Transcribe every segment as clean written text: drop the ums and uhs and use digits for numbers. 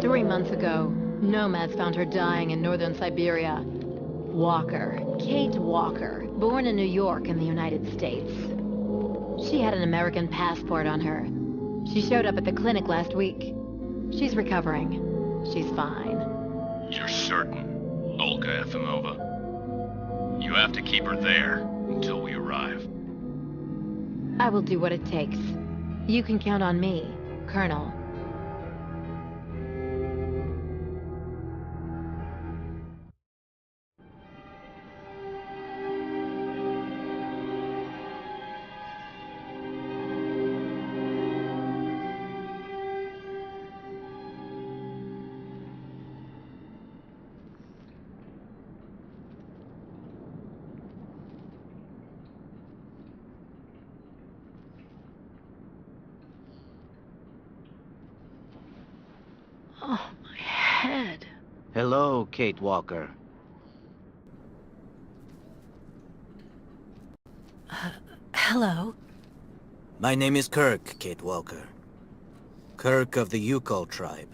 3 months ago, nomads found her dying in northern Syberia. Walker, Kate Walker, born in New York in the United States. She had an American passport on her. She showed up at the clinic last week. She's recovering. She's fine. You're certain, Olga Efimova? You have to keep her there until we arrive. I will do what it takes. You can count on me, Colonel. Oh, my head. Hello, Kate Walker. Hello. My name is Kurk, Kate Walker. Kurk of the Yukol tribe.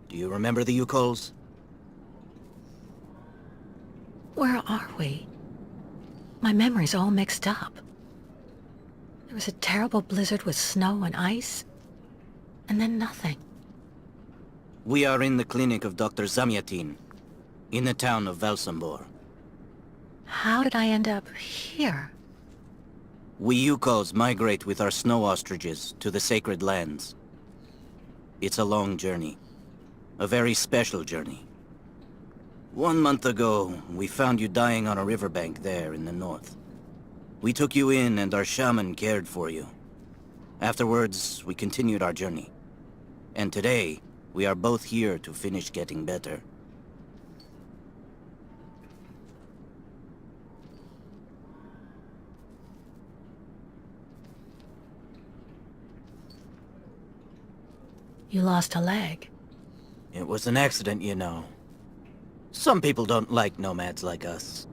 Do you remember the Yukols? Where are we? My memory's all mixed up. There was a terrible blizzard with snow and ice, and then nothing. We are in the clinic of Dr. Zamyatin, in the town of Velsambor. How did I end up here? We Yukols migrate with our snow ostriches to the sacred lands. It's a long journey. A very special journey. 1 month ago, we found you dying on a riverbank there in the north. We took you in and our shaman cared for you. Afterwards, we continued our journey. And today, we are both here to finish getting better. You lost a leg. It was an accident, you know. Some people don't like nomads like us.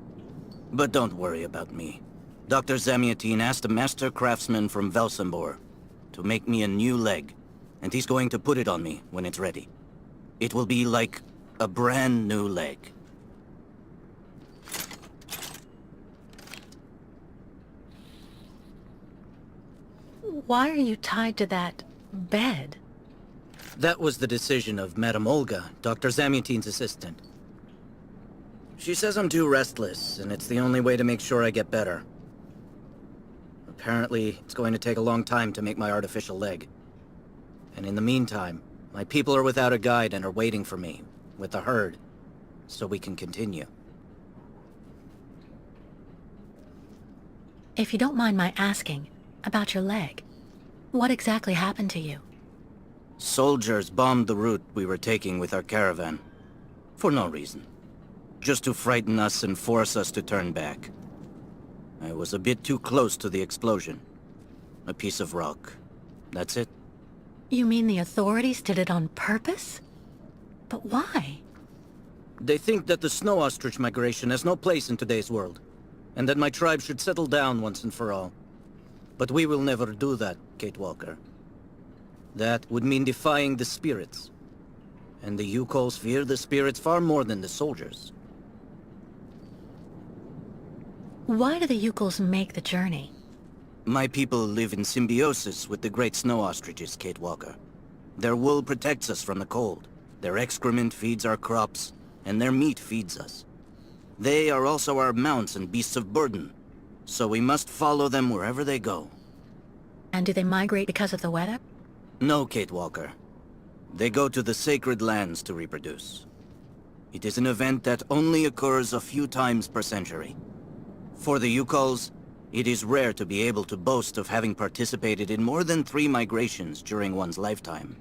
But don't worry about me. Dr. Zamyatin asked a master craftsman from Velsambor to make me a new leg, and he's going to put it on me when it's ready. It will be like a brand new leg. Why are you tied to that bed? That was the decision of Madame Olga, Dr. Zamyatin's assistant. She says I'm too restless, and it's the only way to make sure I get better. Apparently, it's going to take a long time to make my artificial leg. And in the meantime, my people are without a guide and are waiting for me, with the herd, so we can continue. If you don't mind my asking about your leg, what exactly happened to you? Soldiers bombed the route we were taking with our caravan. For no reason. Just to frighten us and force us to turn back. I was a bit too close to the explosion. A piece of rock. That's it. You mean the authorities did it on purpose? But why? They think that the snow ostrich migration has no place in today's world, and that my tribe should settle down once and for all. But we will never do that, Kate Walker. That would mean defying the spirits. And the Yukols fear the spirits far more than the soldiers. Why do the Yukols make the journey? My people live in symbiosis with the great snow ostriches, Kate Walker. Their wool protects us from the cold. Their excrement feeds our crops, and their meat feeds us. They are also our mounts and beasts of burden, so we must follow them wherever they go. And do they migrate because of the weather? No, Kate Walker. They go to the sacred lands to reproduce. It is an event that only occurs a few times per century. For the Yukols, it is rare to be able to boast of having participated in more than 3 migrations during one's lifetime.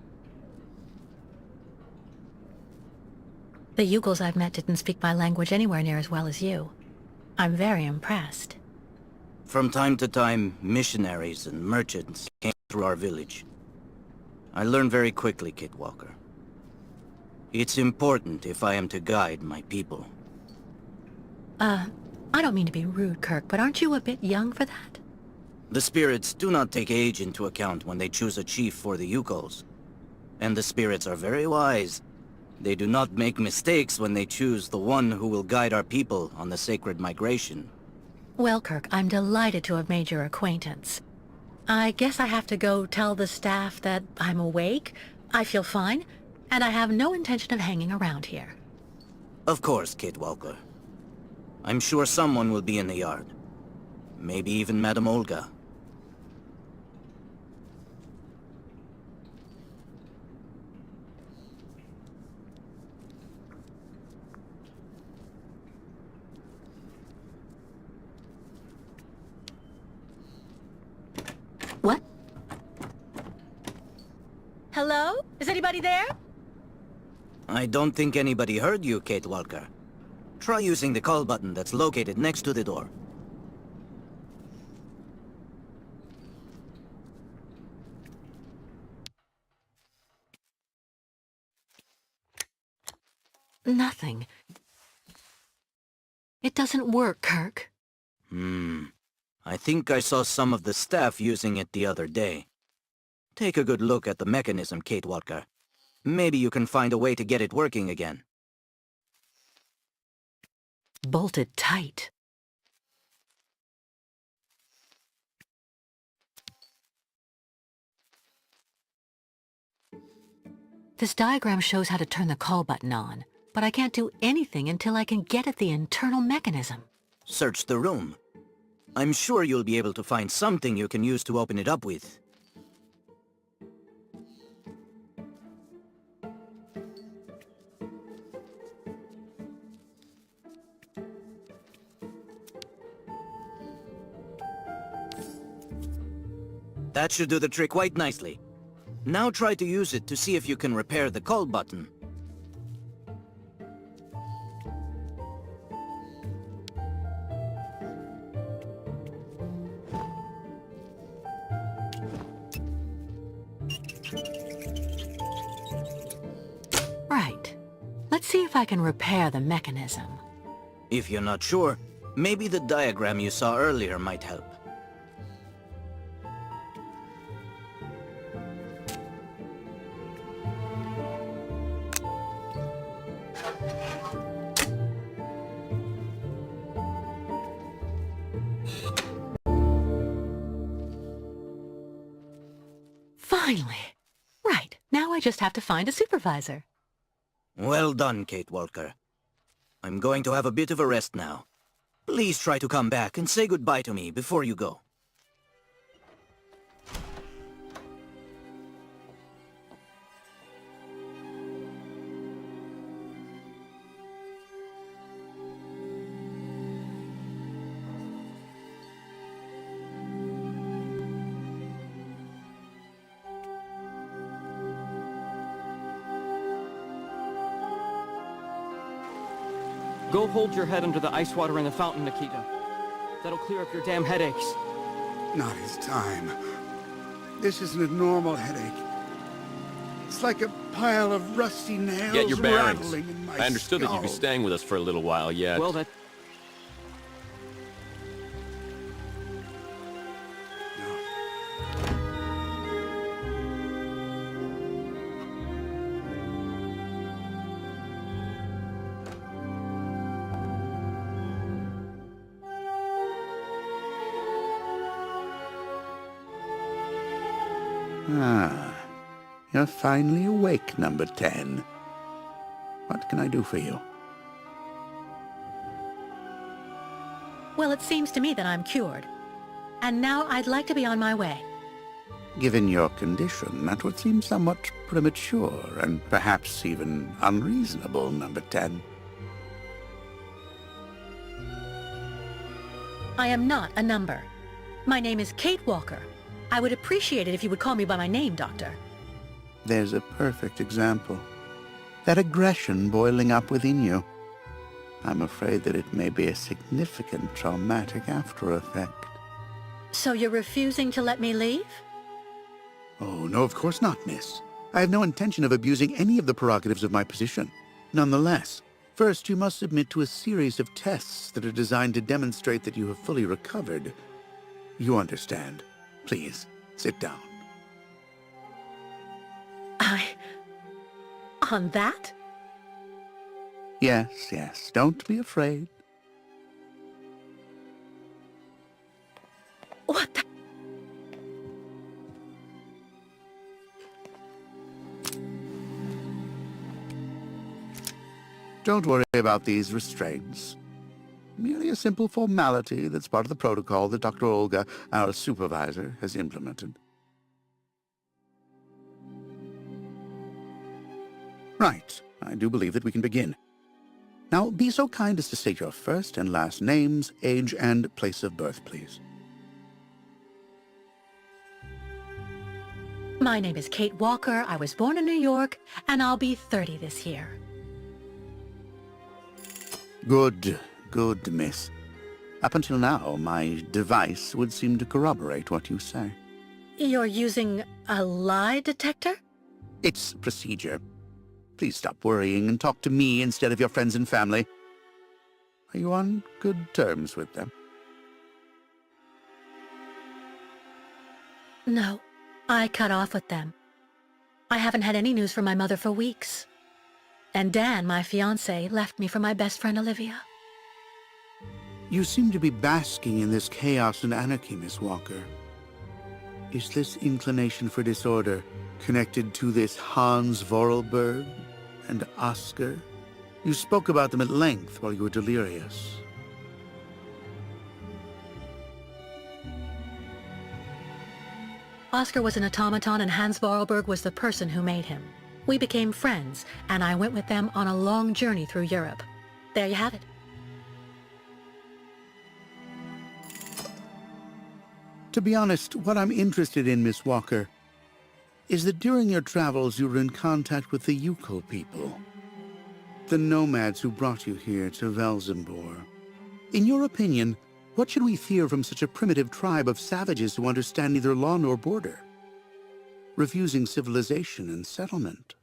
The Yukols I've met didn't speak my language anywhere near as well as you. I'm very impressed. From time to time, missionaries and merchants came through our village. I learned very quickly, Kate Walker. It's important if I am to guide my people. I don't mean to be rude, Kirk, but aren't you a bit young for that? The spirits do not take age into account when they choose a chief for the Yukols. And the spirits are very wise. They do not make mistakes when they choose the one who will guide our people on the sacred migration. Well, Kirk, I'm delighted to have made your acquaintance. I guess I have to go tell the staff that I'm awake, I feel fine, and I have no intention of hanging around here. Of course, Kate Walker. I'm sure someone will be in the yard. Maybe even Madame Olga. What? Hello? Is anybody there? I don't think anybody heard you, Kate Walker. Try using the call button that's located next to the door. Nothing. It doesn't work, Kirk. I think I saw some of the staff using it the other day. Take a good look at the mechanism, Kate Walker. Maybe you can find a way to get it working again. Bolted tight. This diagram shows how to turn the call button on, but I can't do anything until I can get at the internal mechanism. Search the room. I'm sure you'll be able to find something you can use to open it up with. That should do the trick quite nicely. Now try to use it to see if you can repair the call button. Right. Let's see if I can repair the mechanism. If you're not sure, maybe the diagram you saw earlier might help. Finally! Right, now I just have to find a supervisor. Well done, Kate Walker. I'm going to have a bit of a rest now. Please try to come back and say goodbye to me before you go. Go hold your head under the ice water in the fountain, Nikita. That'll clear up your damn headaches. Not his time. This isn't a normal headache. It's like a pile of rusty nails Get your bearings. rattling in my I understood that you'd be skull. staying with us for a little while yet. Well, that... Ah, you're finally awake, number 10. What can I do for you? Well, it seems to me that I'm cured. And now I'd like to be on my way. Given your condition, that would seem somewhat premature and perhaps even unreasonable, number 10. I am not a number. My name is Kate Walker. I would appreciate it if you would call me by my name, Doctor. There's a perfect example. That aggression boiling up within you. I'm afraid that it may be a significant traumatic after effect. So you're refusing to let me leave? Oh, no, of course not, miss. I have no intention of abusing any of the prerogatives of my position. Nonetheless, first you must submit to a series of tests that are designed to demonstrate that you have fully recovered. You understand. Please, sit down. On that? Yes, yes. Don't be afraid. What the... Don't worry about these restraints. Merely a simple formality that's part of the protocol that Dr. Olga, our supervisor, has implemented. Right. I do believe that we can begin. Now, be so kind as to state your first and last names, age, and place of birth, please. My name is Kate Walker. I was born in New York, and I'll be 30 this year. Good, good, miss. Up until now, my device would seem to corroborate what you say. You're using a lie detector? It's procedure. Please stop worrying and talk to me instead of your friends and family. Are you on good terms with them? No, I cut off with them. I haven't had any news from my mother for weeks. And Dan, my fiancé, left me for my best friend Olivia. You seem to be basking in this chaos and anarchy, Miss Walker. Is this inclination for disorder connected to this Hans Vorarlberg and Oscar? You spoke about them at length while you were delirious. Oscar was an automaton and Hans Vorarlberg was the person who made him. We became friends, and I went with them on a long journey through Europe. There you have it. To be honest, what I'm interested in, Miss Walker, is that during your travels you were in contact with the Yuko people, the nomads who brought you here to Velzembor. In your opinion, what should we fear from such a primitive tribe of savages who understand neither law nor border, refusing civilization and settlement?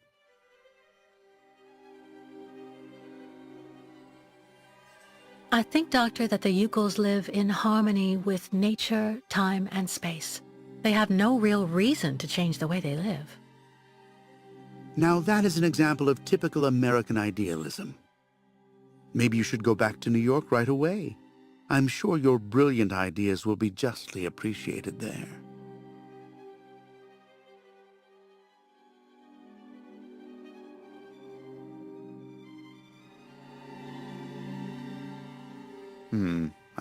I think, Doctor, that the Yukos live in harmony with nature, time, and space. They have no real reason to change the way they live. Now that is an example of typical American idealism. Maybe you should go back to New York right away. I'm sure your brilliant ideas will be justly appreciated there.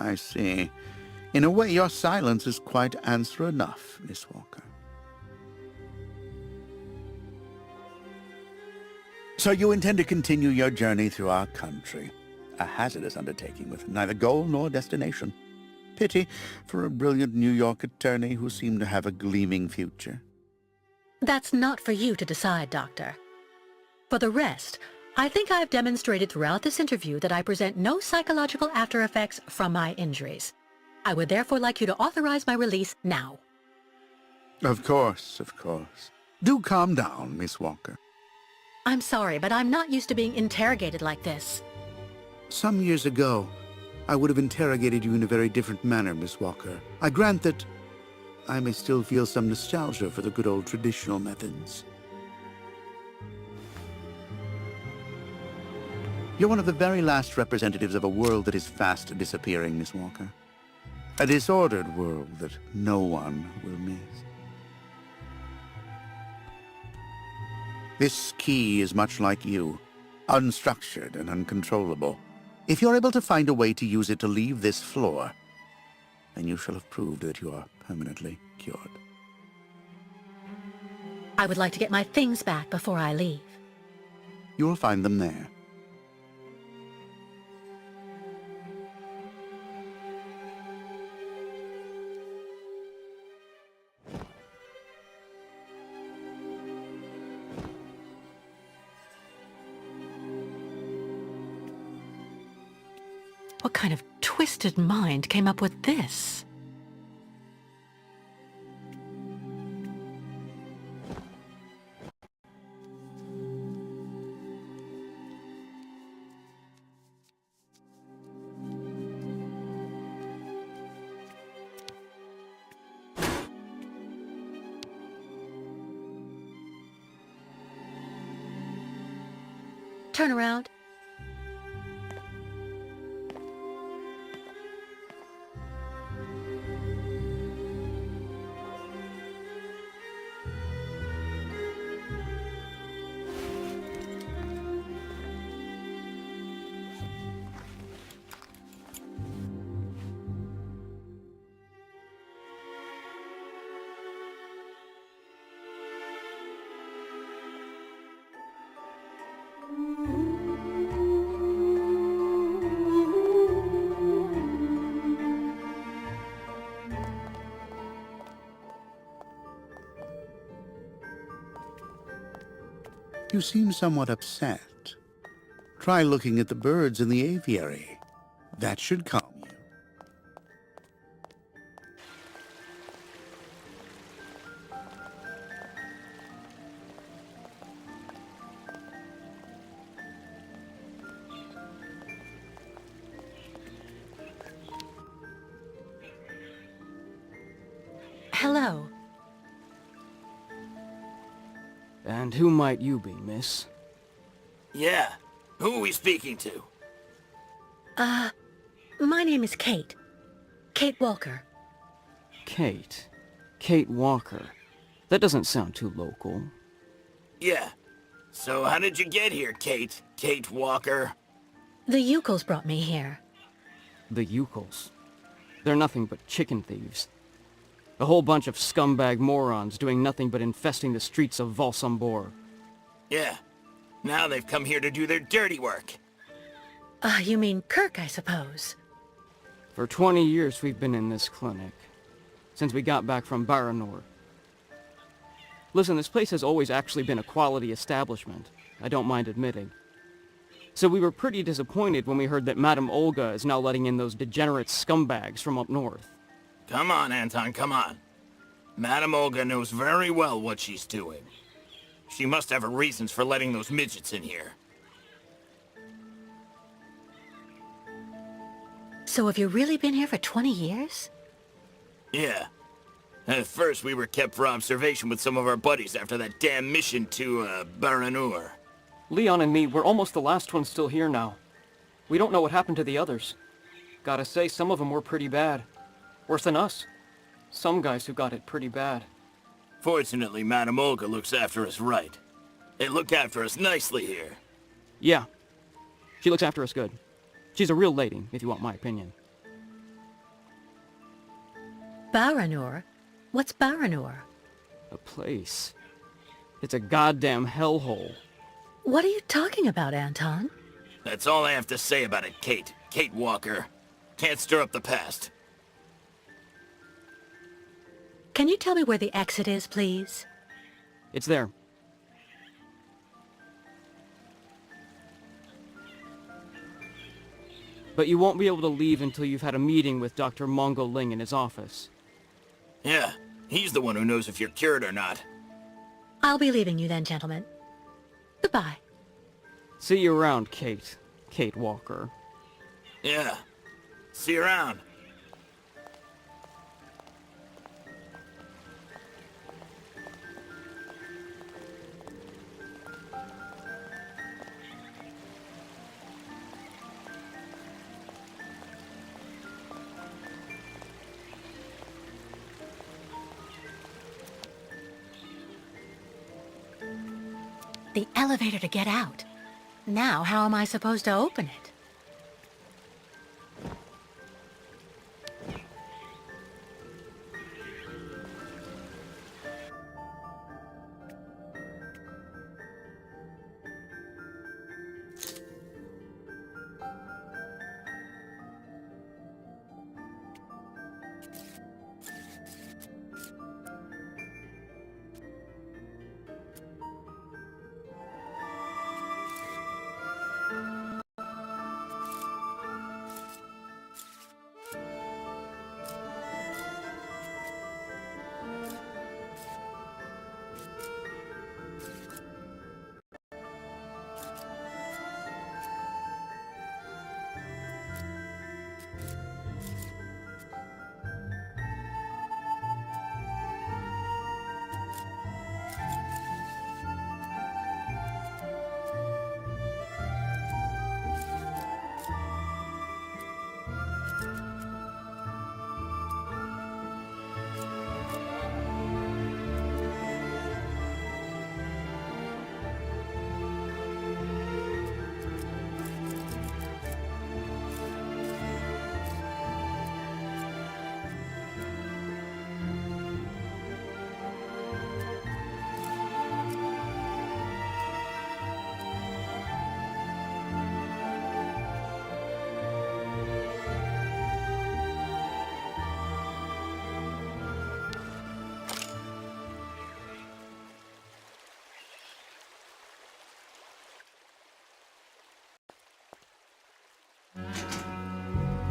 I see. In a way, your silence is quite answer enough, Miss Walker. So you intend to continue your journey through our country. A hazardous undertaking with neither goal nor destination. Pity for a brilliant New York attorney who seemed to have a gleaming future. That's not for you to decide, Doctor. For the rest, I think I've demonstrated throughout this interview that I present no psychological after effects from my injuries. I would therefore like you to authorize my release now. Of course, of course. Do calm down, Miss Walker. I'm sorry, but I'm not used to being interrogated like this. Some years ago, I would have interrogated you in a very different manner, Miss Walker. I grant that I may still feel some nostalgia for the good old traditional methods. You're one of the very last representatives of a world that is fast disappearing, Miss Walker. A disordered world that no one will miss. This key is much like you, unstructured and uncontrollable. If you're able to find a way to use it to leave this floor, then you shall have proved that you are permanently cured. I would like to get my things back before I leave. You will find them there. What kind of twisted mind came up with this? Turn around. You seem somewhat upset. Try looking at the birds in the aviary. That should calm you. Hello. And who might you be, miss? Yeah. Who are we speaking to? My name is Kate. Kate Walker. Kate. Kate Walker. That doesn't sound too local. Yeah. So how did you get here, Kate? Kate Walker? The Yukos brought me here. The Yukos. They're nothing but chicken thieves. A whole bunch of scumbag morons doing nothing but infesting the streets of Valsambor. Yeah. Now they've come here to do their dirty work. You mean Kirk, I suppose. For 20 years we've been in this clinic. Since we got back from Baranour. Listen, this place has always actually been a quality establishment. I don't mind admitting. So we were pretty disappointed when we heard that Madame Olga is now letting in those degenerate scumbags from up north. Come on, Anton, come on. Madame Olga knows very well what she's doing. She must have her reasons for letting those midgets in here. So have you really been here for 20 years? Yeah. At first, we were kept for observation with some of our buddies after that damn mission to, Baranour. Leon and me, we're almost the last ones still here now. We don't know what happened to the others. Gotta say, some of them were pretty bad. Worse than us. Some guys who got it pretty bad. Fortunately, Madame Olga looks after us right. They look after us nicely here. Yeah. She looks after us good. She's a real lady, if you want my opinion. Baranour? What's Baranour? A place. It's a goddamn hellhole. What are you talking about, Anton? That's all I have to say about it, Kate. Kate Walker. Can't stir up the past. Can you tell me where the exit is, please? It's there. But you won't be able to leave until you've had a meeting with Dr. Mongo Ling in his office. Yeah, he's the one who knows if you're cured or not. I'll be leaving you then, gentlemen. Goodbye. See you around, Kate. Kate Walker. Yeah. See you around. The elevator to get out. Now, how am I supposed to open it?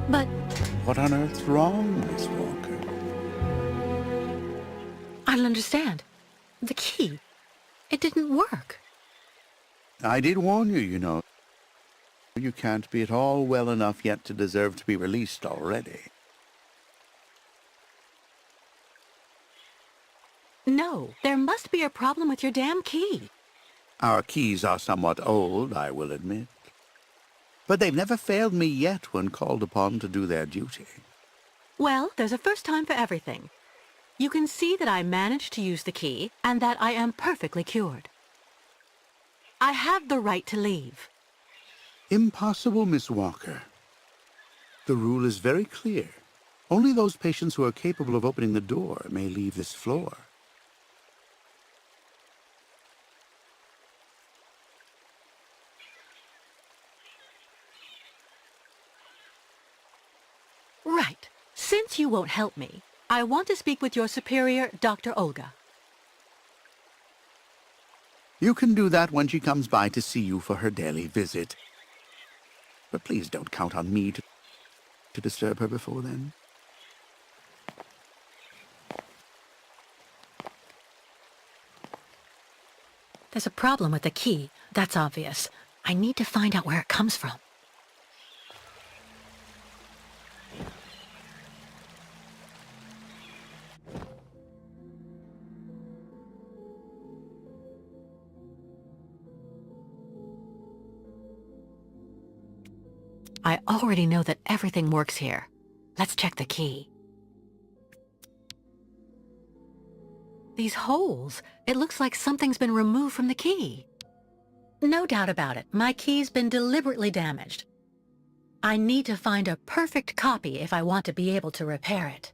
But What on earth's wrong, Miss Walker? I don't understand. The key. It didn't work. I did warn you, you know. You can't be at all well enough yet to deserve to be released already. No, there must be a problem with your damn key. Our keys are somewhat old, I will admit. But they've never failed me yet when called upon to do their duty. Well, there's a first time for everything. You can see that I managed to use the key, and that I am perfectly cured. I have the right to leave. Impossible, Miss Walker. The rule is very clear. Only those patients who are capable of opening the door may leave this floor. Right. Since you won't help me, I want to speak with your superior, Dr. Olga. You can do that when she comes by to see you for her daily visit. But please don't count on me to disturb her before then. There's a problem with the key, that's obvious. I need to find out where it comes from. I already know that everything works here. Let's check the key. These holes, it looks like something's been removed from the key. No doubt about it, my key's been deliberately damaged. I need to find a perfect copy if I want to be able to repair it.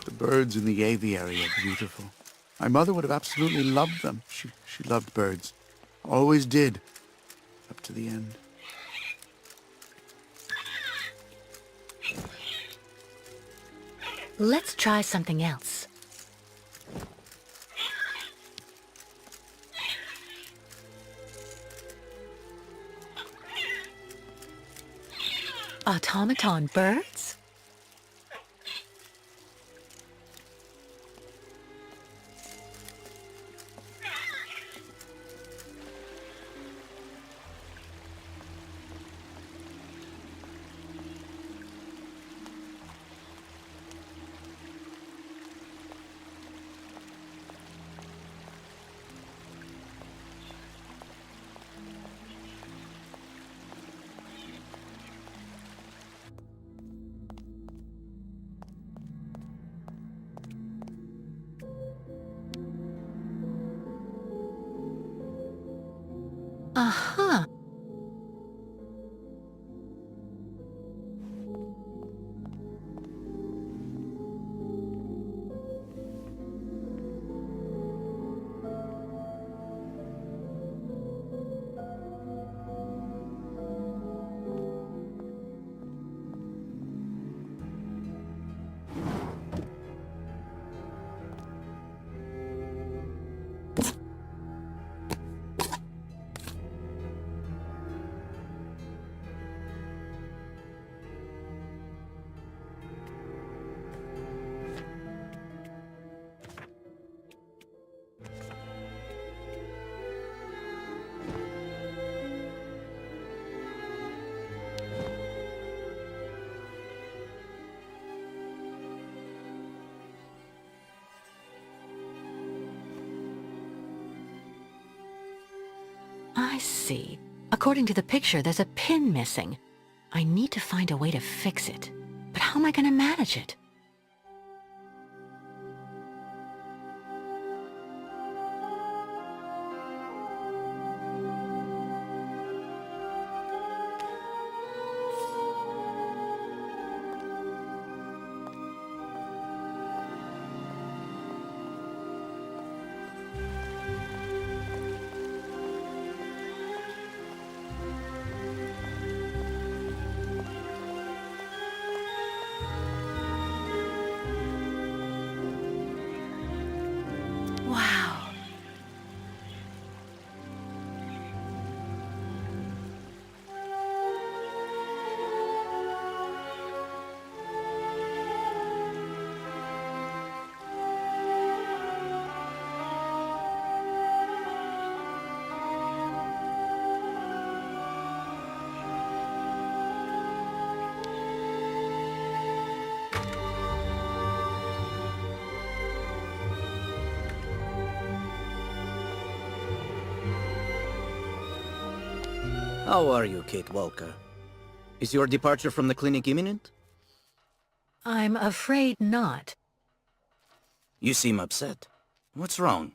The birds in the aviary are beautiful. My mother would have absolutely loved them. She loved birds. Always did. Up to the end. Let's try something else. Automaton birds? Uh-huh. I see. According to the picture, there's a pin missing. I need to find a way to fix it. But how am I going to manage it? How are you, Kate Walker? Is your departure from the clinic imminent? I'm afraid not. You seem upset. What's wrong?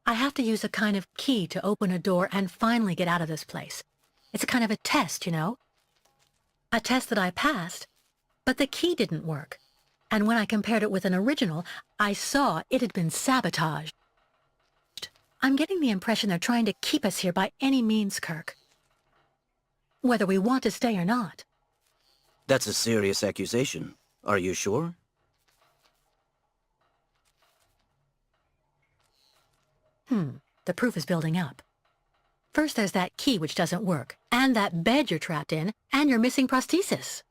I have to use a kind of key to open a door and finally get out of this place. It's a kind of a test, you know? A test that I passed, but the key didn't work. And when I compared it with an original, I saw it had been sabotaged. I'm getting the impression they're trying to keep us here by any means, Kirk. Whether we want to stay or not. That's a serious accusation. Are you sure? The proof is building up. First there's that key which doesn't work, and that bed you're trapped in, and your missing prosthesis.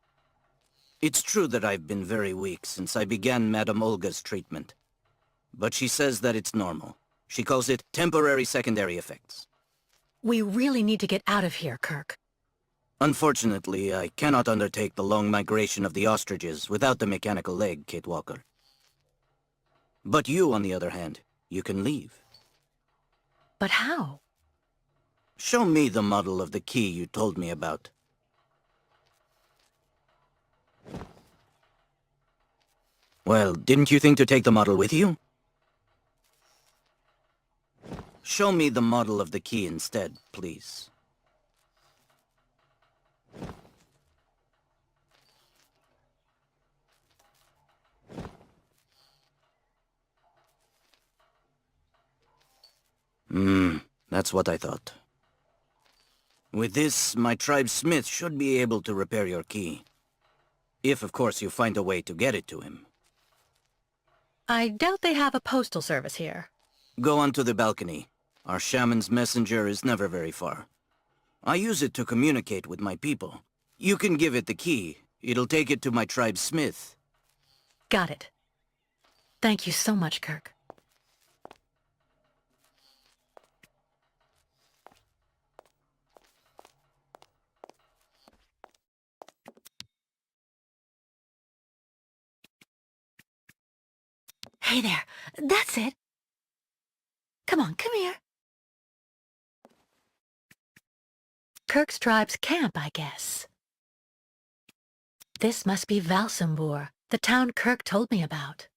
It's true that I've been very weak since I began Madame Olga's treatment. But she says that it's normal. She calls it temporary secondary effects. We really need to get out of here, Kirk. Unfortunately, I cannot undertake the long migration of the ostriches without the mechanical leg, Kate Walker. But you, on the other hand, you can leave. But how? Show me the model of the key you told me about. Well, didn't you think to take the model with you? Show me the model of the key instead, please. That's what I thought. With this, my tribe smith should be able to repair your key. If, of course, you find a way to get it to him. I doubt they have a postal service here. Go onto the balcony. Our shaman's messenger is never very far. I use it to communicate with my people. You can give it the key. It'll take it to my tribe smith. Got it. Thank you so much, Kirk. Hey there. That's it. Come on, come here. Kirk's tribe's camp, I guess. This must be Valsambur, the town Kirk told me about.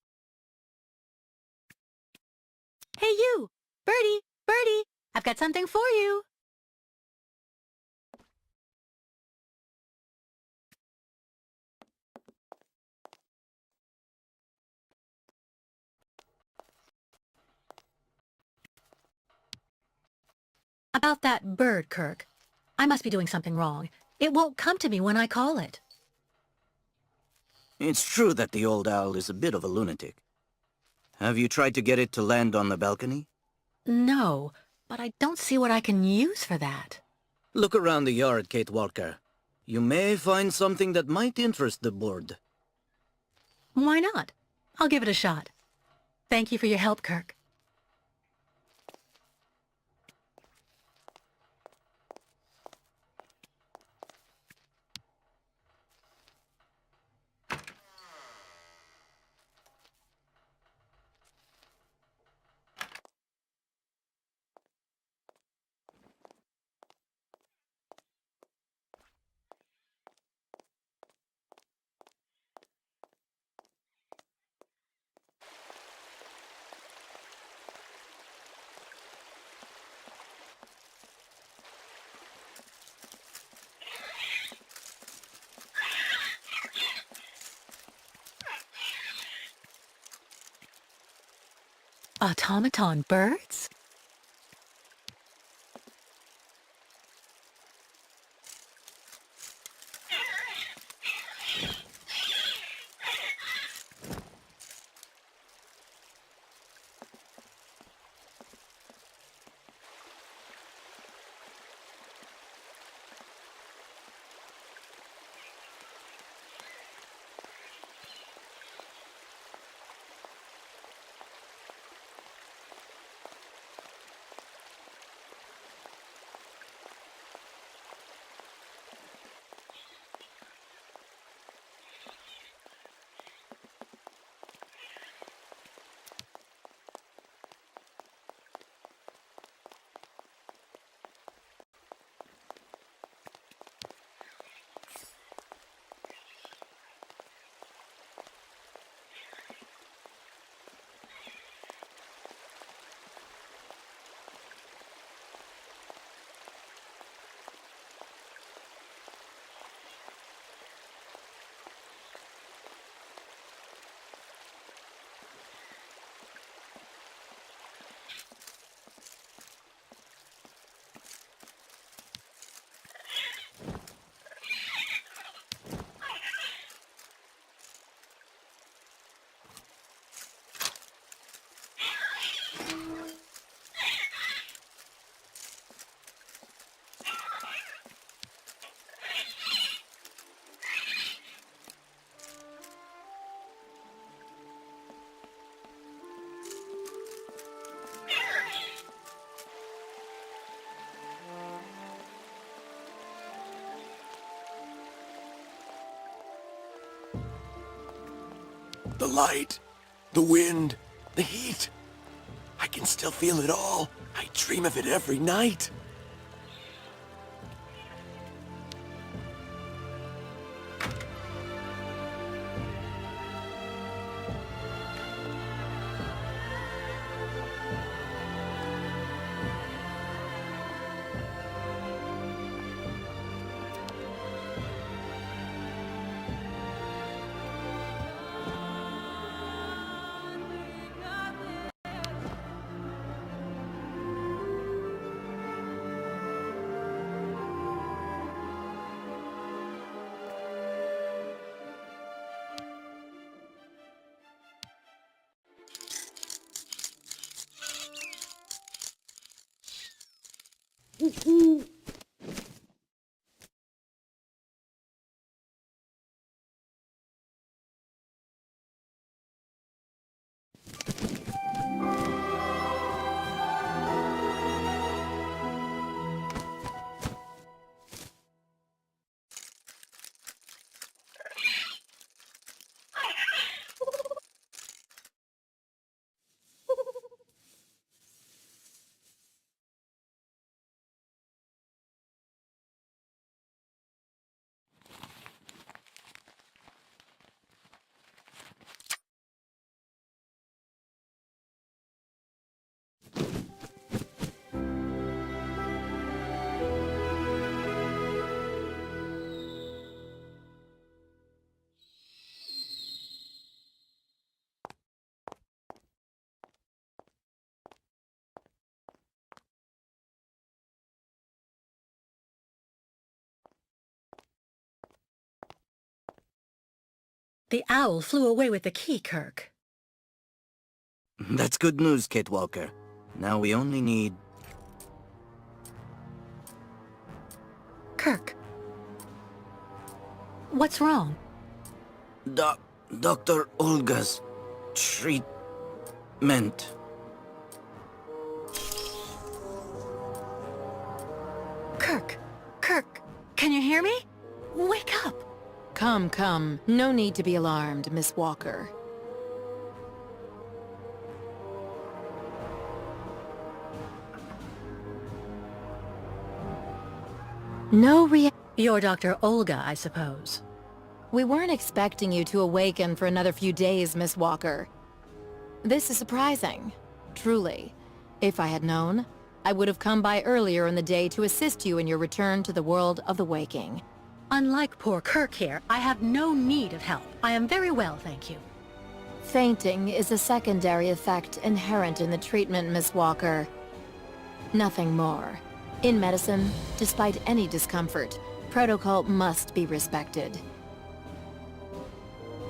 Hey you! Birdie! Birdie! I've got something for you! About that bird, Kirk. I must be doing something wrong. It won't come to me when I call it. It's true that the old owl is a bit of a lunatic. Have you tried to get it to land on the balcony? No, but I don't see what I can use for that. Look around the yard, Kate Walker. You may find something that might interest the board. Why not? I'll give it a shot. Thank you for your help, Kirk. Automaton birds? The light, the wind, the heat. I can still feel it all. I dream of it every night. The owl flew away with the key, Kirk. That's good news, Kate Walker. Now we only need... Kirk. What's wrong? Dr. Olga's treatment. Kirk. Kirk, can you hear me? Wake up. Come, come. No need to be alarmed, Miss Walker. You're Dr. Olga, I suppose. We weren't expecting you to awaken for another few days, Miss Walker. This is surprising. Truly. If I had known, I would have come by earlier in the day to assist you in your return to the world of the waking. Unlike poor Kirk here, I have no need of help. I am very well, thank you. Fainting is a secondary effect inherent in the treatment, Miss Walker. Nothing more. In medicine, despite any discomfort, protocol must be respected.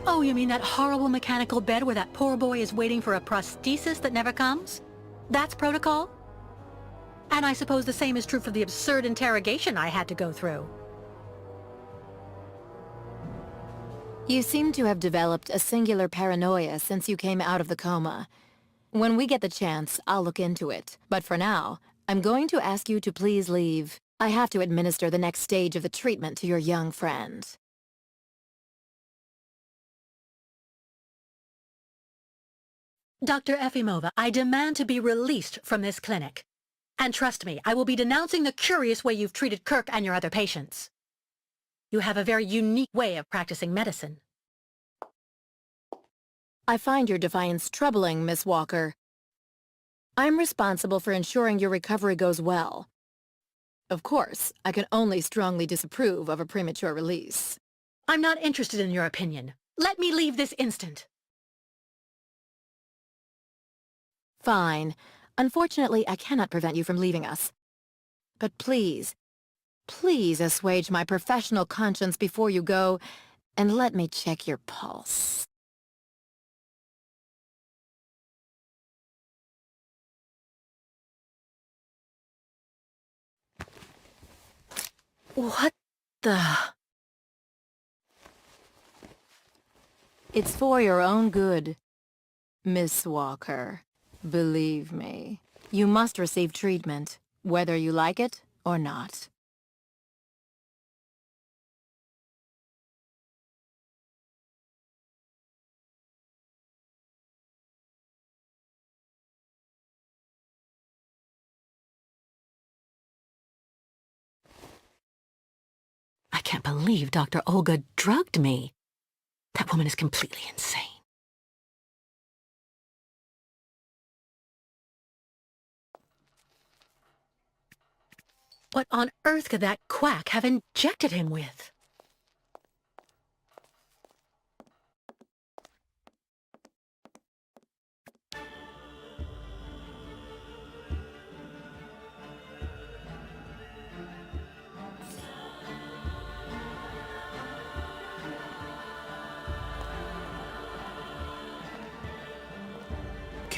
Oh, you mean that horrible mechanical bed where that poor boy is waiting for a prosthesis that never comes? That's protocol? And I suppose the same is true for the absurd interrogation I had to go through. You seem to have developed a singular paranoia since you came out of the coma. When we get the chance, I'll look into it. But for now, I'm going to ask you to please leave. I have to administer the next stage of the treatment to your young friend. Dr. Efimova, I demand to be released from this clinic. And trust me, I will be denouncing the curious way you've treated Kirk and your other patients. You have a very unique way of practicing medicine. I find your defiance troubling, Miss Walker. I'm responsible for ensuring your recovery goes well. Of course, I can only strongly disapprove of a premature release. I'm not interested in your opinion. Let me leave this instant. Fine. Unfortunately, I cannot prevent you from leaving us. But please, please assuage my professional conscience before you go, and let me check your pulse. What the... It's for your own good, Miss Walker. Believe me, you must receive treatment, whether you like it or not. can't believe Dr. Olga drugged me. That woman is completely insane. What on earth could that quack have injected him with?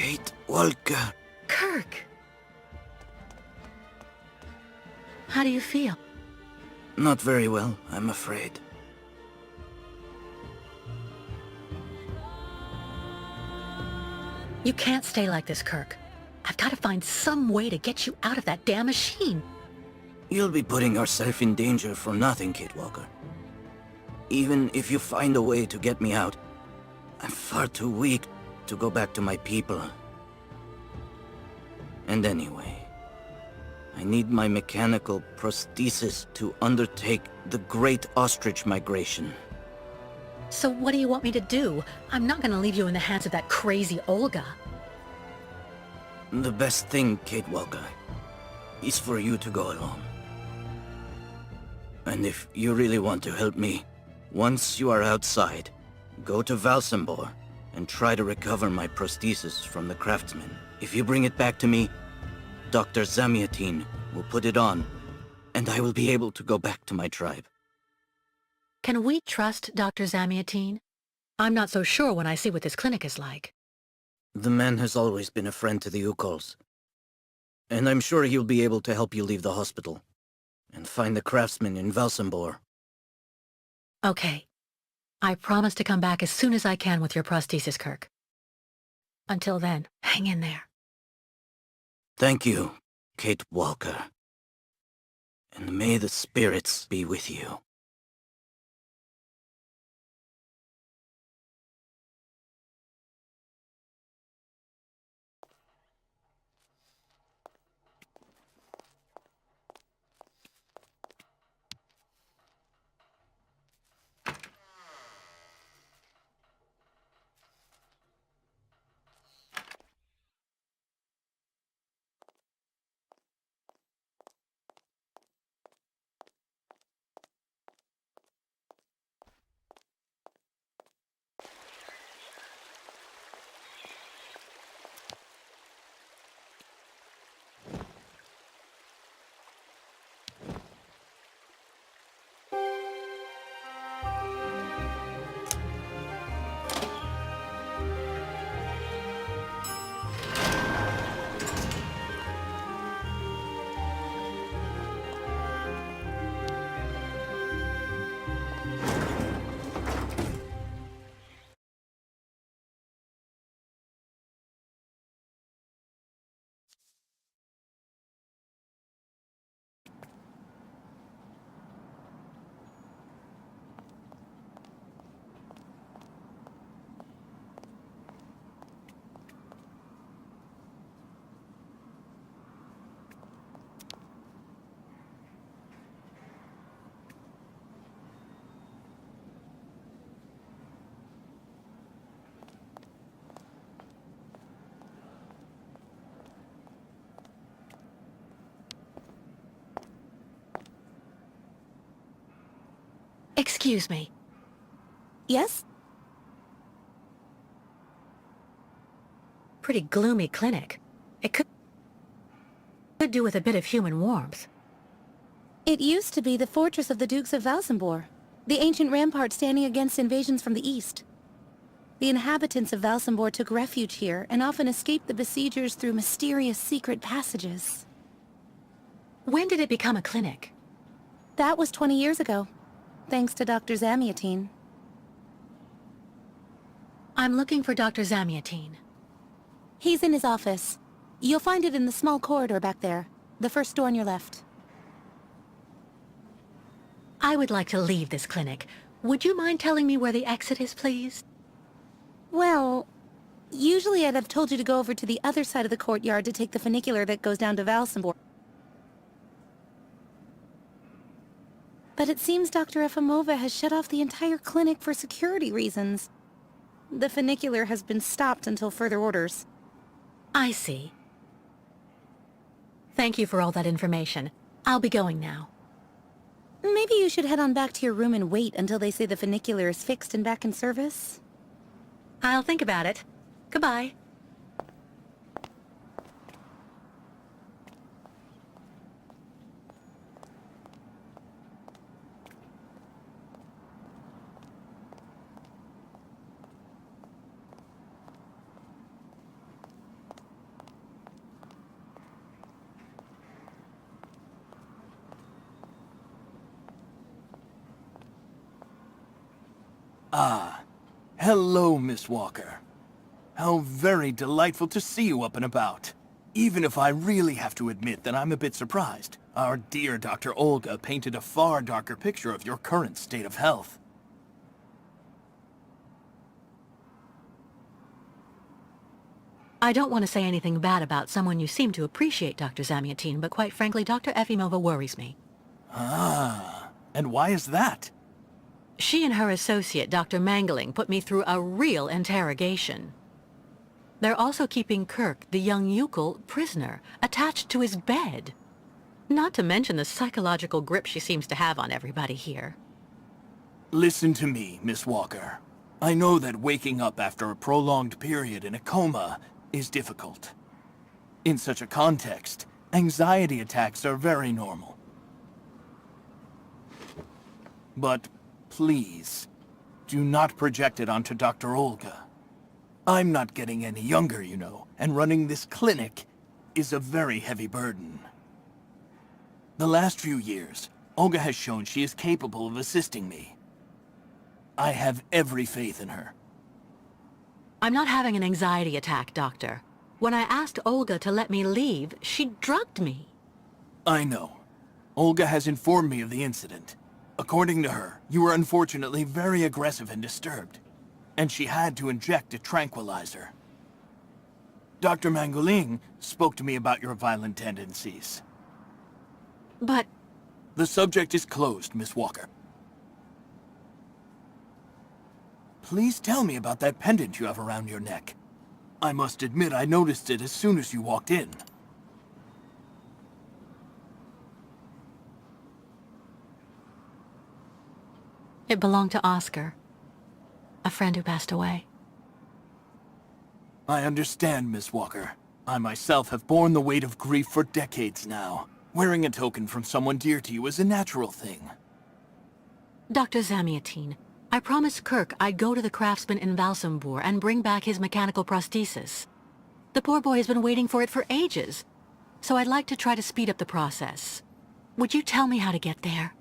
Kate Walker. Kirk! How do you feel? Not very well, I'm afraid. You can't stay like this, Kirk. I've got to find some way to get you out of that damn machine. You'll be putting yourself in danger for nothing, Kate Walker. Even if you find a way to get me out, I'm far too weak to go back to my people. And anyway, I need my mechanical prosthesis to undertake the Great Ostrich Migration. So what do you want me to do? I'm not going to leave you in the hands of that crazy Olga. The best thing, Kate Walker, is for you to go alone. And if you really want to help me, once you are outside, go to Valsambor and try to recover my prosthesis from the craftsman. If you bring it back to me, Dr. Zamiatine will put it on, and I will be able to go back to my tribe. Can we trust Dr. Zamiatine? I'm not so sure when I see what this clinic is like. The man has always been a friend to the Ukols, and I'm sure he'll be able to help you leave the hospital and find the craftsman in Valsambor. Okay. I promise to come back as soon as I can with your prosthesis, Kirk. Until then, hang in there. Thank you, Kate Walker. And may the spirits be with you. Excuse me. Yes? Pretty gloomy clinic. It could do with a bit of human warmth. It used to be the fortress of the Dukes of Valsambor, the ancient rampart standing against invasions from the east. The inhabitants of Valsambor took refuge here and often escaped the besiegers through mysterious secret passages. When did it become a clinic? That was 20 years ago, thanks to Dr. Zamiatine. I'm looking for Dr. Zamiatine. He's in his office. You'll find it in the small corridor back there, the first door on your left. I would like to leave this clinic. Would you mind telling me where the exit is, please? Well, usually I'd have told you to go over to the other side of the courtyard to take the funicular that goes down to Valsambor. But it seems Dr. Efimova has shut off the entire clinic for security reasons. The funicular has been stopped until further orders. I see. Thank you for all that information. I'll be going now. Maybe you should head on back to your room and wait until they say the funicular is fixed and back in service. I'll think about it. Goodbye. Ah, hello, Miss Walker. How very delightful to see you up and about. Even if I really have to admit that I'm a bit surprised. Our dear Dr. Olga painted a far darker picture of your current state of health. I don't want to say anything bad about someone you seem to appreciate, Dr. Zamiatin, but quite frankly, Dr. Efimova worries me. Ah, and why is that? She and her associate, Dr. Mangling, put me through a real interrogation. They're also keeping Kurk, the young Yukol, prisoner, attached to his bed. Not to mention the psychological grip she seems to have on everybody here. Listen to me, Miss Walker. I know that waking up after a prolonged period in a coma is difficult. In such a context, anxiety attacks are very normal. But please, do not project it onto Dr. Olga. I'm not getting any younger, you know, and running this clinic is a very heavy burden. The last few years, Olga has shown she is capable of assisting me. I have every faith in her. I'm not having an anxiety attack, Doctor. When I asked Olga to let me leave, she drugged me. I know. Olga has informed me of the incident. According to her, you were unfortunately very aggressive and disturbed, and she had to inject a tranquilizer. Dr. Mangling spoke to me about your violent tendencies. But... The subject is closed, Miss Walker. Please tell me about that pendant you have around your neck. I must admit I noticed it as soon as you walked in. It belonged to Oscar, a friend who passed away. I understand, Miss Walker. I myself have borne the weight of grief for decades now. Wearing a token from someone dear to you is a natural thing. Dr. Zamiatin, I promised Kurk I'd go to the craftsman in Valsambur and bring back his mechanical prosthesis. The poor boy has been waiting for it for ages, so I'd like to try to speed up the process. Would you tell me how to get there?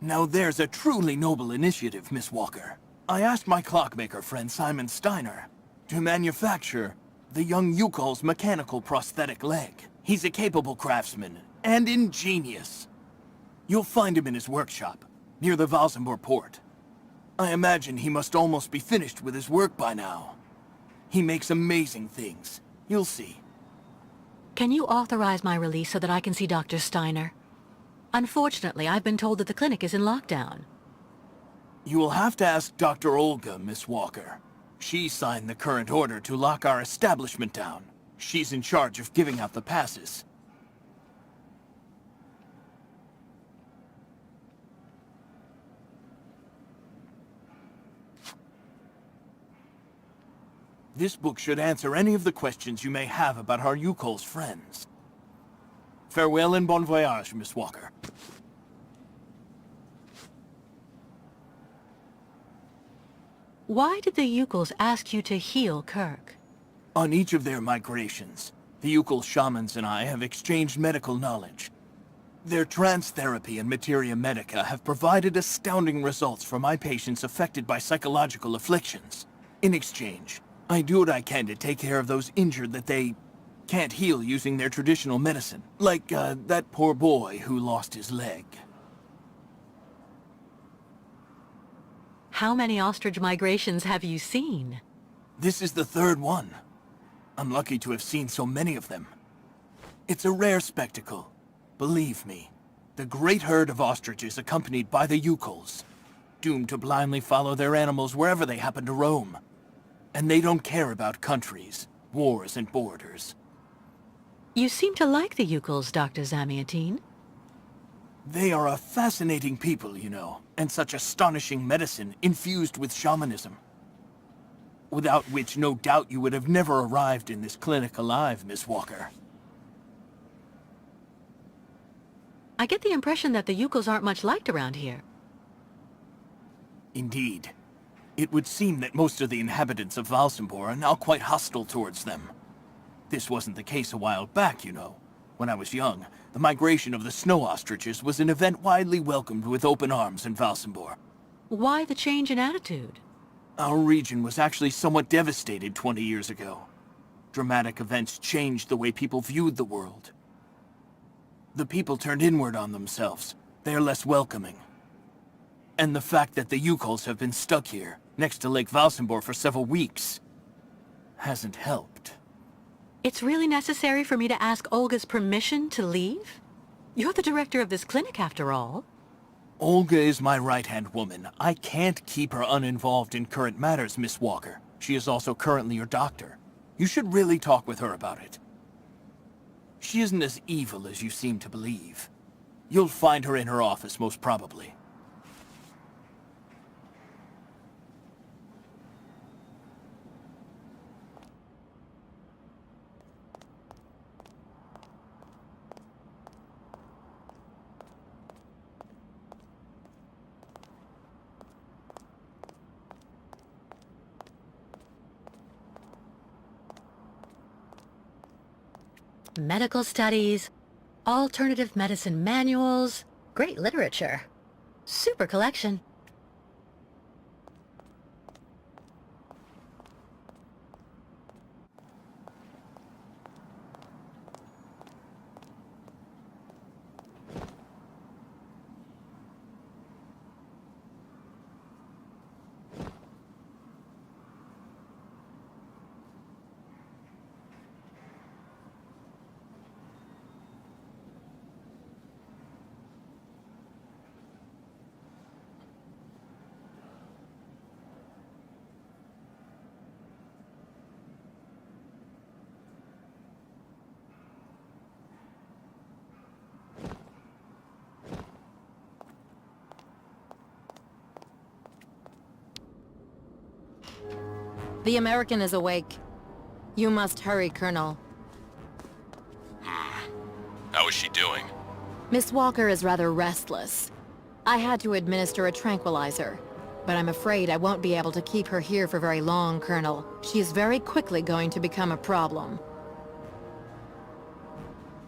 Now there's a truly noble initiative, Miss Walker. I asked my clockmaker friend Simon Steiner to manufacture the young Yukol's mechanical prosthetic leg. He's a capable craftsman and ingenious. You'll find him in his workshop, near the Valsambur port. I imagine he must almost be finished with his work by now. He makes amazing things. You'll see. Can you authorize my release so that I can see Dr. Steiner? Unfortunately, I've been told that the clinic is in lockdown. You will have to ask Dr. Olga, Miss Walker. She signed the current order to lock our establishment down. She's in charge of giving out the passes. This book should answer any of the questions you may have about our Yukol's friends. Farewell and bon voyage, Miss Walker. Why did the Yukols ask you to heal Kurk? On each of their migrations, the Yukol shamans and I have exchanged medical knowledge. Their trance therapy and materia medica have provided astounding results for my patients affected by psychological afflictions. In exchange, I do what I can to take care of those injured that they can't heal using their traditional medicine. Like, that poor boy who lost his leg. How many ostrich migrations have you seen? This is the third one. I'm lucky to have seen so many of them. It's a rare spectacle, believe me. The great herd of ostriches accompanied by the Yukols, doomed to blindly follow their animals wherever they happen to roam. And they don't care about countries, wars, and borders. You seem to like the Yukols, Dr. Zamiatine. They are a fascinating people, you know, and such astonishing medicine infused with shamanism. Without which, no doubt, you would have never arrived in this clinic alive, Miss Walker. I get the impression that the Yukols aren't much liked around here. Indeed. It would seem that most of the inhabitants of Valsambor are now quite hostile towards them. This wasn't the case a while back, you know. When I was young, the migration of the snow ostriches was an event widely welcomed with open arms in Valsambor. Why the change in attitude? Our region was actually somewhat devastated 20 years ago. Dramatic events changed the way people viewed the world. The people turned inward on themselves. They are less welcoming. And the fact that the Yukols have been stuck here, next to Lake Valsambor for several weeks, hasn't helped. It's really necessary for me to ask Olga's permission to leave? You're the director of this clinic, after all. Olga is my right-hand woman. I can't keep her uninvolved in current matters, Miss Walker. She is also currently your doctor. You should really talk with her about it. She isn't as evil as you seem to believe. You'll find her in her office, most probably. Medical studies, alternative medicine manuals, great literature. Super collection. The American is awake. You must hurry, Colonel. How is she doing? Miss Walker is rather restless. I had to administer a tranquilizer, but I'm afraid I won't be able to keep her here for very long, Colonel. She is very quickly going to become a problem.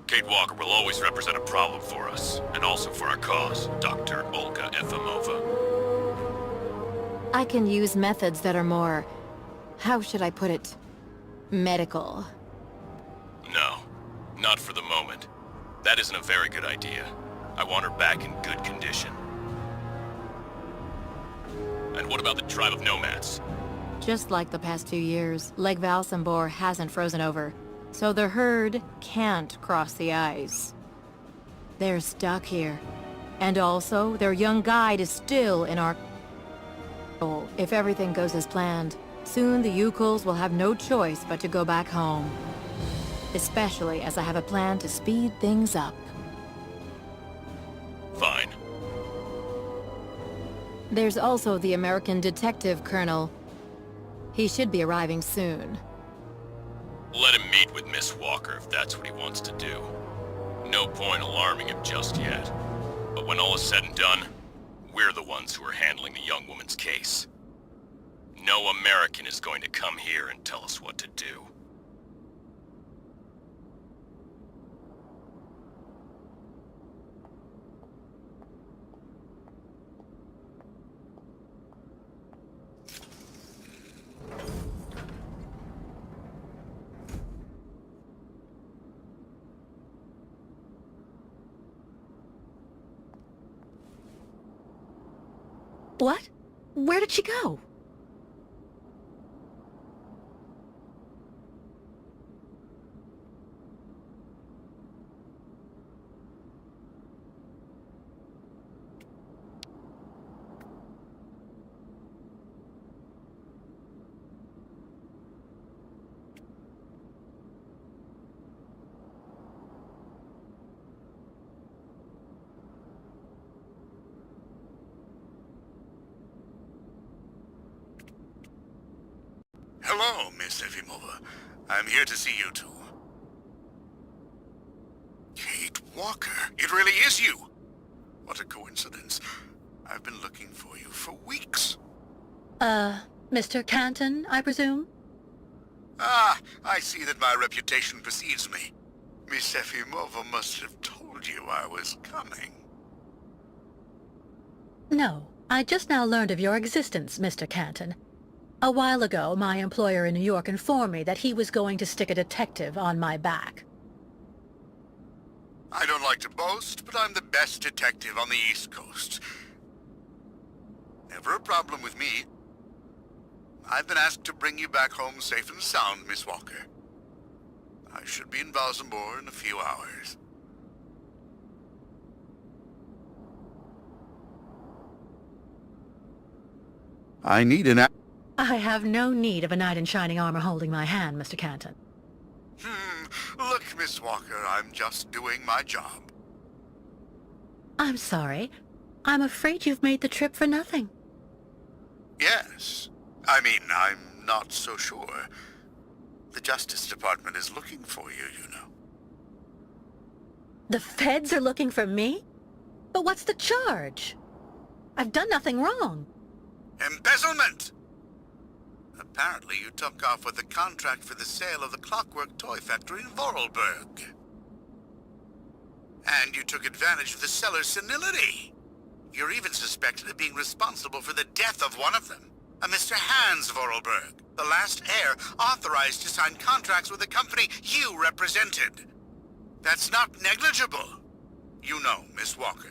Kate Walker will always represent a problem for us, and also for our cause, Dr. Olga Efimova. I can use methods that are more... how should I put it? Medical. No, not for the moment. That isn't a very good idea. I want her back in good condition. And what about the tribe of nomads? Just like the past 2 years, Lake Valsambor hasn't frozen over, so the herd can't cross the ice. They're stuck here. And also, their young guide is still in our... If everything goes as planned, soon the Yukols will have no choice but to go back home. Especially as I have a plan to speed things up. Fine. There's also the American detective, Colonel. He should be arriving soon. Let him meet with Miss Walker if that's what he wants to do. No point alarming him just yet. But when all is said and done, we're the ones who are handling the young woman's case. No American is going to come here and tell us what to do. What? Where did she go? Hello, Miss Efimova. I'm here to see you two. Kate Walker, it really is you! What a coincidence. I've been looking for you for weeks. Mr. Canton, I presume? Ah, I see that my reputation precedes me. Miss Efimova must have told you I was coming. No, I just now learned of your existence, Mr. Canton. A while ago, my employer in New York informed me that he was going to stick a detective on my back. I don't like to boast, but I'm the best detective on the East Coast. Never a problem with me. I've been asked to bring you back home safe and sound, Miss Walker. I should be in Valsambor in a few hours. I need an... I have no need of a knight in shining armor holding my hand, Mr. Canton. Look, Miss Walker, I'm just doing my job. I'm sorry. I'm afraid you've made the trip for nothing. Yes. I mean, I'm not so sure. The Justice Department is looking for you, you know. The feds are looking for me? But what's the charge? I've done nothing wrong. Embezzlement! Apparently you took off with a contract for the sale of the Clockwork Toy Factory in Vorarlberg. And you took advantage of the seller's senility. You're even suspected of being responsible for the death of one of them, a Mr. Hans Vorarlberg, the last heir authorized to sign contracts with the company you represented. That's not negligible. You know, Miss Walker.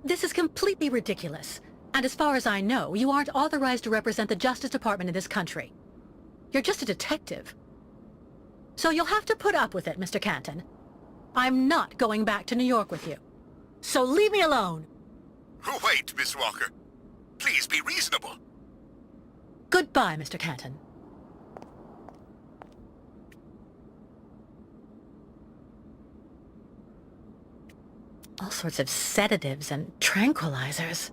This is completely ridiculous. And as far as I know, you aren't authorized to represent the Justice Department in this country. You're just a detective. So you'll have to put up with it, Mr. Canton. I'm not going back to New York with you. So leave me alone! Wait, Miss Walker. Please be reasonable. Goodbye, Mr. Canton. All sorts of sedatives and tranquilizers.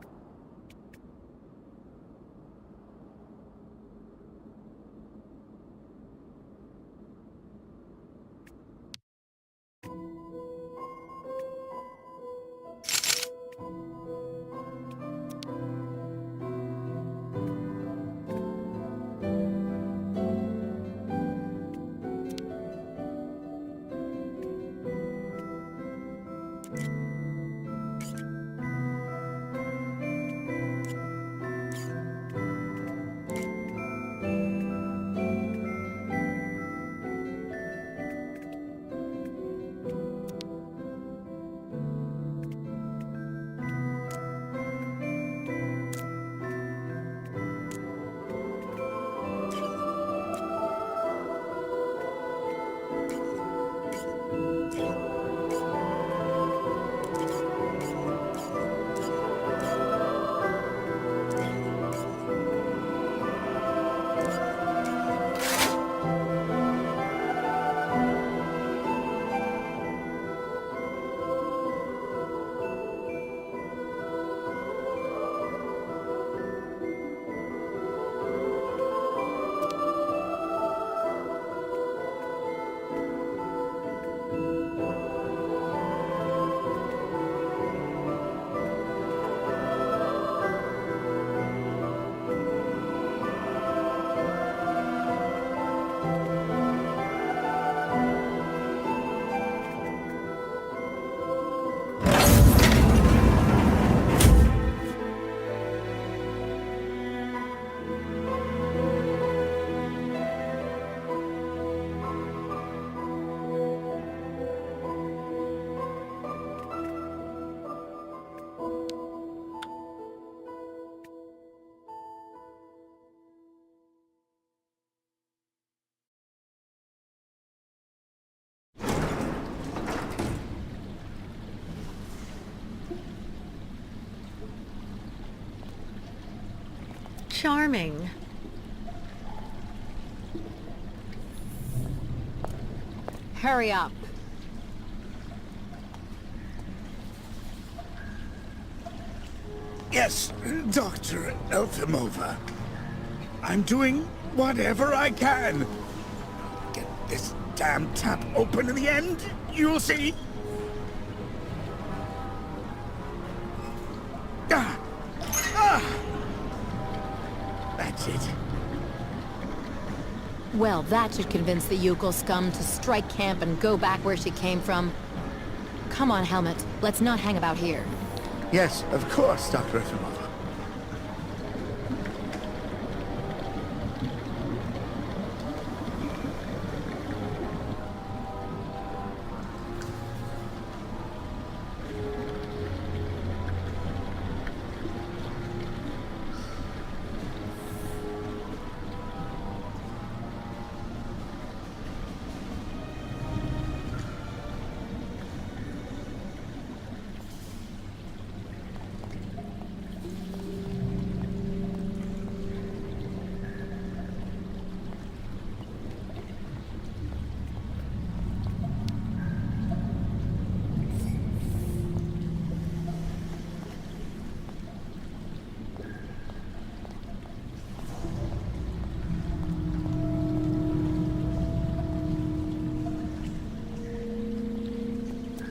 Charming. Hurry up. Yes, Dr. Elfimova. I'm doing Whatever I can. Get this damn tap open in the end. You'll see. Ah! Ah! That's it. Well, that should convince the Yukol scum to strike camp and go back where she came from. Come on, Helmet. Let's not hang about here. Yes, of course, Dr. Efimova.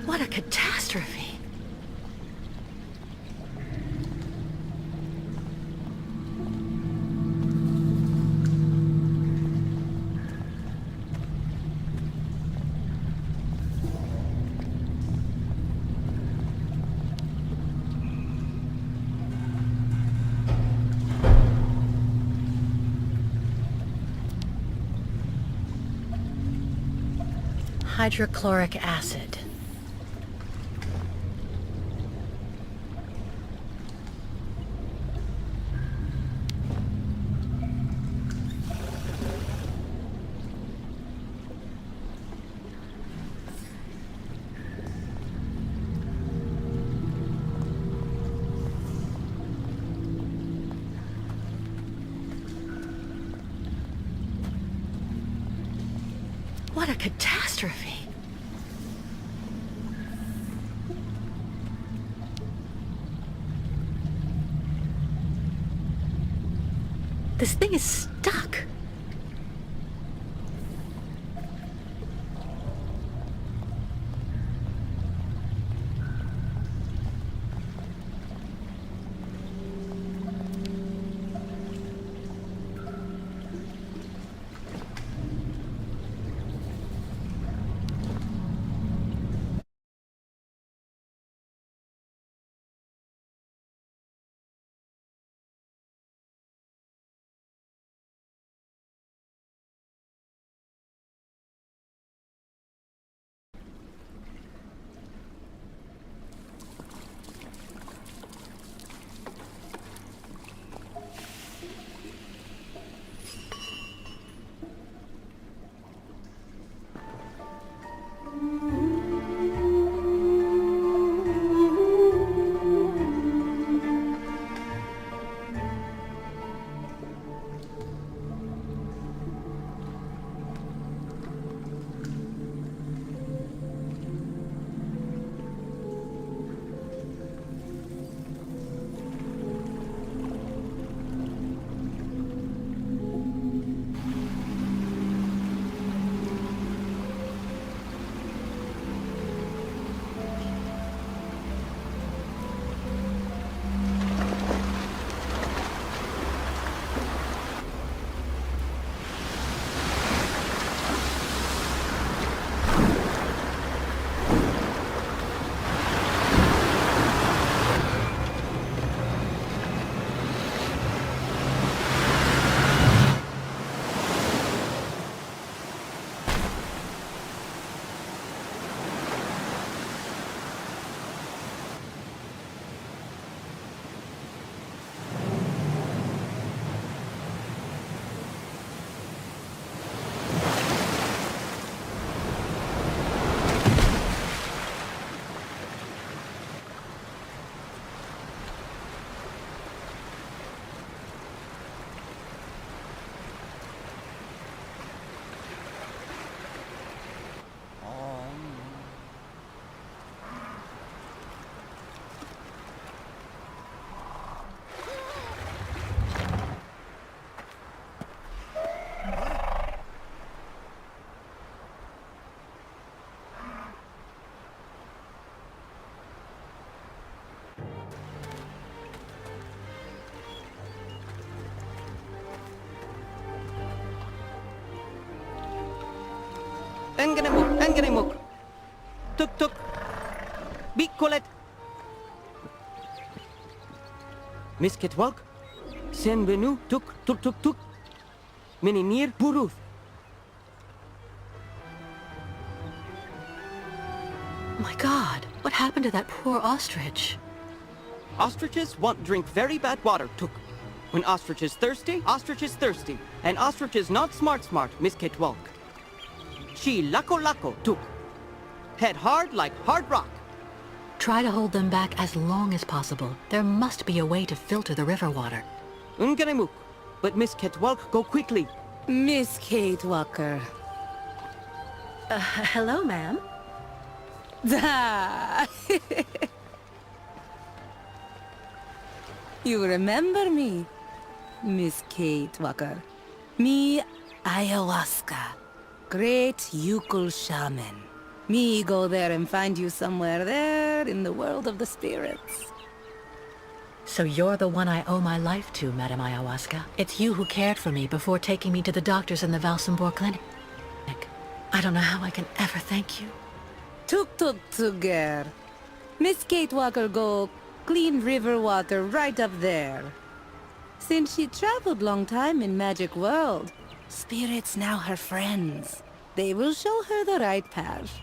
What a catastrophe! Hydrochloric acid. What a catastrophe! This thing is stuck. Engenemuk. Tuk. Bikolet. Miss Ketwalk. Senvenu tuk. Mininir Buruth. My God, what happened to that poor ostrich? Ostriches want drink very bad water, Tuk. When ostrich is thirsty, and ostrich is not smart, Miss Ketwalk. She lako, Tuk. Head hard like hard rock. Try to hold them back as long as possible. There must be a way to filter the river water. Unganemuk. But Miss Ketwalk, go quickly. Miss Kate Walker. Hello, ma'am. Da! You remember me, Miss Kate Walker. Me, ayahuasca. Great Yukul shaman. Me go there and find you somewhere there in the world of the spirits. So you're the one I owe my life to, Madame Ayahuasca. It's you who cared for me before taking me to the doctors in the Valsambor clinic. I don't know how I can ever thank you. Tuk, girl. Miss Kate Walker go clean river water right up there. Since she traveled long time in magic world, spirits now her friends. They will show her the right path.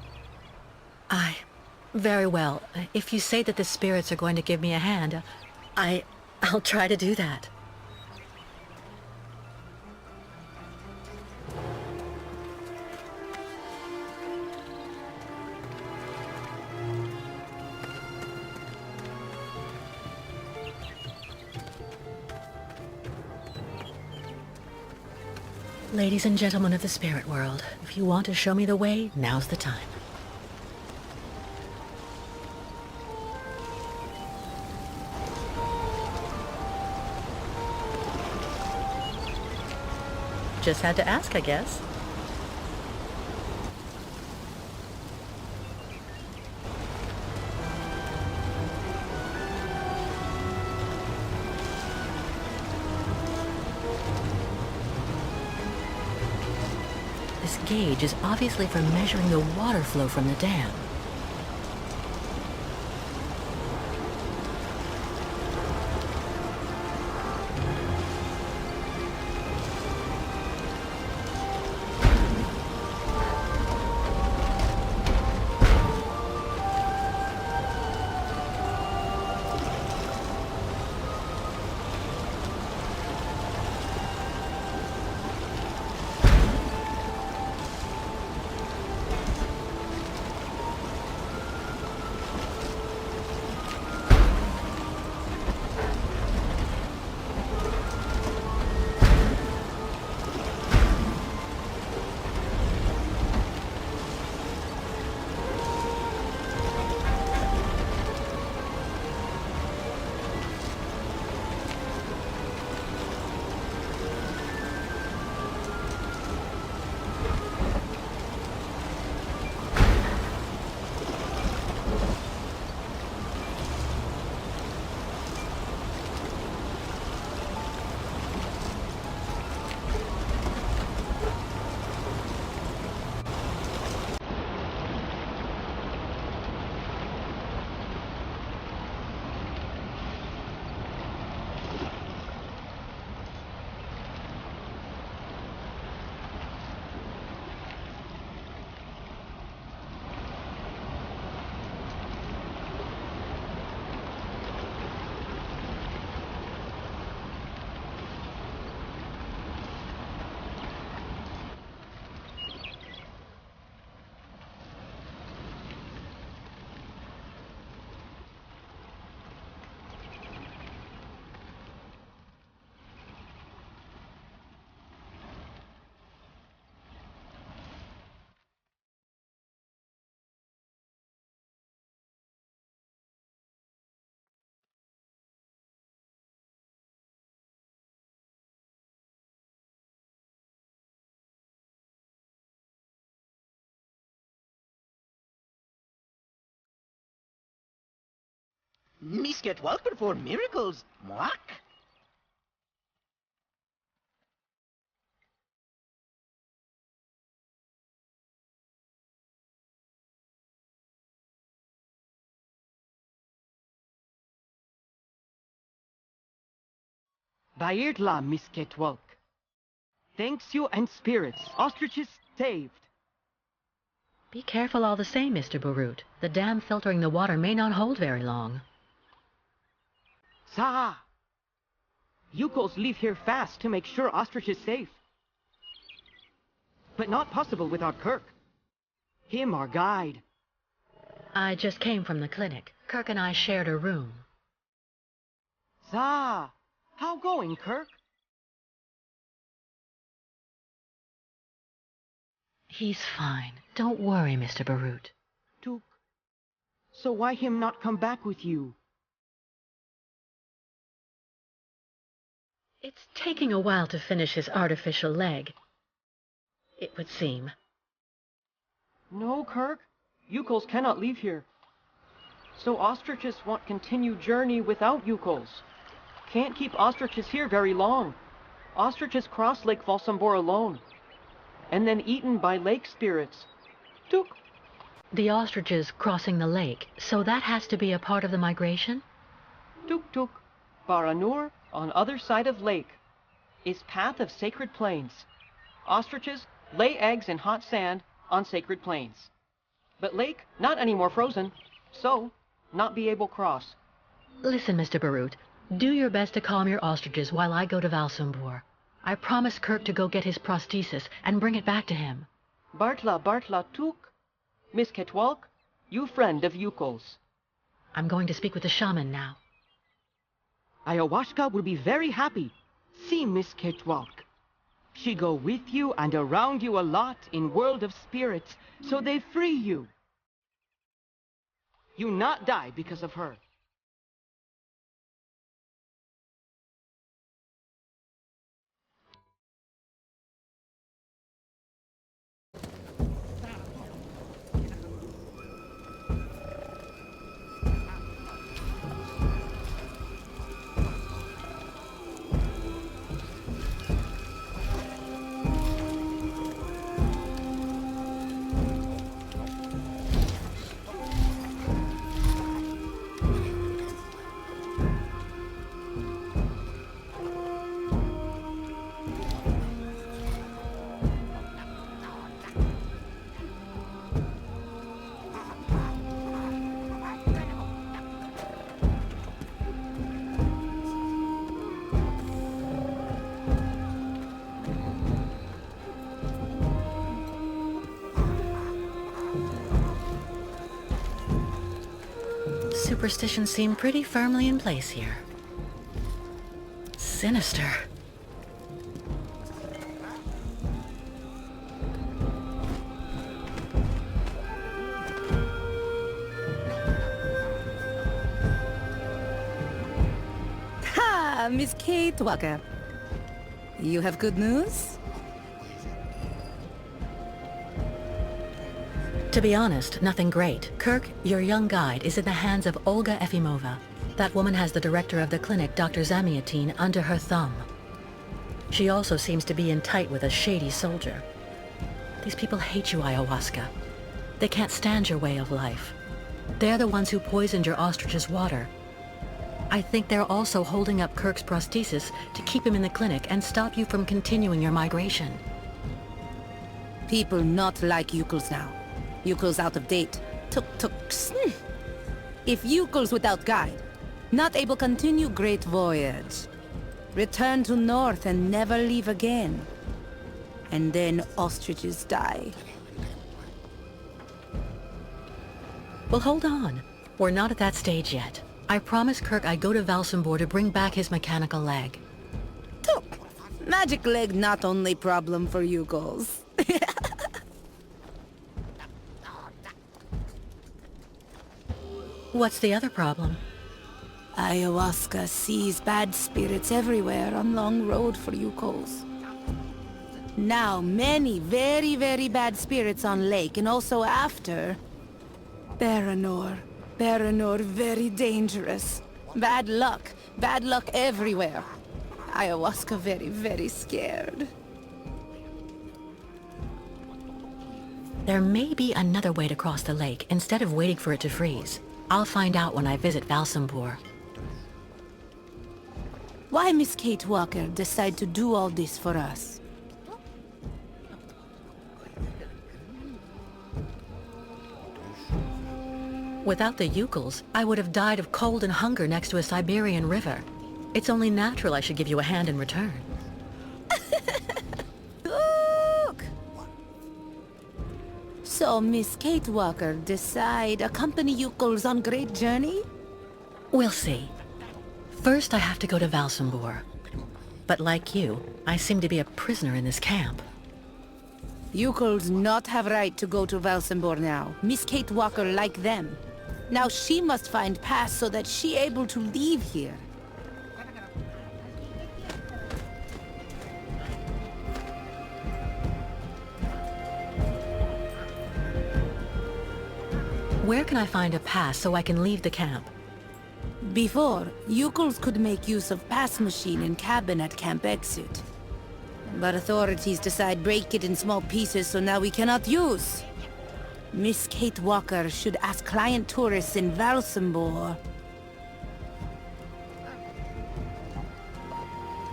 Very well. If you say that the spirits are going to give me a hand, I'll try to do that. Ladies and gentlemen of the spirit world, if you want to show me the way, now's the time. Just had to ask, I guess. This gauge is obviously for measuring the water flow from the dam. Miss Ketwalk perform miracles. Mwah! Bairtla, Miss Ketwalk. Thanks you and spirits. Ostriches saved. Be careful all the same, Mr. Barut. The dam filtering the water may not hold very long. Sa! Yukos leave here fast to make sure Ostrich is safe. But not possible without Kirk. Him our guide. I just came from the clinic. Kirk and I shared a room. Sa! How going, Kirk? He's fine. Don't worry, Mr. Barut. Took. So why him not come back with you? It's taking a while to finish his artificial leg, it would seem. No, Kirk. Yukos cannot leave here. So ostriches want continue journey without Yukos. Can't keep ostriches here very long. Ostriches cross Lake Valsambor alone. And then eaten by lake spirits. Took. The ostriches crossing the lake, so that has to be a part of the migration? Tuk. Baranour, on other side of lake, is path of sacred plains. Ostriches lay eggs in hot sand on sacred plains. But lake, not any more frozen, so not be able cross. Listen, Mr. Barut, do your best to calm your ostriches while I go to Valsambor. I promised Kirk to go get his prosthesis and bring it back to him. Bartla, Tuk. Miss Ketwalk, you friend of Yukos. I'm going to speak with the shaman now. Ayahuasca will be very happy. See Miss Ketwalk. She go with you and around you a lot in world of spirits, so they free you. You not die because of her. Superstitions seem pretty firmly in place here. Sinister. Ha! Miss Kate Walker. You have good news? To be honest, nothing great. Kirk, your young guide, is in the hands of Olga Efimova. That woman has the director of the clinic, Dr. Zamiatine, under her thumb. She also seems to be in tight with a shady soldier. These people hate you, Ayahuasca. They can't stand your way of life. They're the ones who poisoned your ostrich's water. I think they're also holding up Kirk's prosthesis to keep him in the clinic and stop you from continuing your migration. People not like Yukos now. Yukos out of date. Tuk-tuks. If Yukos without guide, not able continue great voyage. Return to north and never leave again. And then ostriches die. Well, hold on. We're not at that stage yet. I promised Kirk I'd go to Valsambor to bring back his mechanical leg. Tuk! Magic leg not only problem for Yukos. What's the other problem? Ayahuasca sees bad spirits everywhere on long road for Yukos. Now many very, very bad spirits on lake and also after. Baranour very dangerous. Bad luck everywhere. Ayahuasca very, very scared. There may be another way to cross the lake instead of waiting for it to freeze. I'll find out when I visit Valsambor. Why Miss Kate Walker decide to do all this for us? Without the Ukals, I would have died of cold and hunger next to a Siberian river. It's only natural I should give you a hand in return. Look! So Miss Kate Walker decide accompany Ukals on great journey? We'll see. First, I have to go to Valsambor. But like you, I seem to be a prisoner in this camp. Ukals not have right to go to Valsambor now. Miss Kate Walker like them. Now she must find pass so that she able to leave here. Where can I find a pass so I can leave the camp? Before, Ukals could make use of pass machine in cabin at camp exit. But authorities decide break it in small pieces, so now we cannot use. Miss Kate Walker should ask client tourists in Valsambor.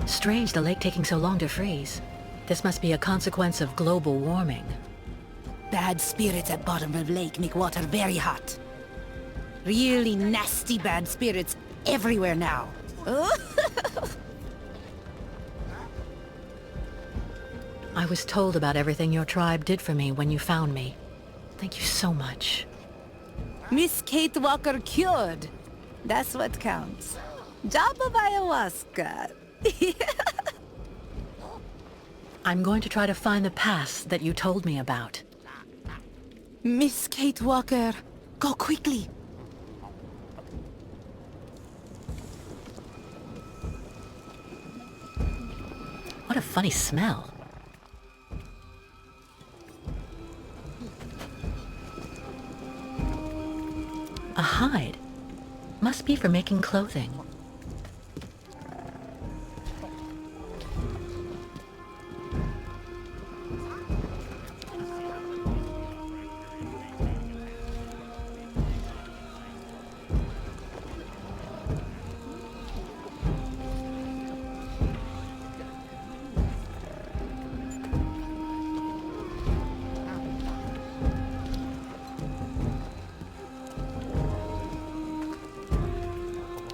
Strange the lake taking so long to freeze. This must be a consequence of global warming. Bad spirits at bottom of lake make water very hot. Really nasty bad spirits everywhere now. I was told about everything your tribe did for me when you found me. Thank you so much. Miss Kate Walker cured. That's what counts. Job of ayahuasca. I'm going to try to find the pass that you told me about. Miss Kate Walker, go quickly. What a funny smell. A hide. Must be for making clothing.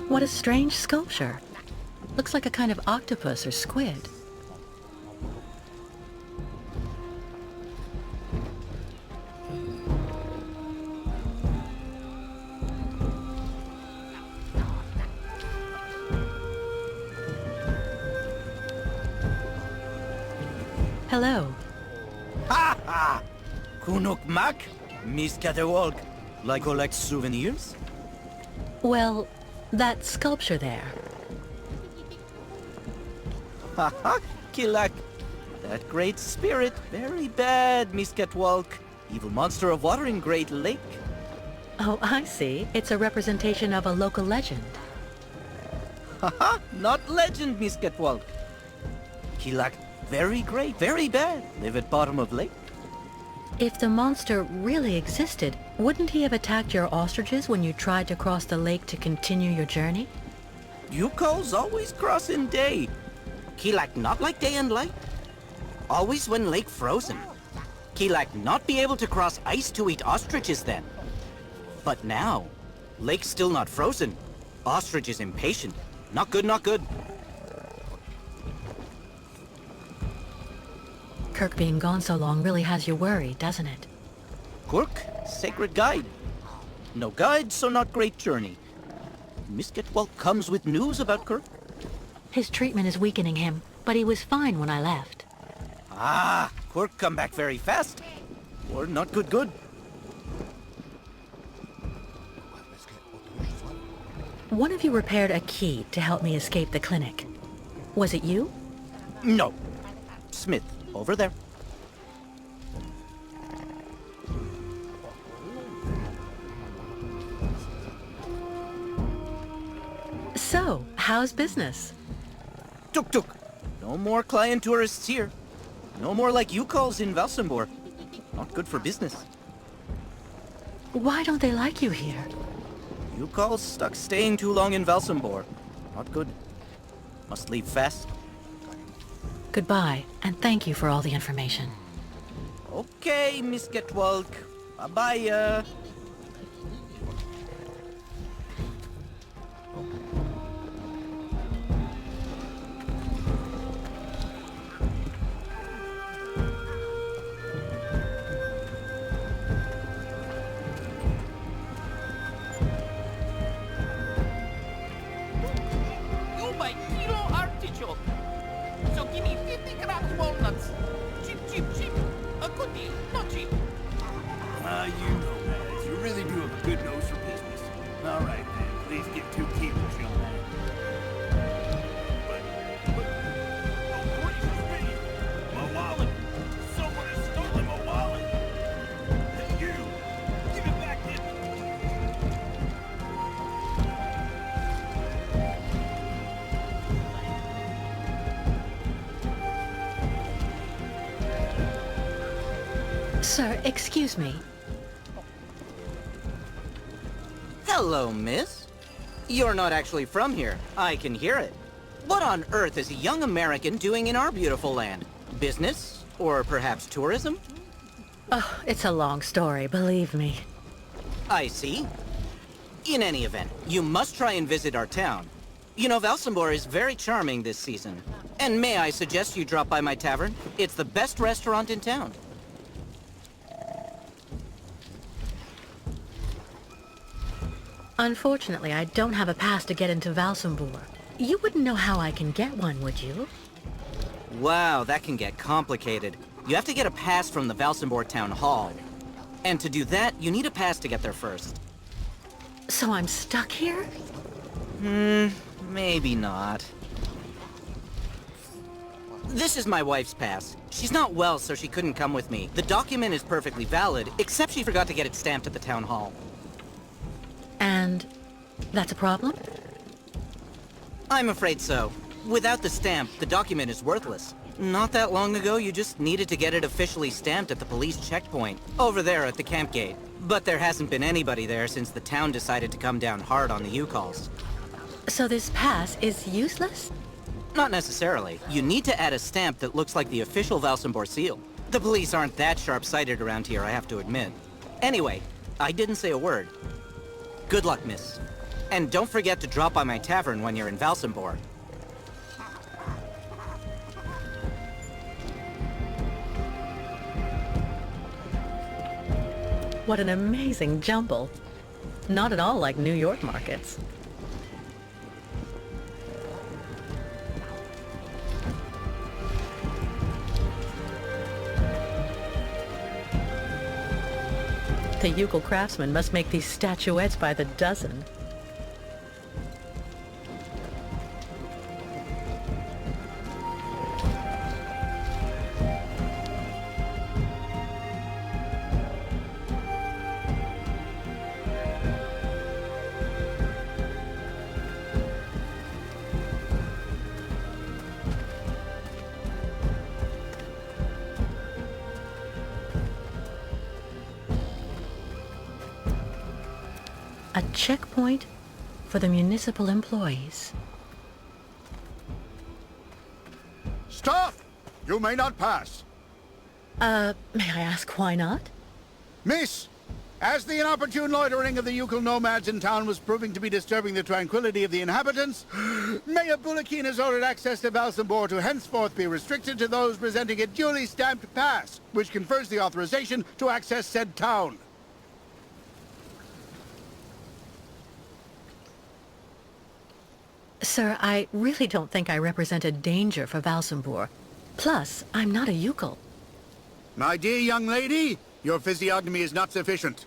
What a strange sculpture. Looks like a kind of octopus or squid. Hello. Ha ha! Kunuk Mak? Miss Caterwalk. Like collect souvenirs? Well, that sculpture there. Ha ha! Kilak. That great spirit. Very bad, Miss Catwalk. Evil monster of water in Great Lake. Oh, I see. It's a representation of a local legend. Haha, not legend, Miss Catwalk. Kilak, very great, very bad. Live at bottom of lake. If the monster really existed, wouldn't he have attacked your ostriches when you tried to cross the lake to continue your journey? Yukos always cross in day. Kilak not like day and light. Always when lake frozen. Kilak not be able to cross ice to eat ostriches then. But now, lake still not frozen. Ostrich is impatient. Not good, not good. Kurk being gone so long really has you worried, doesn't it? Kurk, sacred guide. No guide, so not great journey. Miss Getwell comes with news about Kurk. His treatment is weakening him, but he was fine when I left. Ah, Kurk come back very fast. Or not good. One of you repaired a key to help me escape the clinic. Was it you? No. Smith, over there. So, how's business? Tuk. No more client tourists here. No more like you calls in Valsambor. Not good for business. Why don't they like you here? You calls stuck staying too long in Valsambor. Not good. Must leave fast. Goodbye, and thank you for all the information. Okay, Miss Getwalk. Bye-bye. You buy kilo artichoke. So give me 50 grams walnuts. Cheap, cheap, cheap. A good deal, not cheap. You know, man, you really do have a good nose for business. All right, then. Please get 2 kilos, young man. But, oh, gracious me! My wallet! Someone has stolen my wallet! And you! Give it back to me! Sir, excuse me. Hello, miss. You're not actually from here. I can hear it. What on earth is a young American doing in our beautiful land? Business? Or perhaps tourism? Oh, it's a long story, believe me. I see. In any event, you must try and visit our town. You know, Valsambor is very charming this season. And may I suggest you drop by my tavern? It's the best restaurant in town. Unfortunately, I don't have a pass to get into Valsambor. You wouldn't know how I can get one, would you? Wow, that can get complicated. You have to get a pass from the Valsambor Town Hall. And to do that, you need a pass to get there first. So I'm stuck here? Maybe not. This is my wife's pass. She's not well, so she couldn't come with me. The document is perfectly valid, except she forgot to get it stamped at the town hall. And that's a problem? I'm afraid so. Without the stamp, the document is worthless. Not that long ago, you just needed to get it officially stamped at the police checkpoint, over there at the camp gate. But there hasn't been anybody there since the town decided to come down hard on the U-calls. So this pass is useless? Not necessarily. You need to add a stamp that looks like the official Valsambor seal. The police aren't that sharp-sighted around here, I have to admit. Anyway, I didn't say a word. Good luck, miss. And don't forget to drop by my tavern when you're in Valsambor. What an amazing jumble. Not at all like New York markets. The Ucal craftsmen must make these statuettes by the dozen. A checkpoint for the municipal employees. Stop! You may not pass. May I ask why not? Miss, as the inopportune loitering of the Ucal nomads in town was proving to be disturbing the tranquility of the inhabitants, Mayor Bulakin has ordered access to Valsambor to henceforth be restricted to those presenting a duly stamped pass, which confers the authorization to access said town. Sir, I really don't think I represent a danger for Valsambor. Plus, I'm not a Ucal. My dear young lady, your physiognomy is not sufficient.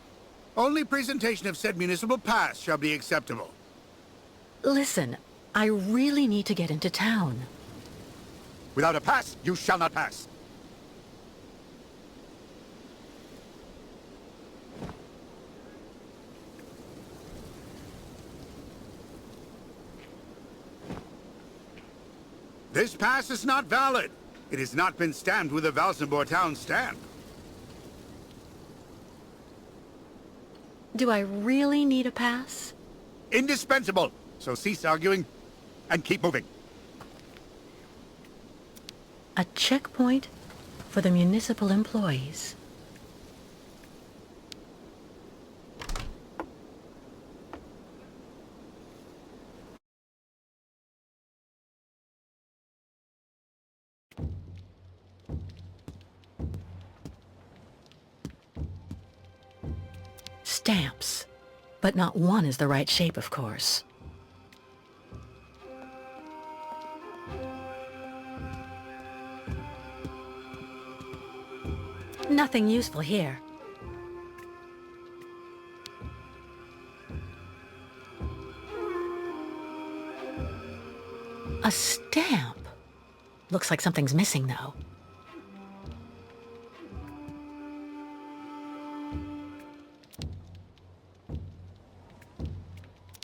Only presentation of said municipal pass shall be acceptable. Listen, I really need to get into town. Without a pass, you shall not pass. This pass is not valid. It has not been stamped with a Valsambor town stamp. Do I really need a pass? Indispensable. So cease arguing and keep moving. A checkpoint for the municipal employees. Stamps. But not one is the right shape, of course. Nothing useful here. A stamp. Looks like something's missing, though.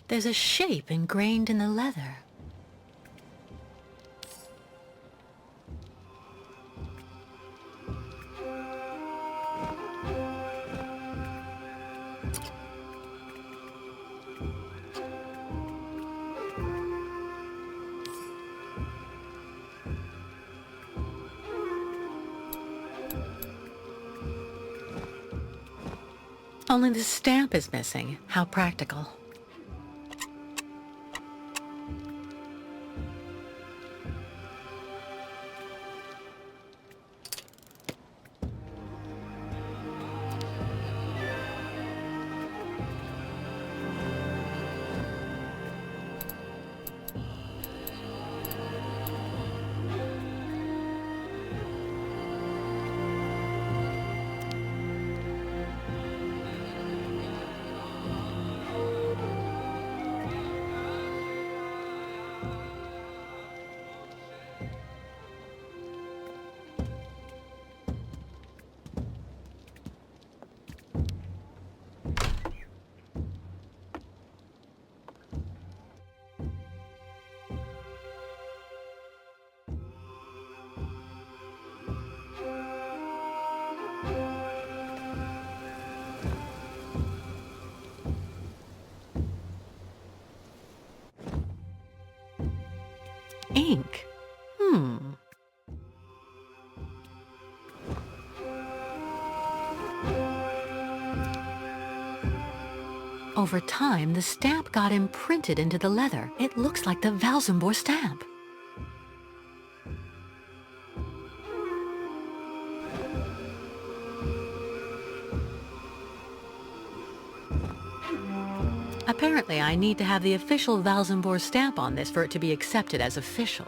There's a shape ingrained in the leather. Only the stamp is missing. How practical. Ink. Over time, the stamp got imprinted into the leather. It looks like the Valsambor stamp. Apparently, I need to have the official Valsambor stamp on this for it to be accepted as official.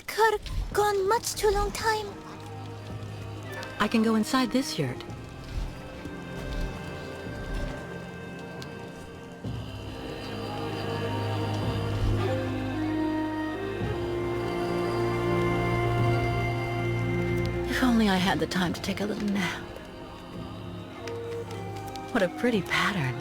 Kurk, gone much too long time. I can go inside this yurt. If only I had the time to take a little nap. What a pretty pattern.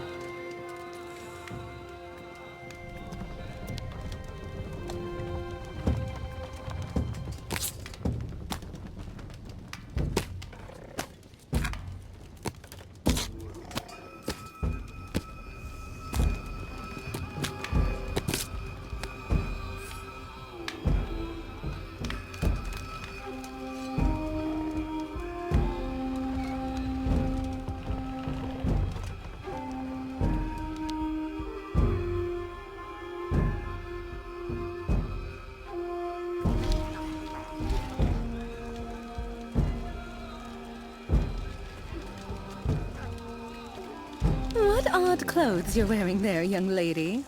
odd clothes you're wearing there, young lady.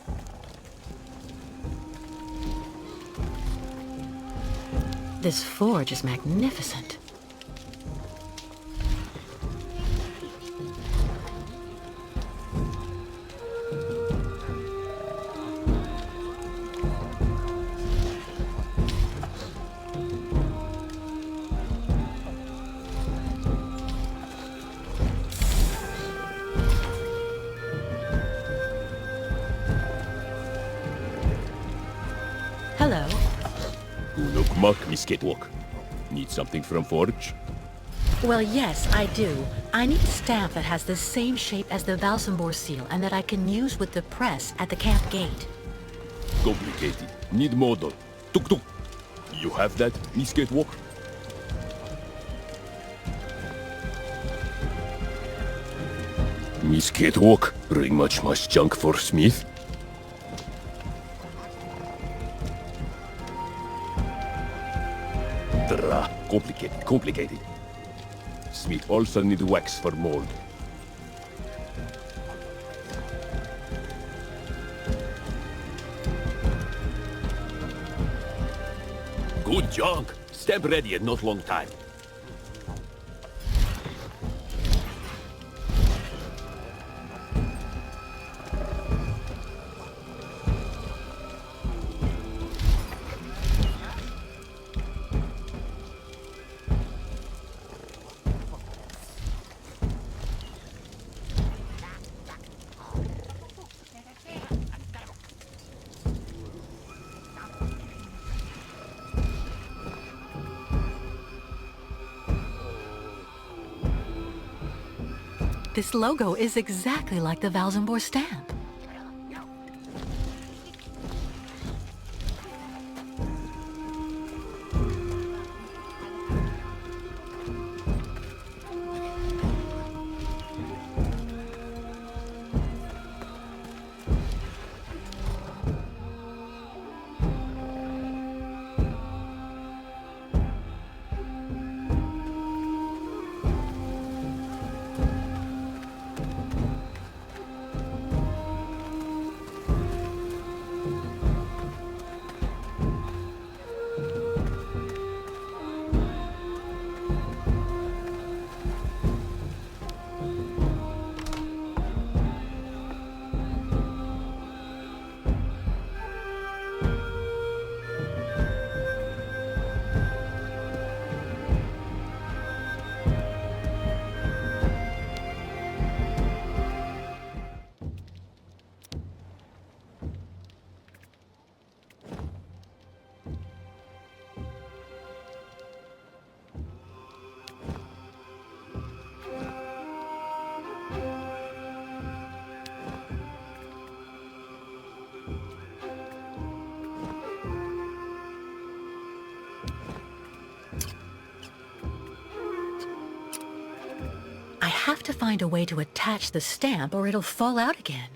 This forge is magnificent. Hello. Look, Mark, Miss Catwalk. Need something from Forge? Well, yes, I do. I need a stamp that has the same shape as the Valsambor seal and that I can use with the press at the camp gate. Complicated. Need model. Tuk tuk. You have that, Miss Catwalk? Miss Catwalk, bring much junk for Smith? Complicated. Smith also need wax for mold. Good junk. Stamp ready in not long time. This logo is exactly like the Valsambor stamp. I have to find a way to attach the stamp or it'll fall out again.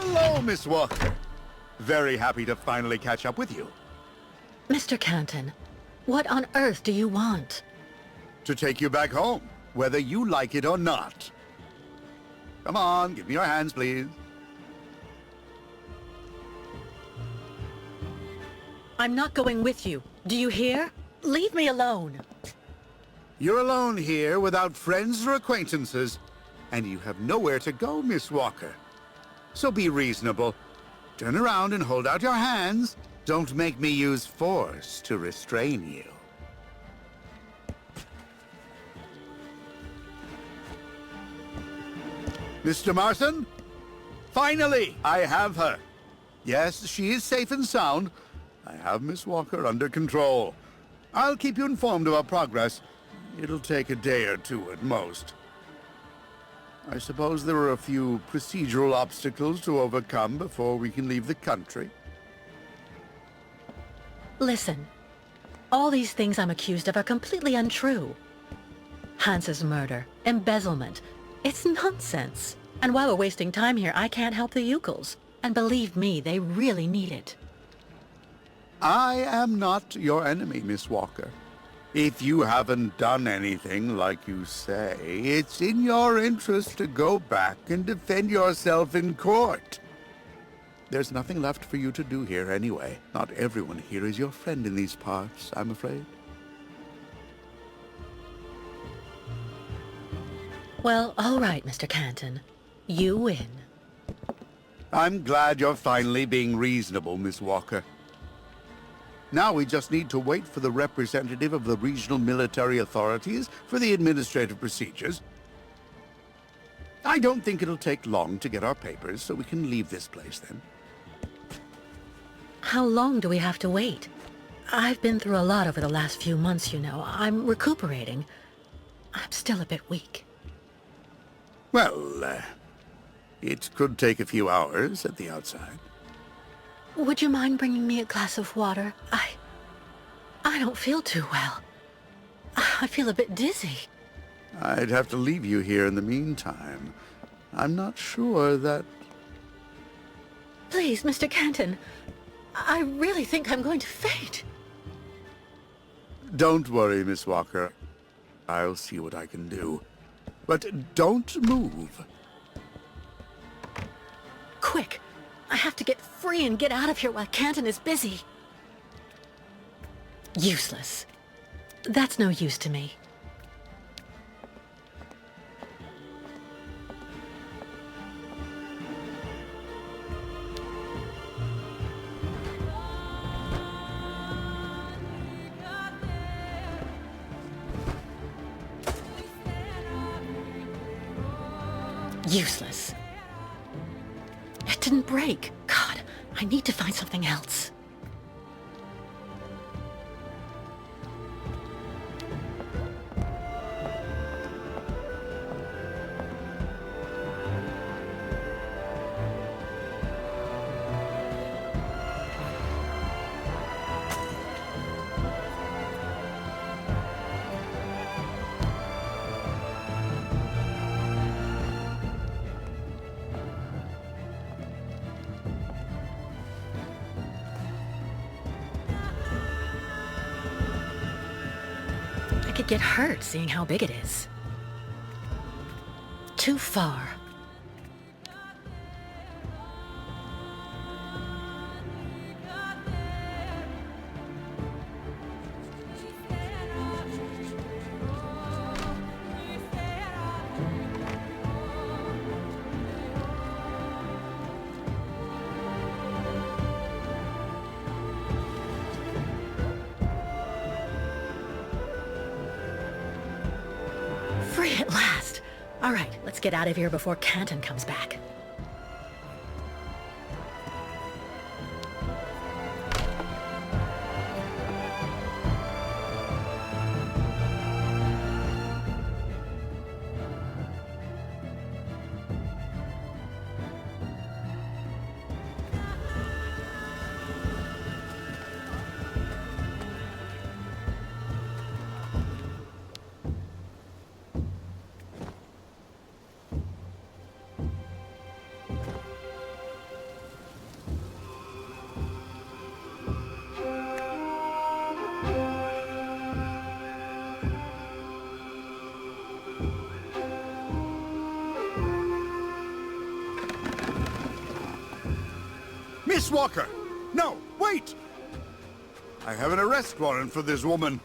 Hello, Miss Walker. Very happy to finally catch up with you. Mr. Canton, what on earth do you want? To take you back home, whether you like it or not. Come on, give me your hands, please. I'm not going with you. Do you hear? Leave me alone. You're alone here without friends or acquaintances, and you have nowhere to go, Miss Walker. So be reasonable. Turn around and hold out your hands. Don't make me use force to restrain you. Mr. Marson? Finally, I have her. Yes, she is safe and sound. I have Miss Walker under control. I'll keep you informed of our progress. It'll take a day or two at most. I suppose there are a few procedural obstacles to overcome before we can leave the country. Listen, all these things I'm accused of are completely untrue. Hans's murder, embezzlement, it's nonsense. And while we're wasting time here, I can't help the Ukels. And believe me, they really need it. I am not your enemy, Miss Walker. If you haven't done anything like you say, it's in your interest to go back and defend yourself in court. There's nothing left for you to do here anyway. Not everyone here is your friend in these parts, I'm afraid. Well, all right, Mr. Canton. You win. I'm glad you're finally being reasonable, Miss Walker. Now we just need to wait for the representative of the regional military authorities for the administrative procedures. I don't think it'll take long to get our papers, so we can leave this place then. How long do we have to wait? I've been through a lot over the last few months, you know. I'm recuperating. I'm still a bit weak. Well, it could take a few hours at the outside. Would you mind bringing me a glass of water? I don't feel too well. I feel a bit dizzy. I'd have to leave you here in the meantime. I'm not sure that... Please, Mr. Canton. I really think I'm going to faint. Don't worry, Miss Walker. I'll see what I can do. But don't move. Quick! I have to get free and get out of here while Canton is busy. Useless. That's no use to me. Useless. It didn't break. God, I need to find something else. I could get hurt seeing how big it is. Too far. Free at last. All right, let's get out of here before Canton comes back. Miss Walker! No, wait! I have an arrest warrant for this woman.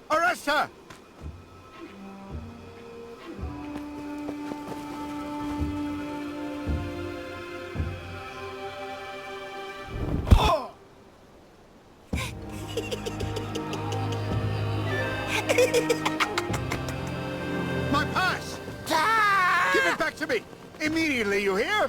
Arrest her! Oh! My pass! Give it back to me! Immediately, you hear?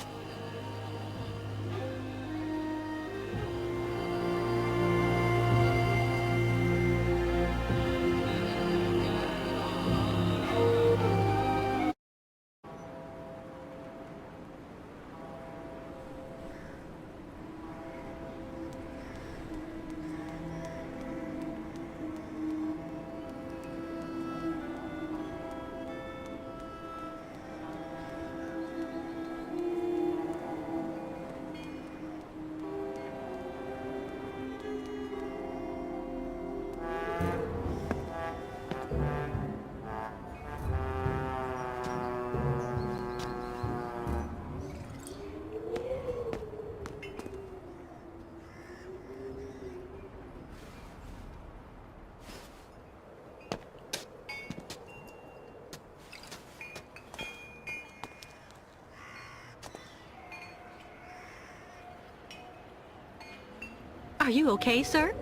Are you okay, sir?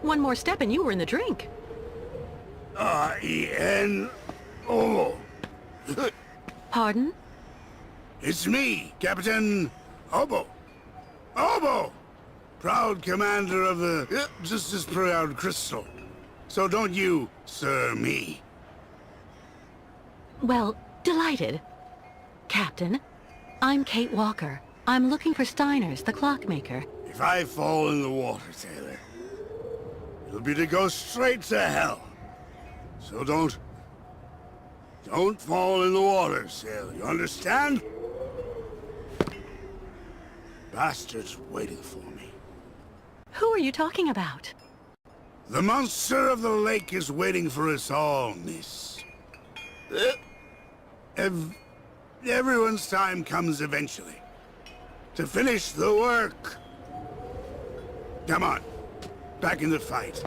One more step and you were in the drink. R-E-N-O. Pardon? It's me, Captain Obo. Obo! Proud commander of the just as proud Krystal. So don't you, sir, me. Well, delighted. Captain, I'm Kate Walker. I'm looking for Steiner's, the clockmaker. If I fall in the water, sailor, it'll be to go straight to hell. So don't fall in the water, sailor. You understand? Bastard's waiting for me. Who are you talking about? The monster of the lake is waiting for us all, miss. Everyone's time comes eventually. To finish the work. Come on, back in the fight.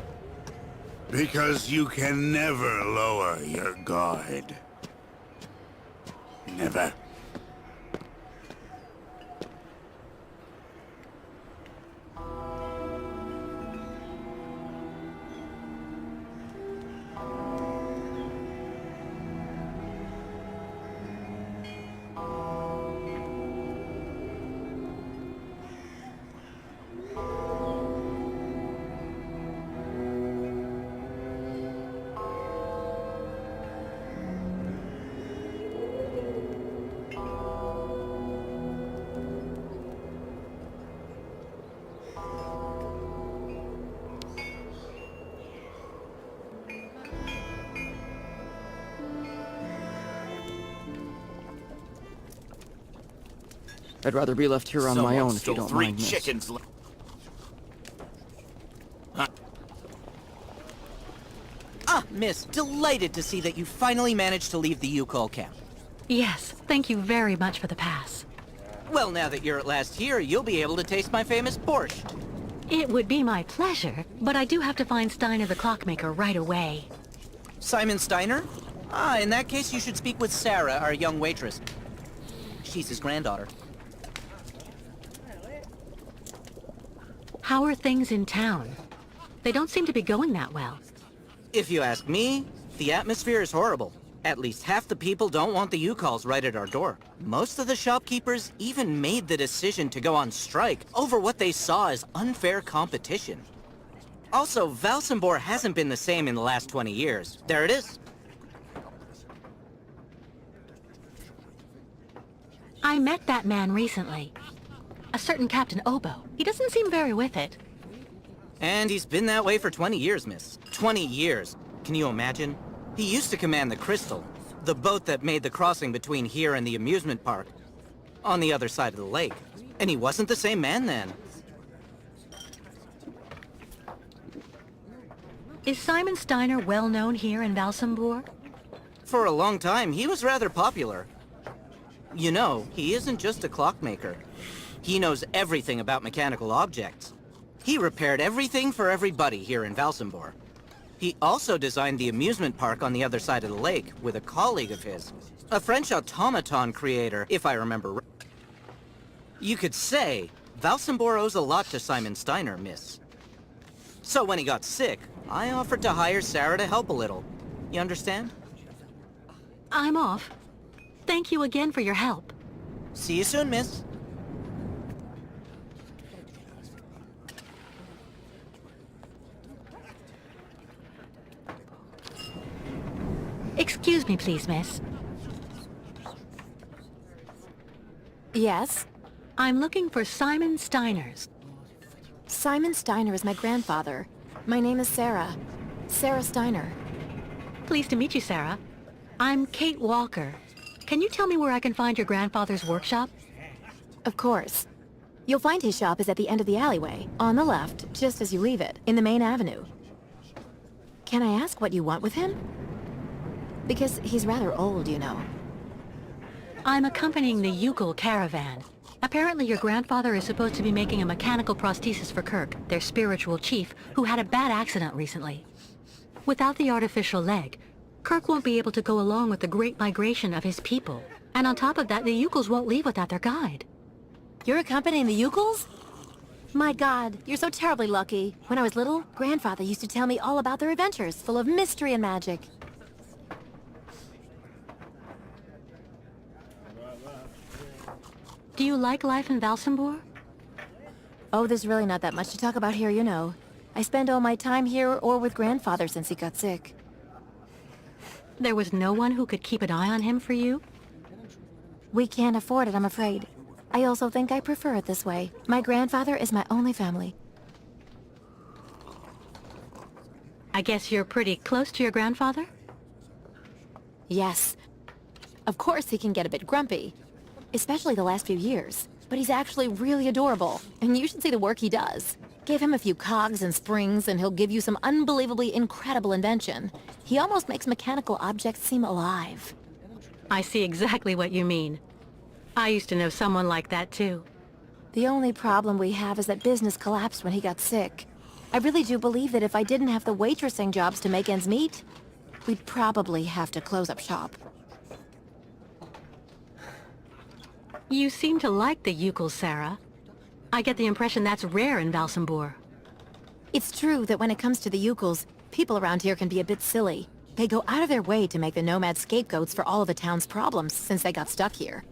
Because you can never lower your guard. Never. I'd rather be left here on my own if you don't mind, miss. Chickens. Ah, miss, delighted to see that you finally managed to leave the Yukol camp. Yes, thank you very much for the pass. Well, now that you're at last here, you'll be able to taste my famous borscht. It would be my pleasure, but I do have to find Steiner the clockmaker right away. Simon Steiner? Ah, in that case, you should speak with Sarah, our young waitress. She's his granddaughter. How are things in town? They don't seem to be going that well. If you ask me, the atmosphere is horrible. At least half the people don't want the Yukols right at our door. Most of the shopkeepers even made the decision to go on strike over what they saw as unfair competition. Also, Valsambor hasn't been the same in the last 20 years. There it is. I met that man recently. A certain Captain Obo. He doesn't seem very with it. And he's been that way for 20 years, miss. 20 years. Can you imagine? He used to command the Krystal, the boat that made the crossing between here and the amusement park, on the other side of the lake. And he wasn't the same man then. Is Simon Steiner well known here in Valsambor? For a long time, he was rather popular. You know, he isn't just a clockmaker. He knows everything about mechanical objects. He repaired everything for everybody here in Valsambor. He also designed the amusement park on the other side of the lake with a colleague of his. A French automaton creator, if I remember right. You could say Valsambor owes a lot to Simon Steiner, miss. So when he got sick, I offered to hire Sarah to help a little. You understand? I'm off. Thank you again for your help. See you soon, miss. Excuse me, please, miss. Yes? I'm looking for Simon Steiners. Simon Steiner is my grandfather. My name is Sarah. Sarah Steiner. Pleased to meet you, Sarah. I'm Kate Walker. Can you tell me where I can find your grandfather's workshop? Of course. You'll find his shop is at the end of the alleyway, on the left, just as you leave it, in the main avenue. Can I ask what you want with him? Because he's rather old, you know. I'm accompanying the Ucal caravan. Apparently your grandfather is supposed to be making a mechanical prosthesis for Kurk, their spiritual chief, who had a bad accident recently. Without the artificial leg, Kurk won't be able to go along with the great migration of his people. And on top of that, the Ucals won't leave without their guide. You're accompanying the Ucals? My God, you're so terribly lucky. When I was little, Grandfather used to tell me all about their adventures, full of mystery and magic. Do you like life in Valsambor? Oh, there's really not that much to talk about here, you know. I spend all my time here or with Grandfather since he got sick. There was no one who could keep an eye on him for you? We can't afford it, I'm afraid. I also think I prefer it this way. My grandfather is my only family. I guess you're pretty close to your grandfather? Yes. Of course he can get a bit grumpy. Especially the last few years. But he's actually really adorable. And you should see the work he does. Give him a few cogs and springs and he'll give you some unbelievably incredible invention. He almost makes mechanical objects seem alive. I see exactly what you mean. I used to know someone like that too. The only problem we have is that business collapsed when he got sick. I really do believe that if I didn't have the waitressing jobs to make ends meet, we'd probably have to close up shop. You seem to like the Ucals, Sarah. I get the impression that's rare in Valsambor. It's true that when it comes to the Ucals, people around here can be a bit silly. They go out of their way to make the nomads scapegoats for all of the town's problems since they got stuck here.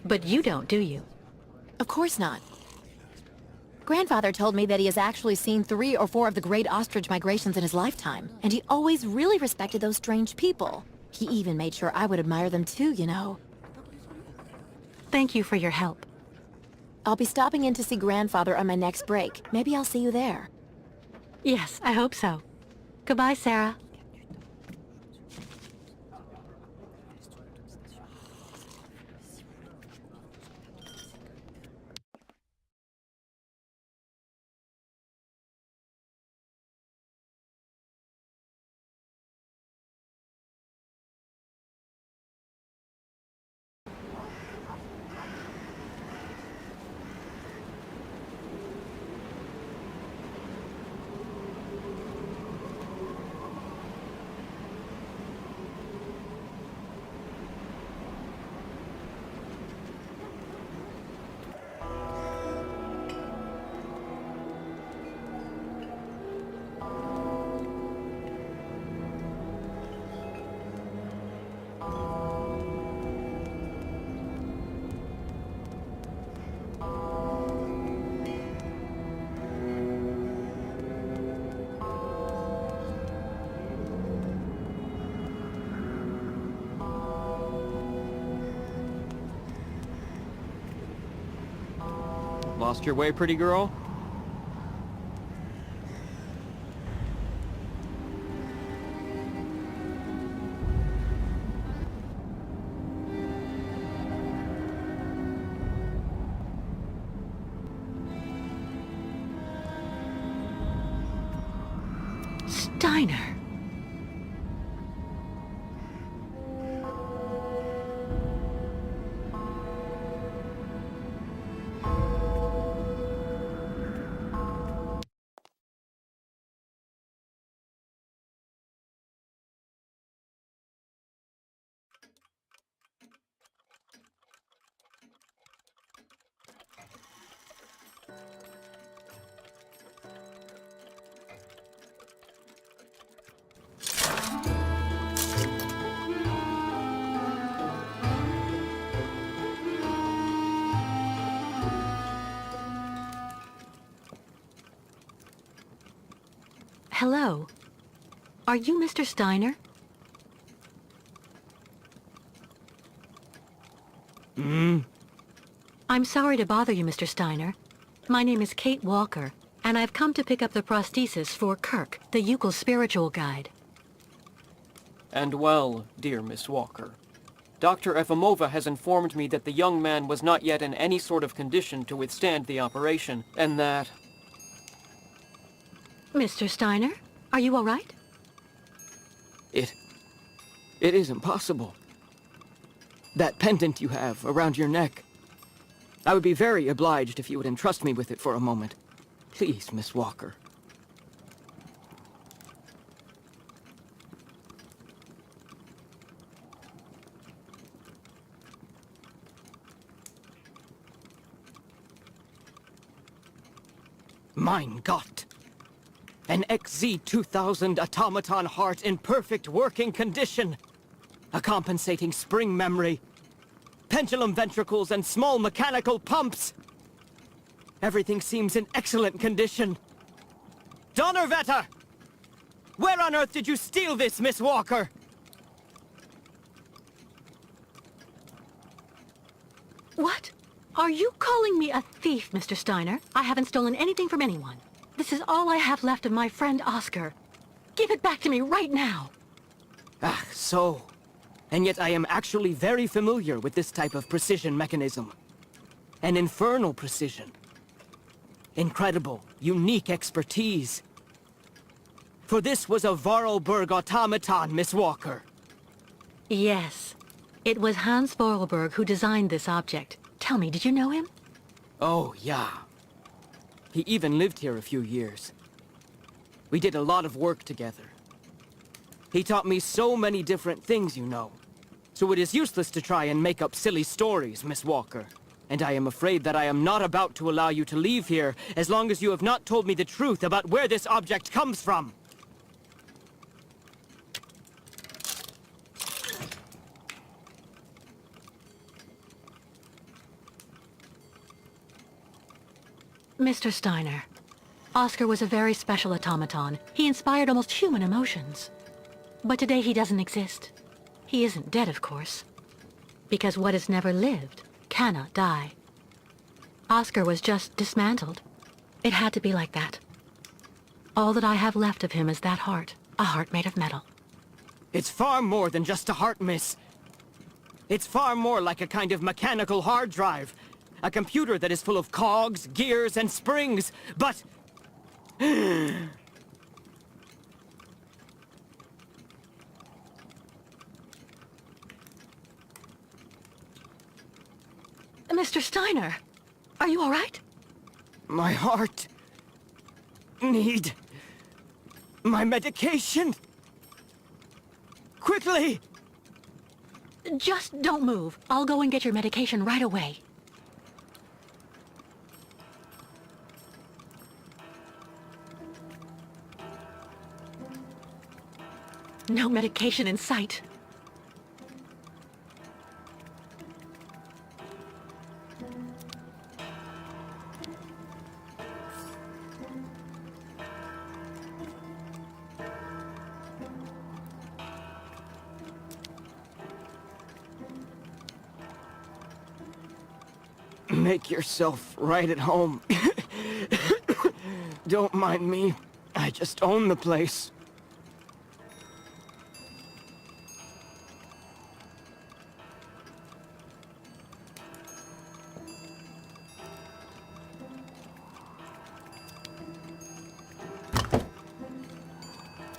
But you don't, do you? Of course not. Grandfather told me that he has actually seen 3 or 4 of the great ostrich migrations in his lifetime, and he always really respected those strange people. He even made sure I would admire them too, you know. Thank you for your help. I'll be stopping in to see Grandfather on my next break. Maybe I'll see you there. Yes, I hope so. Goodbye, Sarah. Lost your way, pretty girl? Steiner. Hello. Are you Mr. Steiner? I'm sorry to bother you, Mr. Steiner. My name is Kate Walker, and I've come to pick up the prosthesis for Kurk, the Yukel's spiritual guide. And well, dear Miss Walker, Dr. Efimova has informed me that the young man was not yet in any sort of condition to withstand the operation, and that... Mr. Steiner, are you all right? It is impossible. That pendant you have around your neck. I would be very obliged if you would entrust me with it for a moment. Please, Miss Walker. Mein Gott! An XZ-2000 automaton heart in perfect working condition. A compensating spring memory. Pendulum ventricles and small mechanical pumps. Everything seems in excellent condition. Donnerwetter! Where on earth did you steal this, Miss Walker? What? Are you calling me a thief, Mr. Steiner? I haven't stolen anything from anyone. This is all I have left of my friend Oscar. Give it back to me right now. Ah, so. And yet I am actually very familiar with this type of precision mechanism. An infernal precision. Incredible, unique expertise. For this was a Vorarlberg automaton, Miss Walker. Yes. It was Hans Vorarlberg who designed this object. Tell me, did you know him? Oh, yeah. He even lived here a few years. We did a lot of work together. He taught me so many different things, you know. So it is useless to try and make up silly stories, Miss Walker. And I am afraid that I am not about to allow you to leave here as long as you have not told me the truth about where this object comes from. Mr. Steiner, Oscar was a very special automaton. He inspired almost human emotions. But today he doesn't exist. He isn't dead, of course. Because what has never lived cannot die. Oscar was just dismantled. It had to be like that. All that I have left of him is that heart, a heart made of metal. It's far more than just a heart, miss. It's far more like a kind of mechanical hard drive. A computer that is full of cogs, gears, and springs, but... Mr. Steiner, are you all right? My heart... need... my medication. Quickly! Just don't move. I'll go and get your medication right away. No medication in sight. Make yourself right at home. Don't mind me. I just own the place.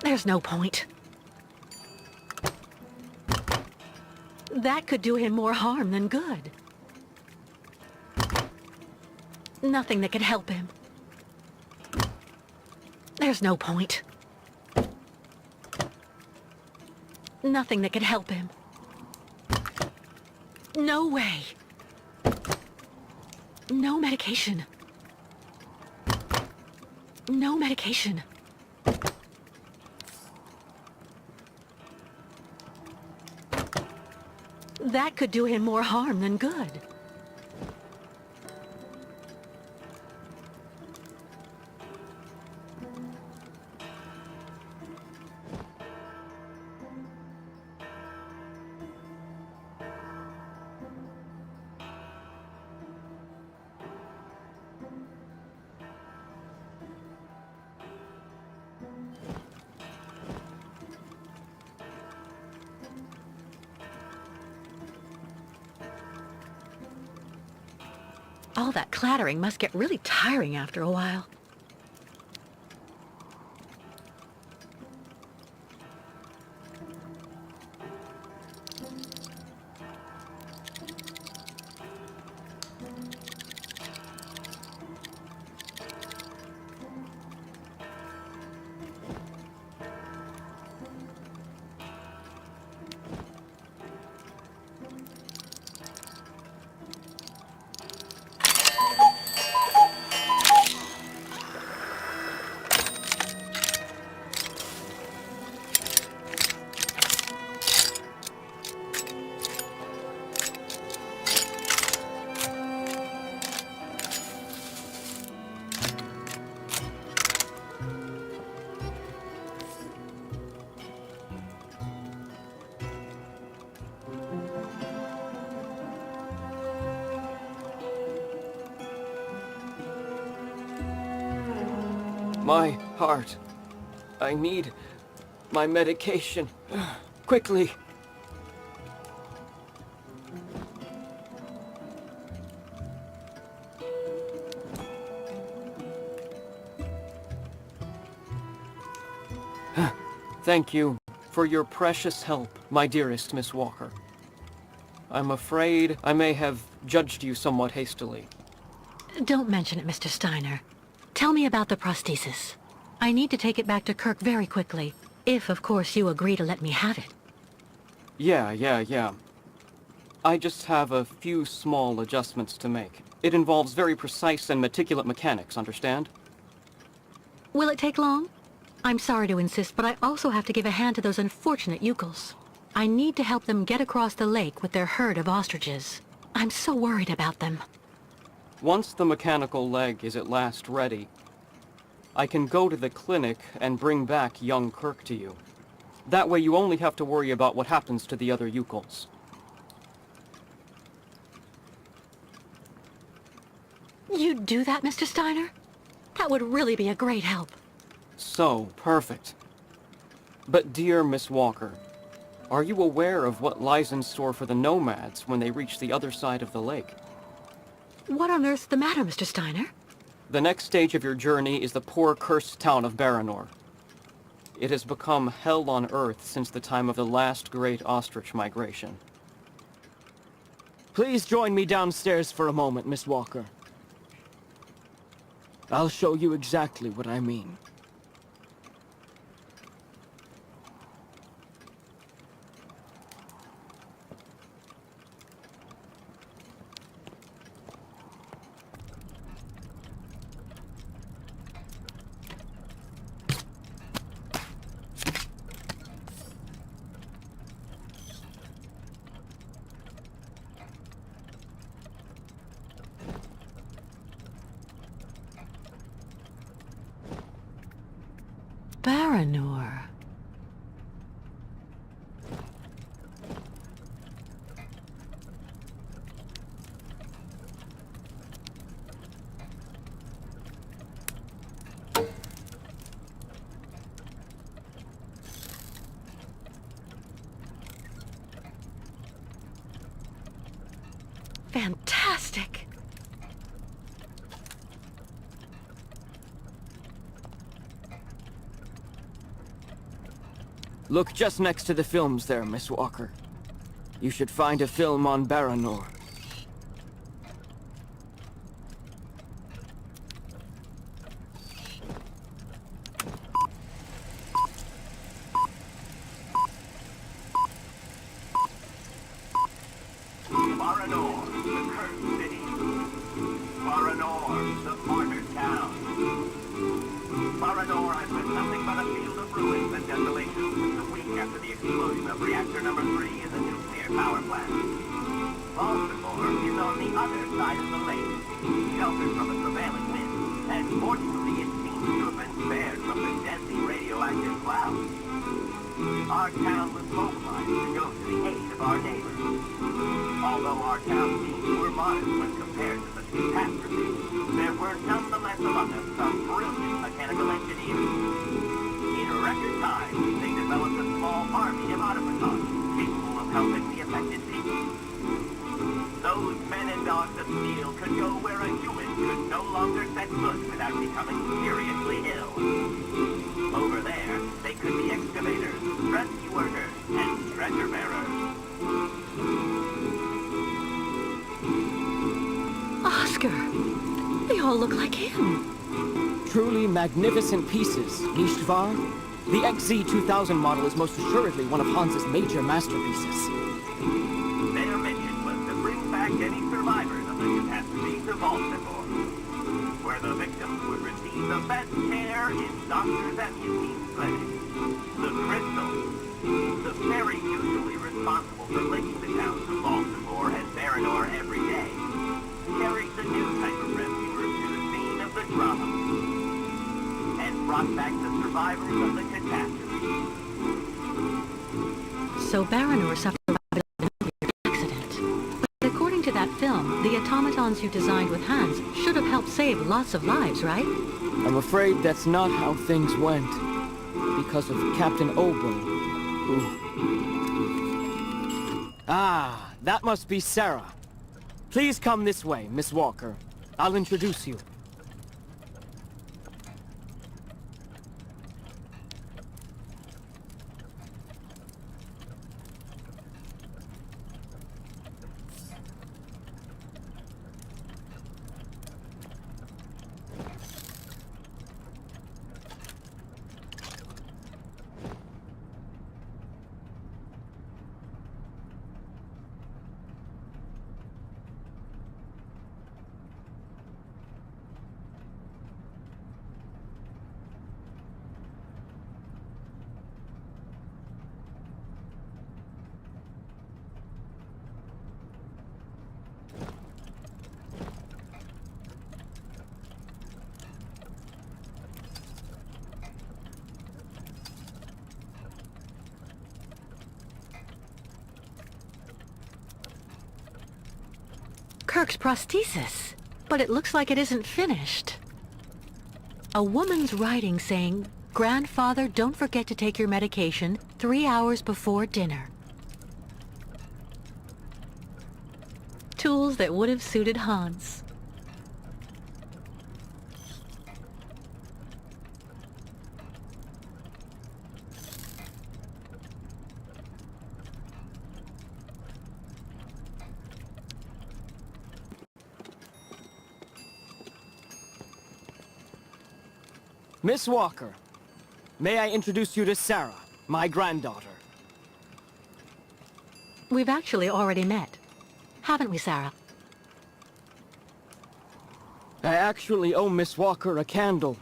There's no point. That could do him more harm than good. Nothing that could help him. There's no point. Nothing that could help him. No way. No medication. No medication. That could do him more harm than good. All that clattering must get really tiring after a while. My heart. I need my medication. Quickly. Thank you for your precious help, my dearest Miss Walker. I'm afraid I may have judged you somewhat hastily. Don't mention it, Mr. Steiner. Tell me about the prosthesis. I need to take it back to Kurk very quickly, if, of course, you agree to let me have it. Yeah. I just have a few small adjustments to make. It involves very precise and meticulous mechanics, understand? Will it take long? I'm sorry to insist, but I also have to give a hand to those unfortunate Ukals. I need to help them get across the lake with their herd of ostriches. I'm so worried about them. Once the mechanical leg is at last ready, I can go to the clinic and bring back young Kurk to you. That way you only have to worry about what happens to the other Ukals. You'd do that, Mr. Steiner? That would really be a great help. So, perfect. But dear Miss Walker, are you aware of what lies in store for the nomads when they reach the other side of the lake? What on earth's the matter, Mr. Steiner? The next stage of your journey is the poor cursed town of Baranour. It has become hell on earth since the time of the last great ostrich migration. Please join me downstairs for a moment, Miss Walker. I'll show you exactly what I mean. Baranour. Fantastic! Look just next to the films there, Miss Walker. You should find a film on Baranour. Baranour, the cursed city. Baranour, the martyred town. ruins and desolation a week after the explosion of reactor number 3 in the nuclear power plant. Baltimore is on the other side of the lake, sheltered from the prevailing wind, and fortunately it seems to have been spared from the deadly radioactive clouds. Our town was mobilized to go to the aid of our neighbors. Although our town's needs were modest when compared to the catastrophe, there were nonetheless among us some brilliant mechanical engineers. In record time, they developed a small army of automatons capable of helping the affected people. Those men and dogs of steel could go where a human could no longer set foot without becoming seriously ill. Over there, they could be excavators, rescue workers, and treasure bearers. Oscar! They all look like him. Truly magnificent pieces, nicht wahr? The XZ-2000 model is most assuredly one of Hans's major masterpieces. Their mission was to bring back any survivors of the catastrophe to Baltimore, where the victims would receive the best care in Dr. Zeputine's clinic. The Krystal, the ferry usually responsible for linking the towns of Baltimore and Baranour every day, carried the new type of rescuers to the scene of the drama, and brought back the survivors of the catastrophe. So Baranour suffered a nuclear accident. But according to that film, the automatons you designed with Hans should have helped save lots of lives, right? I'm afraid that's not how things went. Because of Captain Obo, who... Ah, that must be Sarah. Please come this way, Miss Walker. I'll introduce you. Kurk's prosthesis, but it looks like it isn't finished. A woman's writing saying, "Grandfather, don't forget to take your medication 3 hours before dinner." Tools that would have suited Hans. Miss Walker, may I introduce you to Sarah, my granddaughter? We've actually already met, haven't we, Sarah? I actually owe Miss Walker a candle.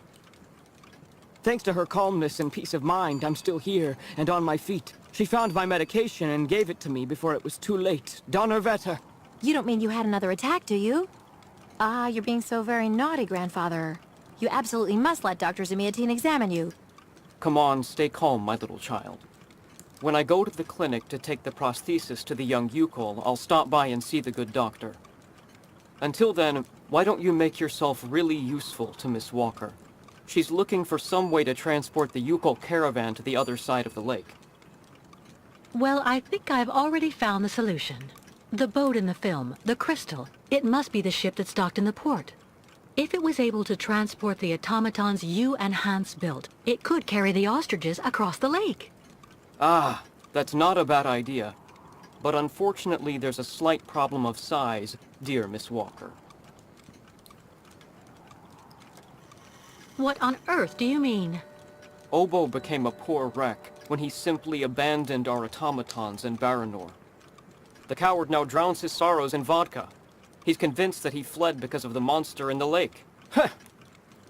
Thanks to her calmness and peace of mind, I'm still here and on my feet. She found my medication and gave it to me before it was too late. Donnerwetter. You don't mean you had another attack, do you? Ah, you're being so very naughty, Grandfather. You absolutely must let Dr. Zemiatine examine you. Come on, stay calm, my little child. When I go to the clinic to take the prosthesis to the young Yukol, I'll stop by and see the good doctor. Until then, why don't you make yourself really useful to Miss Walker? She's looking for some way to transport the Yukol caravan to the other side of the lake. Well, I think I've already found the solution. The boat in the film, the Krystal, it must be the ship that's docked in the port. If it was able to transport the automatons you and Hans built, it could carry the ostriches across the lake. Ah, that's not a bad idea. But unfortunately, there's a slight problem of size, dear Miss Walker. What on earth do you mean? Obo became a poor wreck when he simply abandoned our automatons in Baranour. The coward now drowns his sorrows in vodka. He's convinced that he fled because of the monster in the lake. Heh!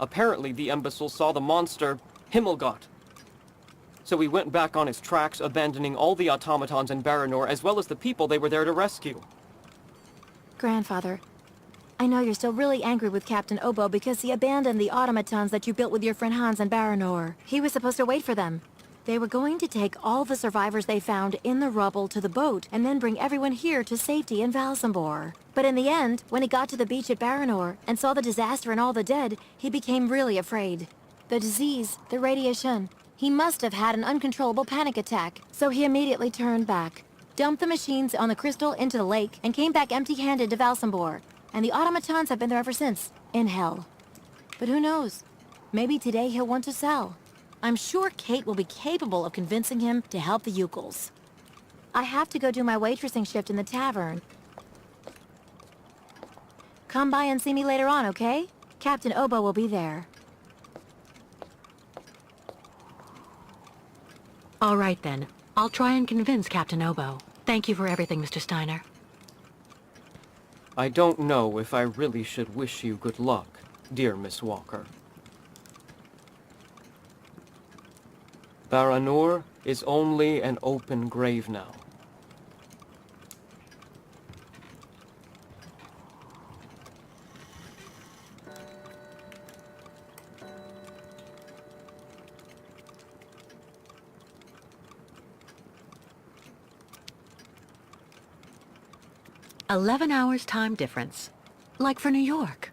Apparently the imbecile saw the monster, Himmelgott. So he went back on his tracks, abandoning all the automatons in Baranour as well as the people they were there to rescue. Grandfather, I know you're still really angry with Captain Obo because he abandoned the automatons that you built with your friend Hans in Baranour. He was supposed to wait for them. They were going to take all the survivors they found in the rubble to the boat and then bring everyone here to safety in Valsambor. But in the end, when he got to the beach at Baranour and saw the disaster and all the dead, he became really afraid. The disease, the radiation, he must have had an uncontrollable panic attack, so he immediately turned back, dumped the machines on the Krystal into the lake, and came back empty-handed to Valsambor. And the automatons have been there ever since, in hell. But who knows? Maybe today he'll want to sell. I'm sure Kate will be capable of convincing him to help the Ukels. I have to go do my waitressing shift in the tavern. Come by and see me later on, okay? Captain Obo will be there. All right, then. I'll try and convince Captain Obo. Thank you for everything, Mr. Steiner. I don't know if I really should wish you good luck, dear Miss Walker. Baranour is only an open grave now. "11 hours time difference. Like for New York."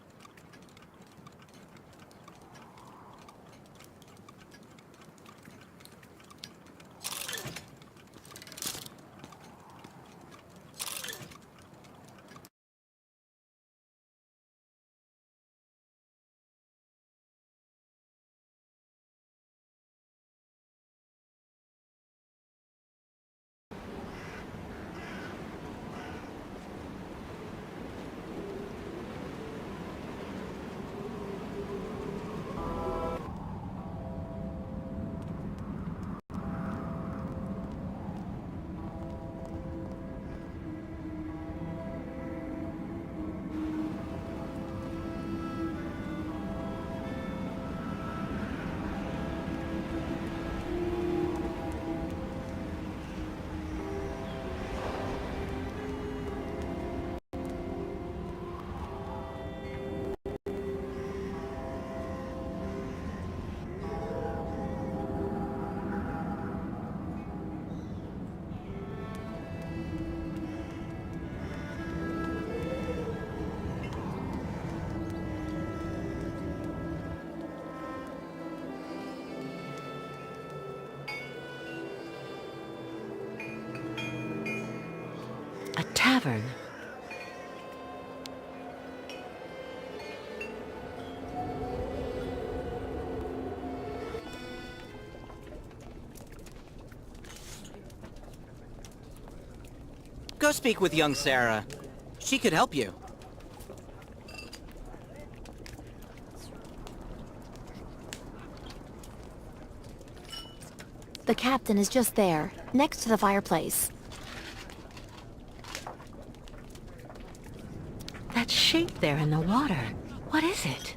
A tavern. Go speak with young Sarah. She could help you. The captain is just there, next to the fireplace. That shape there in the water. What is it?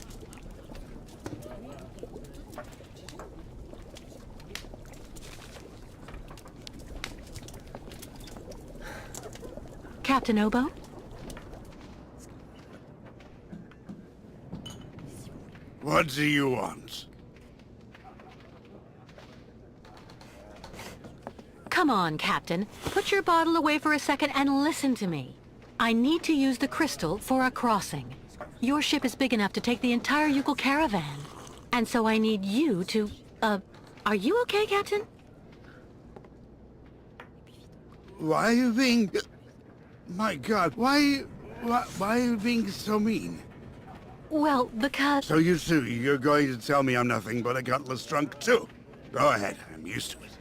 Captain Obo? What do you want? Come on, Captain. Put your bottle away for a second and listen to me. I need to use the Krystal for a crossing. Your ship is big enough to take the entire Ukel caravan. And so I need you to, are you okay, Captain? Why are you being... My God, why are you being so mean? Well, because... So you're going to tell me I'm nothing but a gutless drunk too? Go ahead, I'm used to it.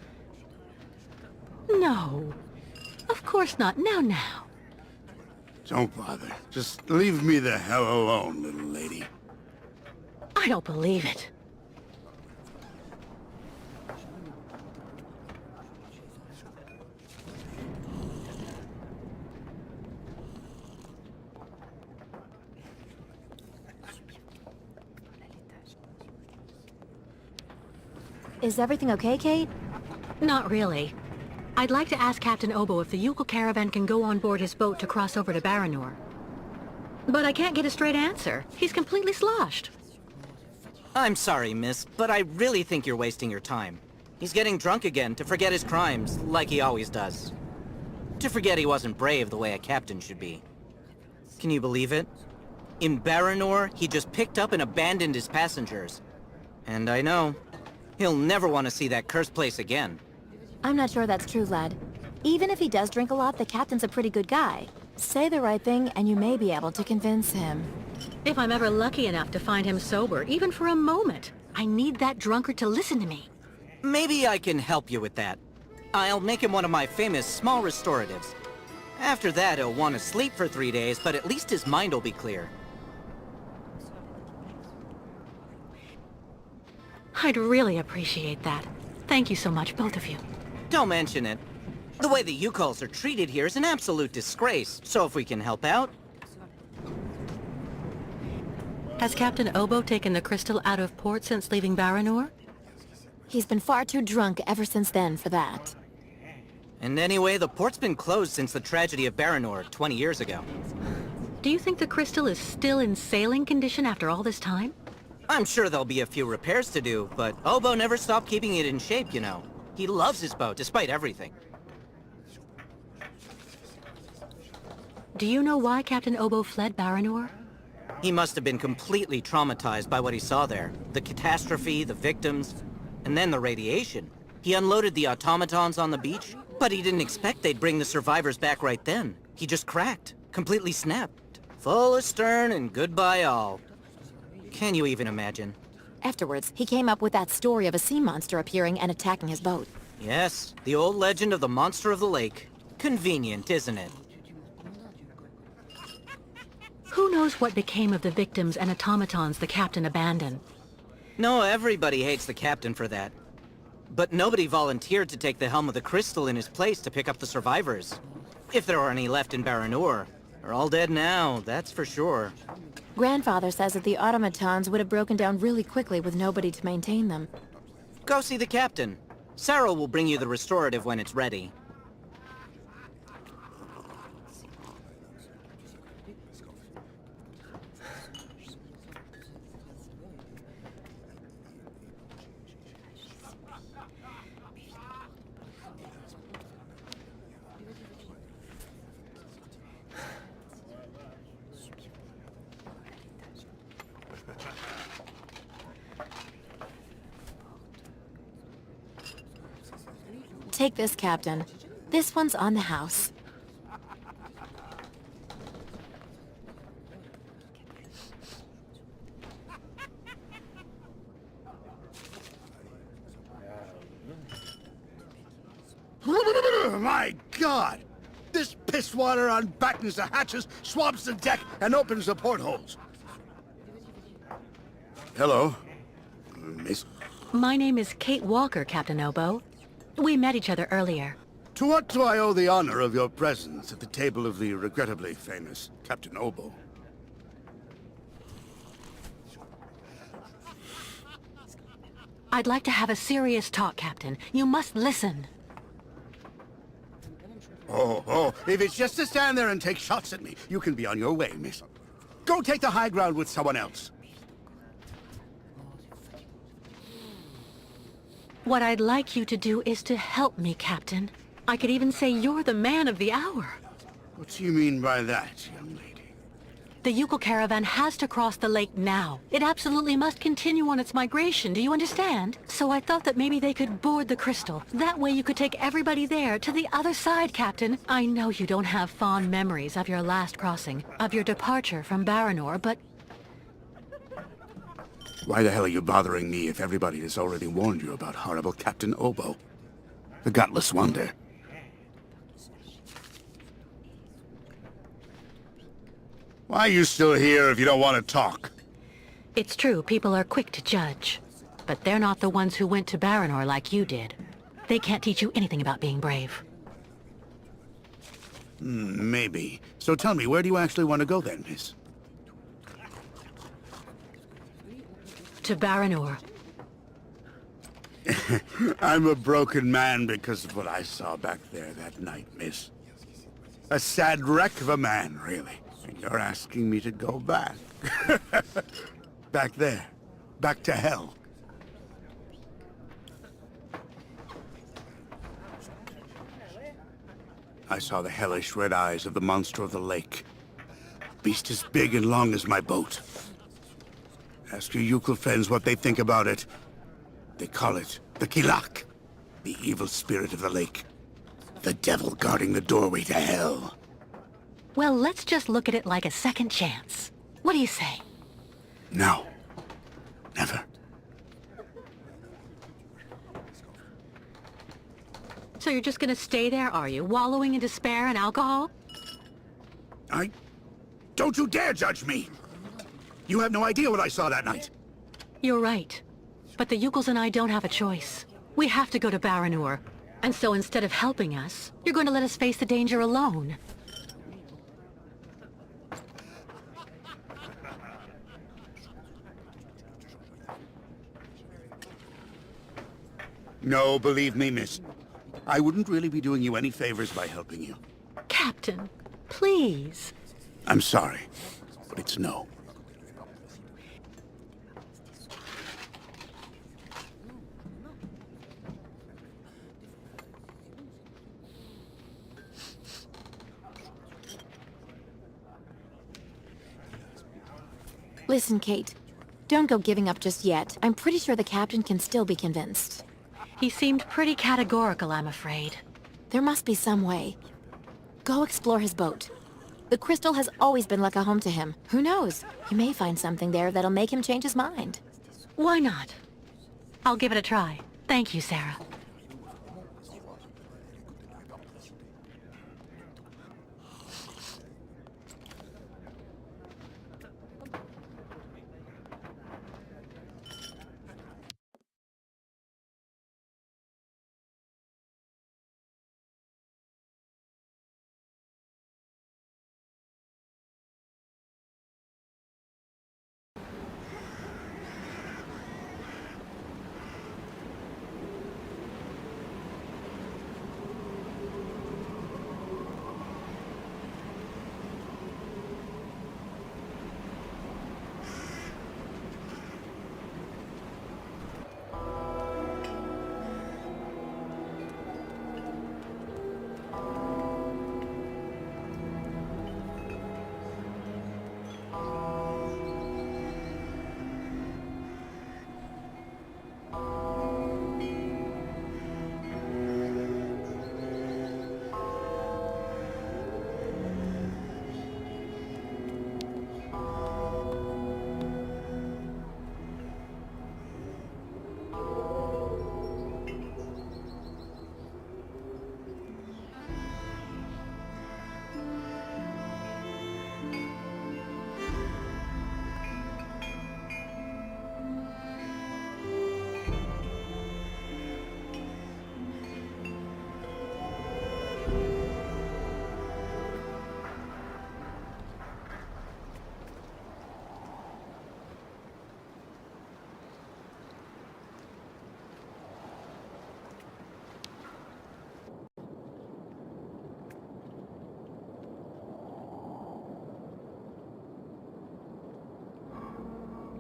No. Of course not. Now. Don't bother. Just leave me the hell alone, little lady. I don't believe it. Is everything okay, Kate? Not really. I'd like to ask Captain Obo if the Yukol caravan can go on board his boat to cross over to Baranour. But I can't get a straight answer. He's completely sloshed. I'm sorry, miss, but I really think you're wasting your time. He's getting drunk again to forget his crimes, like he always does. To forget he wasn't brave the way a captain should be. Can you believe it? In Baranour, he just picked up and abandoned his passengers. And I know, he'll never want to see that cursed place again. I'm not sure that's true, lad. Even if he does drink a lot, the captain's a pretty good guy. Say the right thing, and you may be able to convince him. If I'm ever lucky enough to find him sober, even for a moment, I need that drunkard to listen to me. Maybe I can help you with that. I'll make him one of my famous small restoratives. After that, he'll want to sleep for 3 days, but at least his mind will be clear. I'd really appreciate that. Thank you so much, both of you. Don't mention it. The way the Yukols are treated here is an absolute disgrace, so if we can help out... Has Captain Obo taken the Krystal out of port since leaving Baranour? He's been far too drunk ever since then for that. And anyway, the port's been closed since the tragedy of Baranour 20 years ago. Do you think the Krystal is still in sailing condition after all this time? I'm sure there'll be a few repairs to do, but Obo never stopped keeping it in shape, you know. He loves his boat, despite everything. Do you know why Captain Obo fled Baranour? He must have been completely traumatized by what he saw there. The catastrophe, the victims, and then the radiation. He unloaded the automatons on the beach, but he didn't expect they'd bring the survivors back right then. He just cracked, completely snapped. Full astern and goodbye all. Can you even imagine? Afterwards, he came up with that story of a sea monster appearing and attacking his boat. Yes, the old legend of the monster of the lake. Convenient, isn't it? Who knows what became of the victims and automatons the captain abandoned? No, everybody hates the captain for that. But nobody volunteered to take the helm of the Krystal in his place to pick up the survivors. If there are any left in Baranour. They're all dead now, that's for sure. Grandfather says that the automatons would have broken down really quickly with nobody to maintain them. Go see the captain. Sarah will bring you the restorative when it's ready. Take this, Captain. This one's on the house. My God! This pisswater unbattens the hatches, swabs the deck, and opens the portholes. Hello, Miss. My name is Kate Walker, Captain Obo. We met each other earlier. To what do I owe the honor of your presence at the table of the regrettably famous Captain Obo? I'd like to have a serious talk, Captain. You must listen. Oh, if it's just to stand there and take shots at me, you can be on your way, miss. Go take the high ground with someone else. What I'd like you to do is to help me, Captain. I could even say you're the man of the hour. What do you mean by that, young lady? The Yukol caravan has to cross the lake now. It absolutely must continue on its migration, do you understand? So I thought that maybe they could board the Krystal. That way you could take everybody there, to the other side, Captain. I know you don't have fond memories of your last crossing, of your departure from Baranour, but... Why the hell are you bothering me if everybody has already warned you about horrible Captain Obo? The gutless wonder. Why are you still here if you don't want to talk? It's true, people are quick to judge. But they're not the ones who went to Baranour like you did. They can't teach you anything about being brave. Maybe. So tell me, where do you actually want to go then, miss? To Baranour. I'm a broken man because of what I saw back there that night, miss. A sad wreck of a man, really. And you're asking me to go back. Back there. Back to hell. I saw the hellish red eyes of the monster of the lake. Beast as big and long as my boat. Ask your Yukul friends what they think about it. They call it the Kilak, the evil spirit of the lake. The devil guarding the doorway to hell. Well, let's just look at it like a second chance. What do you say? No. Never. So you're just gonna stay there, are you? Wallowing in despair and alcohol? Don't you dare judge me! You have no idea what I saw that night. You're right. But the Yukuls and I don't have a choice. We have to go to Baranour. And so instead of helping us, you're going to let us face the danger alone. No, believe me, miss. I wouldn't really be doing you any favors by helping you. Captain, please. I'm sorry, but it's no. Listen, Kate. Don't go giving up just yet. I'm pretty sure the captain can still be convinced. He seemed pretty categorical, I'm afraid. There must be some way. Go explore his boat. The Krystal has always been like a home to him. Who knows? You may find something there that'll make him change his mind. Why not? I'll give it a try. Thank you, Sarah.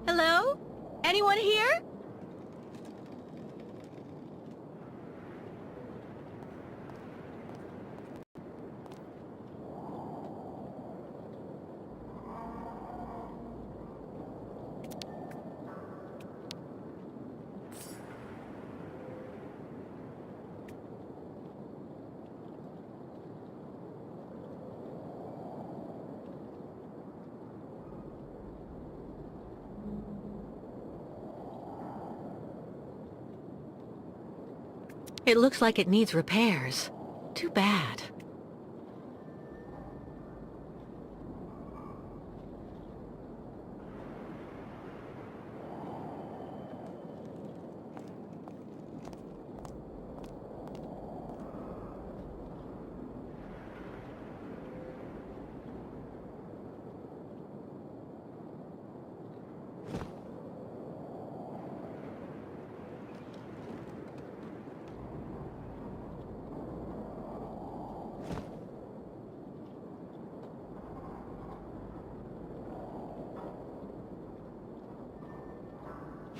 Hello? Anyone here? It looks like it needs repairs. Too bad.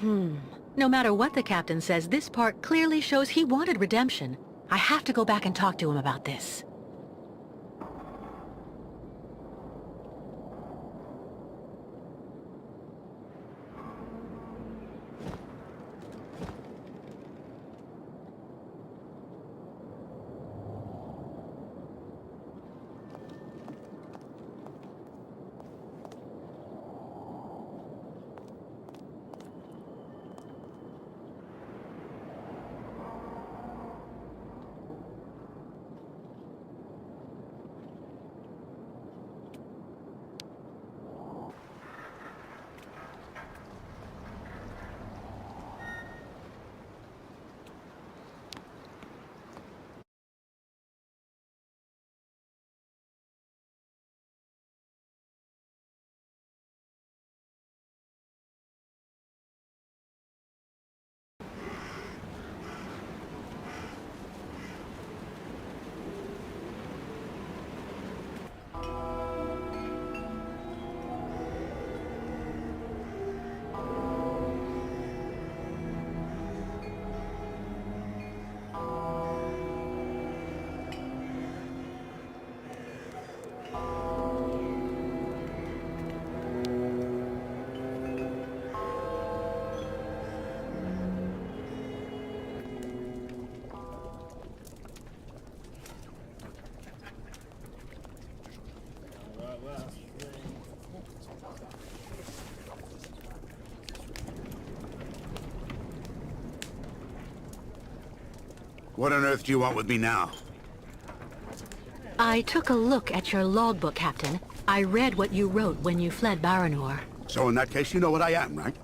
No matter what the captain says, this part clearly shows he wanted redemption. I have to go back and talk to him about this. What on earth do you want with me now? I took a look at your logbook, Captain. I read what you wrote when you fled Baranour. So in that case, you know what I am, right?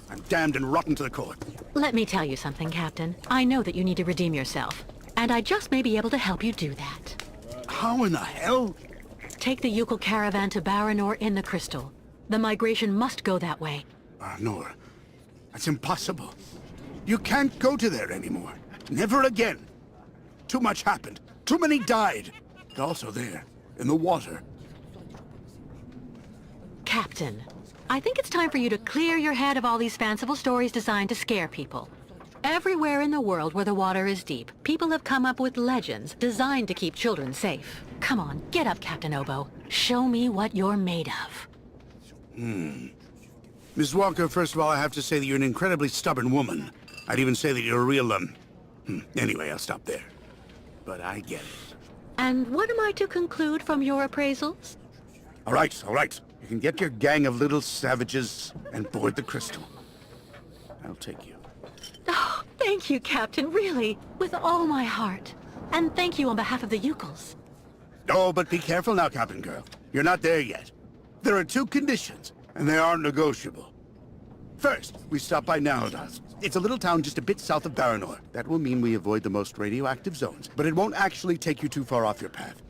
I'm damned and rotten to the core. Let me tell you something, Captain. I know that you need to redeem yourself, and I just may be able to help you do that. How in the hell? Take the Ucal caravan to Baranour in the Krystal. The migration must go that way. Baranour? That's impossible. You can't go to there anymore. Never again. Too much happened. Too many died. And also there, in the water. Captain, I think it's time for you to clear your head of all these fanciful stories designed to scare people. Everywhere in the world where the water is deep, people have come up with legends designed to keep children safe. Come on, get up, Captain Oboe. Show me what you're made of. Miss Walker, first of all, I have to say that you're an incredibly stubborn woman. I'd even say that you're a real, Anyway, I'll stop there. But I get it. And what am I to conclude from your appraisals? All right, all right. You can get your gang of little savages and board the Krystal. I'll take you. Oh, thank you, Captain, really, with all my heart. And thank you on behalf of the Ucals. Oh, but be careful now, Captain Girl. You're not there yet. There are two conditions, and they aren't negotiable. First, we stop by Naldas. It's a little town just a bit south of Baranour. That will mean we avoid the most radioactive zones, but it won't actually take you too far off your path.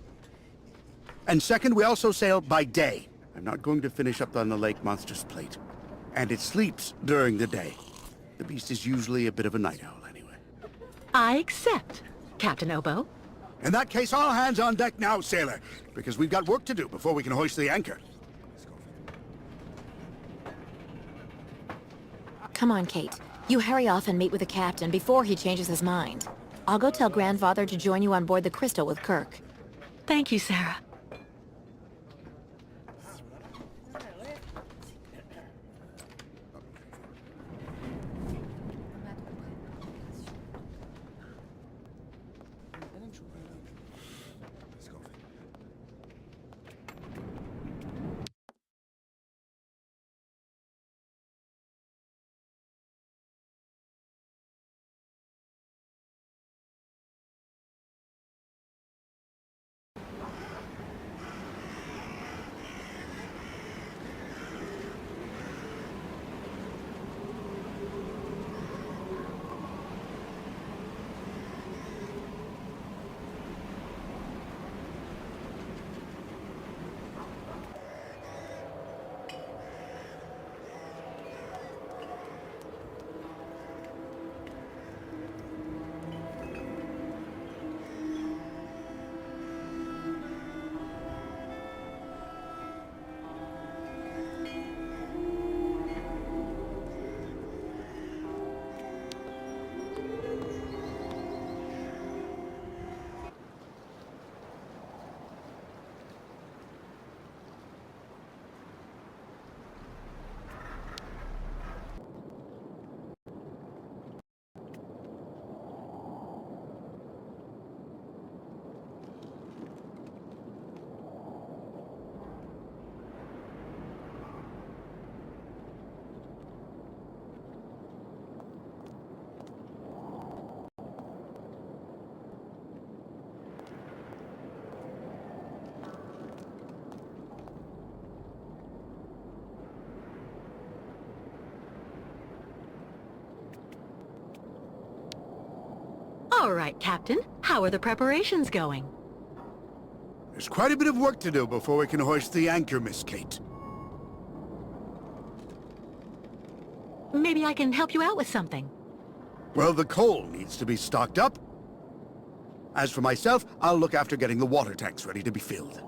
And second, we also sail by day. I'm not going to finish up on the Lake Monster's plate. And it sleeps during the day. The beast is usually a bit of a night owl anyway. I accept, Captain Oboe. In that case, all hands on deck now, sailor, because we've got work to do before we can hoist the anchor. Come on, Kate. You hurry off and meet with the captain before he changes his mind. I'll go tell Grandfather to join you on board the Krystal with Kurk. Thank you, Sarah. All right, Captain. How are the preparations going? There's quite a bit of work to do before we can hoist the anchor, Miss Kate. Maybe I can help you out with something. Well, the coal needs to be stocked up. As for myself, I'll look after getting the water tanks ready to be filled.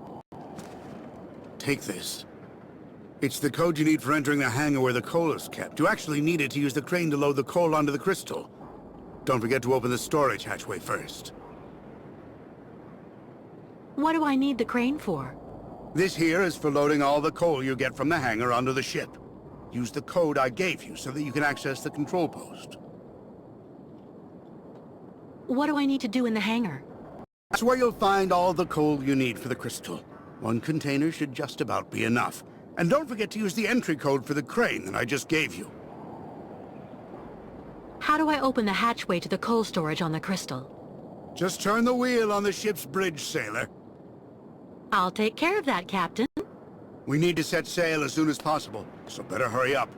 Take this. It's the code you need for entering the hangar where the coal is kept. You actually need it to use the crane to load the coal onto the Krystal. Don't forget to open the storage hatchway first. What do I need the crane for? This here is for loading all the coal you get from the hangar onto the ship. Use the code I gave you so that you can access the control post. What do I need to do in the hangar? That's where you'll find all the coal you need for the Krystal. One container should just about be enough. And don't forget to use the entry code for the crane that I just gave you. How do I open the hatchway to the coal storage on the Krystal? Just turn the wheel on the ship's bridge, sailor. I'll take care of that, Captain. We need to set sail as soon as possible, so better hurry up.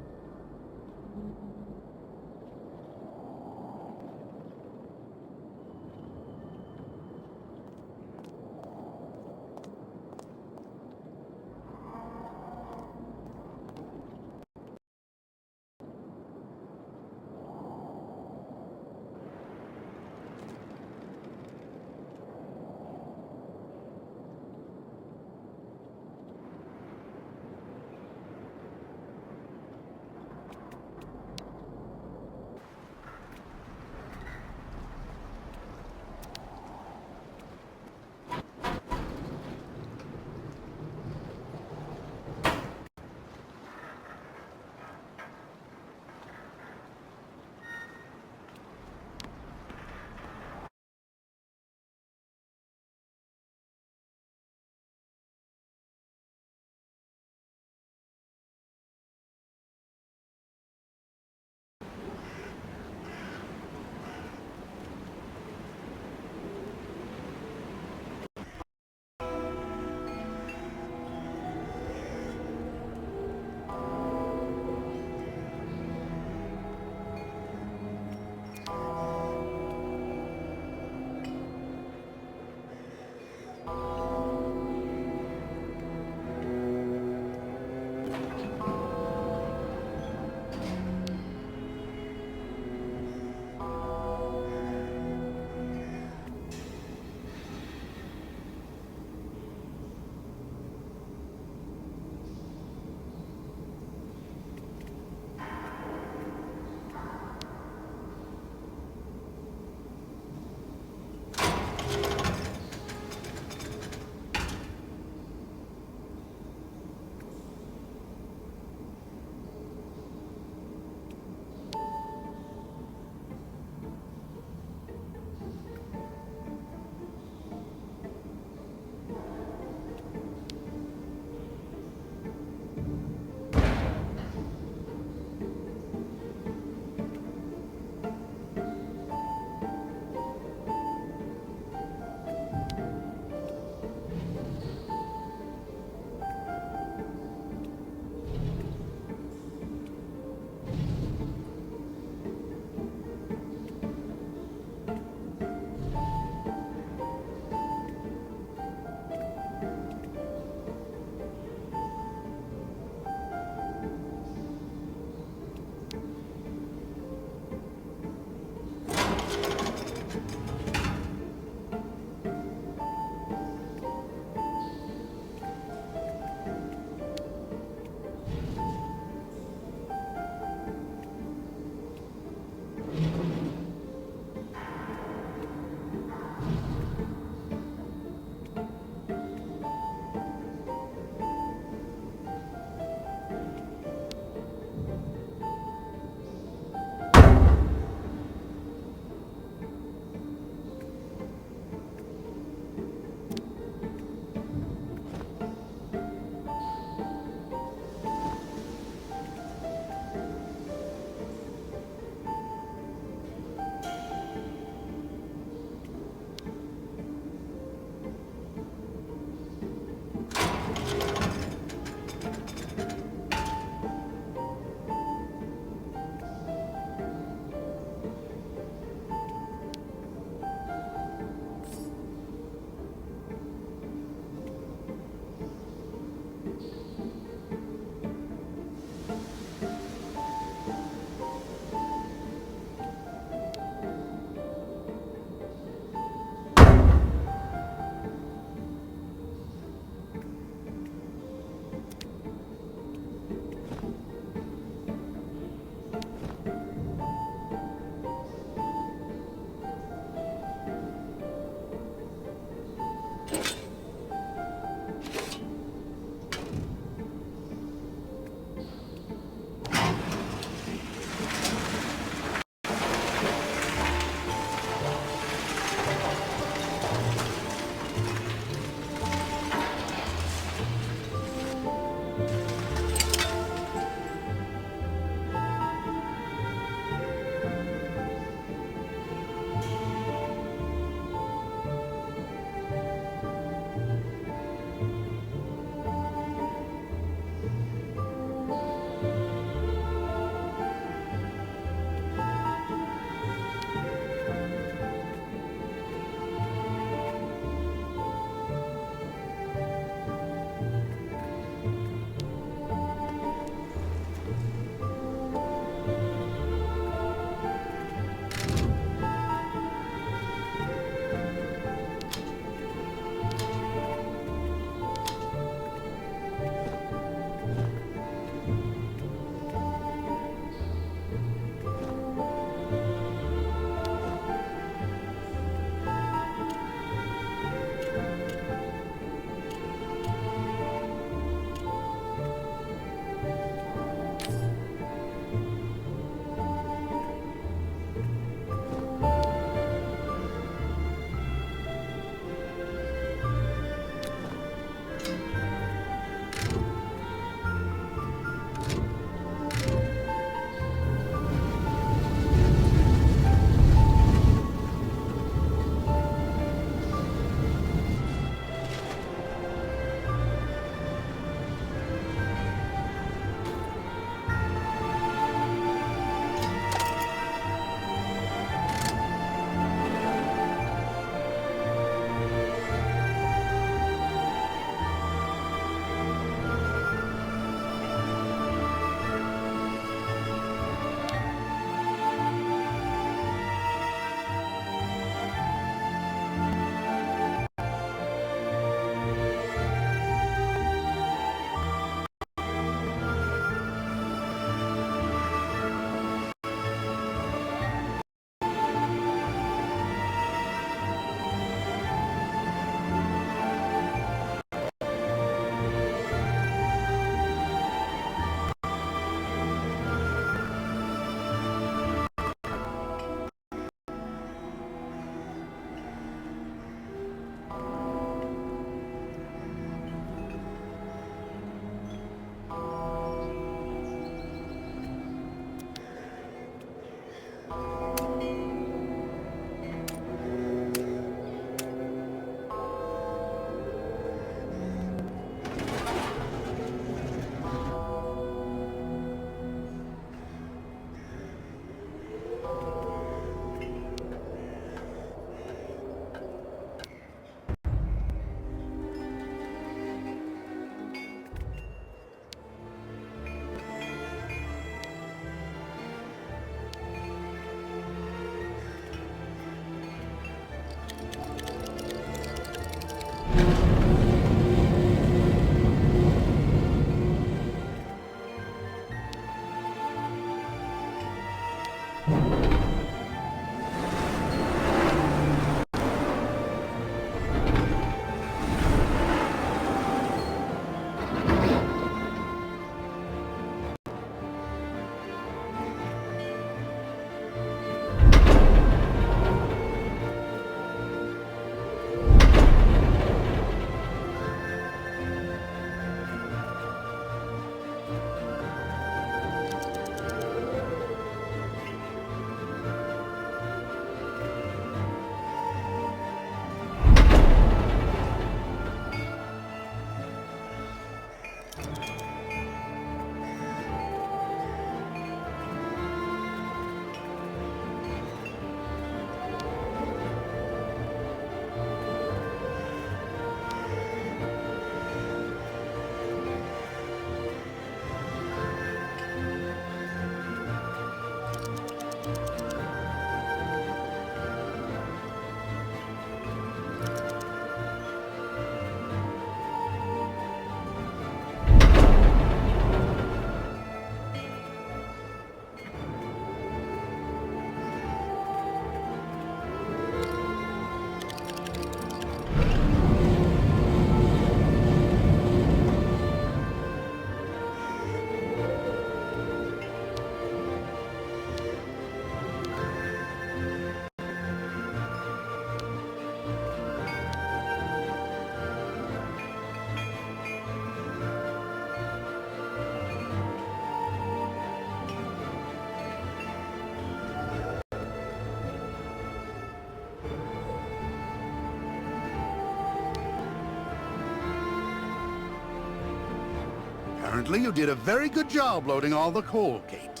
Evidently, you did a very good job loading all the coal, Kate.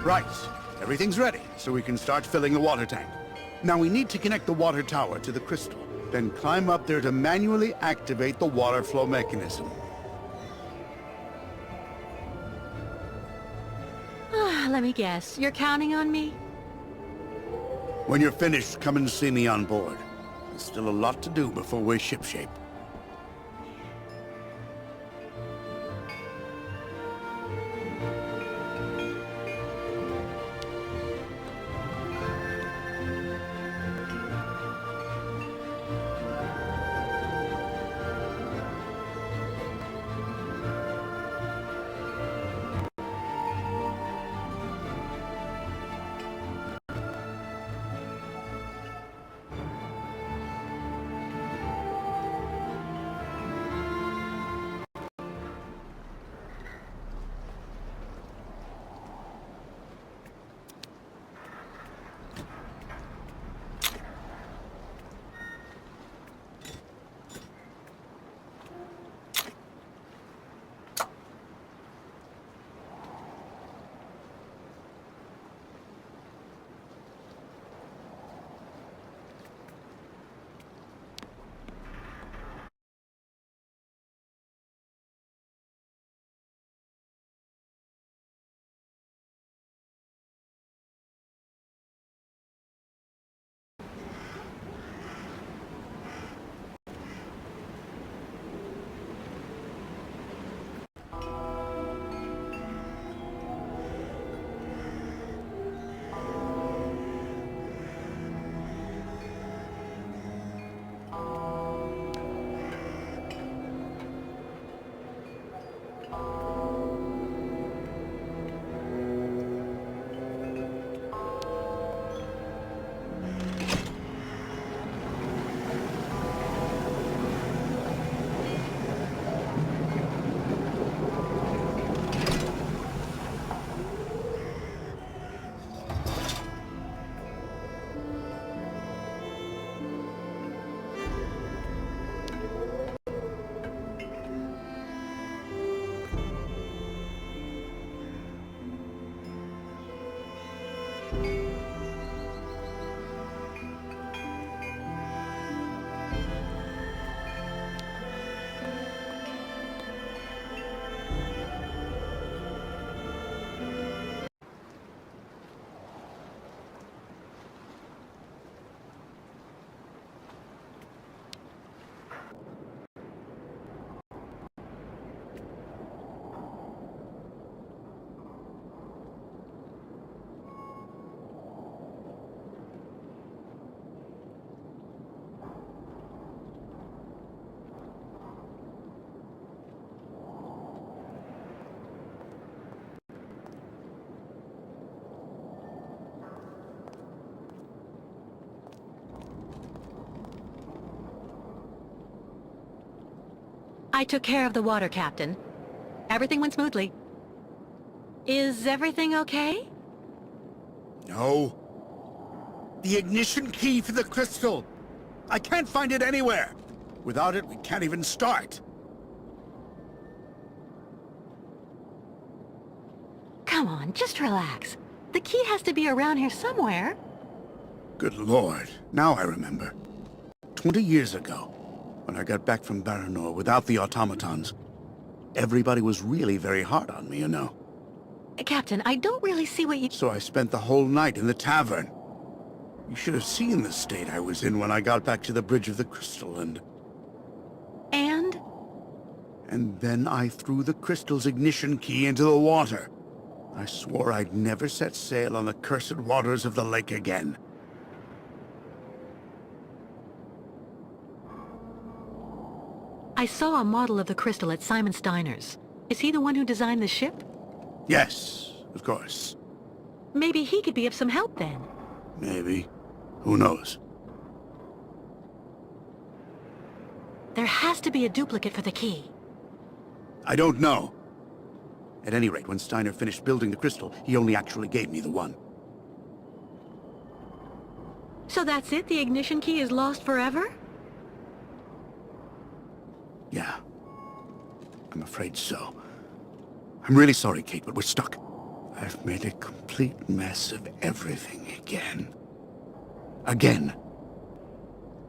Right. Everything's ready, so we can start filling the water tank. Now we need to connect the water tower to the crystal, then climb up there to manually activate the water flow mechanism. Let me guess, you're counting on me? When you're finished, come and see me on board. There's still a lot to do before we're shipshape. I took care of the water, Captain. Everything went smoothly. Is everything okay? No. The ignition key for the crystal. I can't find it anywhere. Without it, we can't even start. Come on, just relax. The key has to be around here somewhere. Good Lord, now I remember. 20 years ago, when I got back from Baranour without the automatons, everybody was really very hard on me, you know. Captain, I don't really see what you... So I spent the whole night in the tavern. You should have seen the state I was in when I got back to the Bridge of the Crystal, and... And then I threw the crystal's ignition key into the water. I swore I'd never set sail on the cursed waters of the lake again. I saw a model of the crystal at Simon Steiner's. Is he the one who designed the ship? Yes, of course. Maybe he could be of some help then. Maybe. Who knows? There has to be a duplicate for the key. I don't know. At any rate, when Steiner finished building the crystal, he only actually gave me the one. So that's it? The ignition key is lost forever? Yeah. I'm afraid so. I'm really sorry, Kate, but we're stuck. I've made a complete mess of everything again. Again.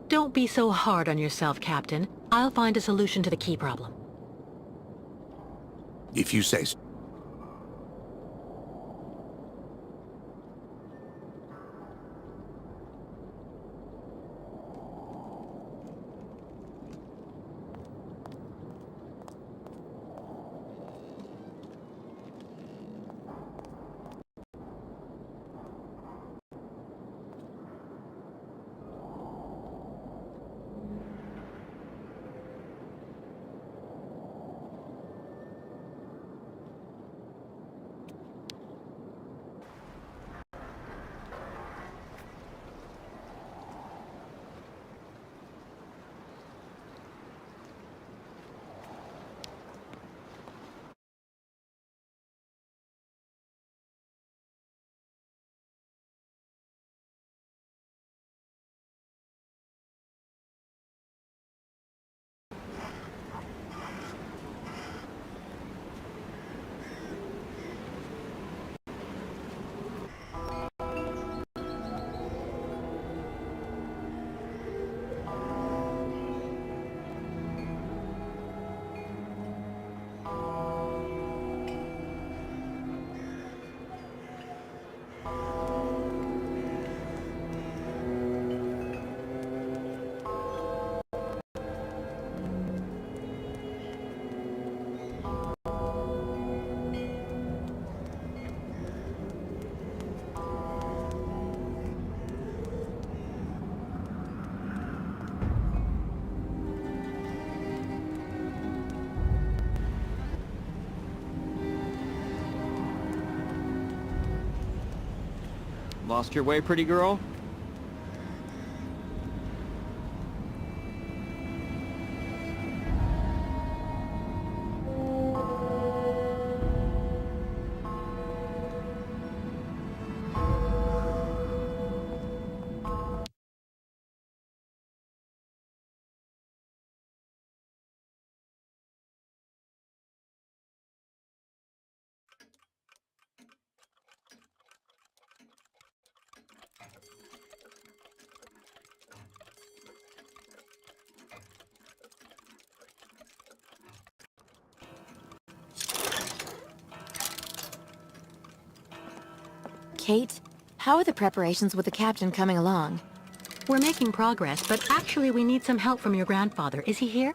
Don't be so hard on yourself, Captain. I'll find a solution to the key problem. If you say so. Lost your way, pretty girl? Kate, how are the preparations with the captain coming along? We're making progress, but actually we need some help from your grandfather. Is he here?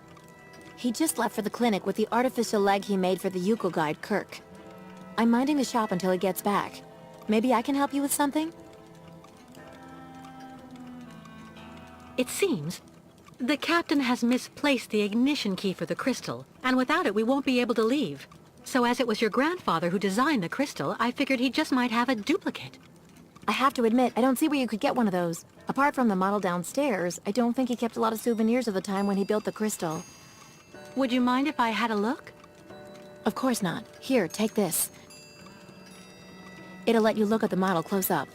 He just left for the clinic with the artificial leg he made for the Yuko guide, Kurk. I'm minding the shop until he gets back. Maybe I can help you with something? It seems the captain has misplaced the ignition key for the crystal, and without it we won't be able to leave. So as it was your grandfather who designed the crystal, I figured he just might have a duplicate. I have to admit, I don't see where you could get one of those. Apart from the model downstairs, I don't think he kept a lot of souvenirs of the time when he built the crystal. Would you mind if I had a look? Of course not. Here, take this. It'll let you look at the model close up.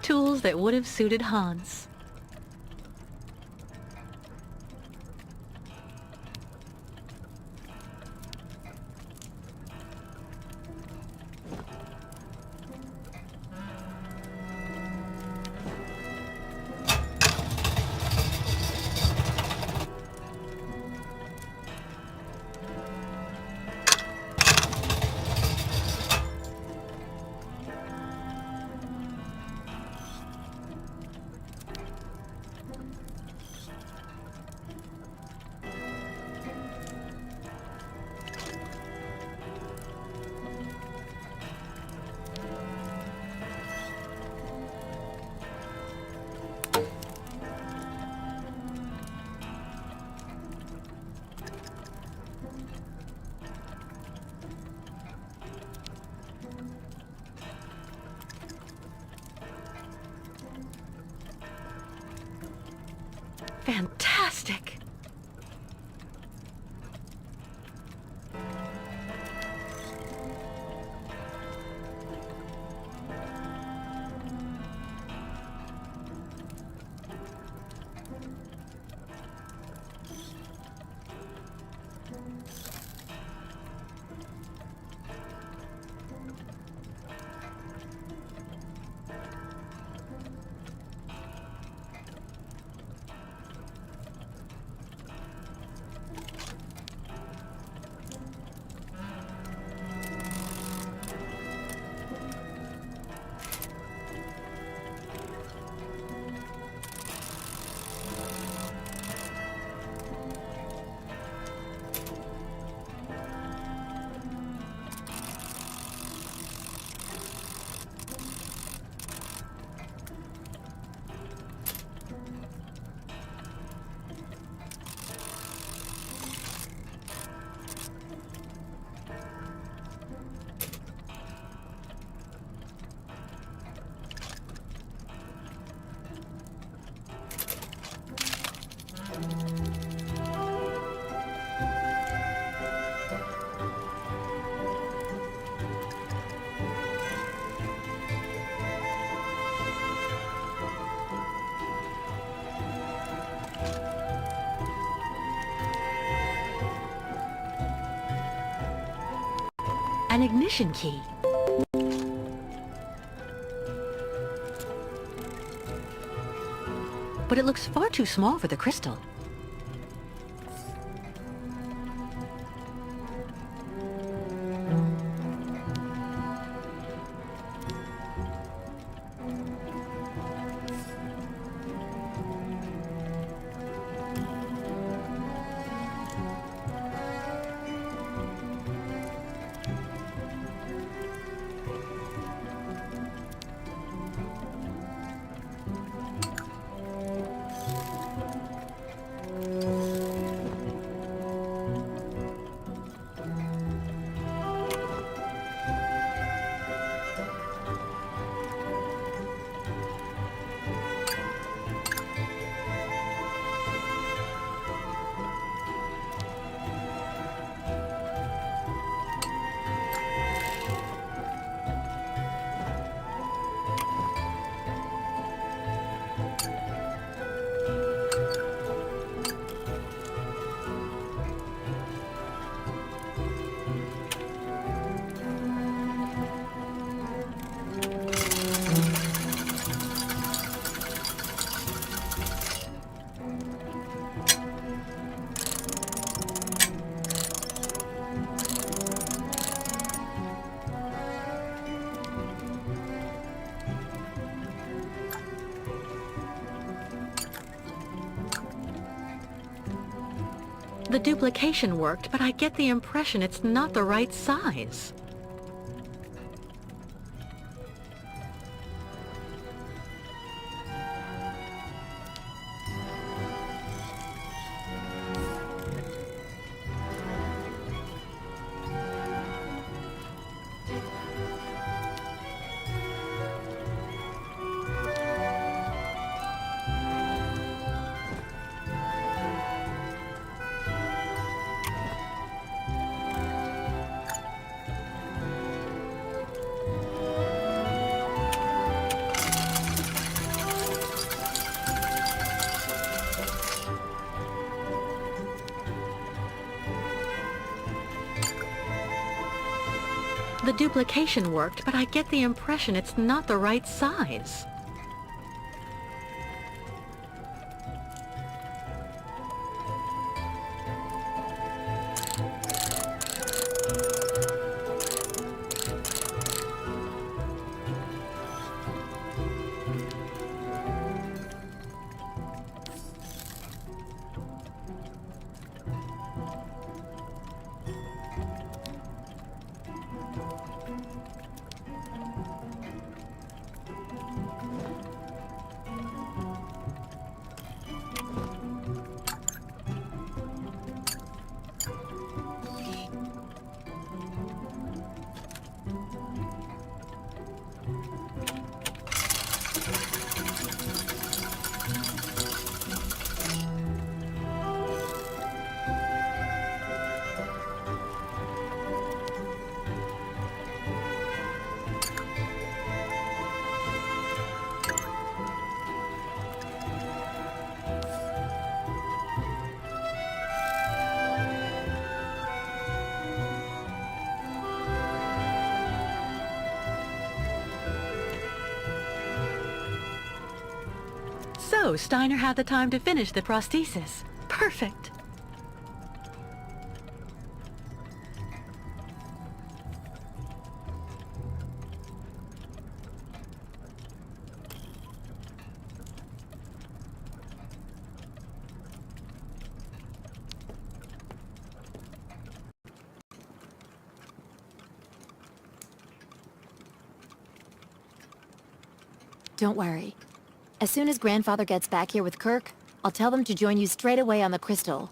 Tools that would have suited Hans. fantastic. An ignition key. But it looks far too small for the crystal. The duplication worked, but I get the impression it's not the right size. The duplication worked, but I get the impression it's not the right size. So, Steiner had the time to finish the prosthesis. Perfect. Don't worry. As soon as Grandfather gets back here with Kirk, I'll tell them to join you straight away on the Krystal.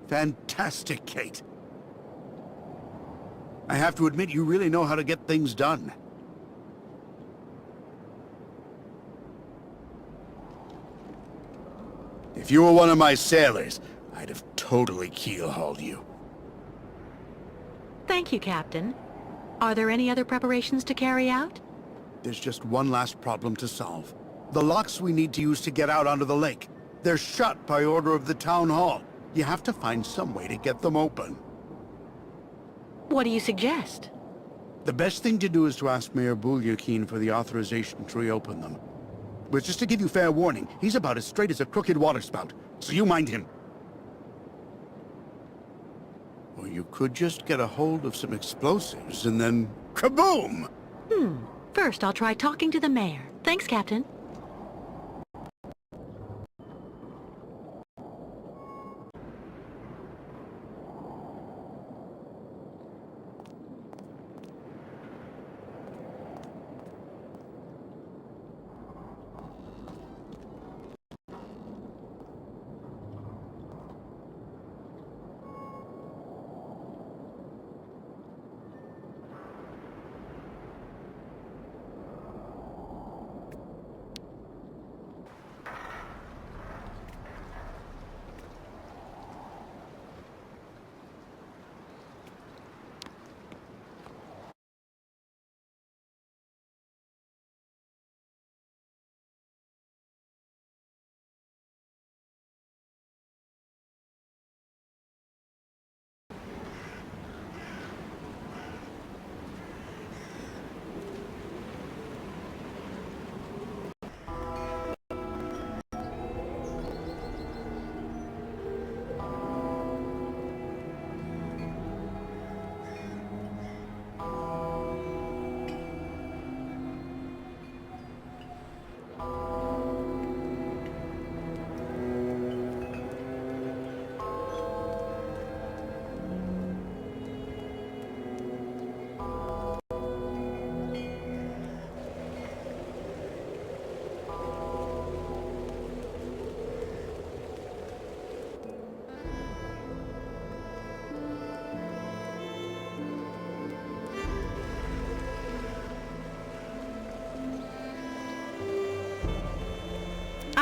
Fantastic, Kate. I have to admit, you really know how to get things done. If you were one of my sailors, I'd have totally keel-hauled you. Thank you, Captain. Are there any other preparations to carry out? There's just one last problem to solve. The locks we need to use to get out onto the lake. They're shut by order of the town hall. You have to find some way to get them open. What do you suggest? The best thing to do is to ask Mayor Bulyakin for the authorization to reopen them. But just to give you fair warning, he's about as straight as a crooked waterspout, so you mind him. Or you could just get a hold of some explosives and then kaboom! First, I'll try talking to the mayor. Thanks, Captain.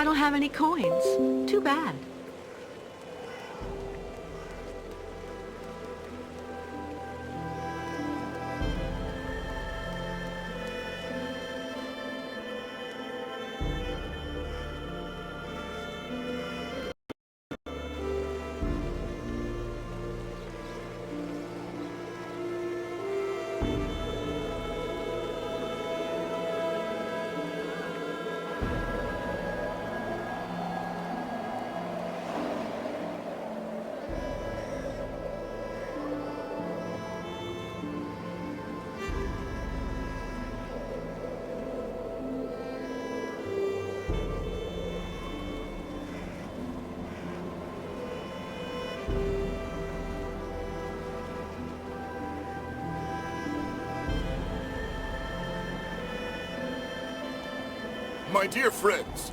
don't have any coins. Too bad. My dear friends,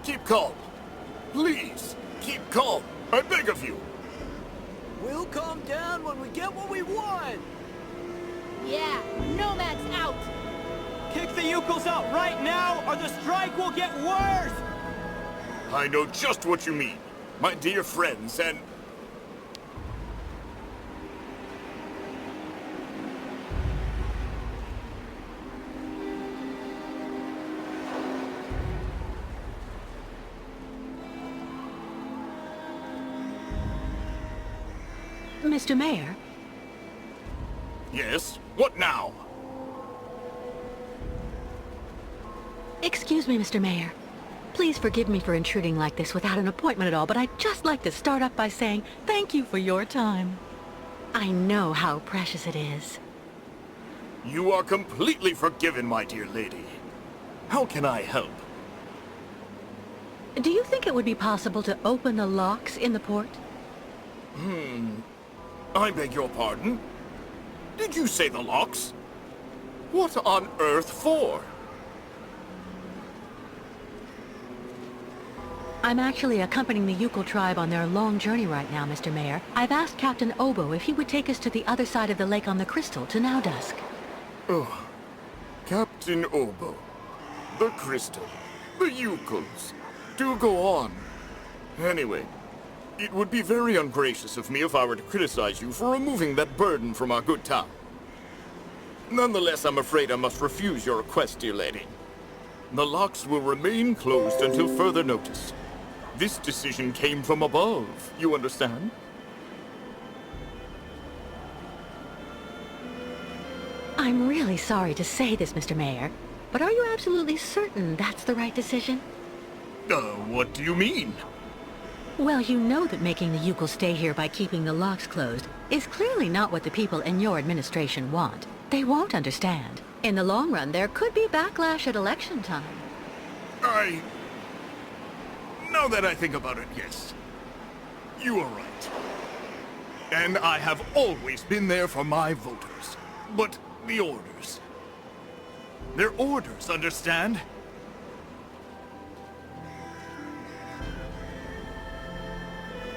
keep calm. Please, keep calm. I beg of you. We'll calm down when we get what we want. Yeah, Nomad's out. Kick the Ukos out right now, or the strike will get worse! I know just what you mean, my dear friends, and... Mr. Mayor? Yes? What now? Excuse me, Mr. Mayor. Please forgive me for intruding like this without an appointment at all, but I'd just like to start up by saying thank you for your time. I know how precious it is. You are completely forgiven, my dear lady. How can I help? Do you think it would be possible to open the locks in the port? I beg your pardon? Did you say the locks? What on earth for? I'm actually accompanying the Ukol tribe on their long journey right now, Mr. Mayor. I've asked Captain Obo if he would take us to the other side of the lake on the Krystal to now dusk. Oh, Captain Obo, the Krystal, the Ukols. Do go on. Anyway, it would be very ungracious of me if I were to criticize you for removing that burden from our good town. Nonetheless, I'm afraid I must refuse your request, dear lady. The locks will remain closed until further notice. This decision came from above, you understand? I'm really sorry to say this, Mr. Mayor, but are you absolutely certain that's the right decision? What do you mean? Well, you know that making the Ukol stay here by keeping the locks closed is clearly not what the people in your administration want. They won't understand. In the long run, there could be backlash at election time. Now that I think about it, yes. You are right. And I have always been there for my voters. But the orders... They're orders, understand?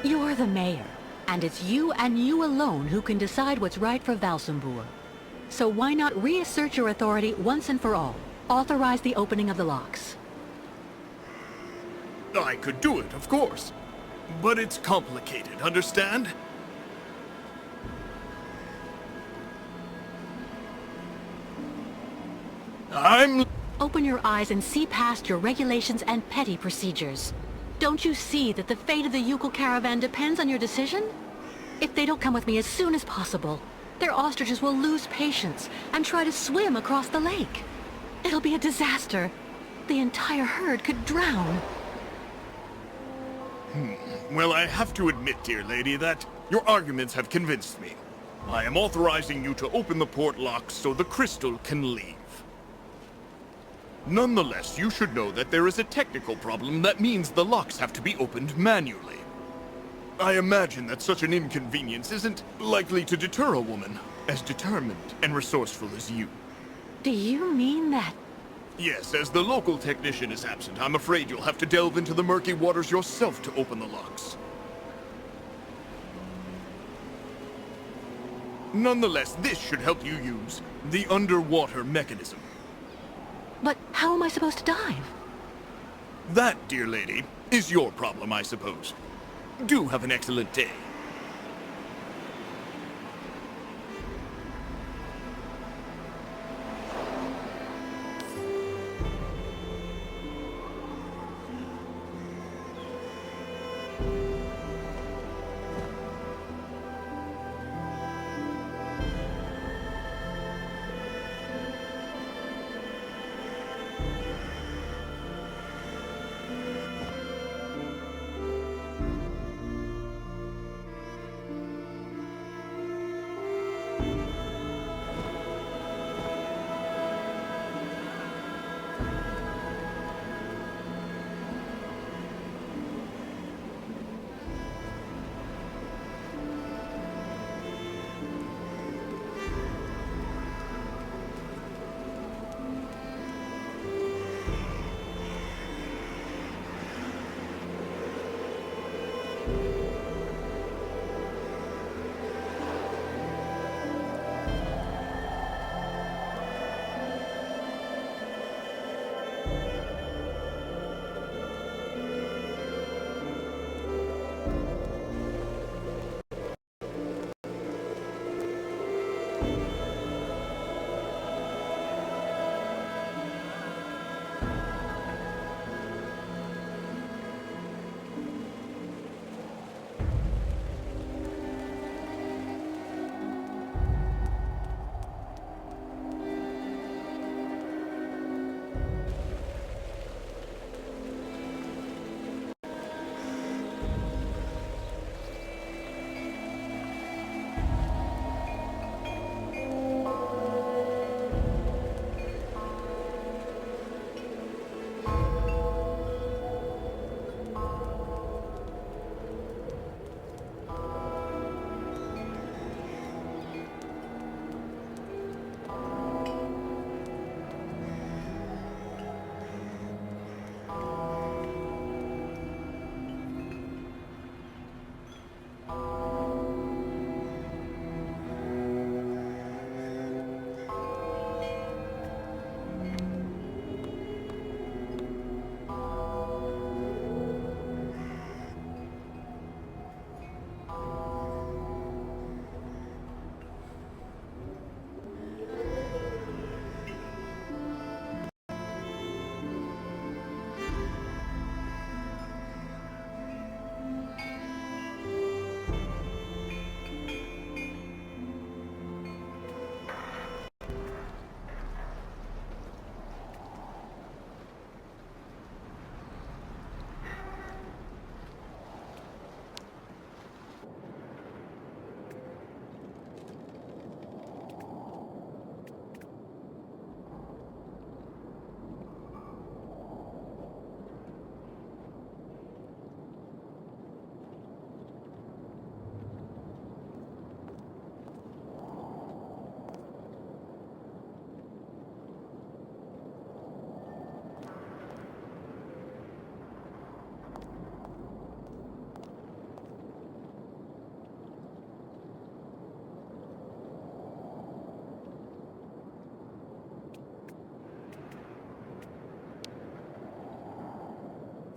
You're the mayor, and it's you and you alone who can decide what's right for Valsambur. So why not reassert your authority once and for all? Authorize the opening of the locks. I could do it, of course. But it's complicated, understand? Open your eyes and see past your regulations and petty procedures. Don't you see that the fate of the Ukol caravan depends on your decision? If they don't come with me as soon as possible, their ostriches will lose patience and try to swim across the lake. It'll be a disaster. The entire herd could drown. Well, I have to admit, dear lady, that your arguments have convinced me. I am authorizing you to open the port locks so the Krystal can leave. Nonetheless, you should know that there is a technical problem that means the locks have to be opened manually. I imagine that such an inconvenience isn't likely to deter a woman as determined and resourceful as you. Do you mean that? Yes, as the local technician is absent, I'm afraid you'll have to delve into the murky waters yourself to open the locks. Nonetheless, this should help you use the underwater mechanism. But how am I supposed to dive? That, dear lady, is your problem, I suppose. Do have an excellent day.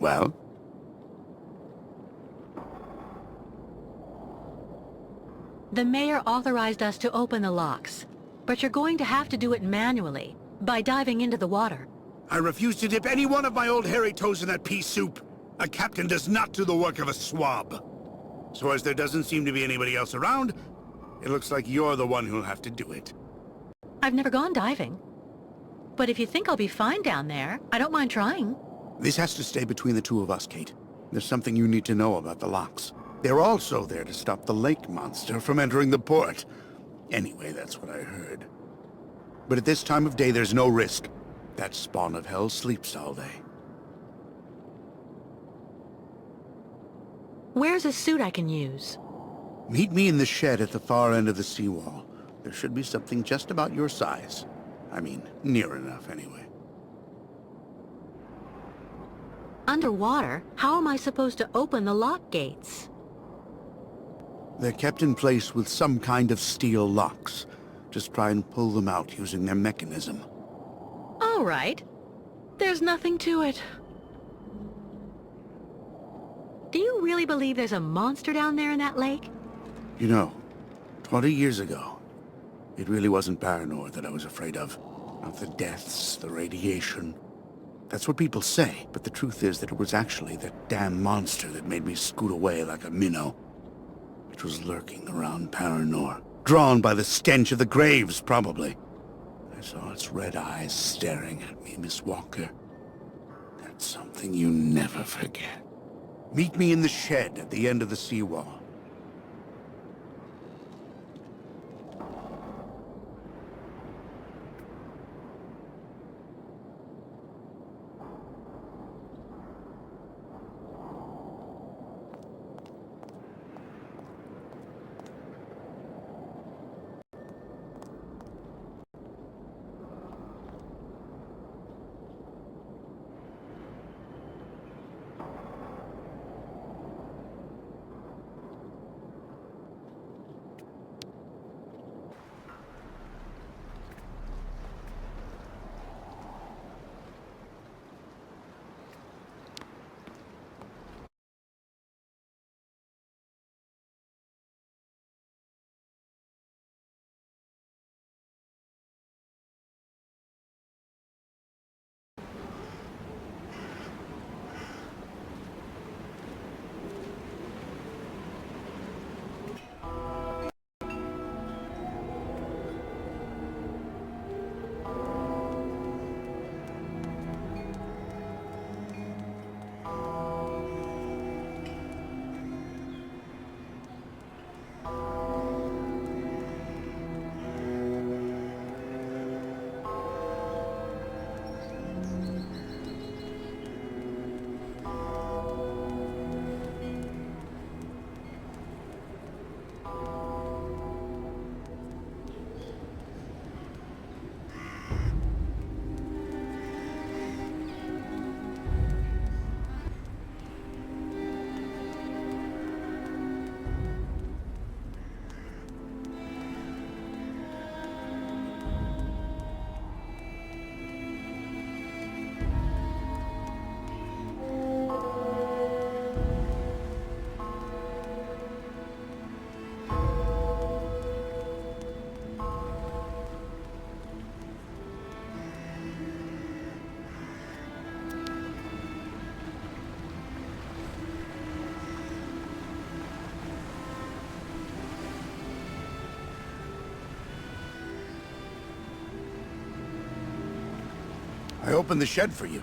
Well? The mayor authorized us to open the locks, but you're going to have to do it manually, by diving into the water. I refuse to dip any one of my old hairy toes in that pea soup. A captain does not do the work of a swab. So as there doesn't seem to be anybody else around, it looks like you're the one who'll have to do it. I've never gone diving. But if you think I'll be fine down there, I don't mind trying. This has to stay between the two of us, Kate. There's something you need to know about the locks. They're also there to stop the lake monster from entering the port. Anyway, that's what I heard. But at this time of day, there's no risk. That spawn of hell sleeps all day. Where's a suit I can use? Meet me in the shed at the far end of the seawall. There should be something just about your size. I mean, near enough, anyway. Underwater? How am I supposed to open the lock gates? They're kept in place with some kind of steel locks. Just try and pull them out using their mechanism. All right. There's nothing to it. really believe there's a monster down there in that lake? You know, 20 years ago, it really wasn't Baranour that I was afraid of. Not the deaths, the radiation. That's what people say, but the truth is that it was actually that damn monster that made me scoot away like a minnow. It was lurking around Baranour, drawn by the stench of the graves, probably. I saw its red eyes staring at me, Miss Walker. That's something you never forget. Meet me in the shed at the end of the seawall. I opened the shed for you.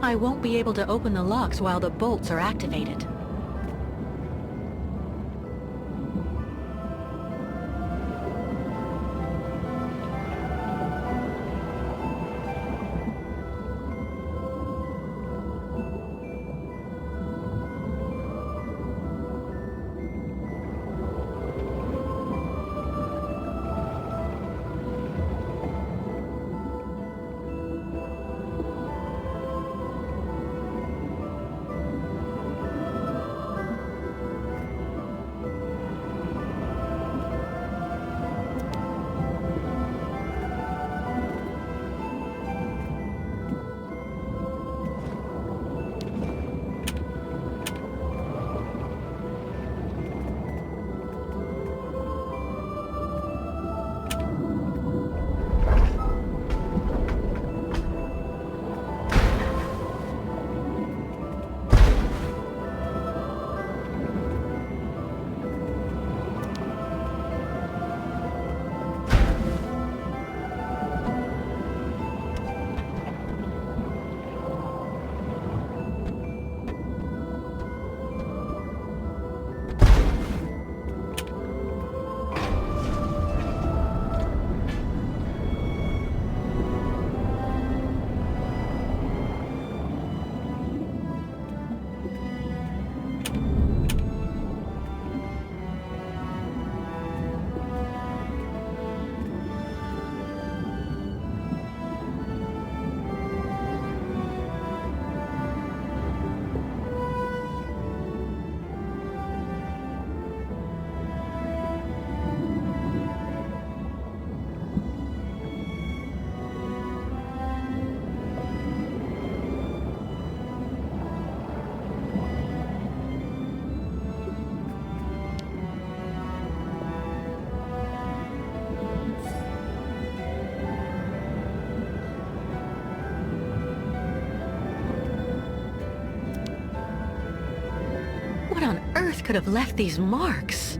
I won't be able to open the locks while the bolts are activated. What on earth could have left these marks?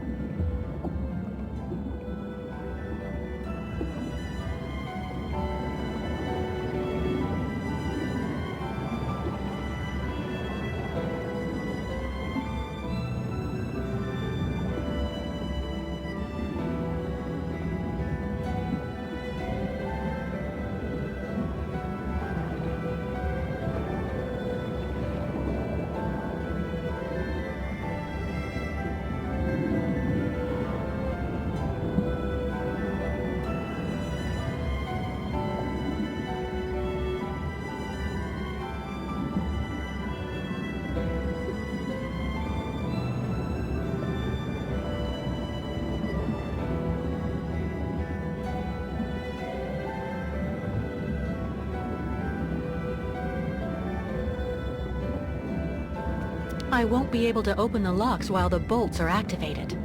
I won't be able to open the locks while the bolts are activated.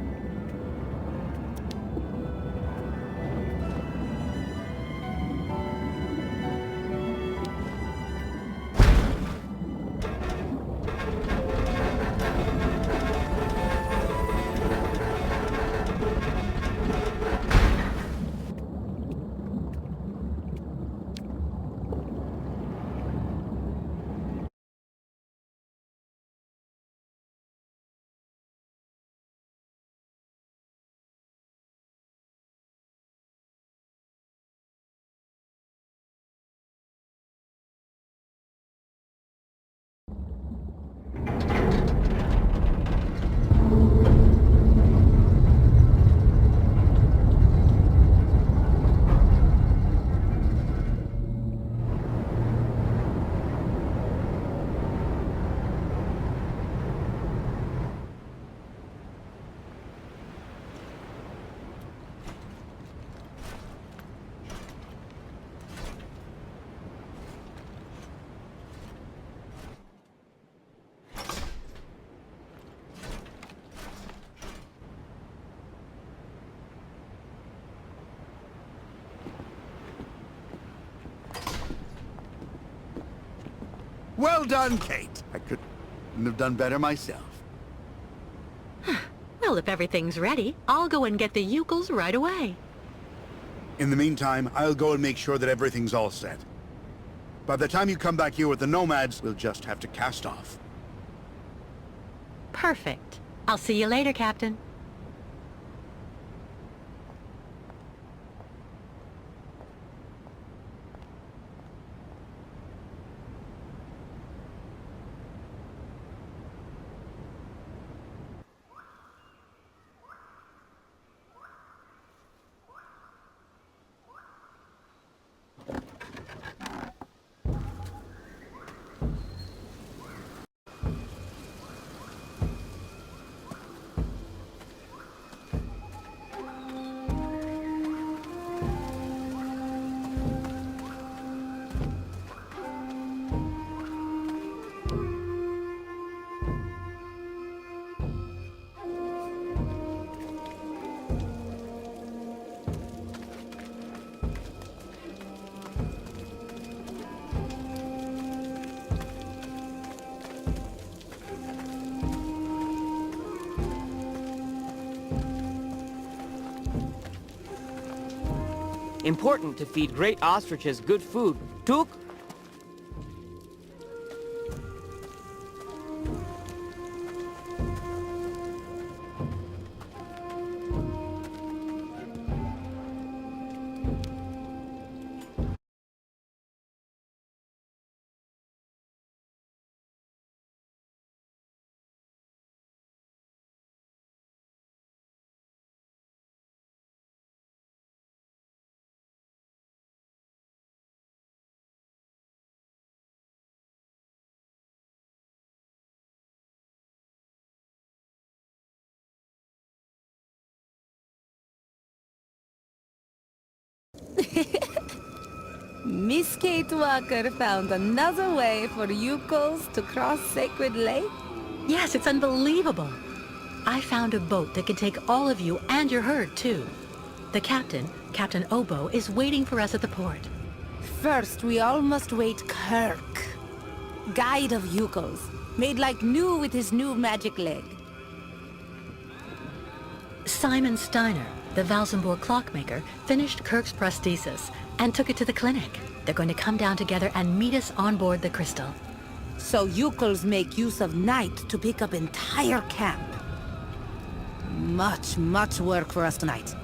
Well done, Kate. I couldn't have done better myself. Well, if everything's ready, I'll go and get the Ukels right away. In the meantime, I'll go and make sure that everything's all set. By the time you come back here with the nomads, we'll just have to cast off. Perfect. I'll see you later, Captain. Important to feed great ostriches good food. Tuk? Miss Kate Walker found another way for yukos to cross Sacred Lake? Yes, it's unbelievable. I found a boat that can take all of you and your herd, too. The captain, Captain Obo, is waiting for us at the port. First, we all must wait Kurk. Guide of yukos, made like new with his new magic leg. Simon Steiner, the Valsenburg clockmaker, finished Kirk's prosthesis and took it to the clinic. They're going to come down together and meet us on board the Krystal. So yukos make use of night to pick up entire camp. Much, much work for us tonight.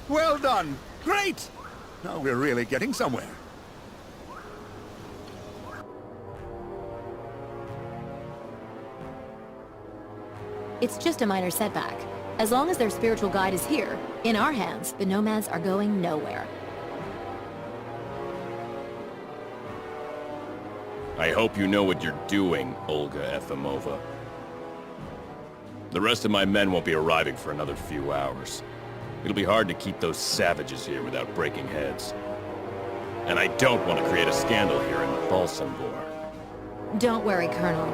Well done! Great! Now we're really getting somewhere. It's just a minor setback. As long as their spiritual guide is here, in our hands, the nomads are going nowhere. I hope you know what you're doing, Olga Efimova. The rest of my men won't be arriving for another few hours. It'll be hard to keep those savages here without breaking heads. And I don't want to create a scandal here in Valsenburg. Don't worry, Colonel.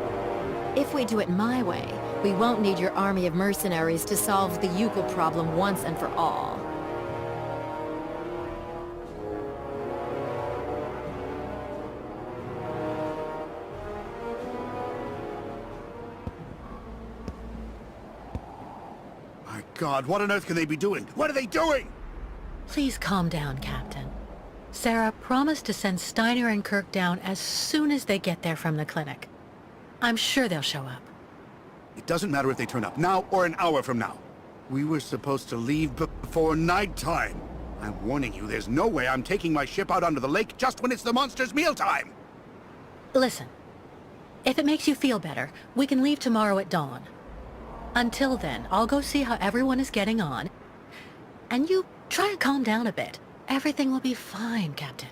If we do it my way, we won't need your army of mercenaries to solve the Yukel problem once and for all. My God, what on earth can they be doing? What are they doing? Please calm down, Captain. Sarah promised to send Steiner and Kurk down as soon as they get there from the clinic. I'm sure they'll show up. It doesn't matter if they turn up now or an hour from now. We were supposed to leave before nighttime. I'm warning you, there's no way I'm taking my ship out onto the lake just when it's the monster's mealtime. Listen, if it makes you feel better, we can leave tomorrow at dawn. Until then, I'll go see how everyone is getting on. And you try and calm down a bit. Everything will be fine, Captain.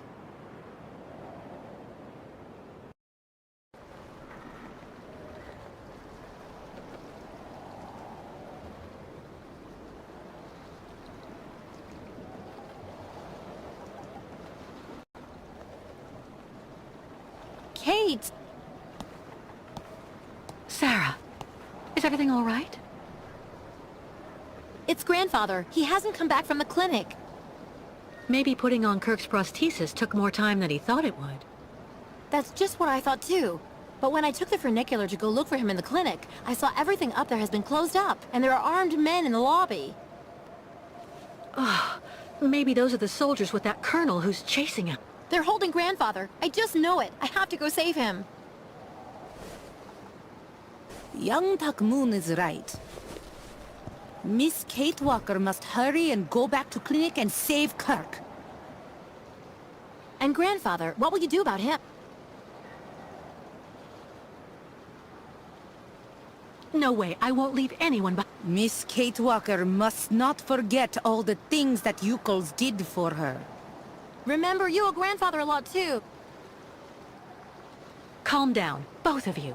Kate! Sarah, is everything all right? It's grandfather. He hasn't come back from the clinic. Maybe putting on Kirk's prosthesis took more time than he thought it would. That's just what I thought too. But when I took the funicular to go look for him in the clinic, I saw everything up there has been closed up, and there are armed men in the lobby. Oh, maybe those are the soldiers with that colonel who's chasing him. They're holding grandfather. I just know it. I have to go save him. Young Takmoon is right. Miss Kate Walker must hurry and go back to clinic and save Kirk. And grandfather, what will you do about him? No way, I won't leave anyone but... Miss Kate Walker must not forget all the things that Yukols did for her. Remember, you owe grandfather a lot too. Calm down, both of you.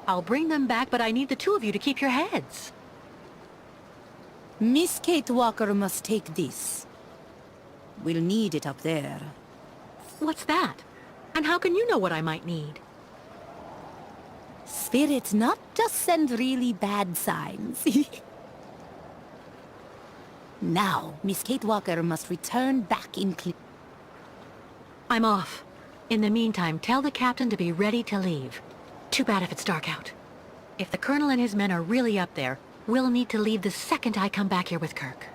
I'll bring them back, but I need the two of you to keep your heads. Miss Kate Walker must take this. We'll need it up there. What's that? And how can you know what I might need? Spirits not just send really bad signs. Now, Miss Kate Walker must return back in clinic. I'm off. In the meantime, tell the captain to be ready to leave. Too bad if it's dark out. If the colonel and his men are really up there, we'll need to leave the second I come back here with Kirk.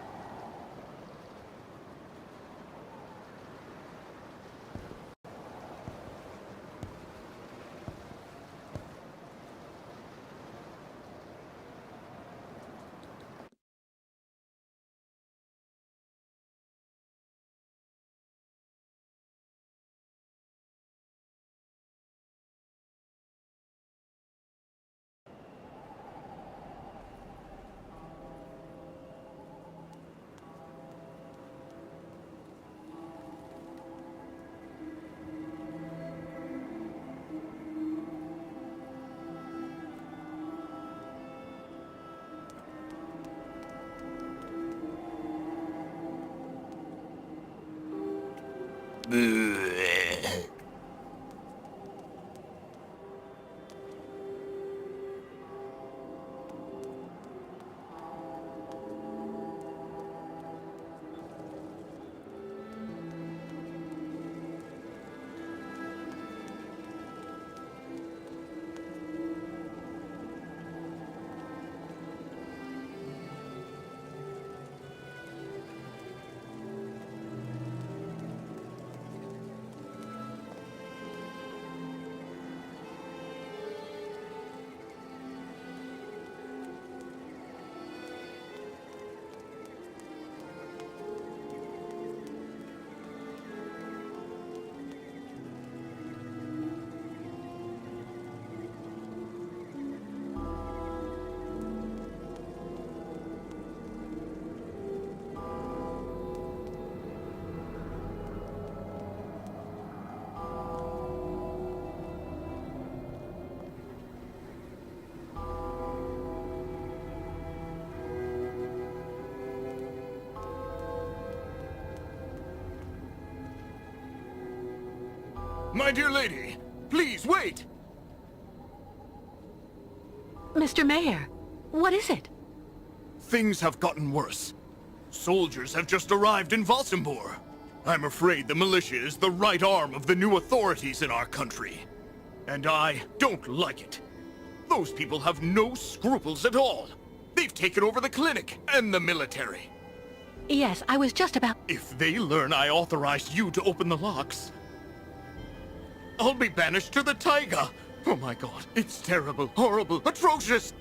My dear lady, please wait! Mr. Mayor, what is it? Things have gotten worse. Soldiers have just arrived in Valsambor. I'm afraid the militia is the right arm of the new authorities in our country. And I don't like it. Those people have no scruples at all. They've taken over the clinic and the military. Yes, I was just about... If they learn I authorized you to open the locks, I'll be banished to the taiga. Oh my god, it's terrible, horrible, atrocious!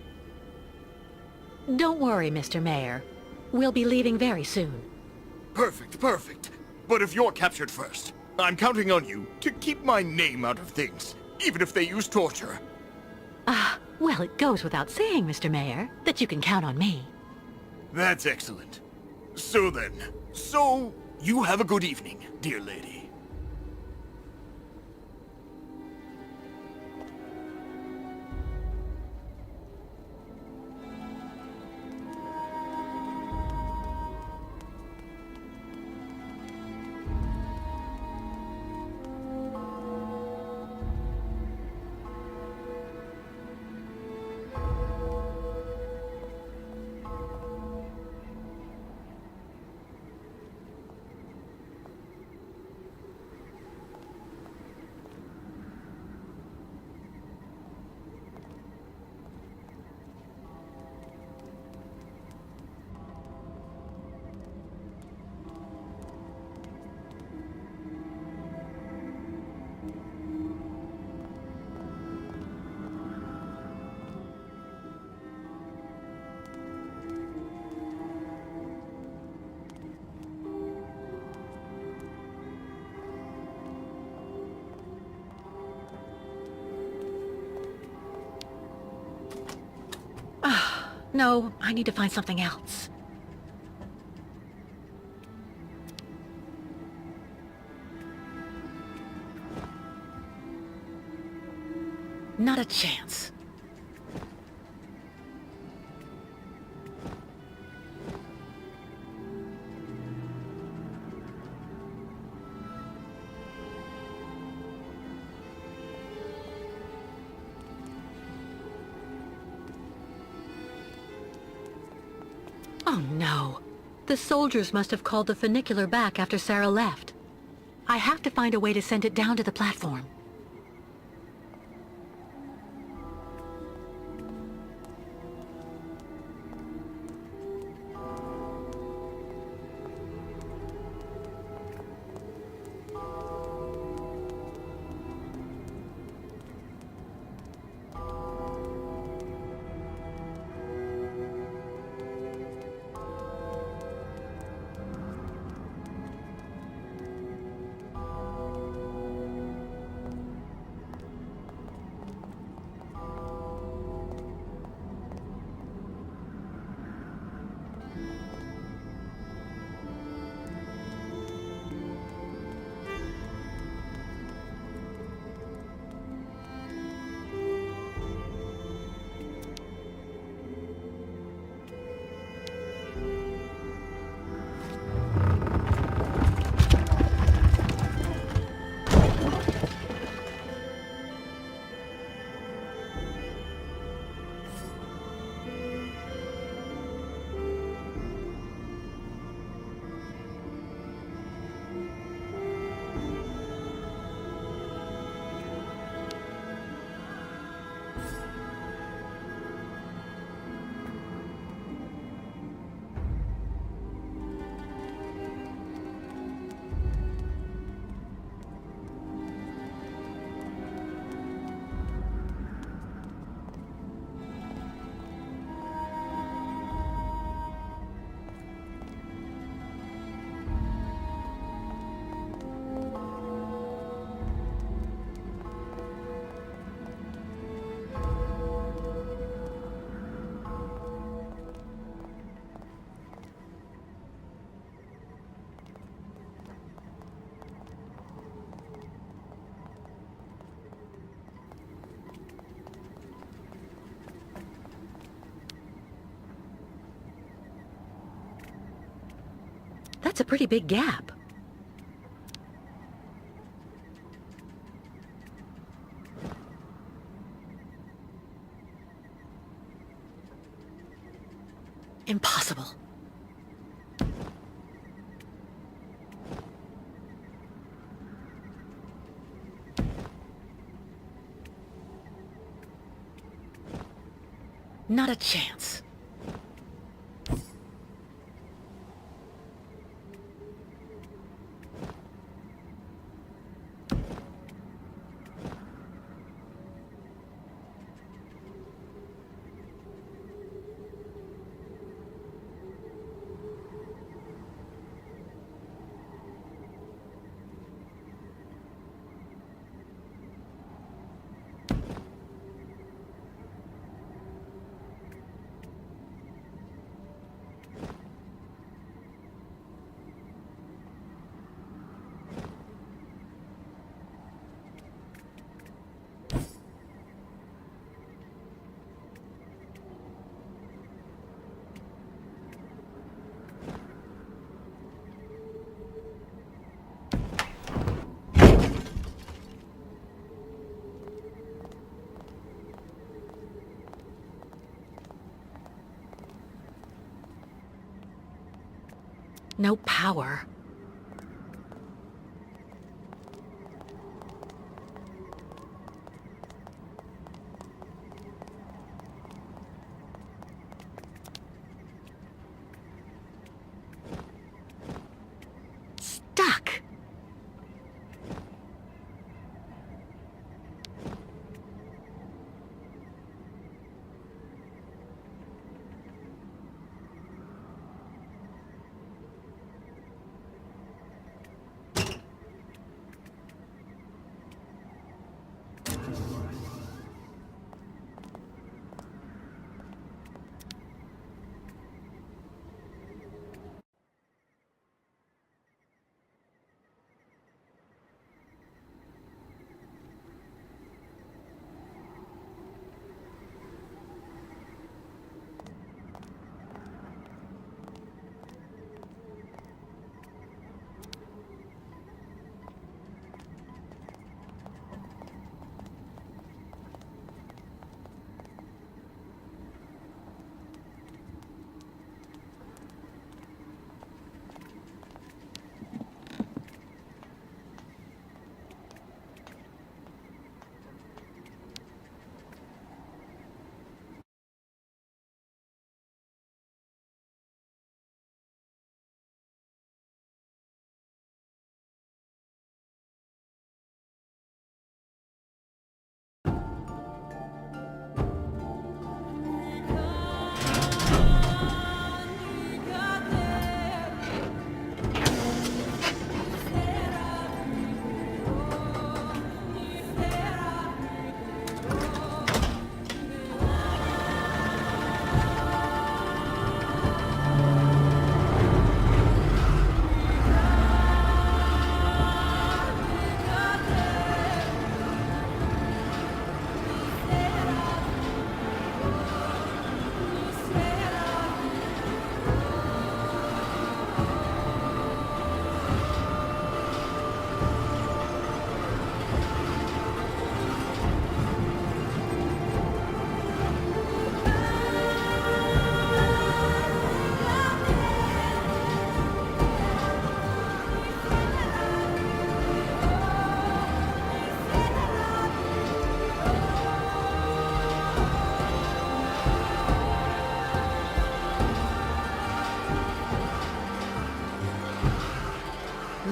Don't worry, Mr. Mayor. We'll be leaving very soon. Perfect, perfect. But if you're captured first, I'm counting on you to keep my name out of things, even if they use torture. Well, it goes without saying, Mr. Mayor, that you can count on me. That's excellent. So then, you have a good evening, dear lady. No, I need to find something else. Not a chance. Oh no. The soldiers must have called the funicular back after Sarah left. I have to find a way to send it down to the platform. That's a pretty big gap. Impossible. Not a chance. No power. Stuck.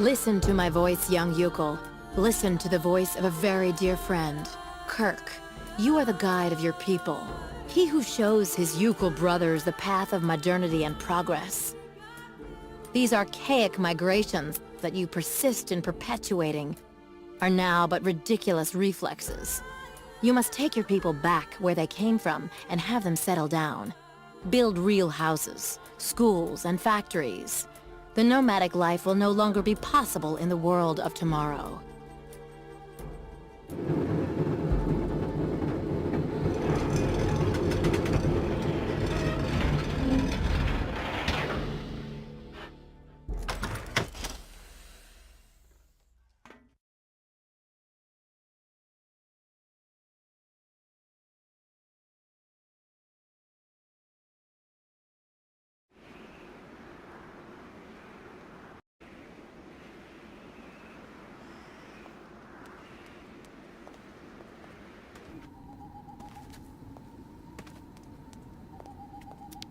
Listen to my voice, young Yukol. Listen to the voice of a very dear friend. Kurk, you are the guide of your people. He who shows his Yukol brothers the path of modernity and progress. These archaic migrations that you persist in perpetuating are now but ridiculous reflexes. You must take your people back where they came from and have them settle down. Build real houses, schools, and factories. The nomadic life will no longer be possible in the world of tomorrow.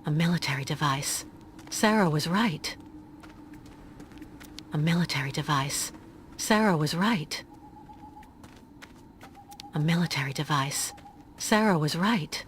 A military device. Sarah was right. A military device. Sarah was right. A military device. Sarah was right.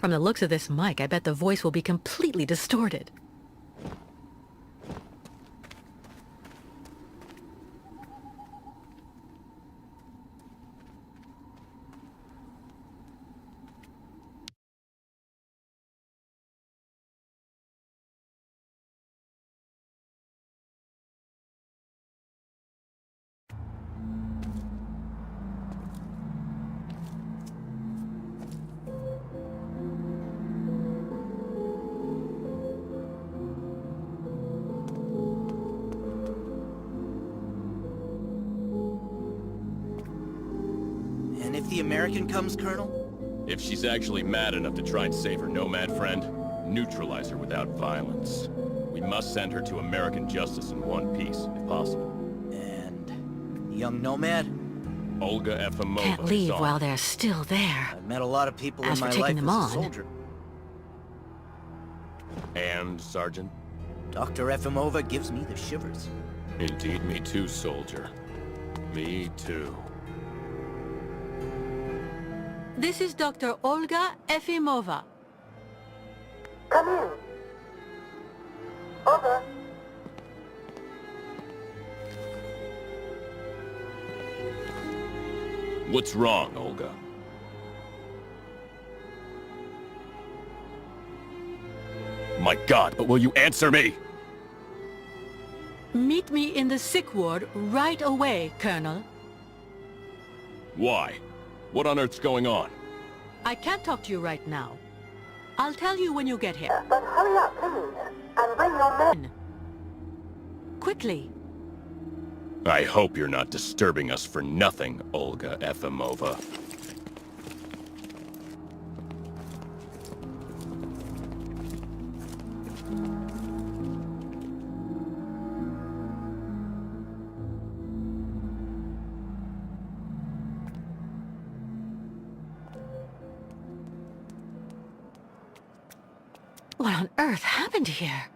From the looks of this mic, I bet the voice will be completely distorted. If the American comes, Colonel? If she's actually mad enough to try and save her nomad friend, neutralize her without violence. We must send her to American justice in one piece, if possible. And the young nomad? Olga Efimova. Can't leave while they're still there. I've met a lot of people As in for my taking life them as on, a soldier. And, Sergeant? Dr. Efimova gives me the shivers. Indeed, me too, soldier. Me too. This is Dr. Olga Efimova. Come in. Over. What's wrong, Olga? My God, but will you answer me? Meet me in the sick ward right away, Colonel. Why? What on earth's going on? I can't talk to you right now. I'll tell you when you get here. But hurry up, please, and bring your men. Quickly. I hope you're not disturbing us for nothing, Olga Efimova. What on earth happened here?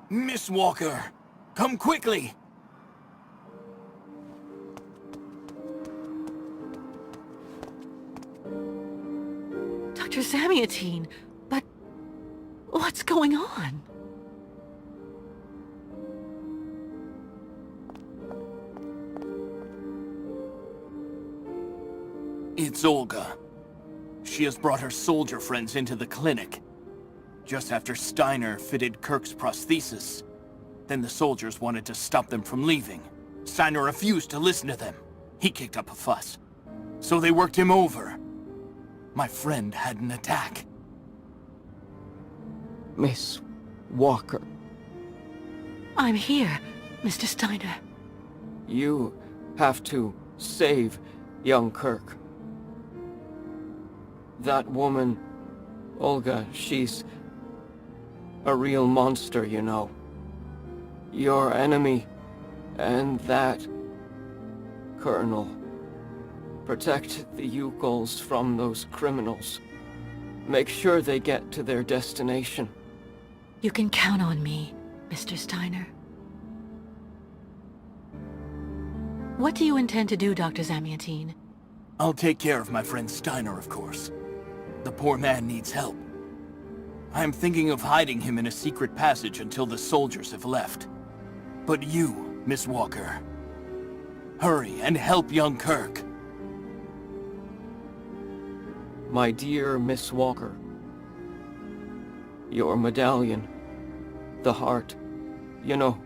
Miss Walker, come quickly! Zamiatine, but what's going on? It's Olga. She has brought her soldier friends into the clinic. Just after Steiner fitted Kurk's prosthesis. Then the soldiers wanted to stop them from leaving. Steiner refused to listen to them. He kicked up a fuss. So they worked him over. My friend had an attack. Miss Walker. I'm here, Mr. Steiner. You have to save young Kurk. That woman, Olga, she's a real monster, you know. Your enemy, and that Colonel. Protect the Yukols from those criminals. Make sure they get to their destination. You can count on me, Mr. Steiner. What do you intend to do, Dr. Zamiatine? I'll take care of my friend Steiner, of course. The poor man needs help. I'm thinking of hiding him in a secret passage until the soldiers have left. But you, Miss Walker, hurry and help young Kurk. My dear Miss Walker, your medallion, the heart, you know,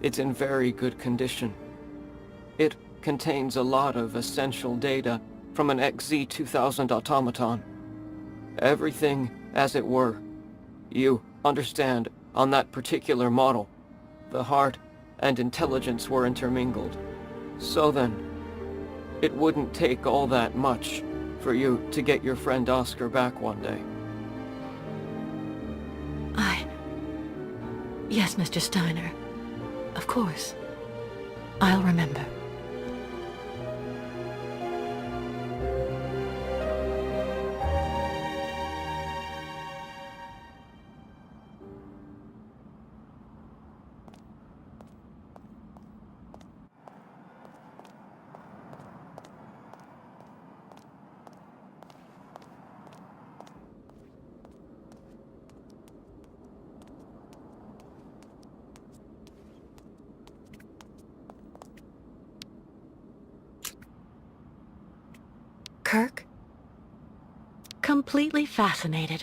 it's in very good condition. It contains a lot of essential data from an XZ-2000 automaton. Everything as it were. You understand, on that particular model, the heart and intelligence were intermingled. So then, it wouldn't take all that much for you to get your friend Oscar back one day. Yes, Mr. Steiner. Of course. I'll remember. Kirk? Completely fascinated.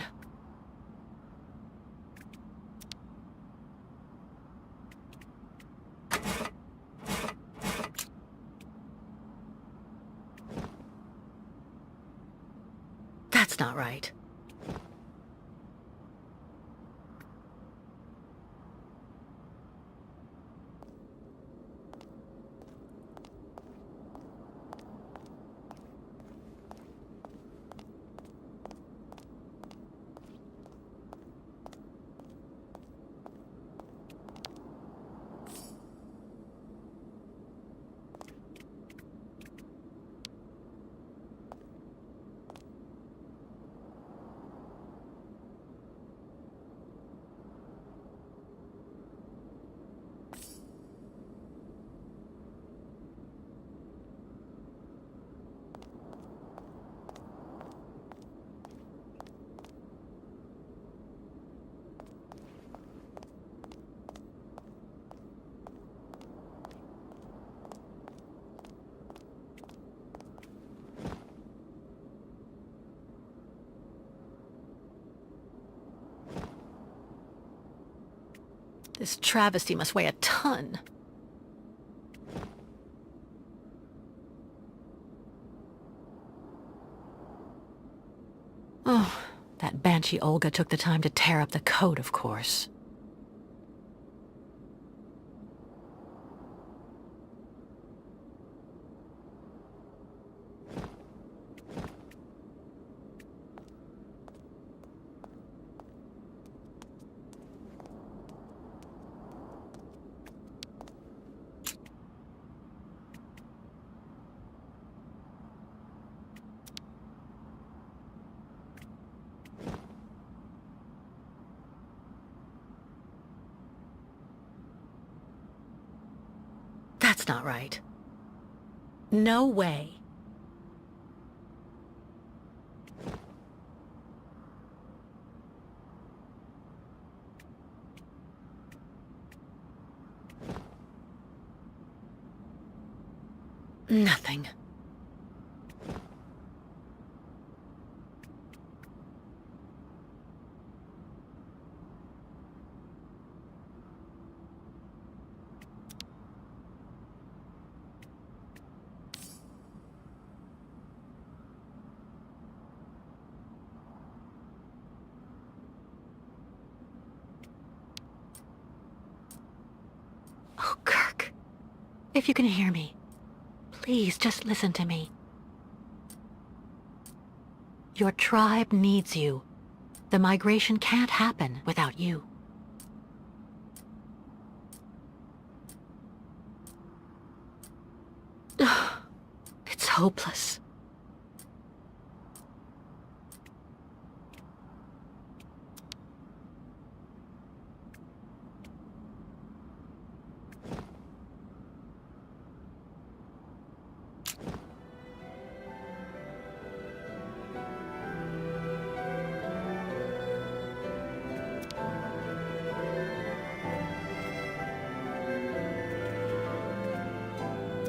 That's not right. This travesty must weigh a ton. Oh, that banshee Olga took the time to tear up the code, of course. That's not right. No way. Nothing. Oh, Kurk. If you can hear me, please just listen to me. Your tribe needs you. The migration can't happen without you. It's hopeless.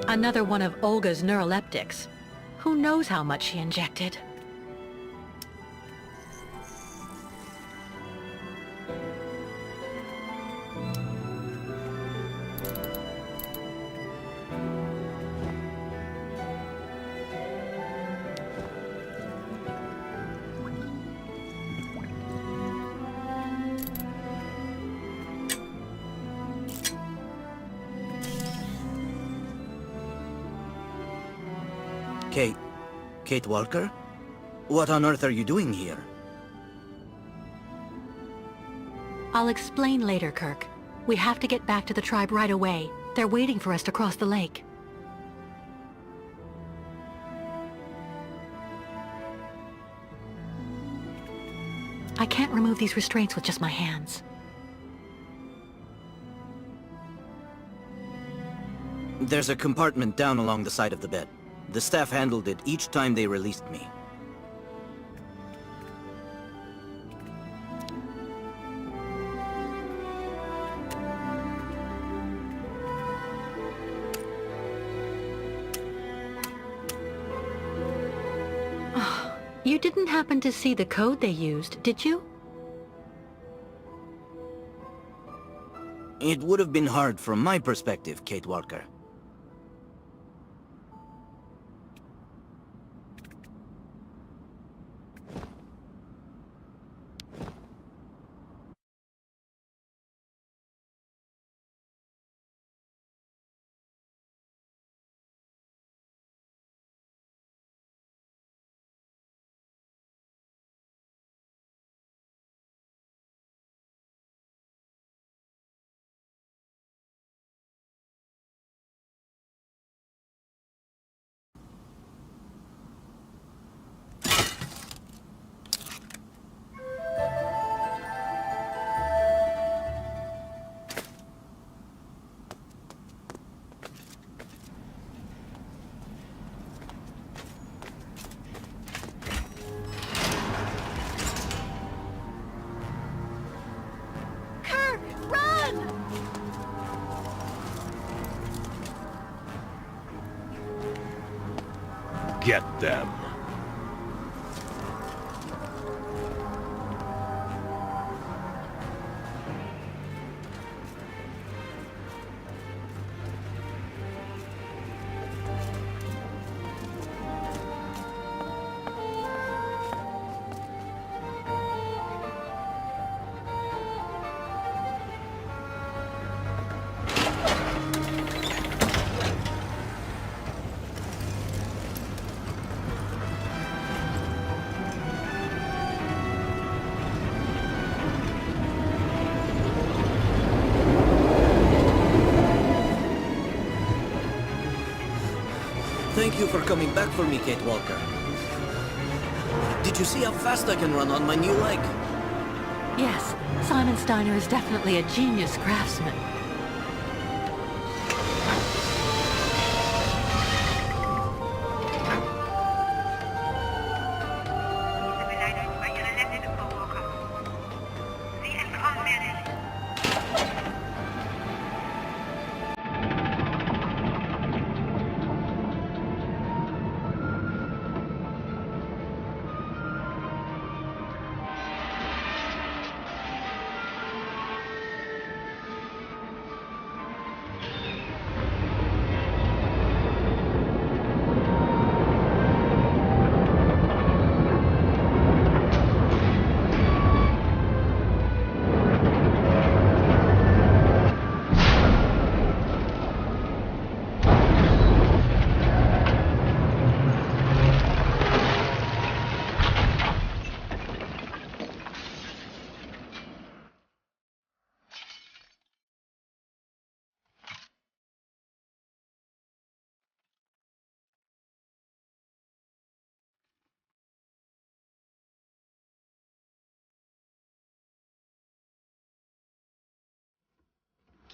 Another one of Olga's neuroleptics. Who knows how much she injected? Kate Walker? What on earth are you doing here? I'll explain later, Kurk. We have to get back to the tribe right away. They're waiting for us to cross the lake. I can't remove these restraints with just my hands. There's a compartment down along the side of the bed. The staff handled it each time they released me. You didn't happen to see the code they used, did you? It would have been hard from my perspective, Kate Walker. Get them. Thank you for coming back for me, Kate Walker. Did you see how fast I can run on my new leg? Yes, Simon Steiner is definitely a genius craftsman.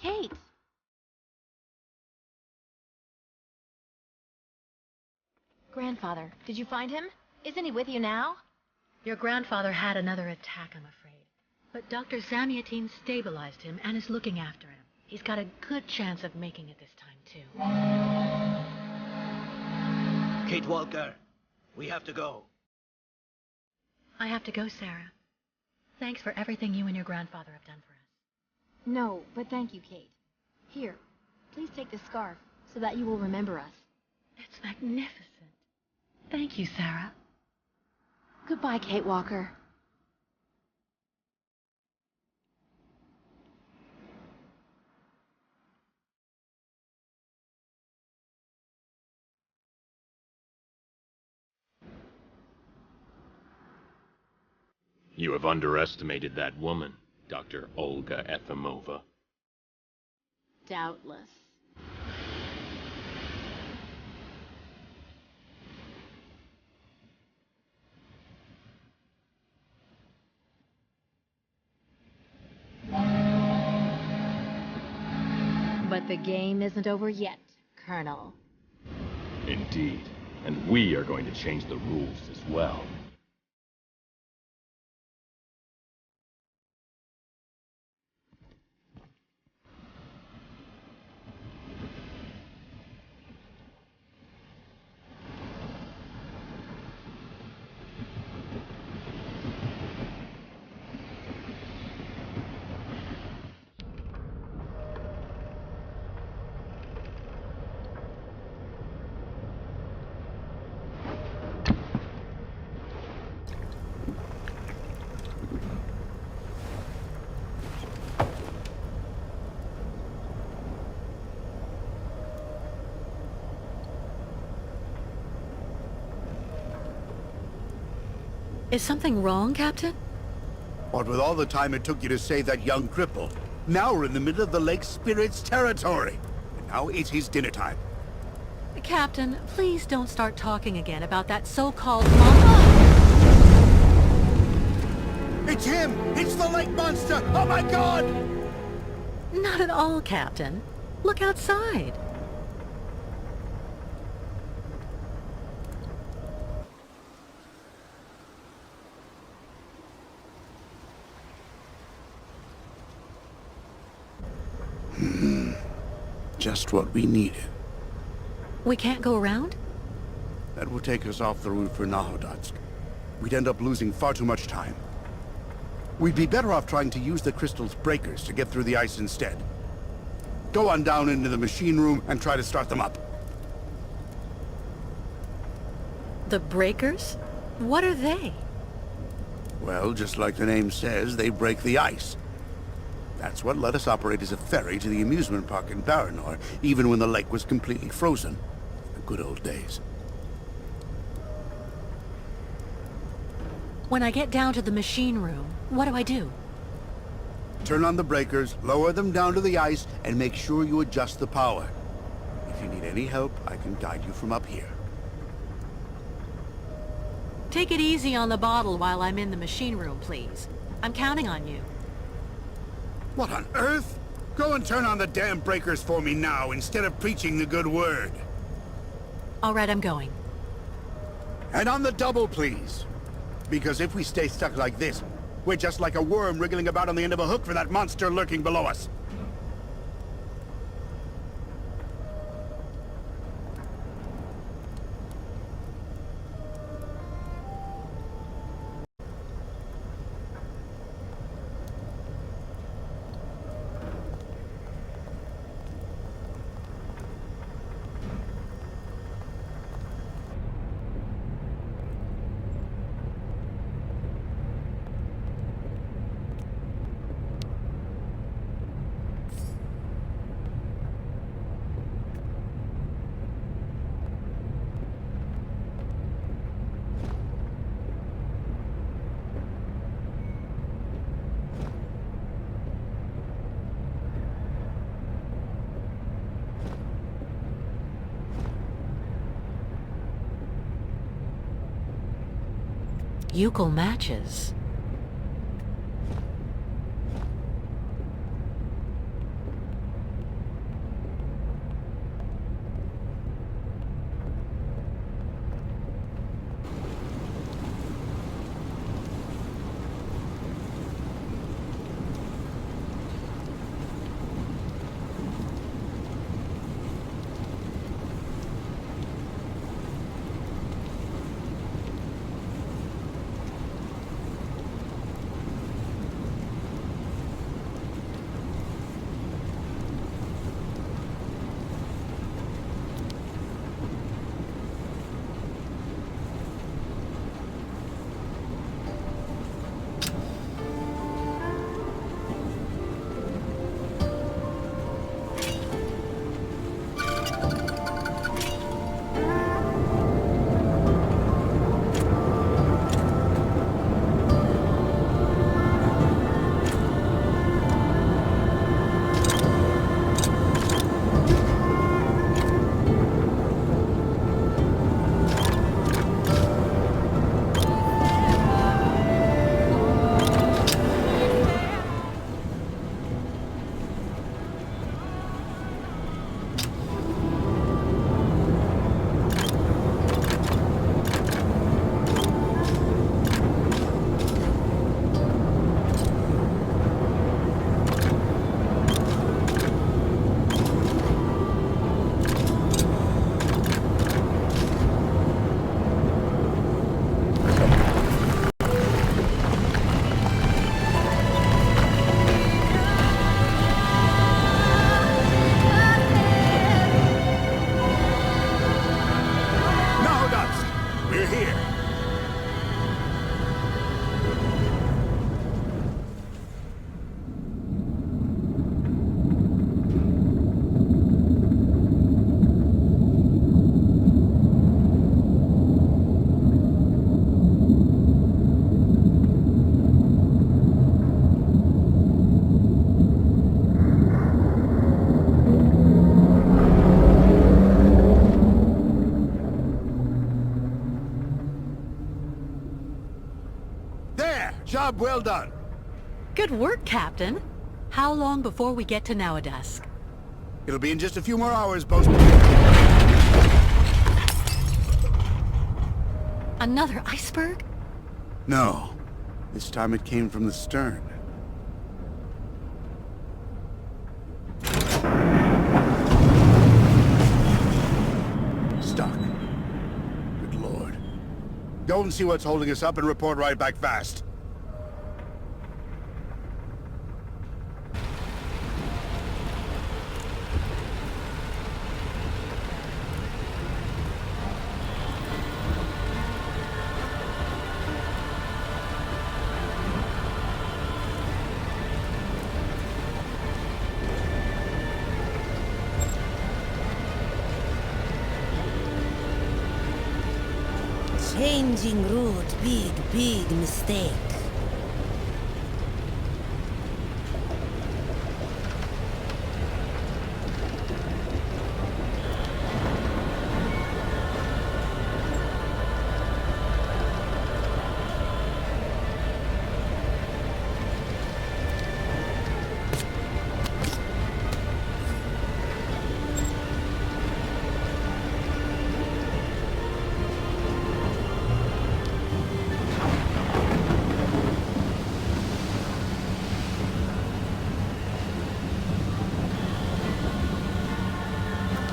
Kate! Grandfather, did you find him? Isn't he with you now? Your grandfather had another attack, I'm afraid. But Dr. Zamyatin stabilized him and is looking after him. He's got a good chance of making it this time, too. Kate Walker, we have to go. I have to go, Sarah. Thanks for everything you and your grandfather have done for us. No, but thank you, Kate. Here, please take this scarf so that you will remember us. It's magnificent. Thank you, Sarah. Goodbye, Kate Walker. You have underestimated that woman, Dr. Olga Efimova. Doubtless. But the game isn't over yet, Colonel. Indeed. And we are going to change the rules as well. Is something wrong, Captain? What with all the time it took you to save that young cripple, now we're in the middle of the Lake Spirit's territory. And now it's his dinner time. Captain, please don't start talking again about that so-called It's him! It's the lake monster! Oh my god! Not at all, Captain. Look outside. Just what we needed. We can't go around? That will take us off the route for Nahodotsk. We'd end up losing far too much time. We'd be better off trying to use the crystal's breakers to get through the ice instead. Go on down into the machine room and try to start them up. The breakers? What are they? Well, just like the name says, they break the ice. That's what let us operate as a ferry to the amusement park in Baranour, even when the lake was completely frozen. The good old days. When I get down to the machine room, what do I do? Turn on the breakers, lower them down to the ice, and make sure you adjust the power. If you need any help, I can guide you from up here. Take it easy on the bottle while I'm in the machine room, please. I'm counting on you. What on earth? Go and turn on the damn breakers for me now, instead of preaching the good word. All right, I'm going. And on the double, please. Because if we stay stuck like this, we're just like a worm wriggling about on the end of a hook for that monster lurking below us. Ukel matches. Job well done. Good work, Captain. How long before we get to Nowadusk? It'll be in just a few more hours, bosun. Another iceberg? No. This time it came from the stern. Stuck. Good lord. Go and see what's holding us up and report right back fast. Changing route, big mistake.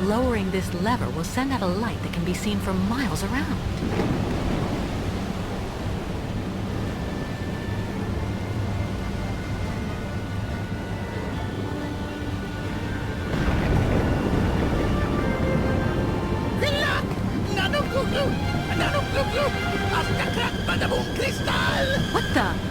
Lowering this lever will send out a light that can be seen for miles around. Good luck! Nano Glu! Nano Glu! Hasta crack badabong Krystal! What the?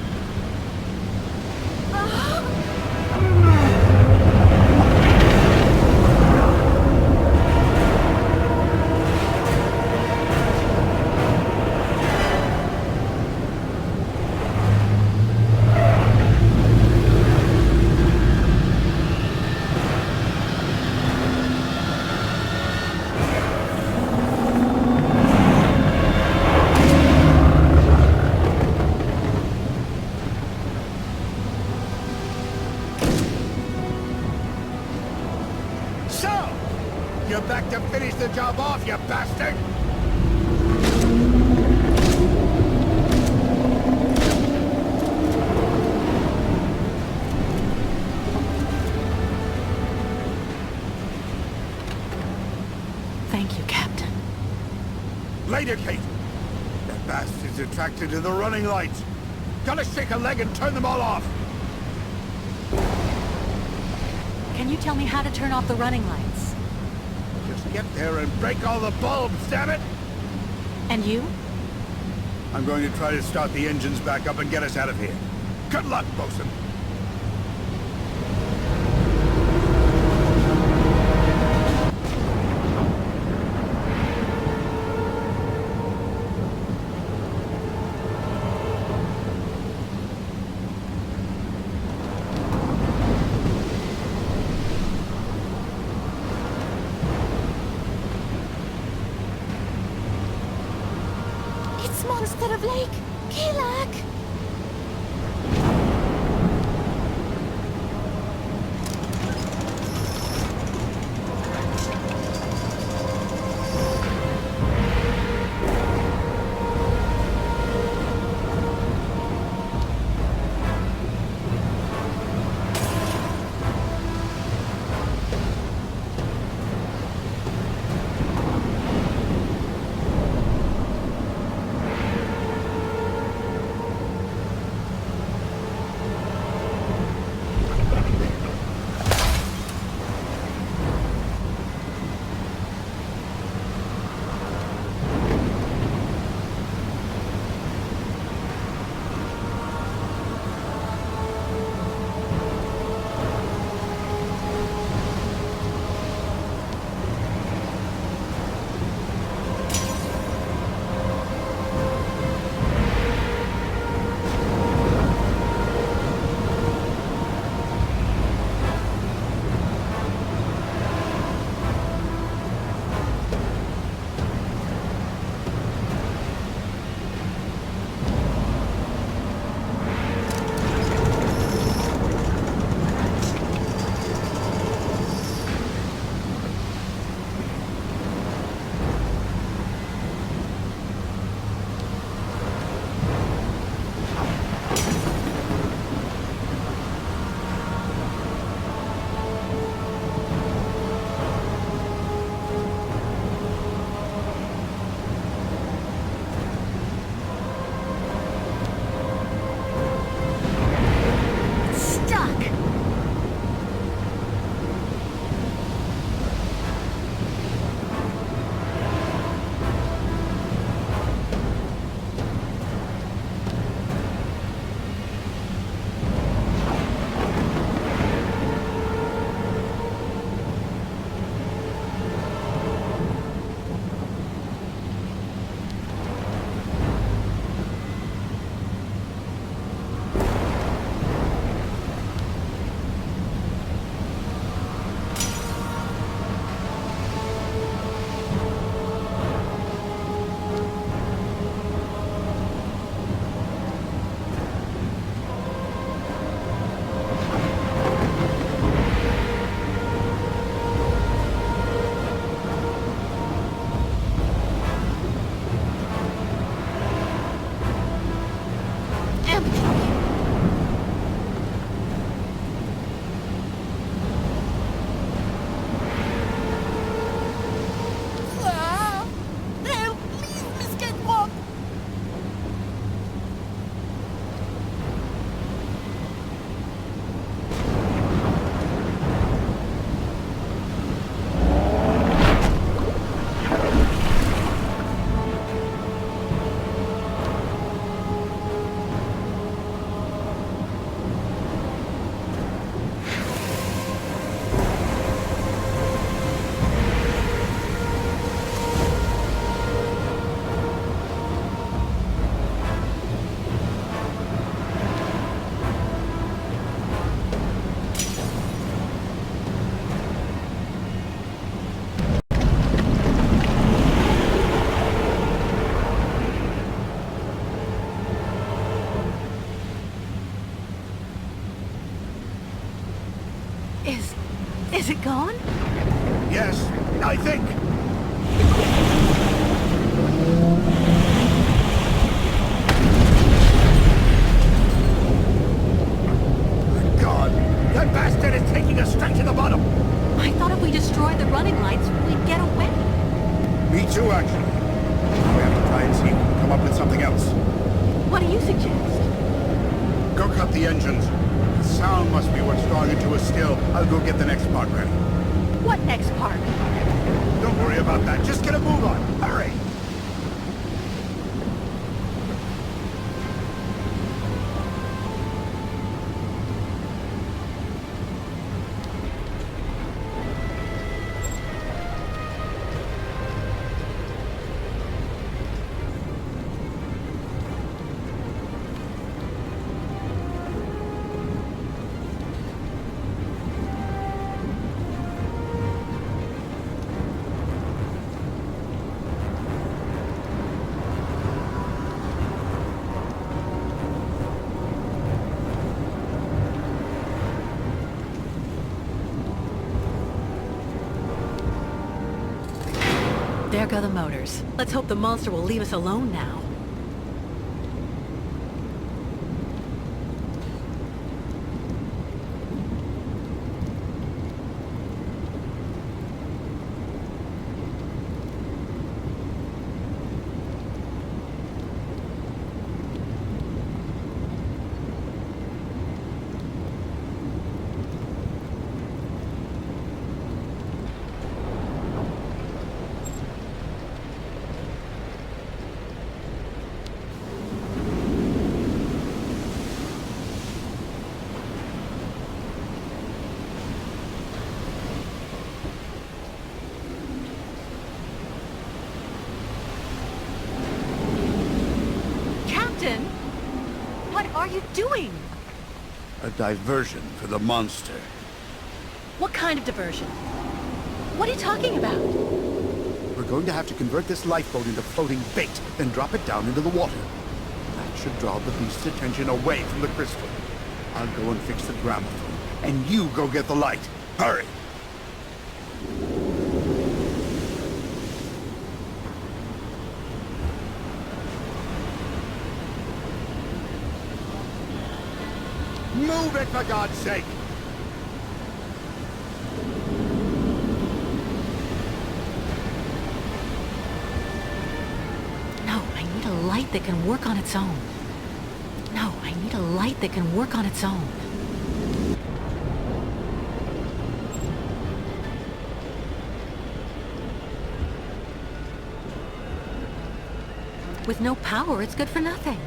You're back to finish the job off, you bastard! Thank you, Captain. Later, Kate! That bastard's attracted to the running lights. Gotta shake a leg and turn them all off! Can you tell me how to turn off the running lights? Just get there and break all the bulbs, damn it! And you? I'm going to try to start the engines back up and get us out of here. Good luck, bosun! Monster of Lake! Kilak! Is it gone? Yes, I think. God, that bastard is taking us straight to the bottom. I thought if we destroyed the running lights, we'd get away. Me too, actually. We have to try and see if we can come up with something else. What do you suggest? Go cut the engines. The sound must be what's drawing it to us still. I'll go get the next part ready. What next part? Don't worry about that. Just get a move on. Hurry! There go the motors. Let's hope the monster will leave us alone now. What are you doing? A diversion for the monster. What kind of diversion? What are you talking about? We're going to have to convert this lifeboat into floating bait, then drop it down into the water. That should draw the beast's attention away from the crystal. I'll go and fix the gramophone, and you go get the light. Hurry! Move it, for God's sake! No, I need a light that can work on its own. No, I need a light that can work on its own. With no power, it's good for nothing.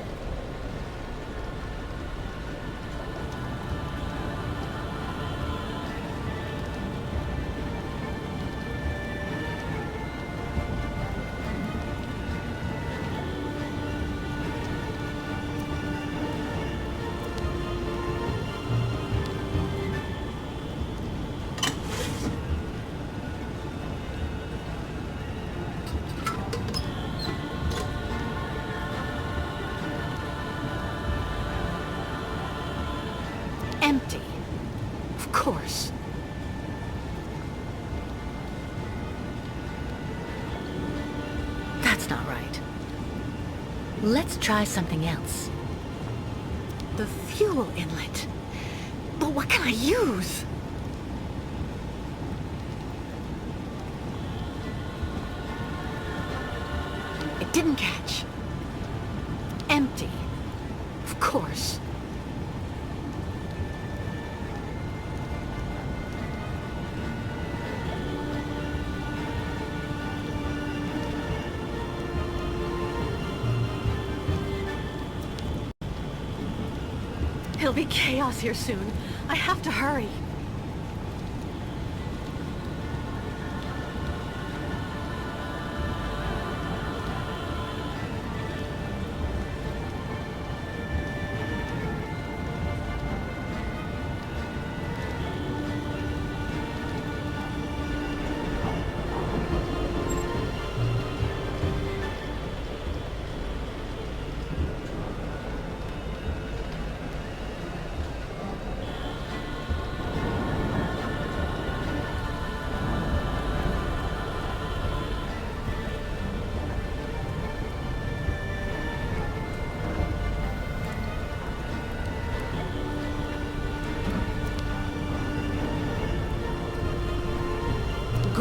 Empty. Of course. That's not right. Let's try something else. The fuel inlet. But what can I use? It didn't catch. Empty. Of course. It'll be chaos here soon. I have to hurry.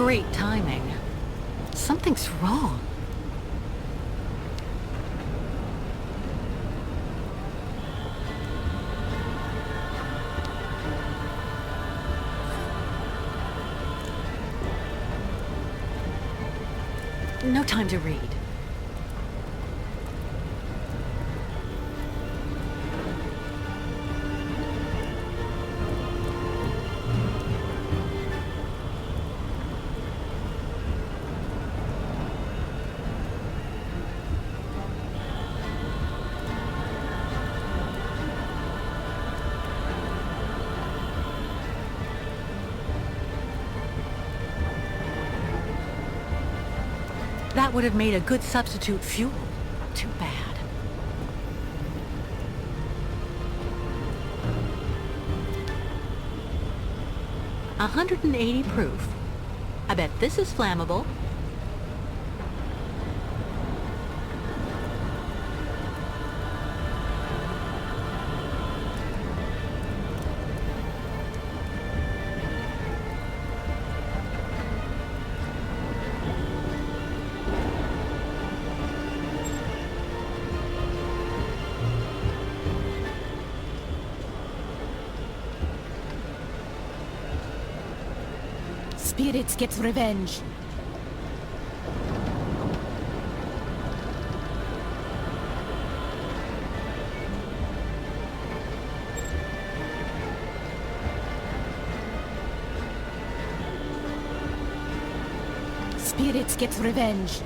great timing. Something's wrong. No time to read. That would have made a good substitute fuel. Too bad. $180 proof. I bet this is flammable. Spirits gets revenge. Spirits gets revenge.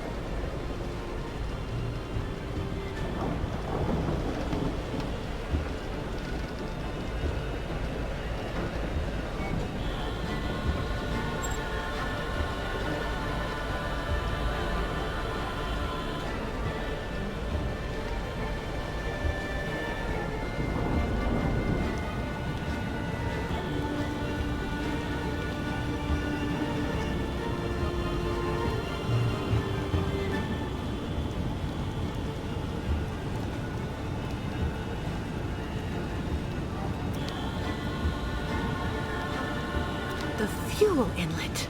The fuel inlet.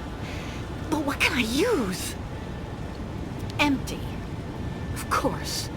But what can I use? Empty. Of course.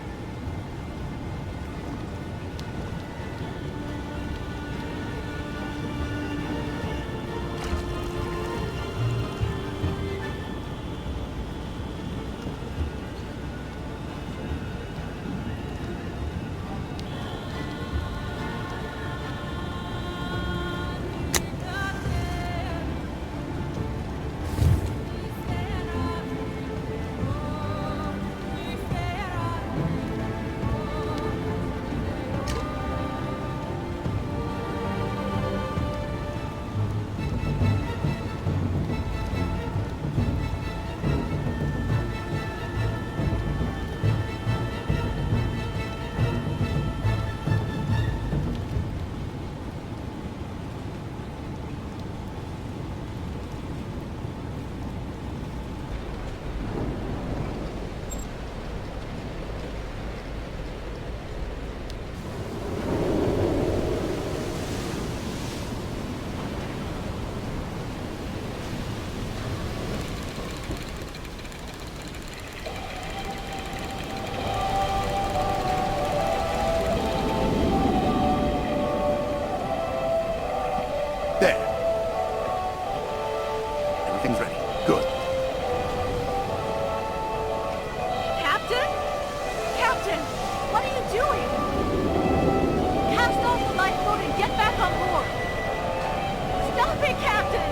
Everything's ready. Good. Captain? Captain, what are you doing? Cast off the lifeboat and get back on board. Stop it, Captain!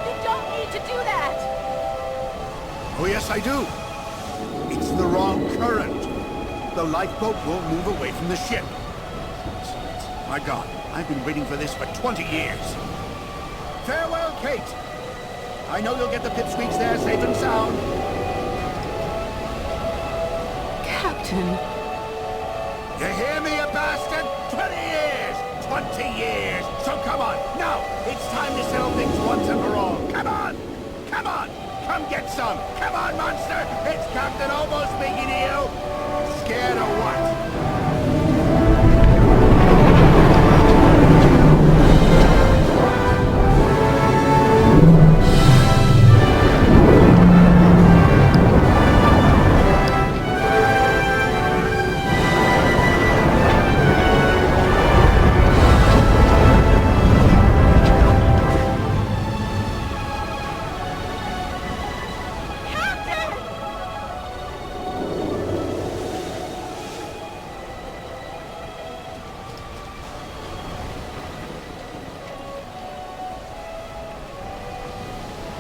You don't need to do that! Oh, yes, I do. It's the wrong current. The lifeboat won't move away from the ship. My God, I've been waiting for this for 20 years. Farewell, Kate. I know you'll get the pipsqueaks there safe and sound. Captain. You hear me, you bastard? 20 years! 20 years! So come on, now! It's time to settle things once and for all. Come on! Come on! Come get some! Come on, monster! It's Captain Obo speaking to you! Scared of what?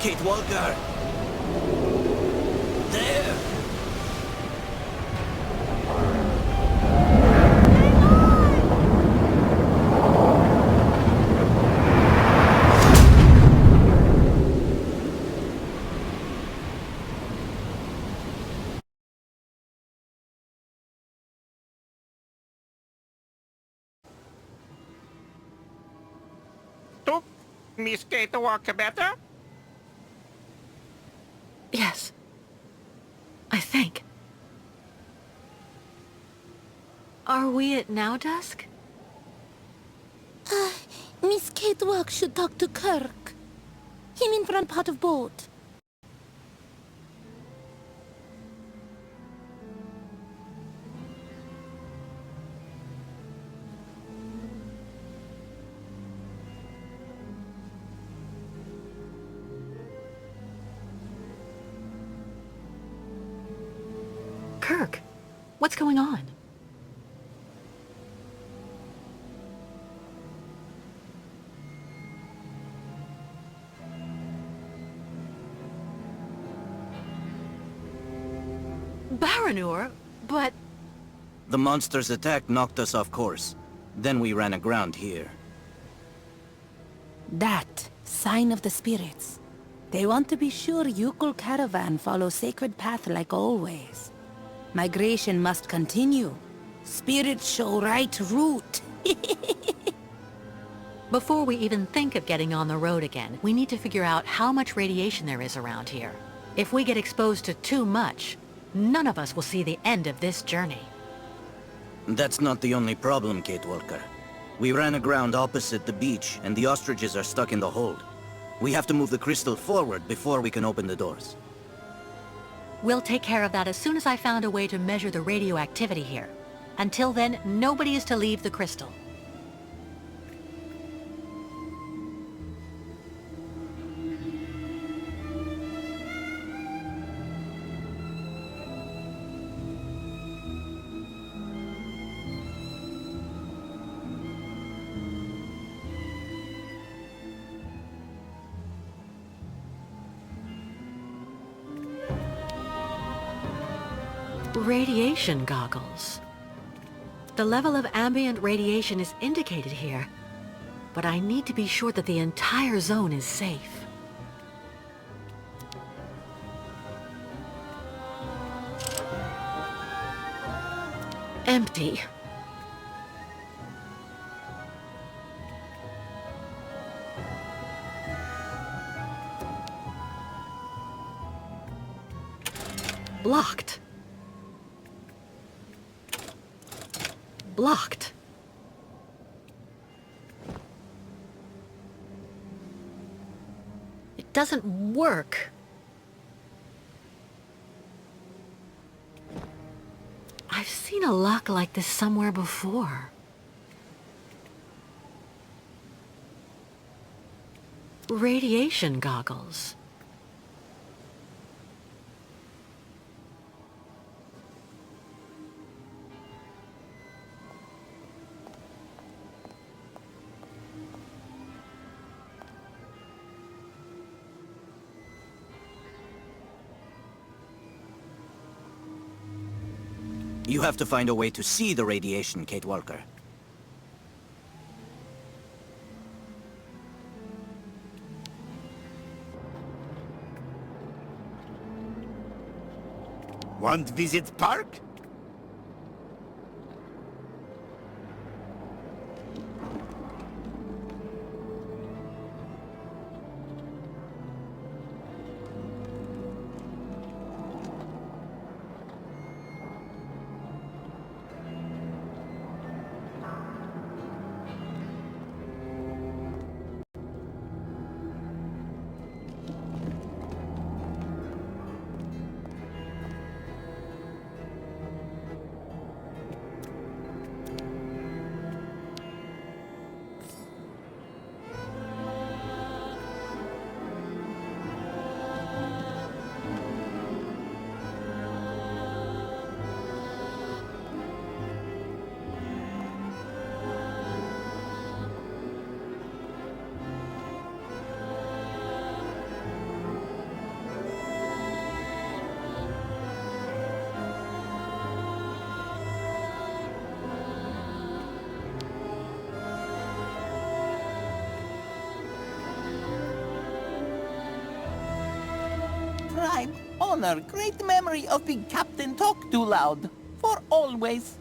Kate Walker! There! Miss Kate Walker better? Yes. I think. Are we at now dusk? Miss Kate Walker should talk to Kirk. Him in front part of boat. Kirk, what's going on? Baranour, but... The monster's attack knocked us off course. Then we ran aground here. That sign of the spirits. They want to be sure Yukol caravan follows sacred path like always. Migration must continue. Spirits show right route. Before we even think of getting on the road again, we need to figure out how much radiation there is around here. If we get exposed to too much, none of us will see the end of this journey. That's not the only problem, Kate Walker. We ran aground opposite the beach, and the ostriches are stuck in the hold. We have to move the crystal forward before we can open the doors. We'll take care of that as soon as I found a way to measure the radioactivity here. Until then, nobody is to leave the crystal. Radiation goggles. The level of ambient radiation is indicated here, but I need to be sure that the entire zone is safe. Empty. Blocked. Blocked. It doesn't work. I've seen a lock like this somewhere before. Radiation goggles. You have to find a way to see the radiation, Kate Walker. Want visit park? pride, honor, great memory of big captain talk too loud. For always.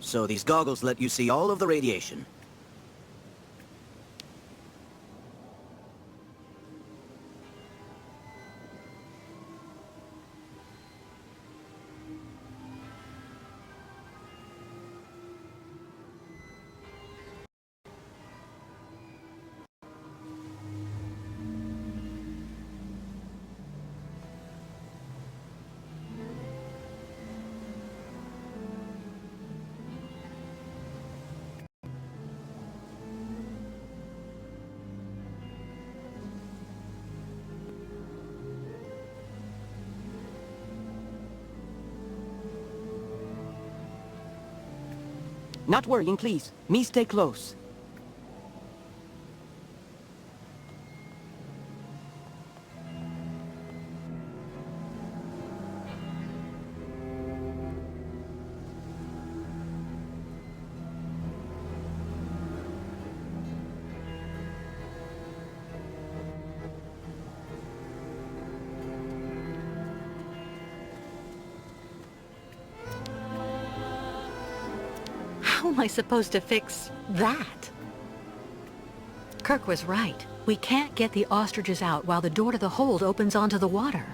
So these goggles let you see all of the radiation. Not worrying, please. Me stay close. How am I supposed to fix that? Kirk was right. We can't get the ostriches out while the door to the hold opens onto the water.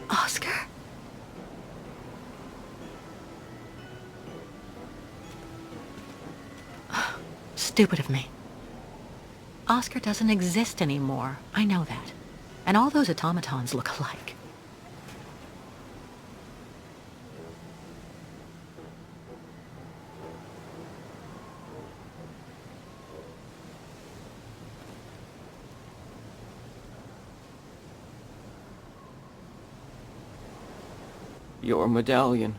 Oscar? Stupid of me. Oscar doesn't exist anymore. I know that. And all those automatons look alike. Your medallion.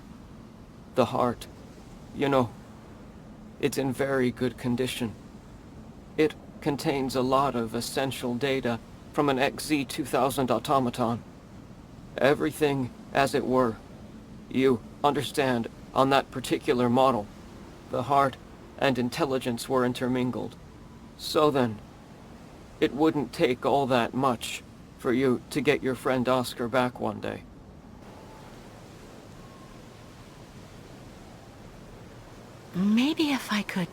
The heart. You know, it's in very good condition. It contains a lot of essential data from an XZ-2000 automaton. Everything as it were. You understand, on that particular model, the heart and intelligence were intermingled. So then, it wouldn't take all that much for you to get your friend Oscar back one day. Maybe if I could...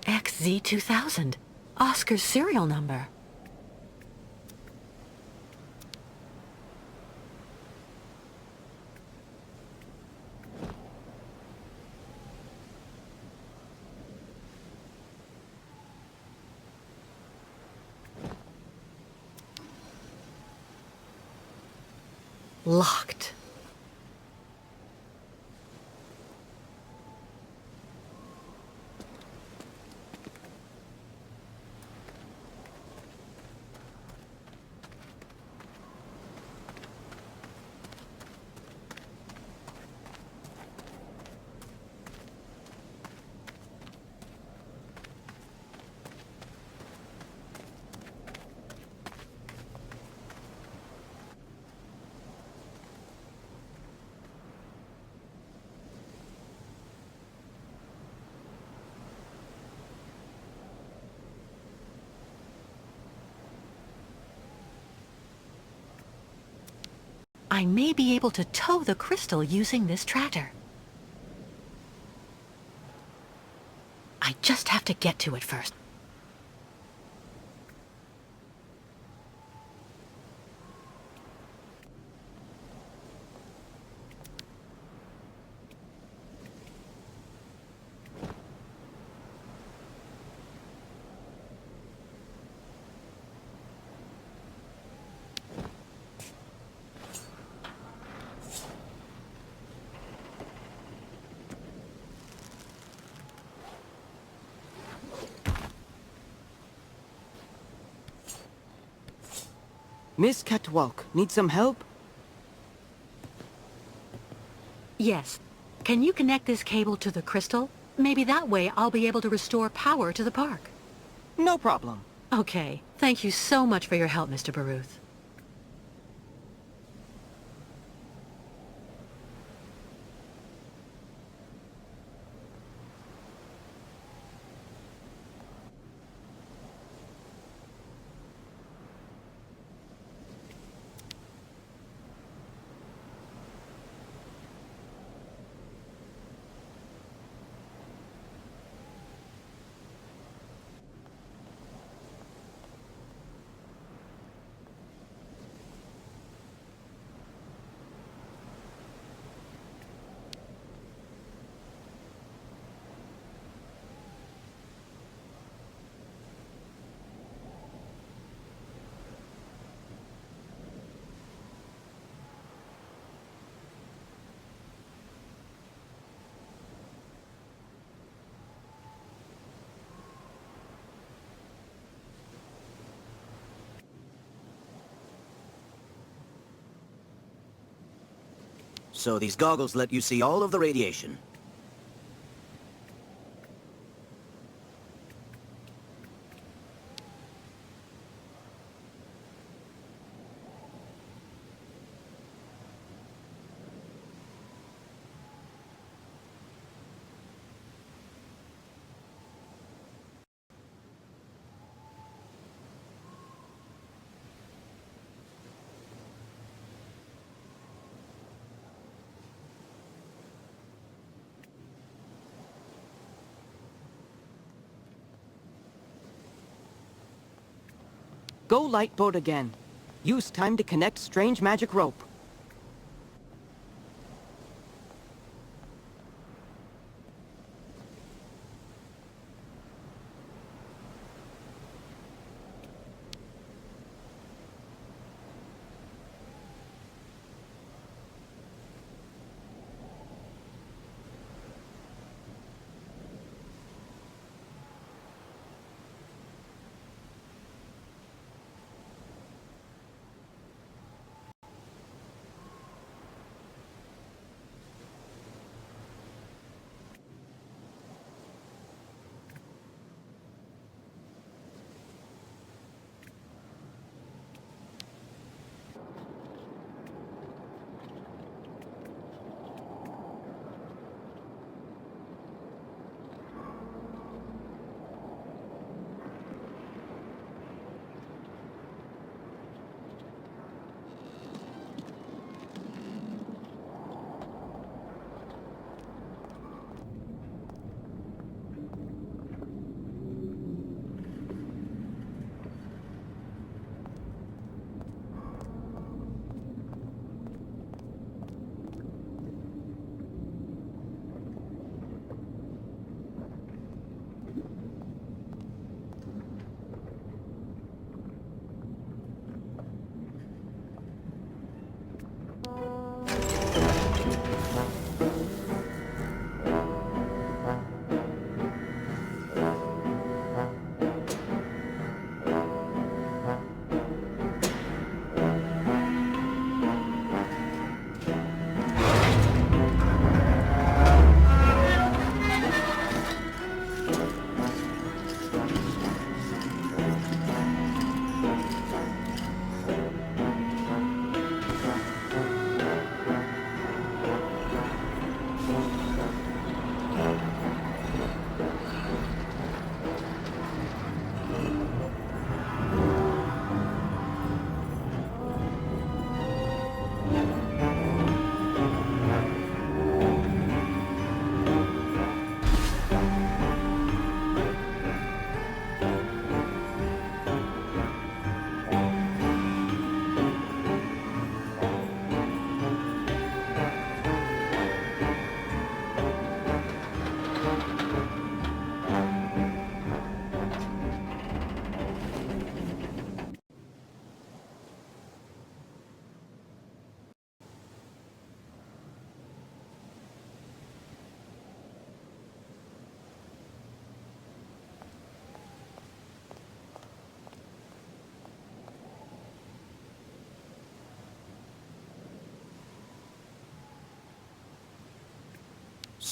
XZ2000. Oscar's serial number. Locked. I may be able to tow the crystal using this tractor. I just have to get to it first. Miss Catwalk, need some help? Yes. Can you connect this cable to the crystal? Maybe that way I'll be able to restore power to the park. No problem. Okay. Thank you so much for your help, Mr. Baruth. So these goggles let you see all of the radiation. Go light boat again. Use time to connect strange magic rope.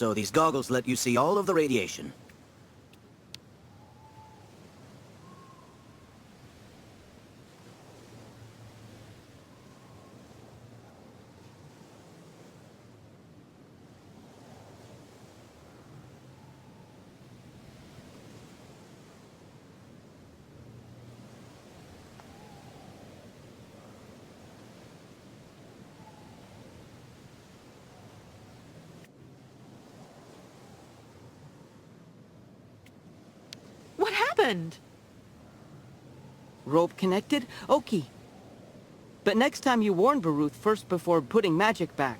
so these goggles let you see all of the radiation. What happened? Rope connected? Okay. But next time you warn Baruth first before putting magic back.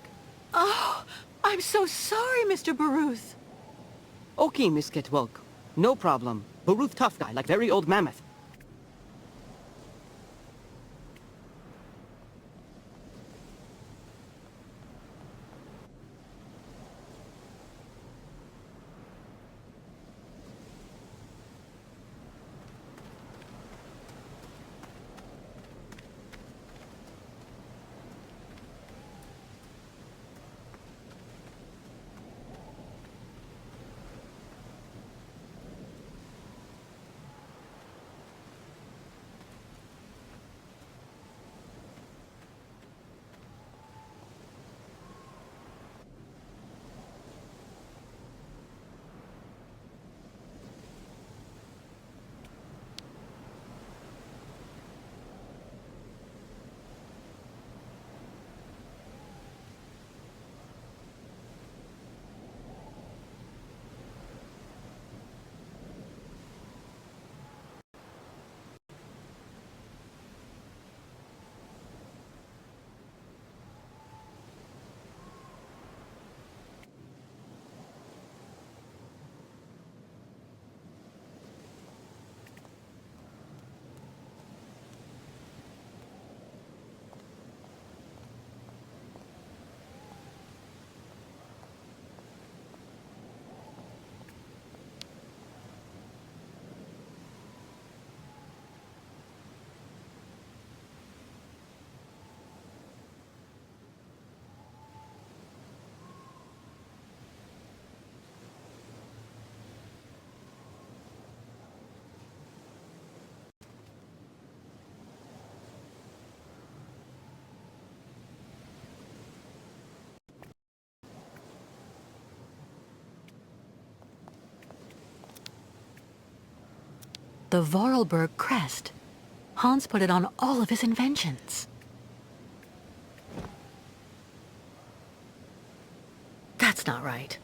Oh, I'm so sorry, Mr. Baruth. Okay, Miss Ketwelk. No problem. Baruth tough guy, like very old mammoth. The Vorarlberg crest. Hans put it on all of his inventions. That's not right.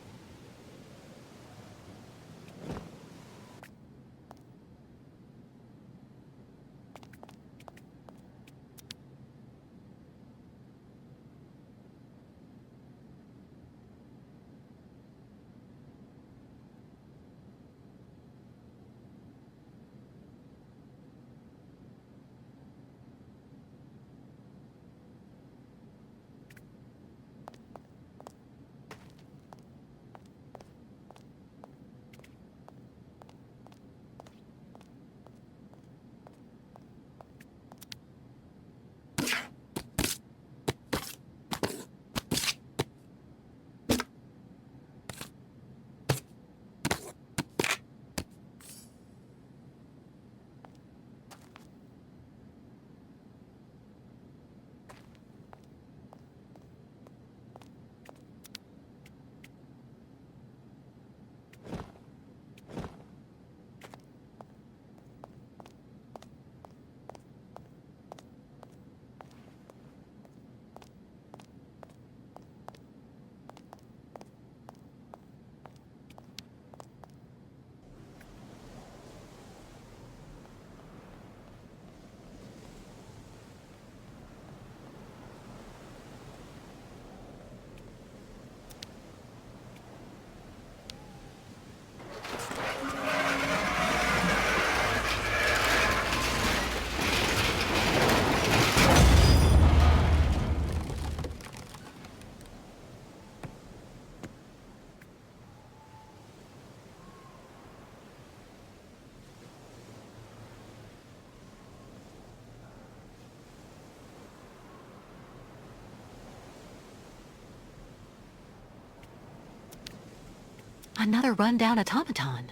Another rundown automaton.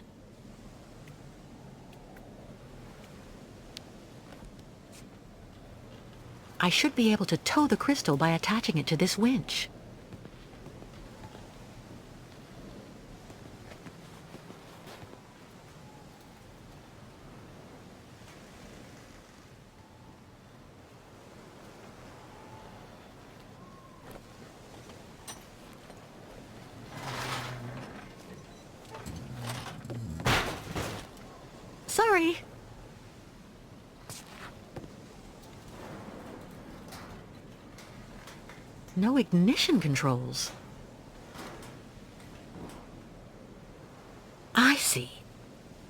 I should be able to tow the crystal by attaching it to this winch. Sorry. No ignition controls. I see.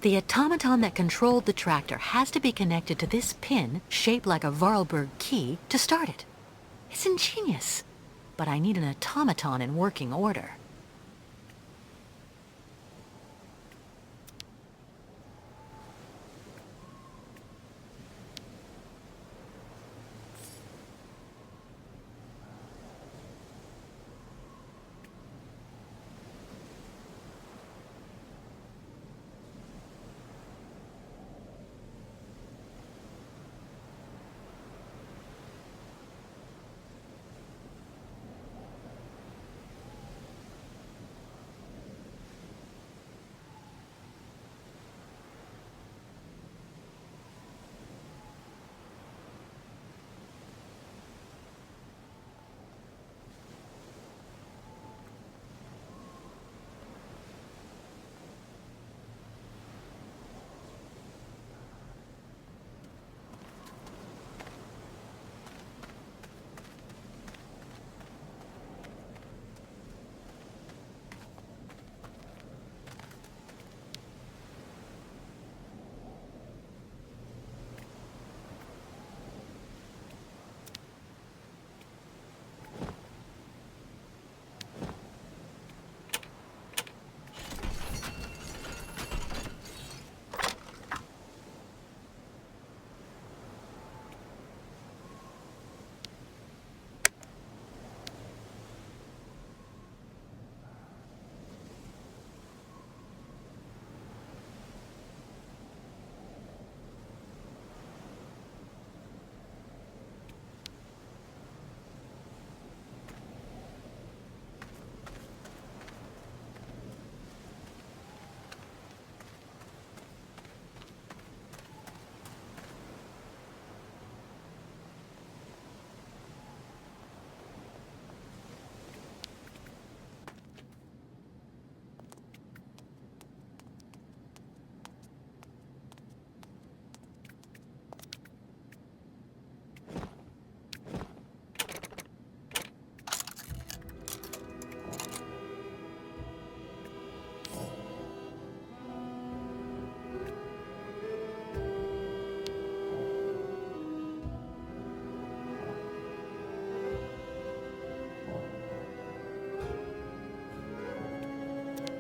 The automaton that controlled the tractor has to be connected to this pin, shaped like a Vorarlberg key, to start it. It's ingenious, but I need an automaton in working order.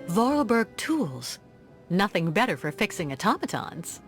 Vorarlberg tools. Nothing better for fixing automatons.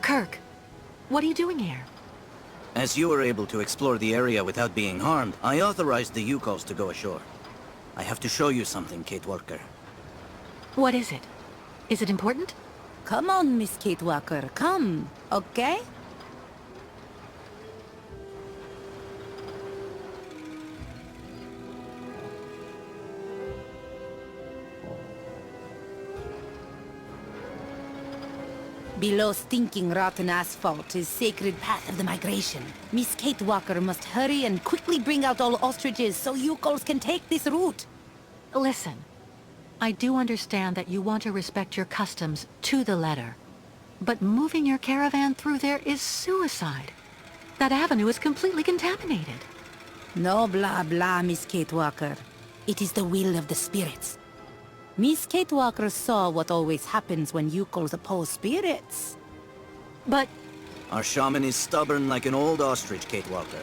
Kurk, what are you doing here? As you were able to explore the area without being harmed, I authorized the Yukos to go ashore. I have to show you something, Kate Walker. What is it? Is it important? Come on, Miss Kate Walker, come, okay? Below stinking rotten asphalt is sacred path of the migration. Miss Kate Walker must hurry and quickly bring out all ostriches so Yukos can take this route. Listen, I do understand that you want to respect your customs to the letter. But moving your caravan through there is suicide. That avenue is completely contaminated. No blah blah, Miss Kate Walker. It is the will of the spirits. Miss Kate Walker saw what always happens when Yukols oppose spirits. But... Our shaman is stubborn like an old ostrich, Kate Walker.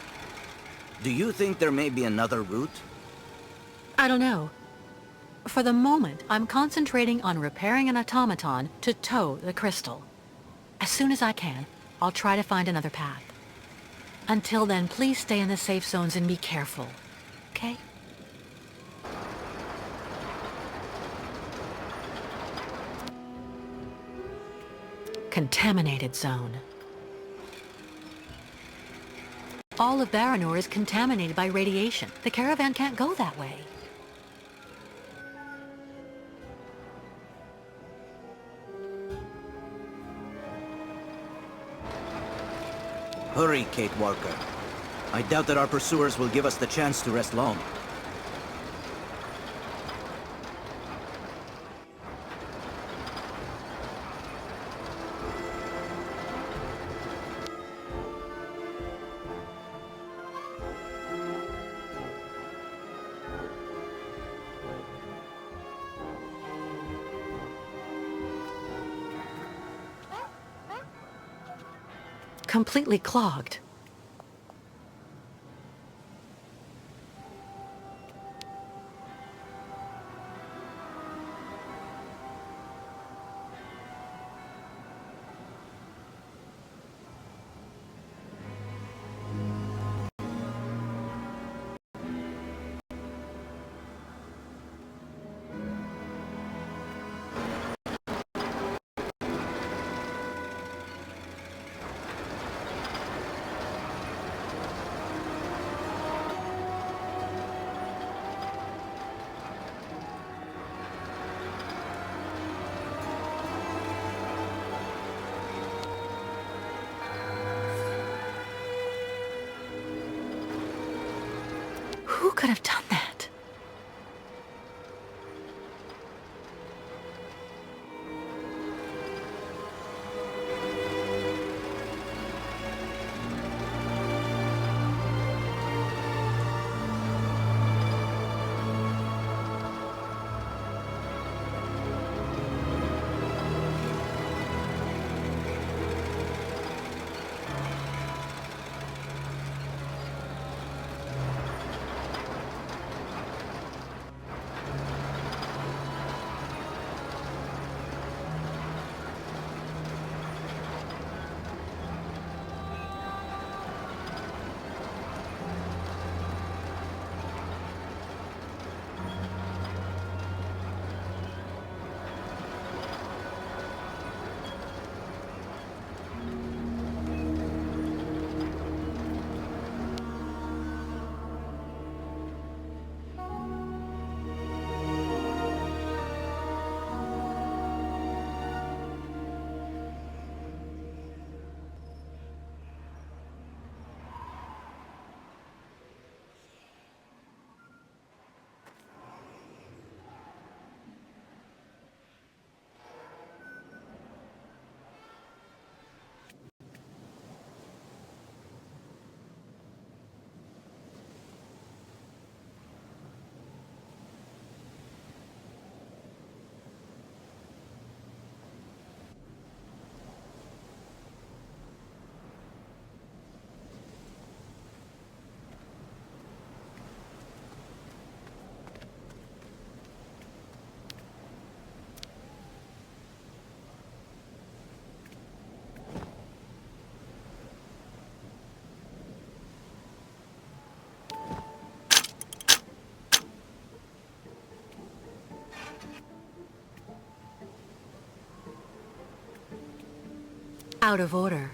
Do you think there may be another route? I don't know. For the moment, I'm concentrating on repairing an automaton to tow the crystal. As soon as I can, I'll try to find another path. Until then, please stay in the safe zones and be careful, okay? Contaminated zone. All of Baranour is contaminated by radiation. The caravan can't go that way. Hurry, Kate Walker. I doubt that our pursuers will give us the chance to rest long. Completely clogged. Who could have done that? Out of order.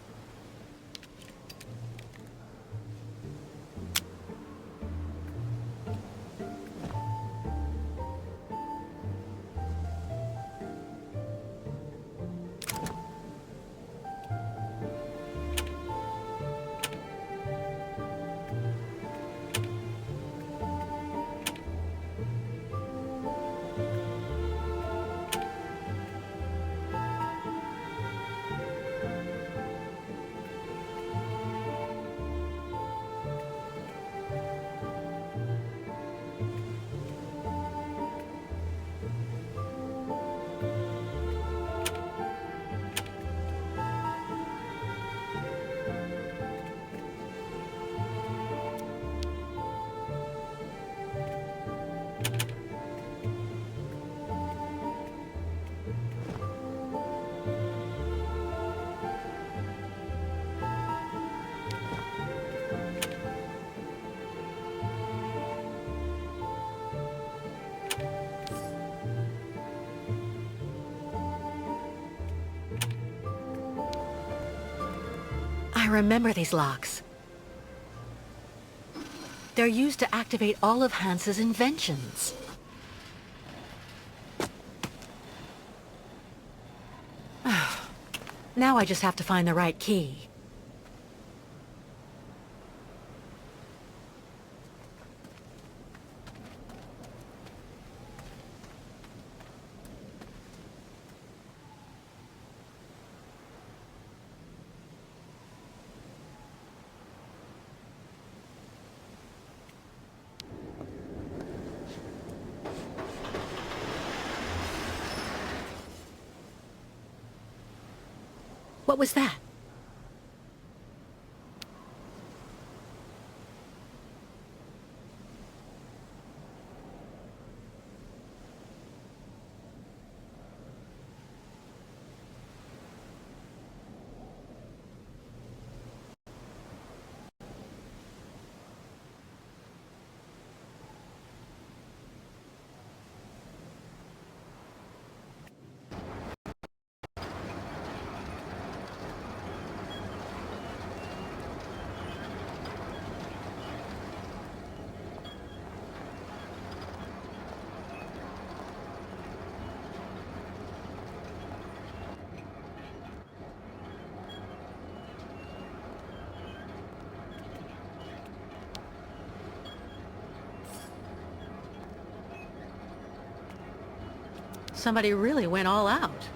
I remember these locks. They're used to activate all of Hans's inventions. Now I just have to find the right key. What was that? Somebody really went all out.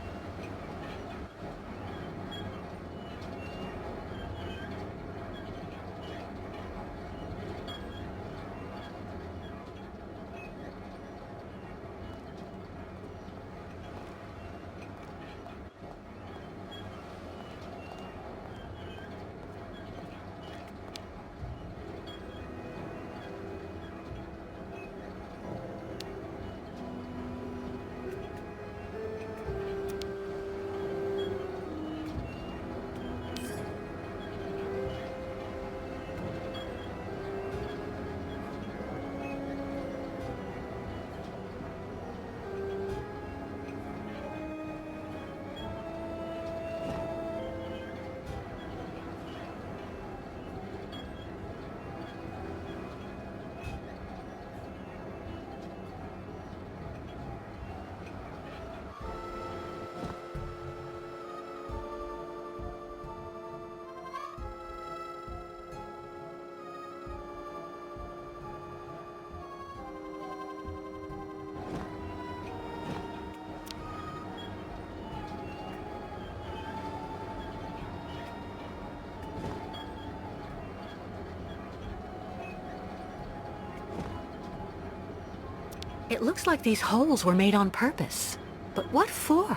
It looks like these holes were made on purpose. But what for?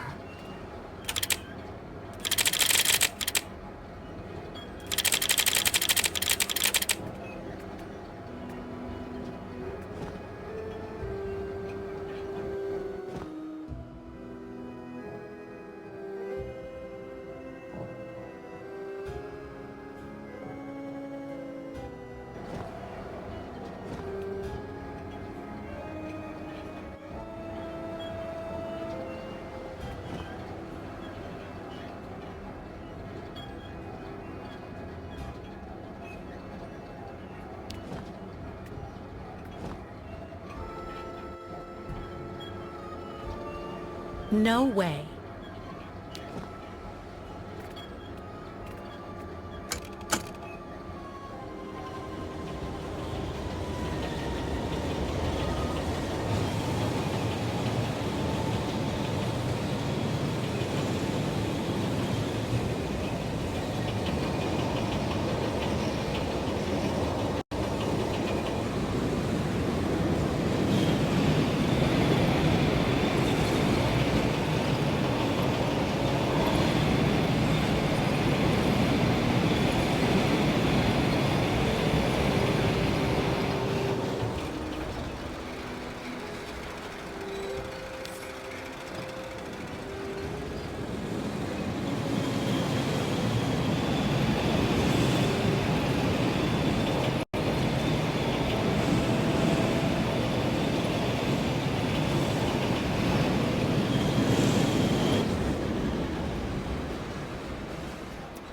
No way.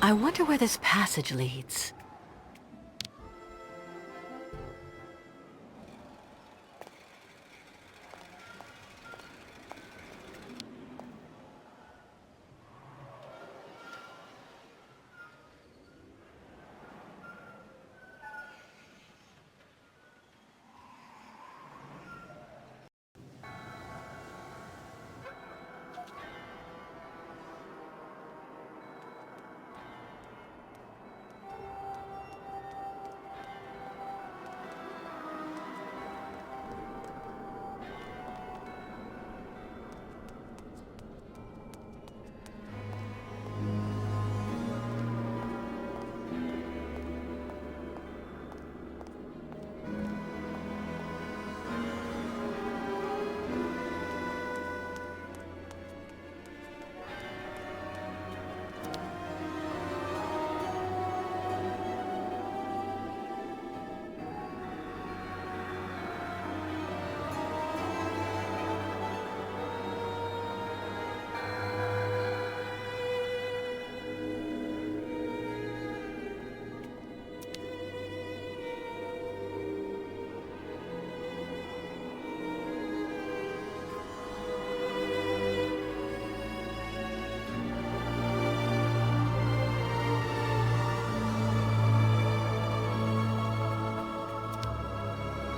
I wonder where this passage leads.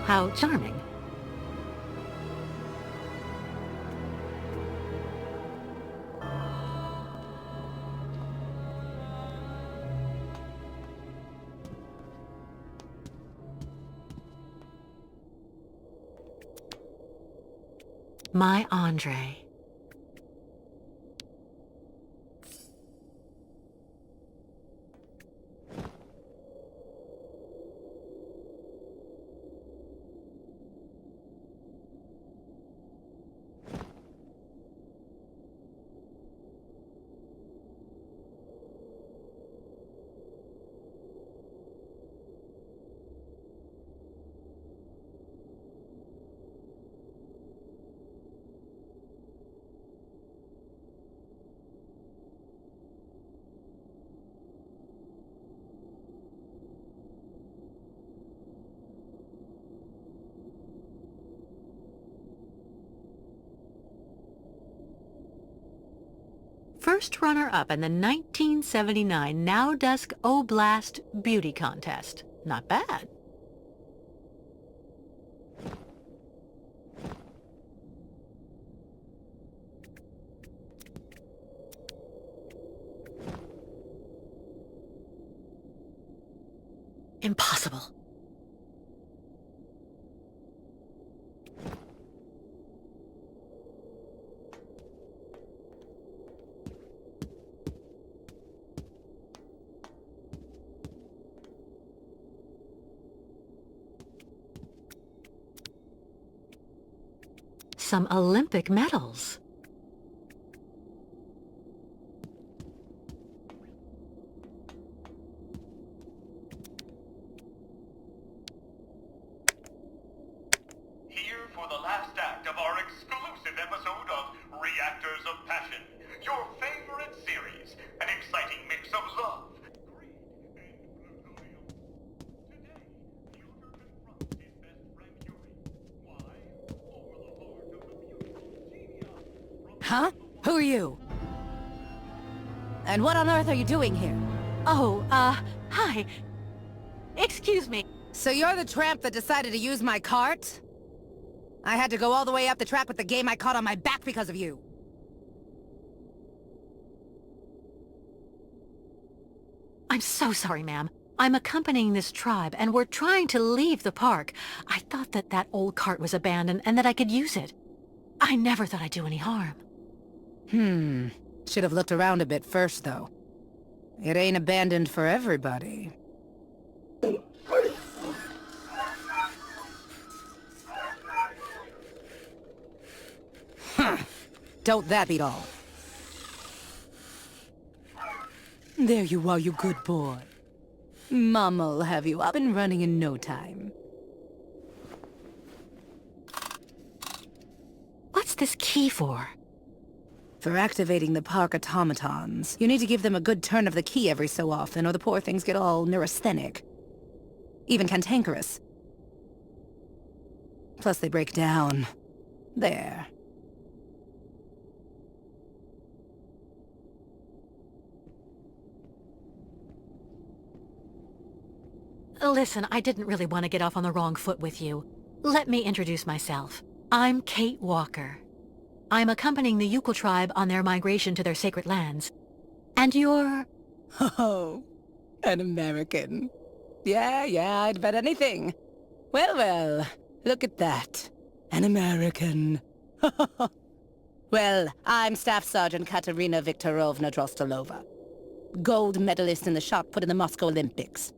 How charming. My Andre. First runner-up in the 1979 Now Dusk Oblast Beauty Contest. Not bad. Impossible. Some Olympic medals. Here for the last act of our exclusive episode of Reactors of Passion, your favorite series, an exciting mix of love, greed, and plutonium. Today, Kurk confronts his best friend Yuri. Why? Over the heart of the beautiful Genia. Huh? Who are you? And what on earth are you doing here? Oh, hi. Excuse me. So you're the tramp that decided to use my cart? I had to go all the way up the track with the game I caught on my back because of you. I'm so sorry, ma'am. I'm accompanying this tribe, and we're trying to leave the park. I thought that old cart was abandoned and that I could use it. I never thought I'd do any harm. Should have looked around a bit first, though. It ain't abandoned for everybody. Don't that beat all? There you are, you good boy. Mama'll have you up and running in no time. What's this key for? For activating the park automatons, you need to give them a good turn of the key every so often, or the poor things get all neurasthenic. Even cantankerous. Plus they break down. There. Listen, I didn't really want to get off on the wrong foot with you. Let me introduce myself. I'm Kate Walker. I'm accompanying the Yukol tribe on their migration to their sacred lands. And you're... Oh, an American. Yeah, I'd bet anything. Well, look at that. An American. Well, I'm Staff Sergeant Katerina Viktorovna Drostelova. Gold medalist in the shot put in the Moscow Olympics.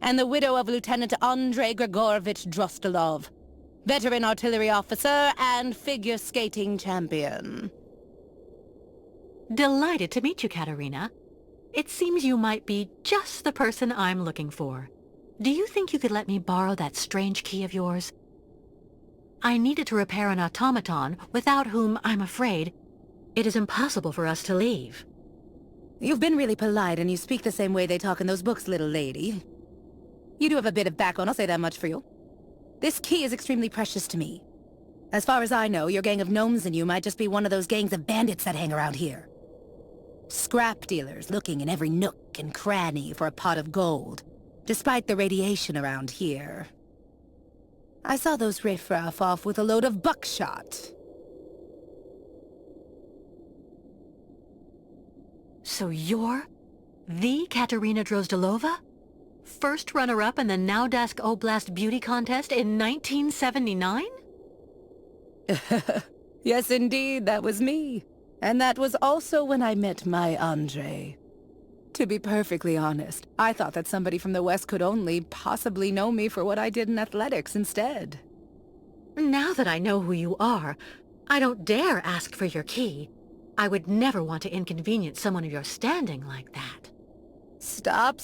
And the widow of Lieutenant Andrei Grigorovich Drostelov. Veteran artillery officer and figure skating champion. Delighted to meet you, Katerina. It seems you might be just the person I'm looking for. Do you think you could let me borrow that strange key of yours? I needed to repair an automaton, without whom, I'm afraid, it is impossible for us to leave. You've been really polite, and you speak the same way they talk in those books, little lady. You do have a bit of backbone, I'll say that much for you. This key is extremely precious to me. As far as I know, your gang of gnomes and you might just be one of those gangs of bandits that hang around here. Scrap dealers looking in every nook and cranny for a pot of gold, despite the radiation around here. I saw those riffraff off with a load of buckshot. So you're the Katerina Drozdelova? First runner-up in the Naudask Oblast Beauty Contest in 1979? Yes, indeed, that was me. And that was also when I met my Andrei. To be perfectly honest, I thought that somebody from the West could only possibly know me for what I did in athletics instead. Now that I know who you are, I don't dare ask for your key. I would never want to inconvenience someone of your standing like that. Stop.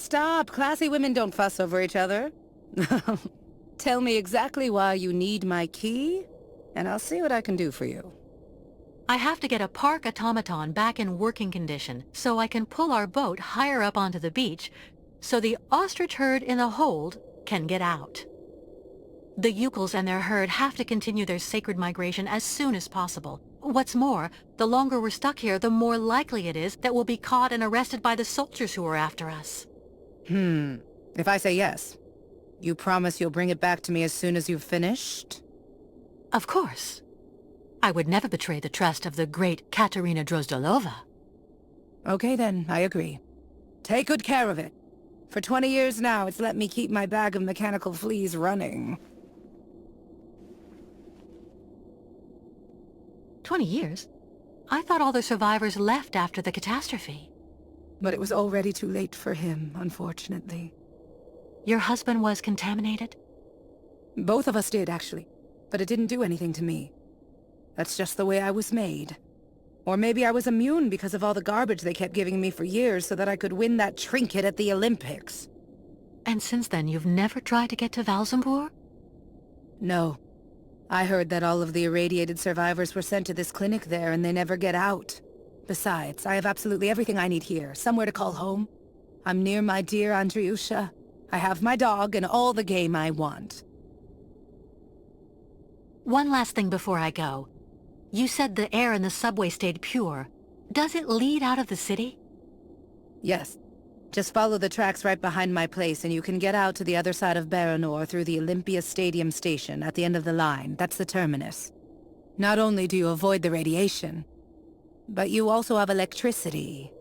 Classy women don't fuss over each other. Tell me exactly why you need my key, and I'll see what I can do for you. I have to get a park automaton back in working condition so I can pull our boat higher up onto the beach so the ostrich herd in the hold can get out. The Yukols and their herd have to continue their sacred migration as soon as possible. What's more, the longer we're stuck here, the more likely it is that we'll be caught and arrested by the soldiers who are after us. If I say yes, you promise you'll bring it back to me as soon as you've finished? Of course. I would never betray the trust of the great Katerina Drozdelova. Okay then, I agree. Take good care of it. For 20 years now, it's let me keep my bag of mechanical fleas running. 20 years? I thought all the survivors left after the catastrophe. But it was already too late for him, unfortunately. Your husband was contaminated? Both of us did, actually. But it didn't do anything to me. That's just the way I was made. Or maybe I was immune because of all the garbage they kept giving me for years so that I could win that trinket at the Olympics. And since then, you've never tried to get to Valzambur? No. I heard that all of the irradiated survivors were sent to this clinic there and they never get out. Besides, I have absolutely everything I need here, somewhere to call home. I'm near my dear Andriusha. I have my dog and all the game I want. One last thing before I go. You said the air in the subway stayed pure. Does it lead out of the city? Yes. Just follow the tracks right behind my place and you can get out to the other side of Baranour through the Olympia Stadium station at the end of the line. That's the terminus. Not only do you avoid the radiation, but you also have electricity.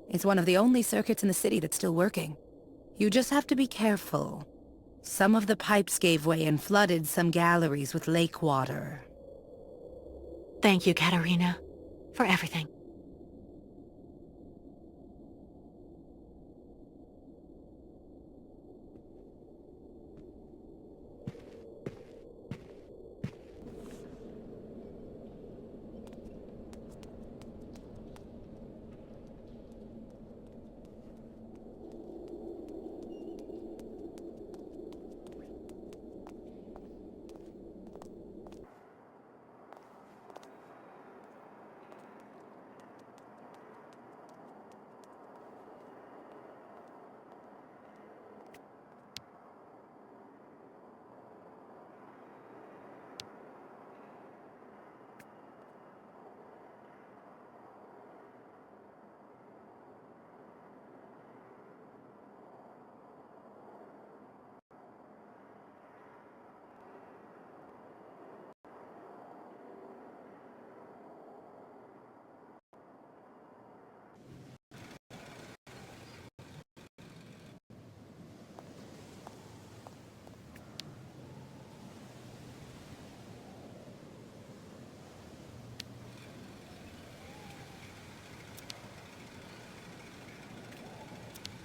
It's one of the only circuits in the city that's still working. You just have to be careful. Some of the pipes gave way and flooded some galleries with lake water. Thank you, Katerina, for everything.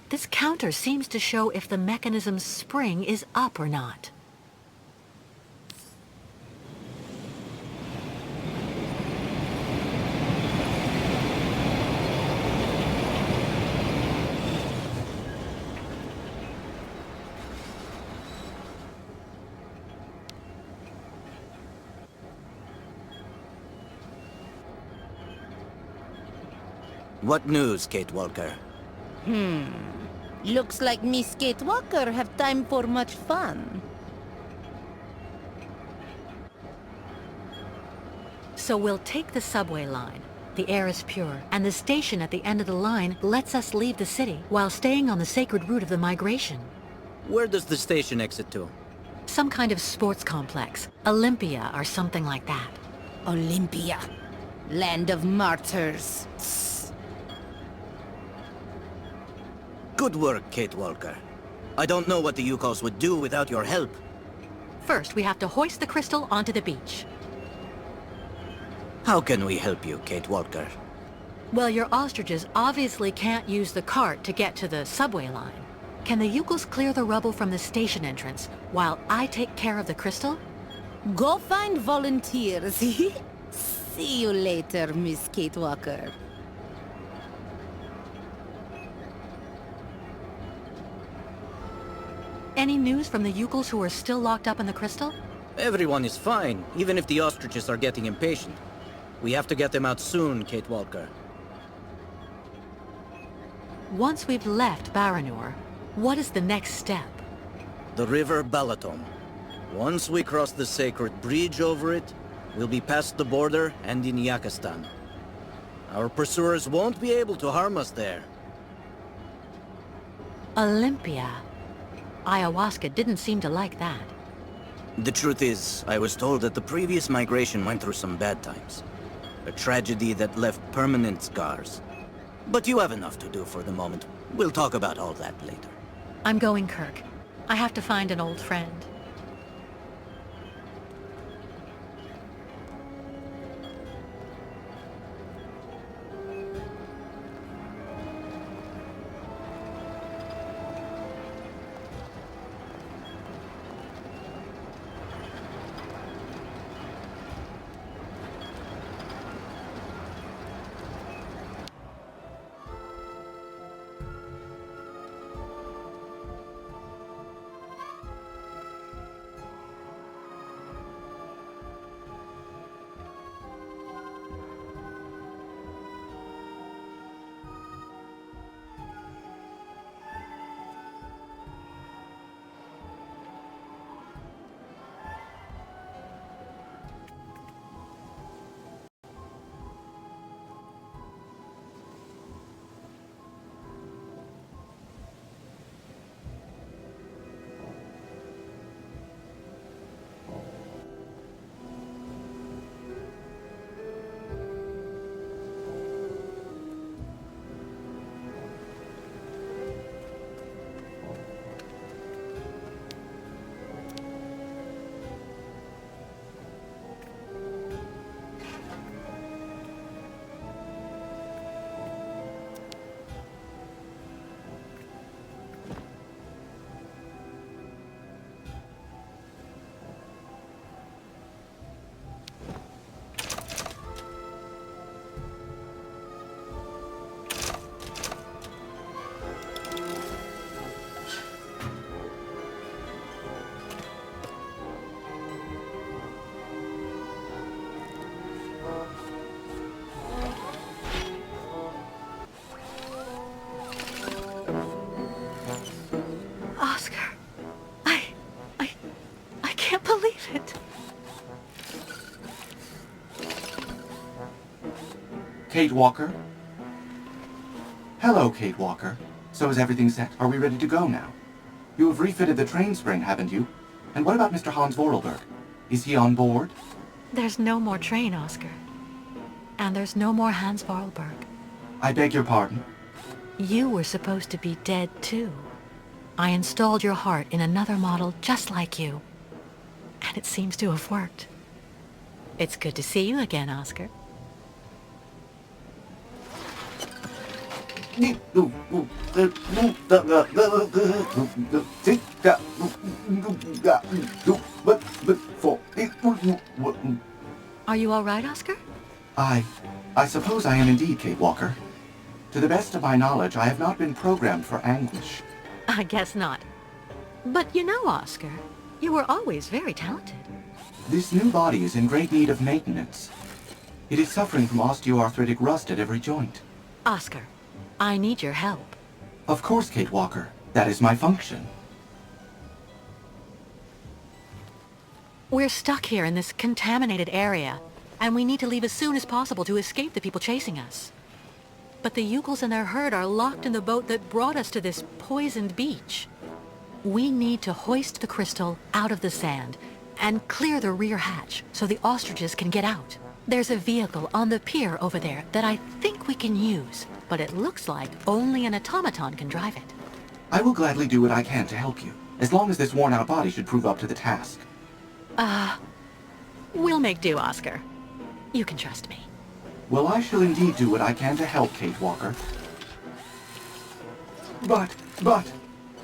This counter seems to show if the mechanism's spring is up or not. What news, Kate Walker? Looks like Miss Kate Walker have time for much fun. So we'll take the subway line. The air is pure, and the station at the end of the line lets us leave the city while staying on the sacred route of the migration. Where does the station exit to? Some kind of sports complex. Olympia or something like that. Olympia. Land of martyrs. Good work, Kate Walker. I don't know what the Yukos would do without your help. First, we have to hoist the crystal onto the beach. How can we help you, Kate Walker? Well, your ostriches obviously can't use the cart to get to the subway line. Can the Yukos clear the rubble from the station entrance while I take care of the crystal? Go find volunteers. See you later, Miss Kate Walker. Any news from the Yukos who are still locked up in the crystal? Everyone is fine, even if the ostriches are getting impatient. We have to get them out soon, Kate Walker. Once we've left Baranour, what is the next step? The river Balaton. Once we cross the sacred bridge over it, we'll be past the border and in Yakistan. Our pursuers won't be able to harm us there. Olympia. Ayahuasca didn't seem to like that. The truth is, I was told that the previous migration went through some bad times. A tragedy that left permanent scars. But you have enough to do for the moment. We'll talk about all that later. I'm going, Kirk. I have to find an old friend. Kate Walker? Hello, Kate Walker. So is everything set? Are we ready to go now? You have refitted the train spring, haven't you? And what about Mr. Hans Vorarlberg? Is he on board? There's no more train, Oscar. And there's no more Hans Vorarlberg. I beg your pardon? You were supposed to be dead, too. I installed your heart in another model just like you. And it seems to have worked. It's good to see you again, Oscar. Are you all right, Oscar? I suppose I am indeed, Kate Walker. To the best of my knowledge, I have not been programmed for anguish. I guess not. But you know, Oscar, you were always very talented. This new body is in great need of maintenance. It is suffering from osteoarthritic rust at every joint. Oscar, I need your help. Of course, Kate Walker. That is my function. We're stuck here in this contaminated area, and we need to leave as soon as possible to escape the people chasing us. But the Yukals and their herd are locked in the boat that brought us to this poisoned beach. We need to hoist the Krystal out of the sand and clear the rear hatch so the ostriches can get out. There's a vehicle on the pier over there that I think we can use, but it looks like only an automaton can drive it. I will gladly do what I can to help you, as long as this worn-out body should prove up to the task. We'll make do, Oscar. You can trust me. Well, I shall indeed do what I can to help, Kate Walker. But,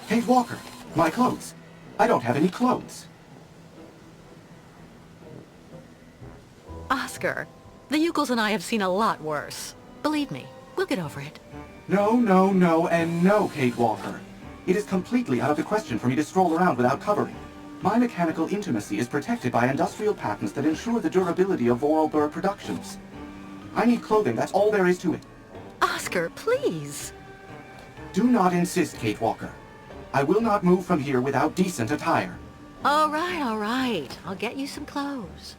Kate Walker, my clothes. I don't have any clothes. Oscar, the Yukals and I have seen a lot worse. Believe me, we'll get over it. No, and no, Kate Walker. It is completely out of the question for me to stroll around without covering. My mechanical intimacy is protected by industrial patents that ensure the durability of Vorarlberg productions. I need clothing, that's all there is to it. Oscar, please. Do not insist, Kate Walker. I will not move from here without decent attire. All right. I'll get you some clothes.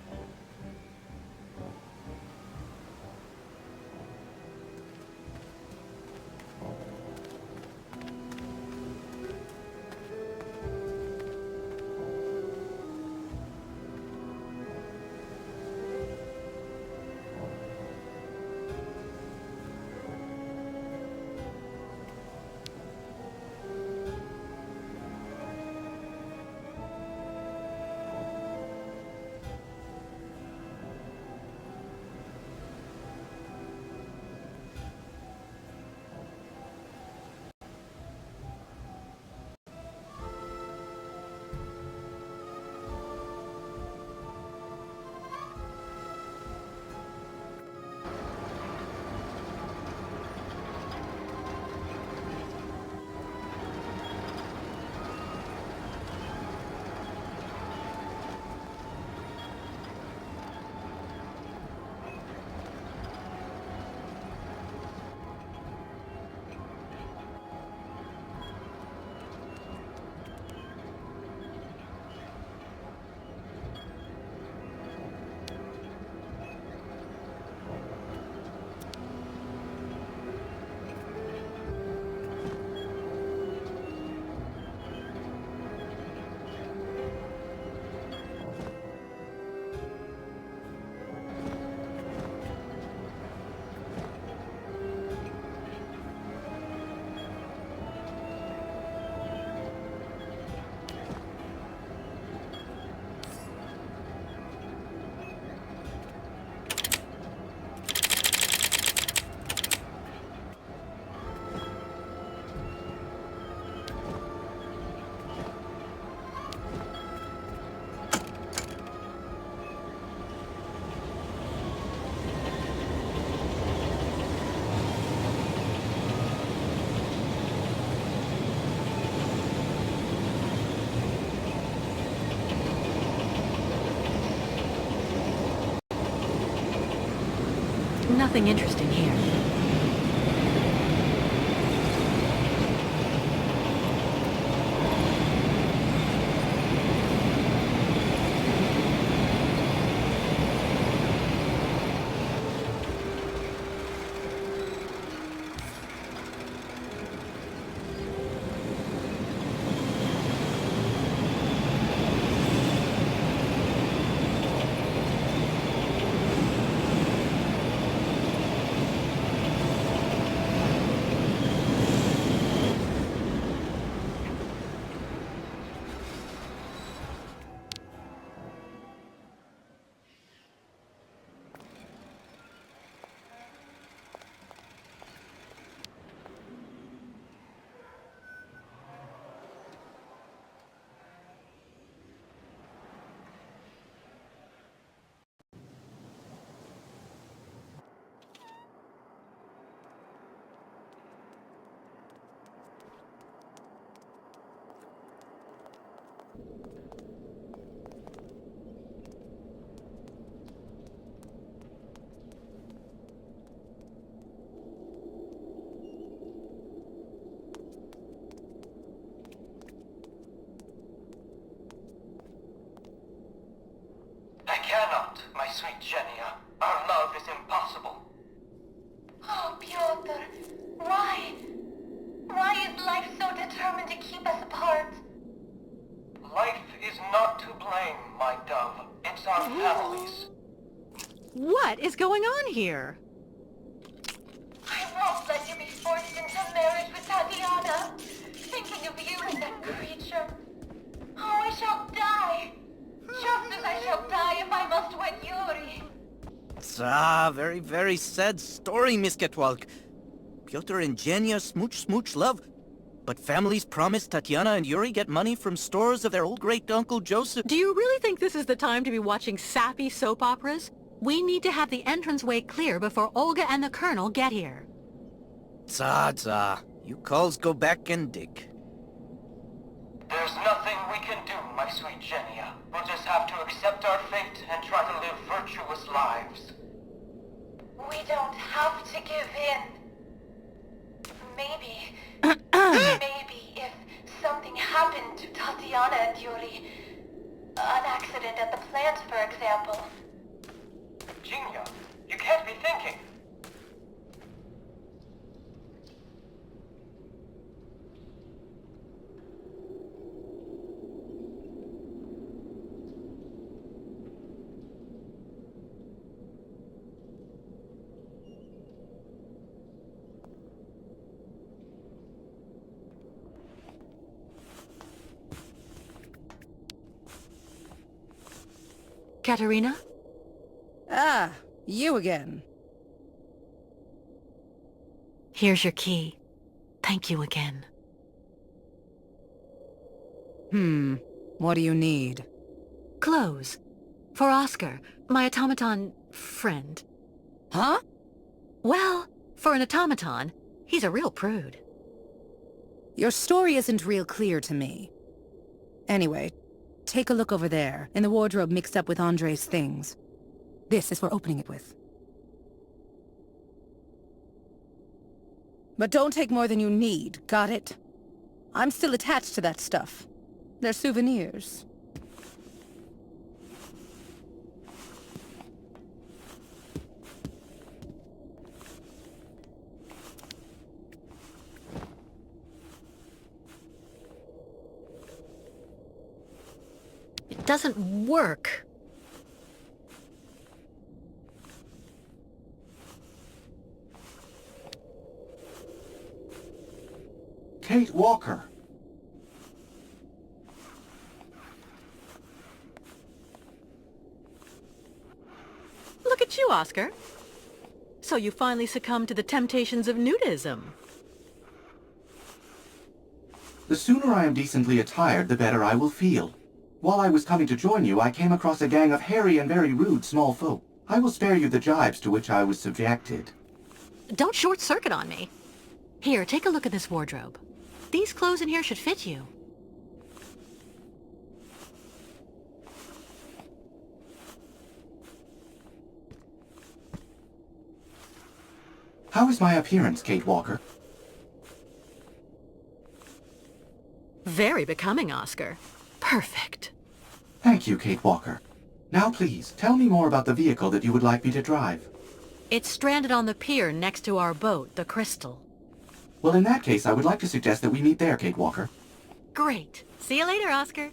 Nothing interesting here. not, my sweet Genia. Our love is impossible. Oh, Pyotr, why? Why is life so determined to keep us apart? Life is not to blame, my dove. It's our families. What is going on here? I won't let you be forced into marriage with Tatiana. Thinking of you as that creature. Oh, I shall die. Just as I shall die if I must wed Yuri. Very, very sad story, Miss Ketwalk. Pyotr and Genya smooch love. But families promise Tatiana and Yuri get money from stores of their old great-uncle Joseph. Do you really think this is the time to be watching sappy soap operas? We need to have the entranceway clear before Olga and the Colonel get here. You calls go back and dig. There's nothing we can do, my sweet Genia. We'll just have to accept our fate and try to live virtuous lives. We don't have to give in. Maybe if something happened to Tatiana and Yuri, an accident at the plant, for example. Genia, you can't be thinking. Katerina? Ah, you again. Here's your key. Thank you again. What do you need? Clothes. For Oscar, my automaton friend. Huh? Well, for an automaton, he's a real prude. Your story isn't real clear to me. Anyway, take a look over there, in the wardrobe mixed up with Andre's things. This is for opening it with. But don't take more than you need, got it? I'm still attached to that stuff. They're souvenirs. It doesn't work. Kate Walker. Look at you, Oscar. So you finally succumbed to the temptations of nudism. The sooner I am decently attired, the better I will feel. While I was coming to join you, I came across a gang of hairy and very rude small folk. I will spare you the jibes to which I was subjected. Don't short-circuit on me. Here, take a look at this wardrobe. These clothes in here should fit you. How is my appearance, Kate Walker? Very becoming, Oscar. Perfect. Thank you, Kate Walker. Now please, tell me more about the vehicle that you would like me to drive. It's stranded on the pier next to our boat, the Krystal. Well, in that case, I would like to suggest that we meet there, Kate Walker. Great. See you later, Oscar.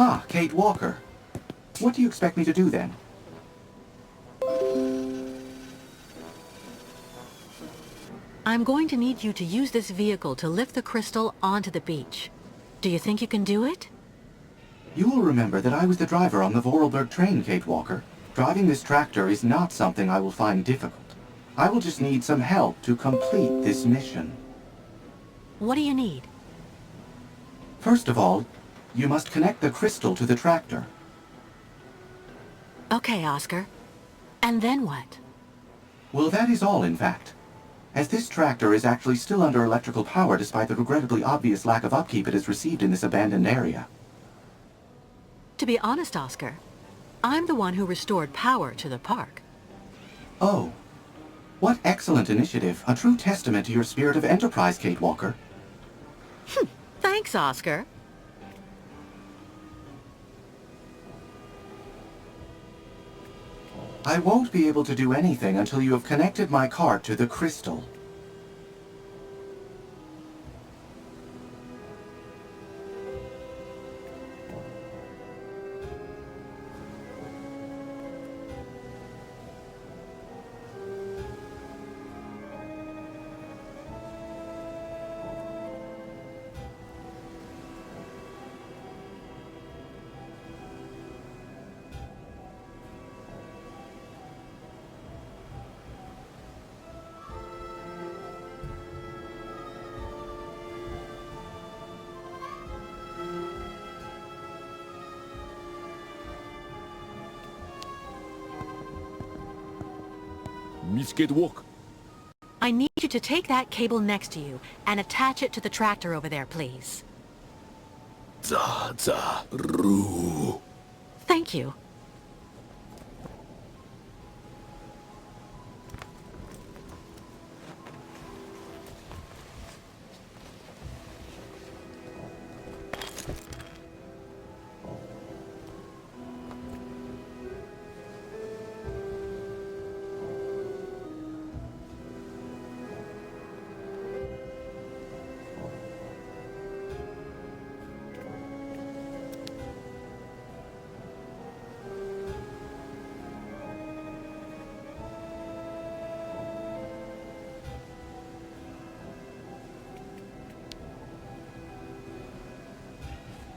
Ah, Kate Walker. What do you expect me to do then? I'm going to need you to use this vehicle to lift the crystal onto the beach. Do you think you can do it? You will remember that I was the driver on the Vorarlberg train, Kate Walker. Driving this tractor is not something I will find difficult. I will just need some help to complete this mission. What do you need? First of all, you must connect the crystal to the tractor. Okay, Oscar. And then what? Well, that is all, in fact. As this tractor is actually still under electrical power despite the regrettably obvious lack of upkeep it has received in this abandoned area. To be honest, Oscar, I'm the one who restored power to the park. Oh. What excellent initiative. A true testament to your spirit of enterprise, Kate Walker. Thanks, Oscar. I won't be able to do anything until you have connected my cart to the crystal. Miss Kate Walker. I need you to take that cable next to you and attach it to the tractor over there, please. Ru. Thank you.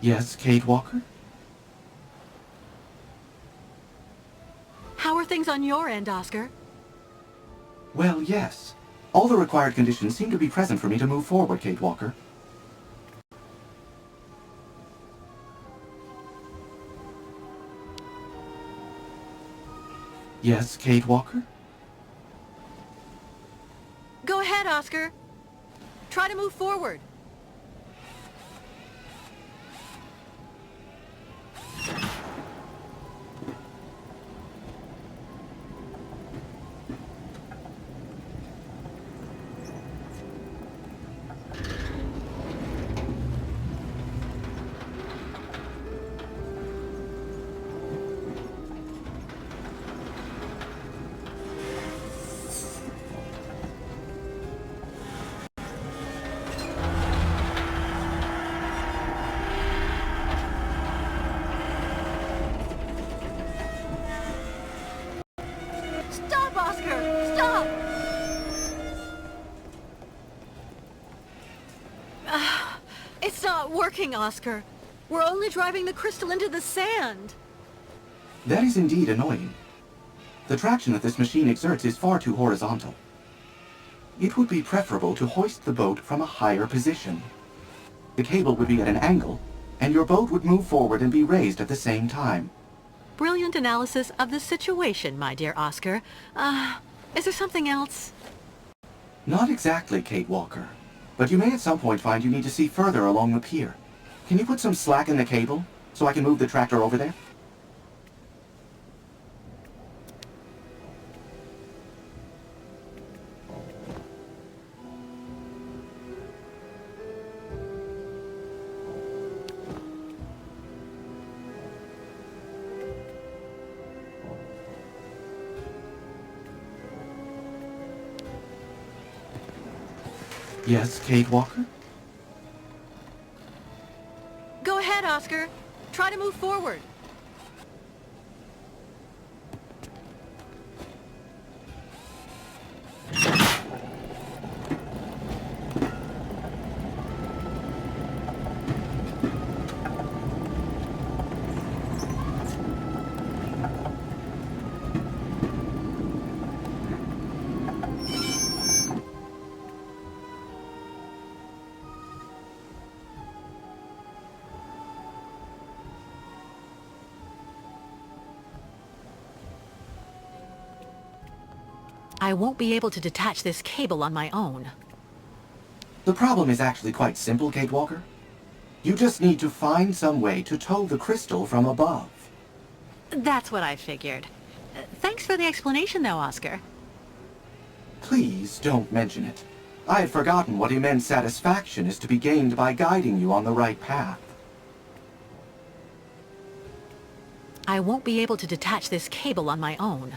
Yes, Kate Walker? How are things on your end, Oscar? Well, yes. All the required conditions seem to be present for me to move forward, Kate Walker. Yes, Kate Walker? Go ahead, Oscar. Try to move forward. Stop, Oscar! Stop! It's not working, Oscar. We're only driving the crystal into the sand. That is indeed annoying. The traction that this machine exerts is far too horizontal. It would be preferable to hoist the boat from a higher position. The cable would be at an angle, and your boat would move forward and be raised at the same time. Brilliant analysis of the situation, my dear Oscar. Is there something else? Not exactly, Kate Walker. But you may at some point find you need to see further along the pier. Can you put some slack in the cable, so I can move the tractor over there? Yes, Kate Walker? Go ahead, Oscar. Try to move forward. I won't be able to detach this cable on my own. The problem is actually quite simple, Kate Walker. You just need to find some way to tow the crystal from above. That's what I figured. Thanks for the explanation, though, Oscar. Please don't mention it. I had forgotten what immense satisfaction is to be gained by guiding you on the right path. I won't be able to detach this cable on my own.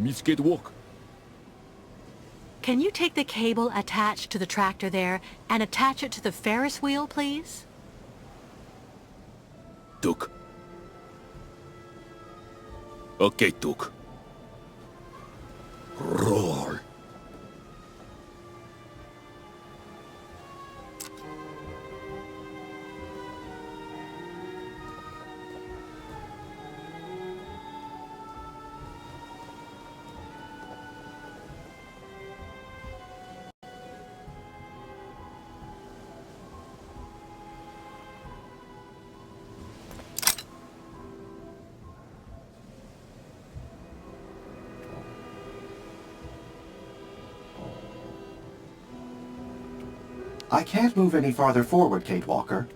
Miss Kate Walker. Can you take the cable attached to the tractor there and attach it to the Ferris wheel, please? Duke. Okay, Duke. Roll. I can't move any farther forward, Kate Walker.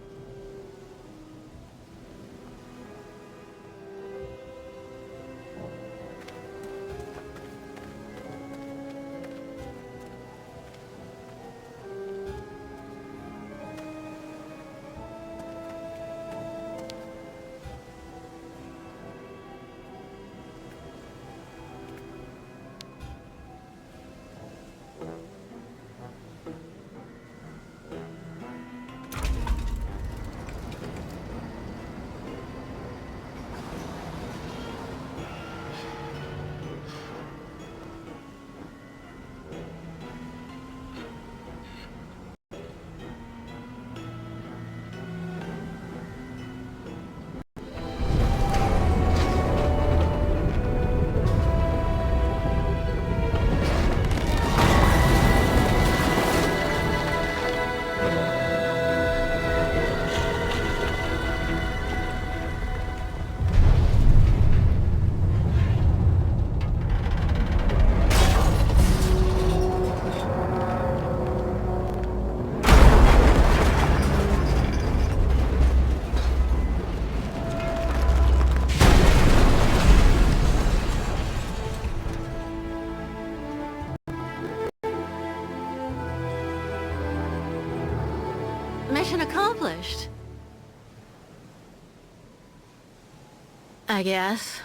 Mission accomplished. I guess.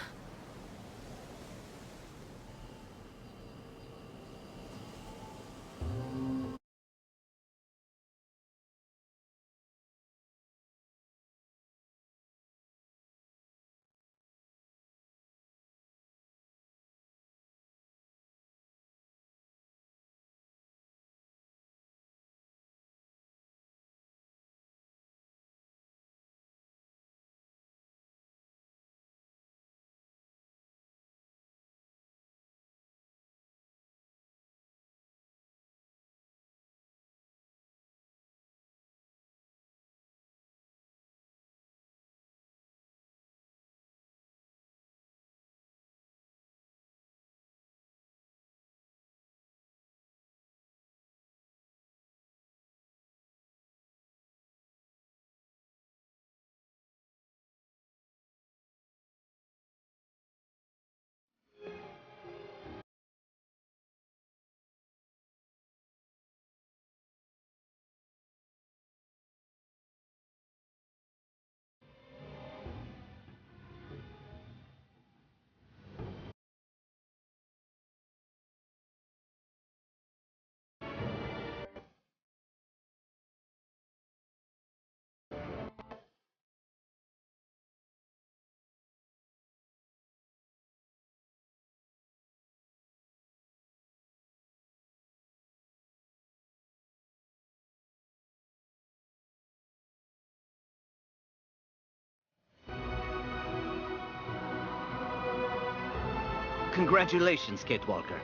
Congratulations, Kate Walker.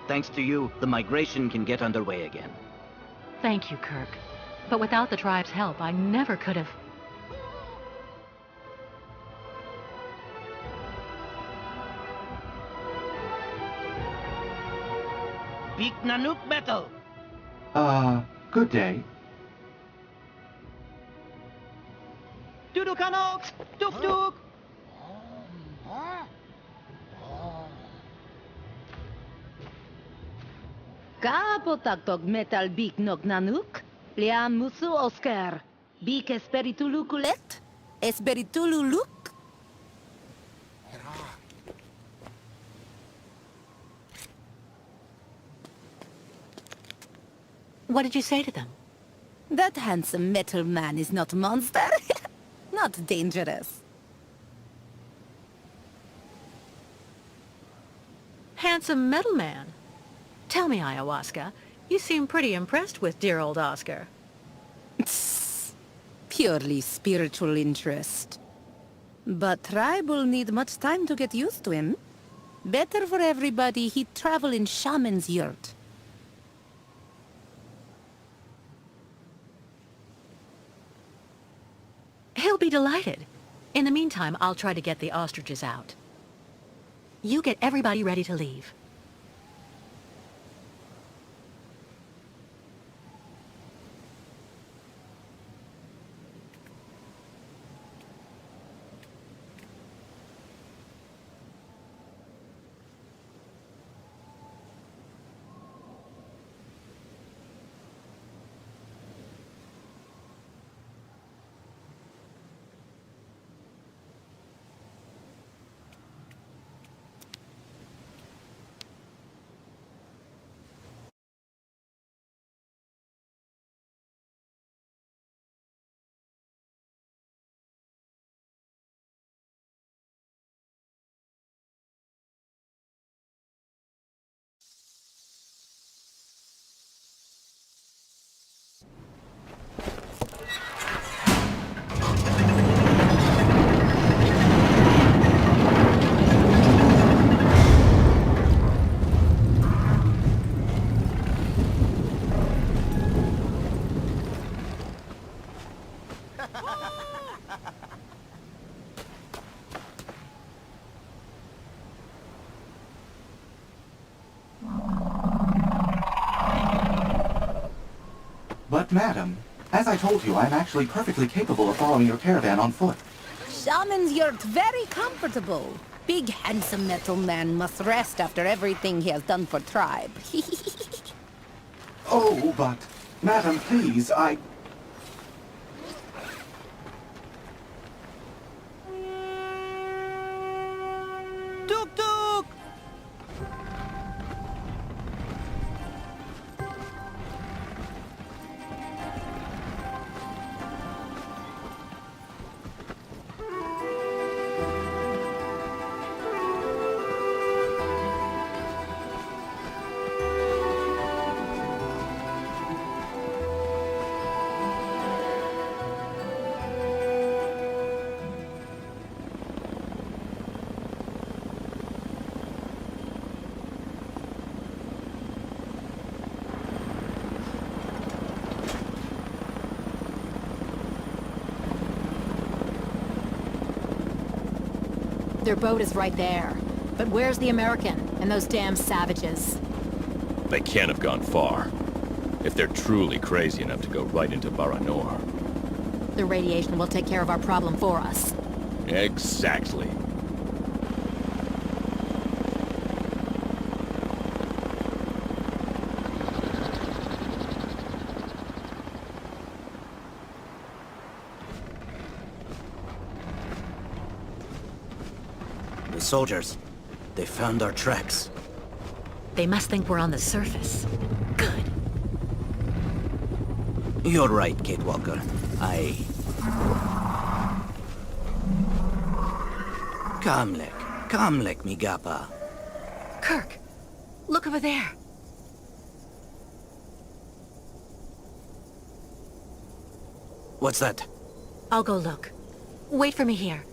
Thanks to you, the migration can get underway again. Thank you, Kirk. But without the tribe's help, I never could have... Big Nanook metal! Good day. Dudukanoks! Duk duk! Kapotaktog metal big nog nanuk, liam musu Oscar. Big esperitulu kulet? Esperitulu luk? What did you say to them? That handsome metal man is not a monster. Not dangerous. Handsome metal man? Tell me, Ayahuasca, you seem pretty impressed with dear old Oscar. Purely spiritual interest. But tribe will need much time to get used to him. Better for everybody he'd travel in shaman's yurt. He'll be delighted. In the meantime, I'll try to get the ostriches out. You get everybody ready to leave. But madam, as I told you, I'm actually perfectly capable of following your caravan on foot. Shaman's yurt very comfortable. Big handsome metal man must rest after everything he has done for tribe. Oh, but... Madam, please, I... Duk duk! Their boat is right there. But where's the American and those damn savages? They can't have gone far. If they're truly crazy enough to go right into Baranour. The radiation will take care of our problem for us. Exactly. The soldiers. They found our tracks. They must think we're on the surface. Good. You're right, Kate Walker. Kamlek, mi gapa. Kirk, look over there. What's that? I'll go look. Wait for me here.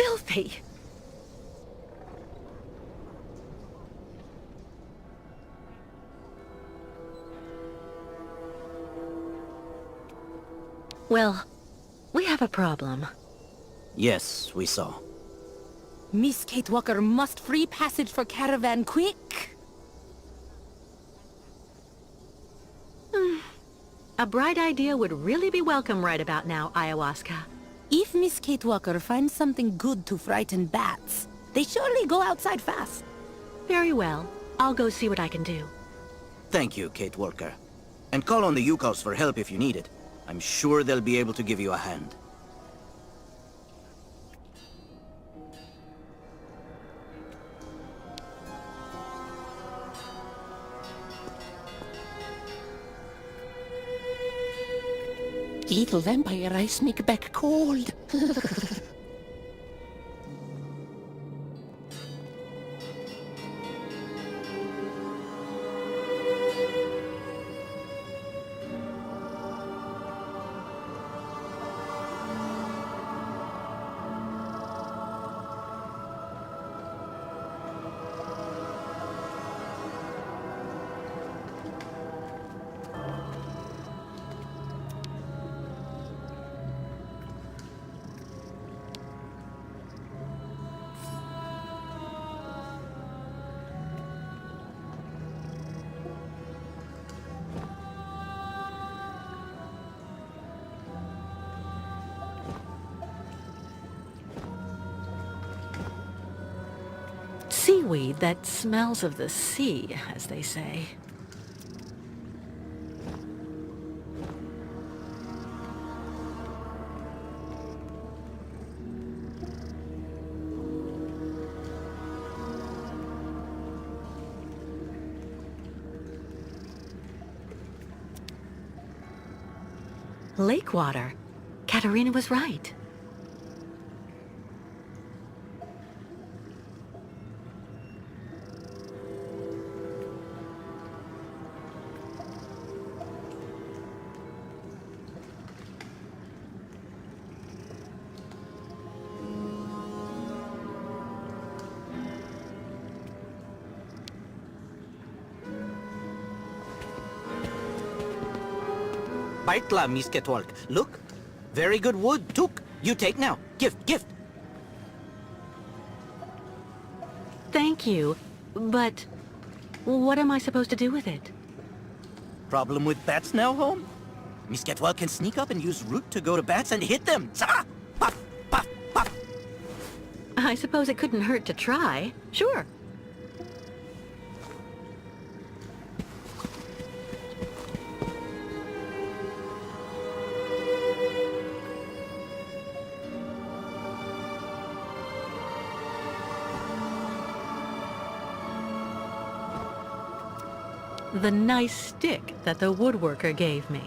filthy. Well, we have a problem. Yes, we saw. Miss Kate Walker must free passage for caravan quick. A bright idea would really be welcome right about now, Ayahuasca. If Miss Kate Walker finds something good to frighten bats, they surely go outside fast. Very well. I'll go see what I can do. Thank you, Kate Walker. And call on the Yukos for help if you need it. I'm sure they'll be able to give you a hand. Little vampire eyes make back cold. Seaweed that smells of the sea, as they say. Lake water. Katerina was right. Baitla, Miss Ketwalk. Look. Very good wood. Took. You take now. Gift. Thank you, but what am I supposed to do with it? Problem with bats now, home? Miss Ketwalk can sneak up and use root to go to bats and hit them. Zah! Puff, puff, puff. I suppose it couldn't hurt to try. Sure. The nice stick that the woodworker gave me.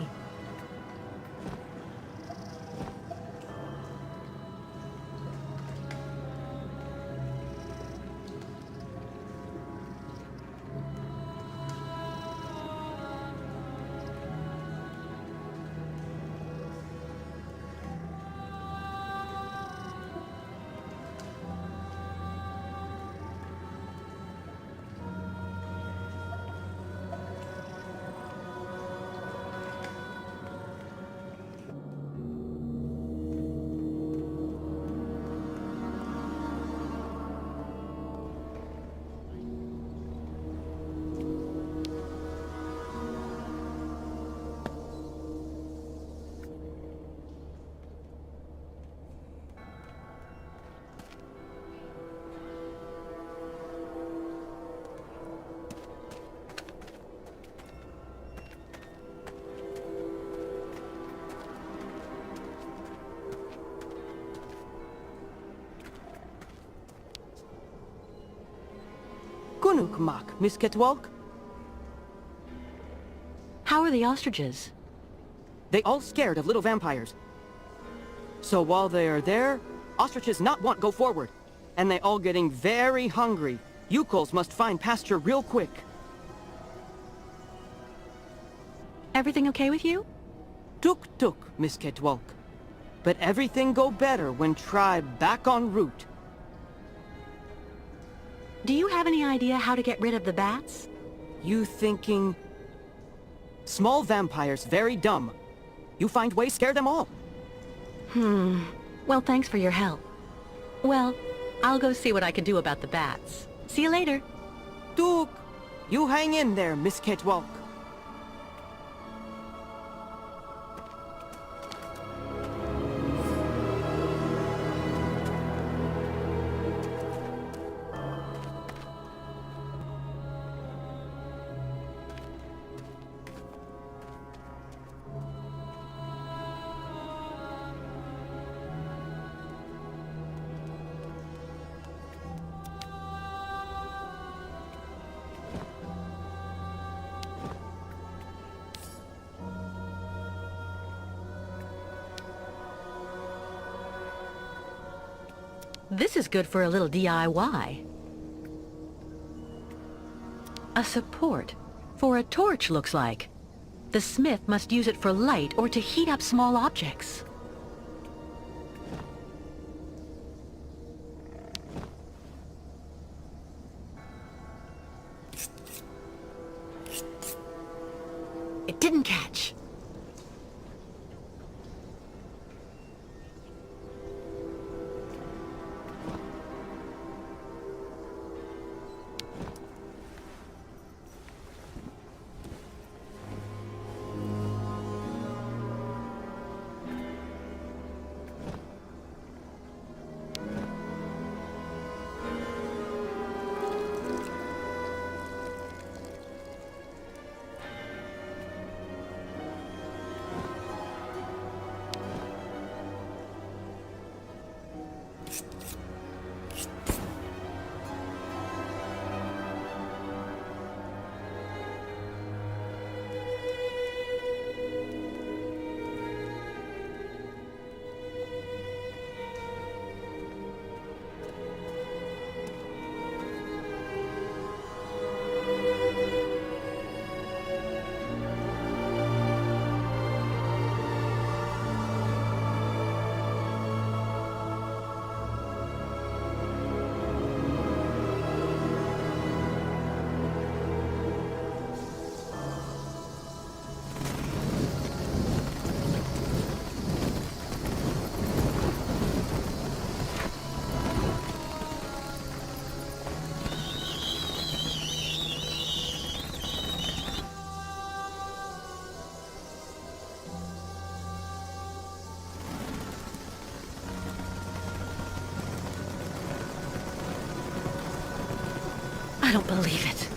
Mak, Miss Ketwalk? How are the ostriches? They all scared of little vampires. So while they are there, ostriches not want go forward. And they all getting very hungry. Yukos must find pasture real quick. Everything okay with you? Tuk, Miss Ketwalk. But everything go better when tribe back en route. do you have any idea how to get rid of the bats? You thinking... Small vampires, very dumb. You find ways, scare them all. Well, thanks for your help. Well, I'll go see what I can do about the bats. See you later. Duke, you hang in there, Miss Catwalk. This is good for a little DIY. A support for a torch, looks like. The smith must use it for light or to heat up small objects. It didn't catch. I don't believe it.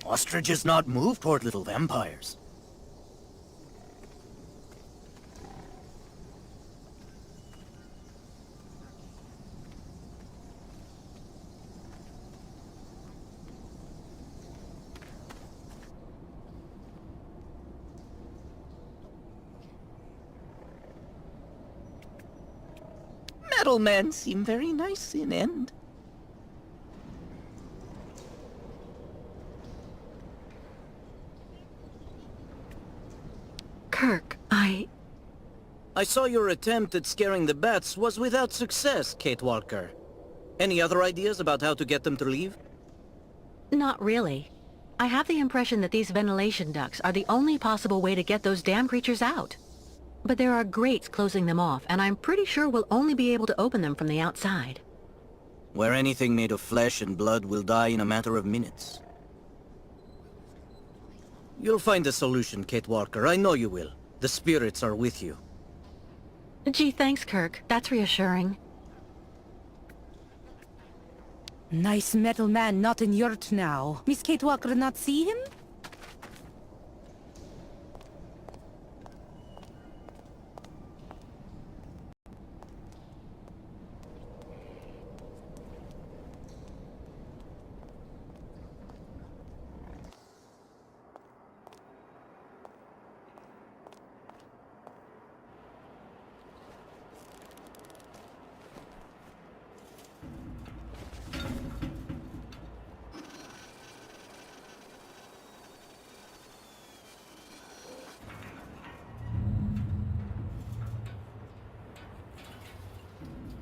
Ostriches not move toward little vampires. Metal men seem very nice in end. Kirk, I saw your attempt at scaring the bats was without success, Kate Walker. Any other ideas about how to get them to leave? Not really. I have the impression that these ventilation ducts are the only possible way to get those damn creatures out. But there are grates closing them off, and I'm pretty sure we'll only be able to open them from the outside. Where anything made of flesh and blood will die in a matter of minutes. You'll find a solution, Kate Walker. I know you will. The spirits are with you. Gee, thanks, Kirk. That's reassuring. Nice metal man not in yurt now. Miss Kate Walker not see him?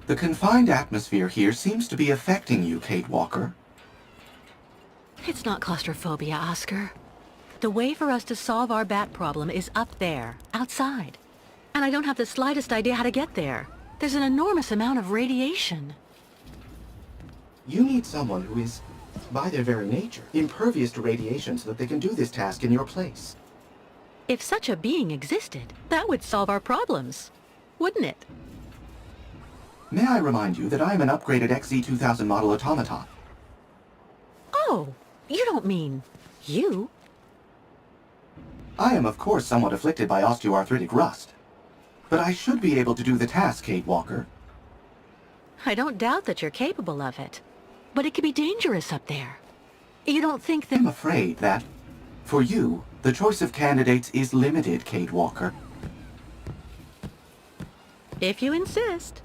The confined atmosphere here seems to be affecting you, Kate Walker. It's not claustrophobia, Oscar. The way for us to solve our bat problem is up there, outside. And I don't have the slightest idea how to get there. There's an enormous amount of radiation. You need someone who is, by their very nature, impervious to radiation so that they can do this task in your place. If such a being existed, that would solve our problems, wouldn't it? May I remind you that I am an upgraded XZ2000 model automaton. Oh, you don't mean you? I am, of course, somewhat afflicted by osteoarthritic rust. But I should be able to do the task, Kate Walker. I don't doubt that you're capable of it. But it can be dangerous up there. You don't think that— I'm afraid that, for you, the choice of candidates is limited, Kate Walker. If you insist.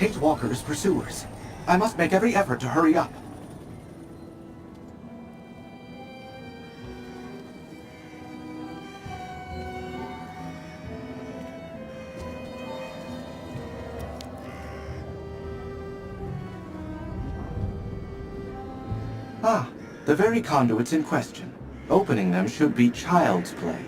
Kate Walker's pursuers. I must make every effort to hurry up. Ah, the very conduits in question. Opening them should be child's play.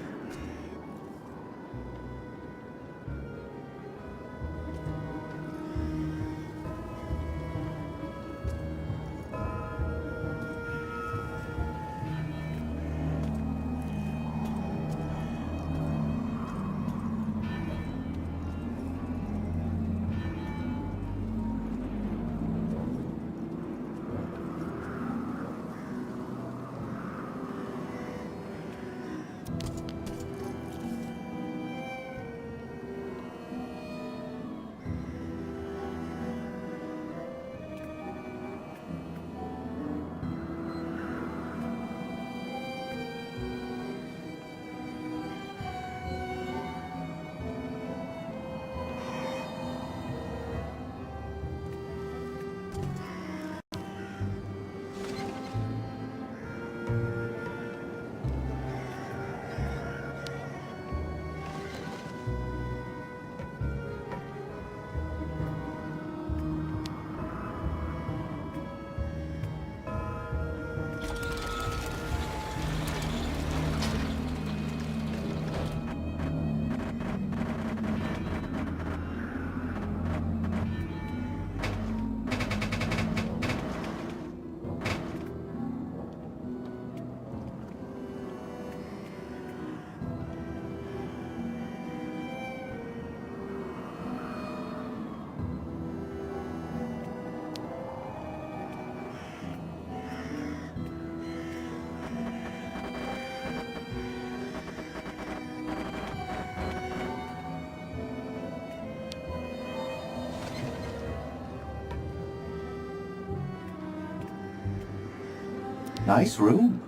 Nice room.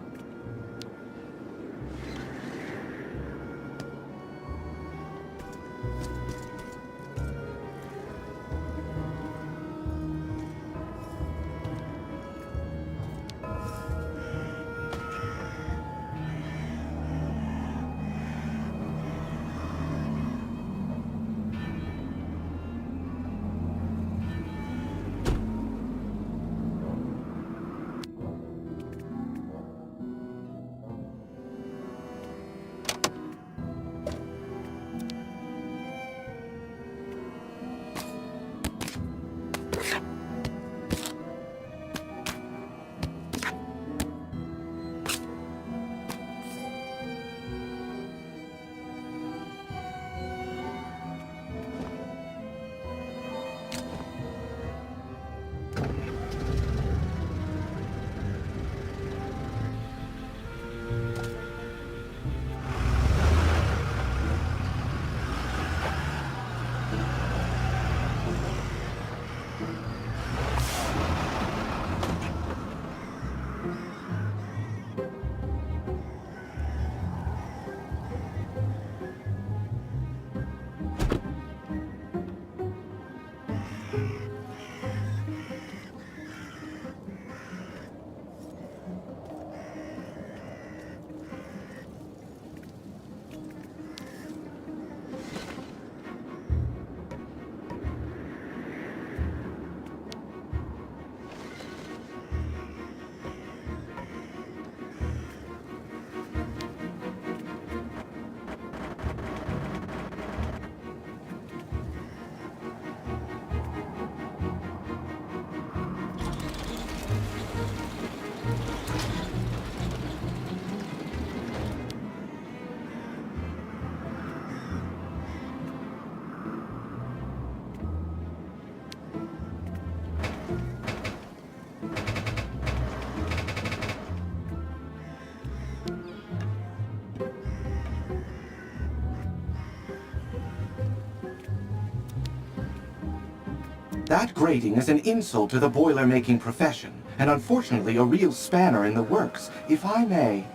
That grating is an insult to the boiler-making profession, and unfortunately a real spanner in the works, if I may.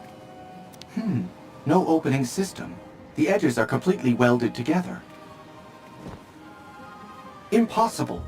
No opening system. The edges are completely welded together. Impossible.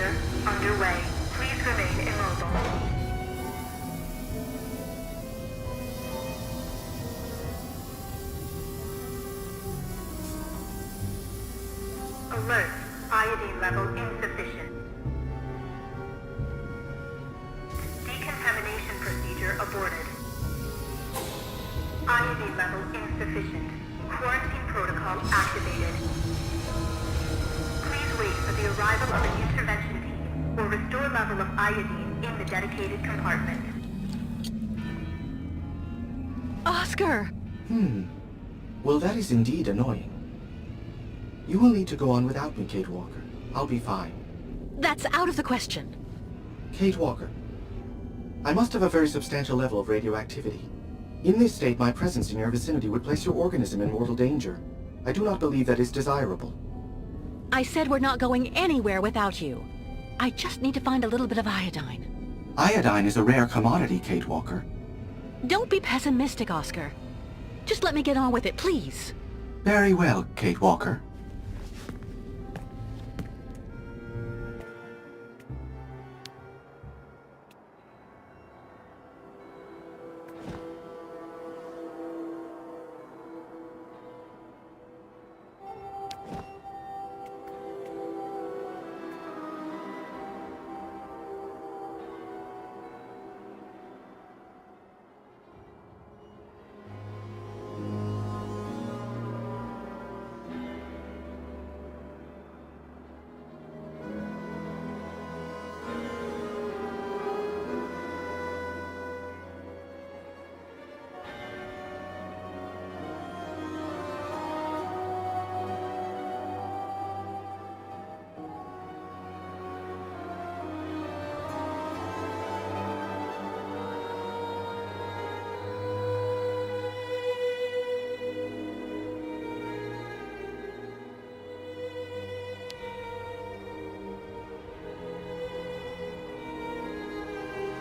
procedure underway. Please remain immobile. Alert. Iodine level insufficient. Decontamination procedure aborted. Iodine level insufficient. Quarantine protocol activated. Please wait for the arrival of an intervention team or restore level of iodine in the dedicated compartment. Oscar! Well, that is indeed annoying. You will need to go on without me, Kate Walker. I'll be fine. That's out of the question. Kate Walker, I must have a very substantial level of radioactivity. In this state, my presence in your vicinity would place your organism in mortal danger. I do not believe that is desirable. I said we're not going anywhere without you. I just need to find a little bit of iodine. Iodine is a rare commodity, Kate Walker. Don't be pessimistic, Oscar. Just let me get on with it, please. Very well, Kate Walker.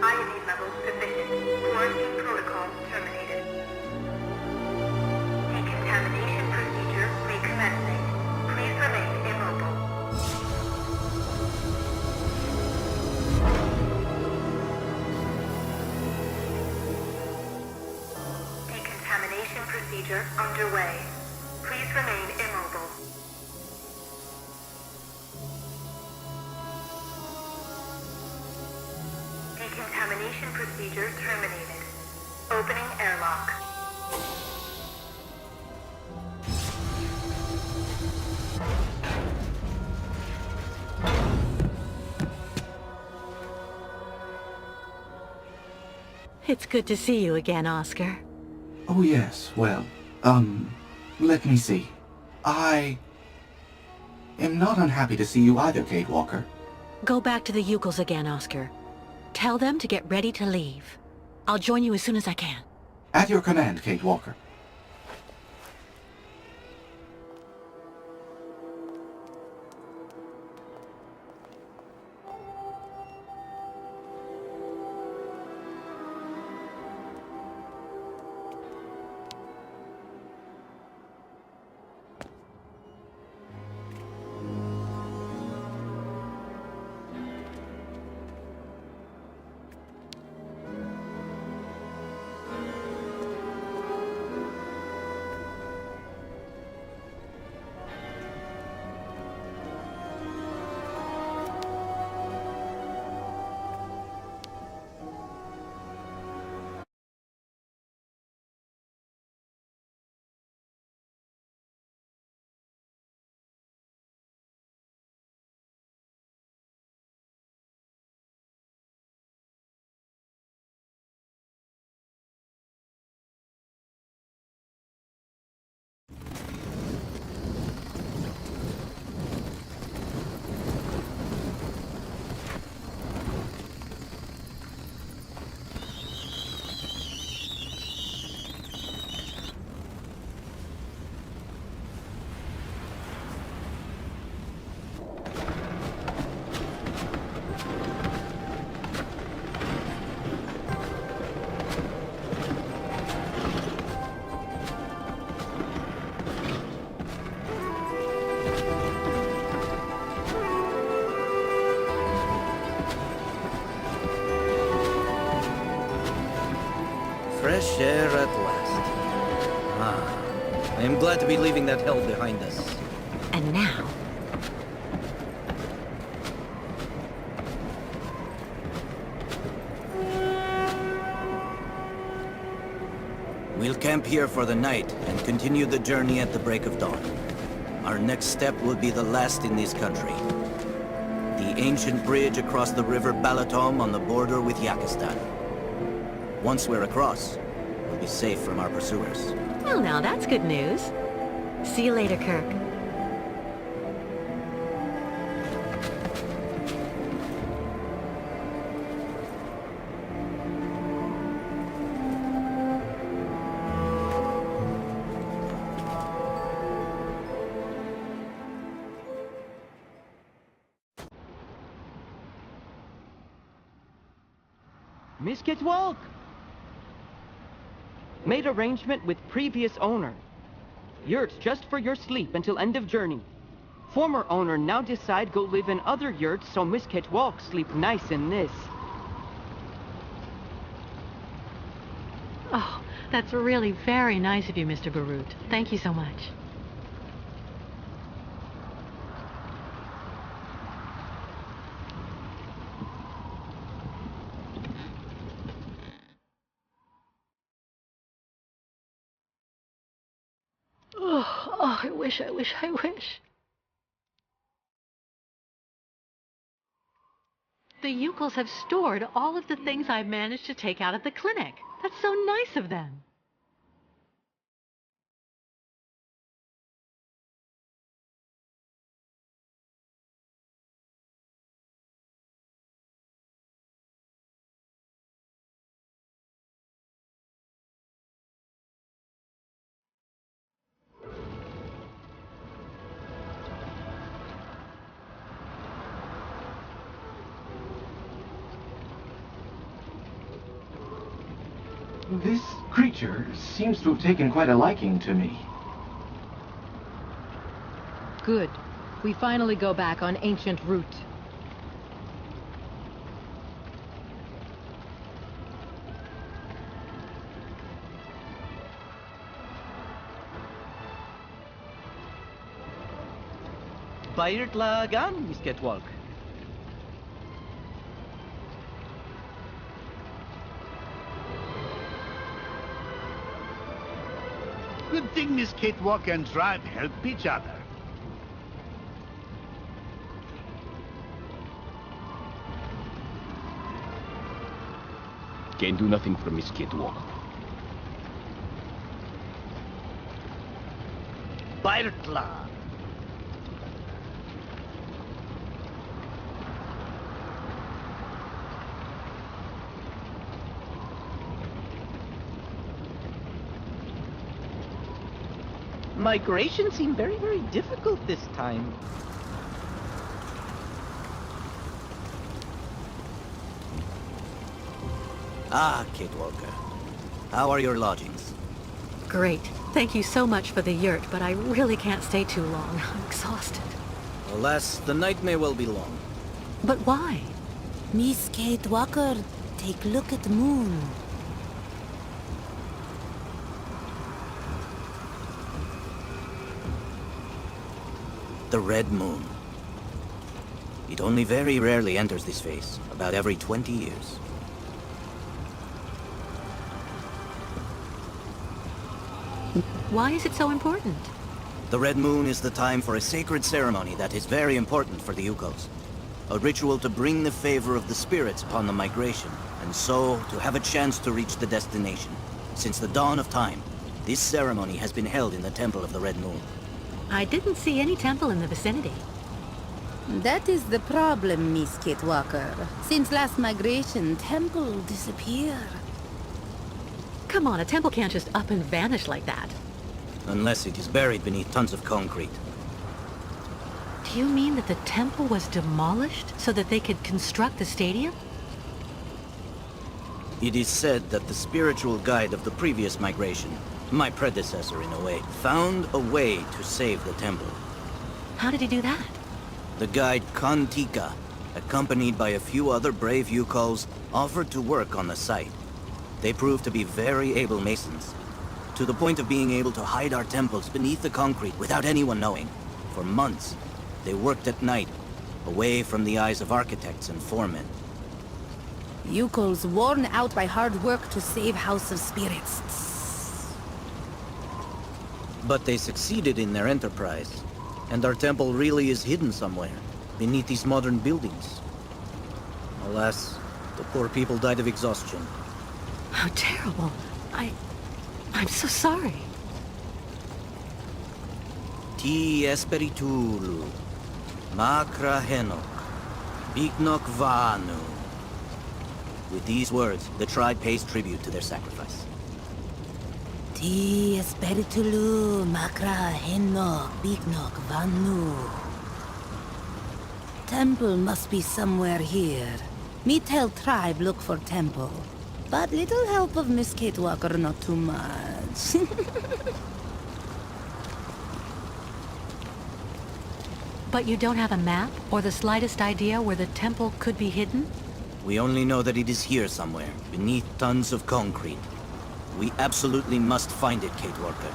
Iodine levels sufficient. Quarantine protocol terminated. Decontamination procedure recommencing. Please remain immobile. Decontamination procedure underway. Please remain immobile. Decontamination procedure terminated. Opening airlock. It's good to see you again, Oscar. Oh yes, well, let me see. I am not unhappy to see you either, Kate Walker. Go back to the Ukles again, Oscar. Tell them to get ready to leave. I'll join you as soon as I can. At your command, Kate Walker. Fresh air at last. I am glad to be leaving that hell behind us. And now... We'll camp here for the night and continue the journey at the break of dawn. Our next step will be the last in this country. The ancient bridge across the river Balatom on the border with Yakistan. Once we're across, we'll be safe from our pursuers. Well, now that's good news. See you later, Kirk. Miss Kitwalk! Made arrangement with previous owner. Yurts just for your sleep until end of journey. Former owner now decide go live in other yurts so Miss Kitwalk sleep nice in this. Oh, that's really very nice of you, Mr. Barut. Thank you so much. Oh, I wish. The Yukos have stored all of the things I managed to take out of the clinic. That's so nice of them. This creature seems to have taken quite a liking to me. Good. We finally go back on ancient route. Bayert lagan, Miss Kitwalk. Good thing Miss Kitwalk and Tribe help each other. Can't do nothing for Miss Kitwalk. Bairtla. Migration seemed very, very difficult this time. Ah, Kate Walker. How are your lodgings? Great. Thank you so much for the yurt, but I really can't stay too long. I'm exhausted. Alas, the night may well be long. But why? Miss Kate Walker, take a look at the moon. The Red Moon. It only very rarely enters this phase, about every 20 years. Why is it so important? The Red Moon is the time for a sacred ceremony that is very important for the Yukos. A ritual to bring the favor of the spirits upon the migration, and so to have a chance to reach the destination. Since the dawn of time, this ceremony has been held in the Temple of the Red Moon. I didn't see any temple in the vicinity. That is the problem, Miss Kate Walker. Since last migration, temple disappear. Come on, a temple can't just up and vanish like that. Unless it is buried beneath tons of concrete. Do you mean that the temple was demolished so that they could construct the stadium? It is said that the spiritual guide of the previous migration, my predecessor in a way, found a way to save the temple. How did he do that? The guide Kantika, accompanied by a few other brave Yukos, offered to work on the site. They proved to be very able masons, to the point of being able to hide our temples beneath the concrete without anyone knowing. For months, they worked at night, away from the eyes of architects and foremen. Yukols worn out by hard work to save House of Spirits. But they succeeded in their enterprise, and our temple really is hidden somewhere, beneath these modern buildings. Alas, the poor people died of exhaustion. How terrible. I'm so sorry. Ti esperitulu, makra henok, biknok vanu. With these words, the tribe pays tribute to their sacrifice. Ti esperitulu makra henok biknok vanu. Temple must be somewhere here. Me tell tribe look for temple. But little help of Miss Kate Walker, not too much. But you don't have a map or the slightest idea where the temple could be hidden? We only know that it is here somewhere, beneath tons of concrete. We absolutely must find it, Kate Walker.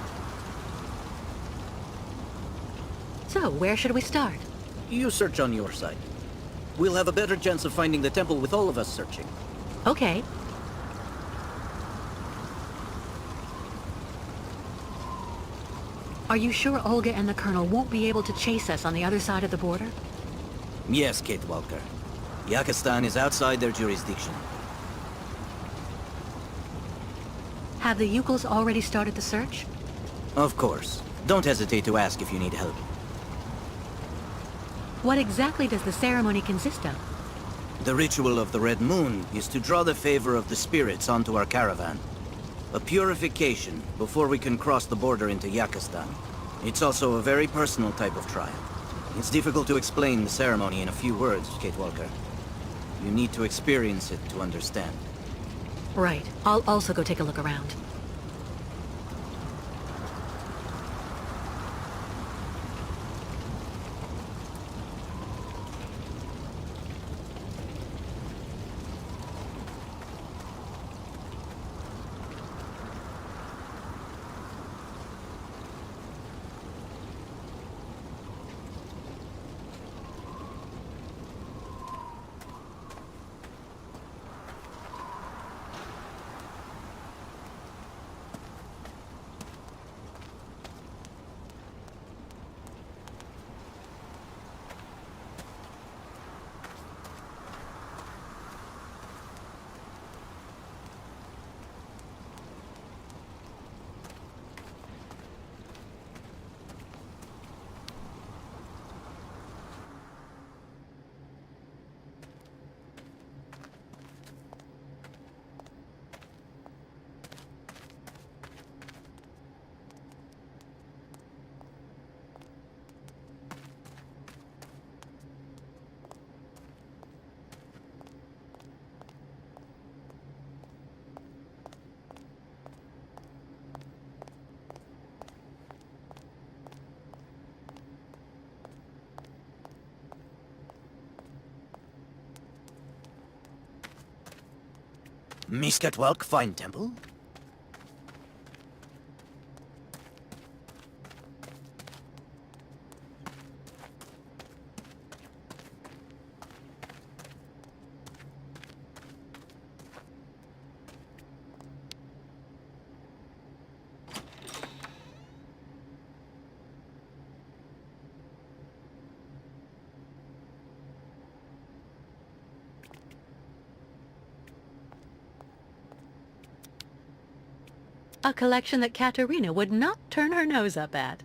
So, where should we start? You search on your side. We'll have a better chance of finding the temple with all of us searching. Okay. Are you sure Olga and the Colonel won't be able to chase us on the other side of the border? Yes, Kate Walker. Yakistan is outside their jurisdiction. Have the Yukols already started the search? Of course. Don't hesitate to ask if you need help. What exactly does the ceremony consist of? The ritual of the Red Moon is to draw the favor of the spirits onto our caravan. A purification before we can cross the border into Yakistan. It's also a very personal type of trial. It's difficult to explain the ceremony in a few words, Kate Walker. You need to experience it to understand. Right. I'll also go take a look around. Miskatwalk Fine Temple? A collection that Katerina would not turn her nose up at.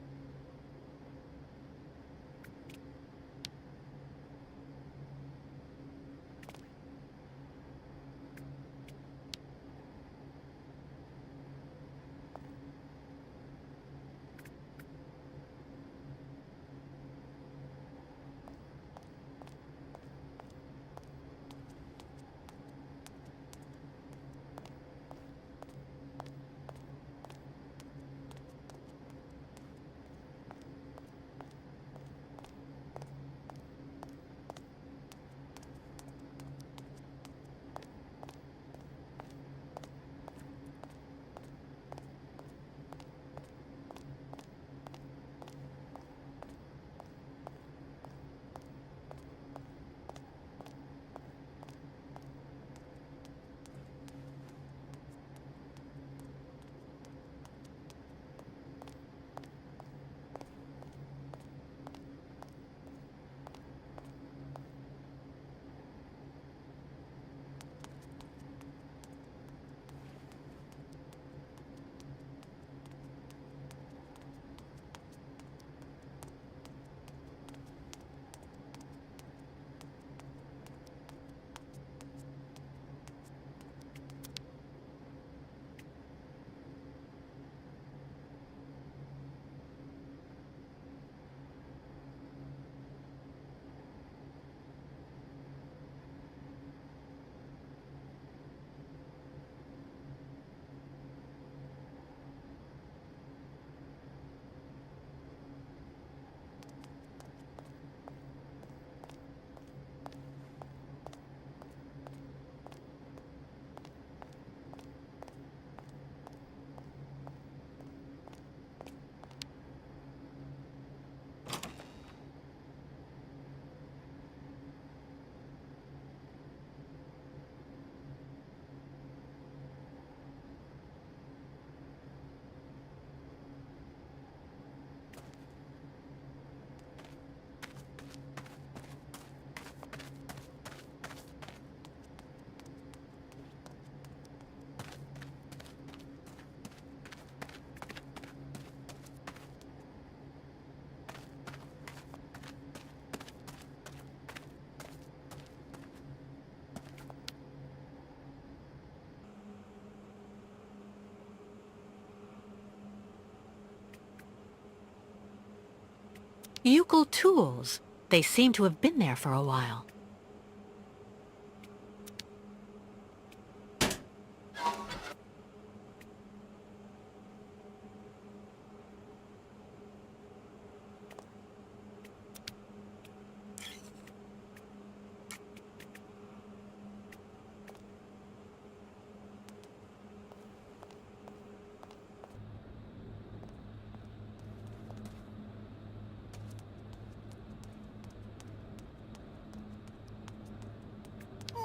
Yukol tools. They seem to have been there for a while.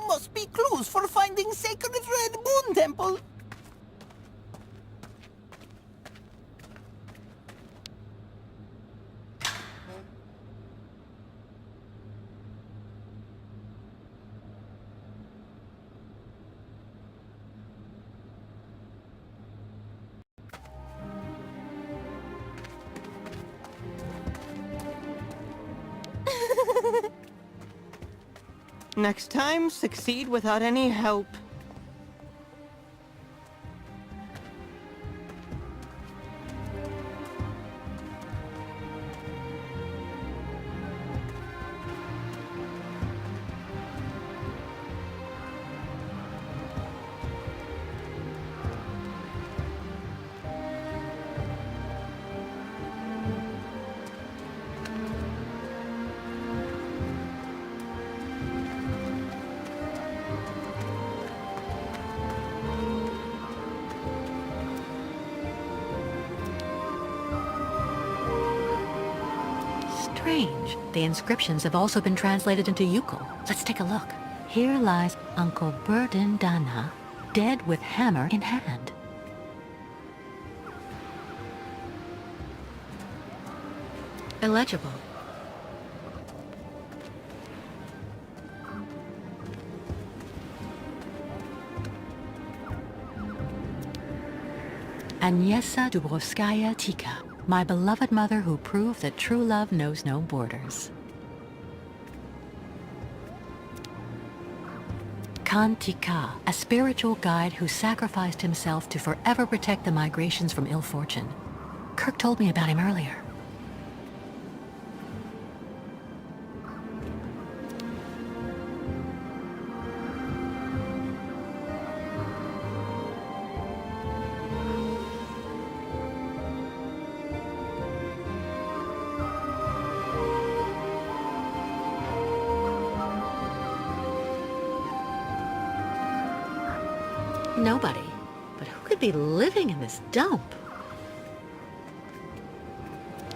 Must be clues for finding Sacred Red Moon Temple. Next time, succeed without any help. Strange. The inscriptions have also been translated into Yukol. Let's take a look. Here lies Uncle Burden Dana, dead with hammer in hand. Illegible. Agnieszka Dubrovskaya Tika, my beloved mother who proved that true love knows no borders. Kantika, a spiritual guide who sacrificed himself to forever protect the migrations from ill fortune. Kirk told me about him earlier. Nobody. But who could be living in this dump?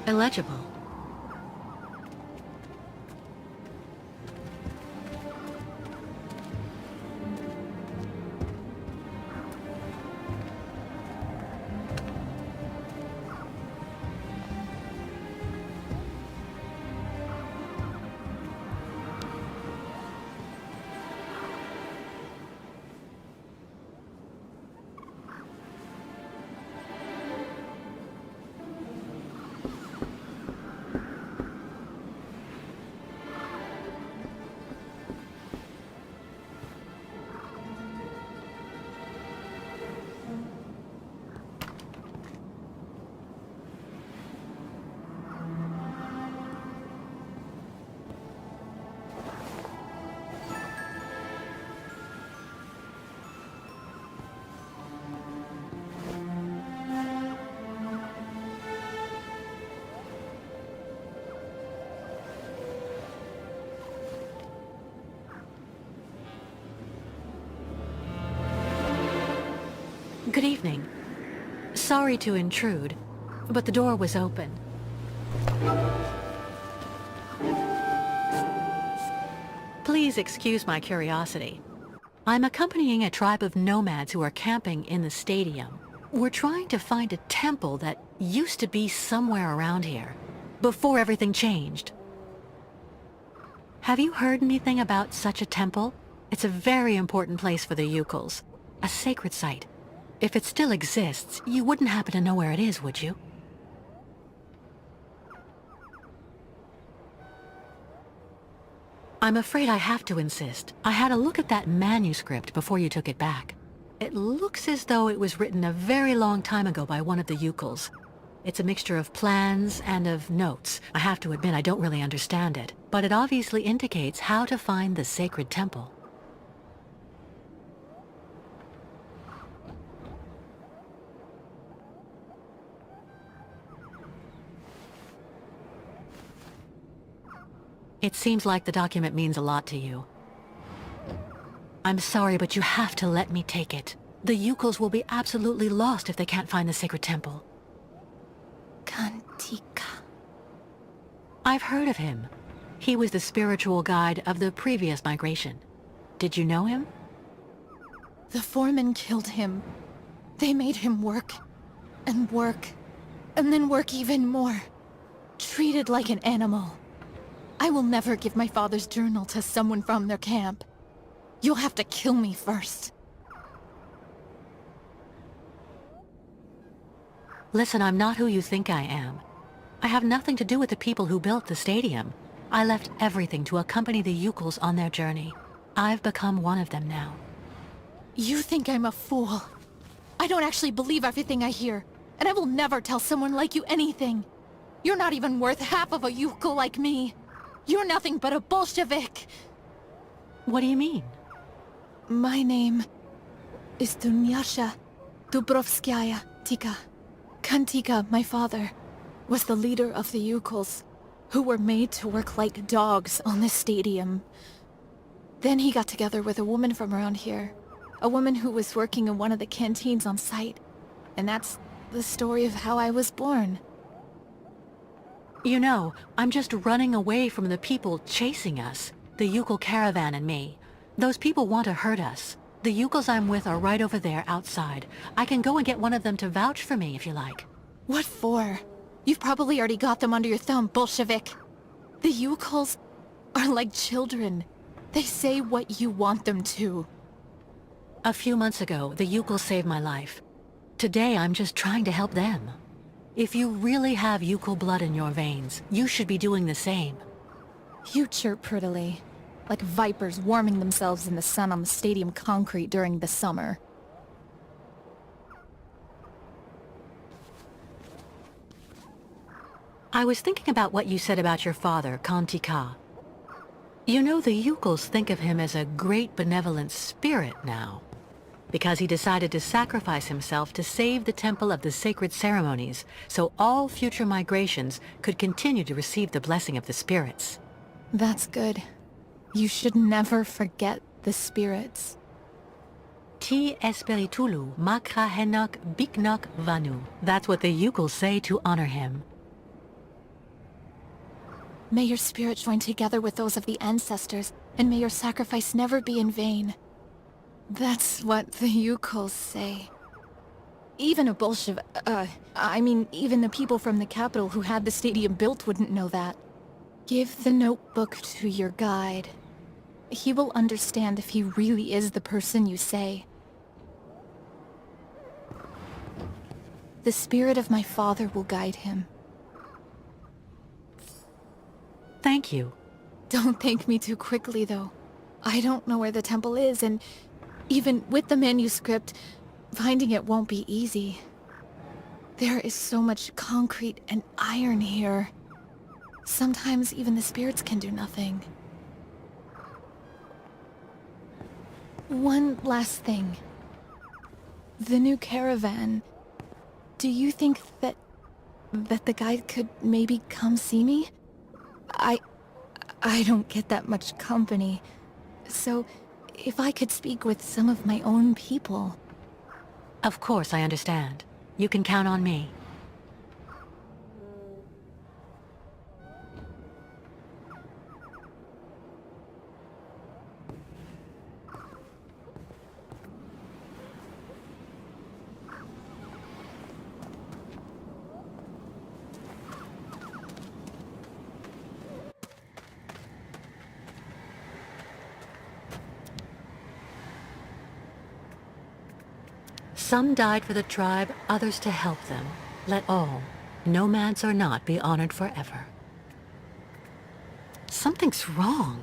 Illegible. Good evening. Sorry to intrude, but the door was open. Please excuse my curiosity. I'm accompanying a tribe of nomads who are camping in the stadium. We're trying to find a temple that used to be somewhere around here, before everything changed. Have you heard anything about such a temple? It's a very important place for the Yukols, a sacred site. If it still exists, you wouldn't happen to know where it is, would you? I'm afraid I have to insist. I had a look at that manuscript before you took it back. It looks as though it was written a very long time ago by one of the Yukols. It's a mixture of plans and of notes. I have to admit I don't really understand it, but it obviously indicates how to find the sacred temple. It seems like the document means a lot to you. I'm sorry, but you have to let me take it. The Yukos will be absolutely lost if they can't find the sacred temple. Kantika. I've heard of him. He was the spiritual guide of the previous migration. Did you know him? The foreman killed him. They made him work, and then work even more. Treated like an animal. I will never give my father's journal to someone from their camp. You'll have to kill me first. Listen, I'm not who you think I am. I have nothing to do with the people who built the stadium. I left everything to accompany the Yukos on their journey. I've become one of them now. You think I'm a fool. I don't actually believe everything I hear, and I will never tell someone like you anything. You're not even worth half of a Yuko like me. You're nothing but a Bolshevik. What do you mean? My name is Dunyasha Dubrovskaya Tika. Kantika, my father, was the leader of the Yukos, who were made to work like dogs on this stadium. Then he got together with a woman from around here, a woman who was working in one of the canteens on site. And that's the story of how I was born. You know, I'm just running away from the people chasing us. The Yukol caravan and me. Those people want to hurt us. The Yukos I'm with are right over there outside. I can go and get one of them to vouch for me if you like. What for? You've probably already got them under your thumb, Bolshevik. The Yukos are like children. They say what you want them to. A few months ago, the Yukos saved my life. Today, I'm just trying to help them. If you really have Yukol blood in your veins, you should be doing the same. You chirp prettily, like vipers warming themselves in the sun on the stadium concrete during the summer. I was thinking about what you said about your father, Kantika. You know, the Yukos think of him as a great benevolent spirit now, because he decided to sacrifice himself to save the Temple of the Sacred Ceremonies, so all future migrations could continue to receive the blessing of the spirits. That's good. You should never forget the spirits. Ti Espiritulu Makra Henok Biknok Vanu. That's what the Yukos say to honor him. May your spirit join together with those of the ancestors, and may your sacrifice never be in vain. That's what the Yukos say. Even a Bolshevik, even the people from the capital who had the stadium built wouldn't know that. Give the notebook to your guide. He will understand if he really is the person you say. The spirit of my father will guide him. Thank you. Don't thank me too quickly, though. I don't know where the temple is, and even with the manuscript, finding it won't be easy. There is so much concrete and iron here. Sometimes even the spirits can do nothing. One last thing. The new caravan. Do you think that the guide could maybe come see me? I don't get that much company. So, if I could speak with some of my own people... Of course, I understand. You can count on me. Some died for the tribe, others to help them. Let all, nomads or not, be honored forever. Something's wrong.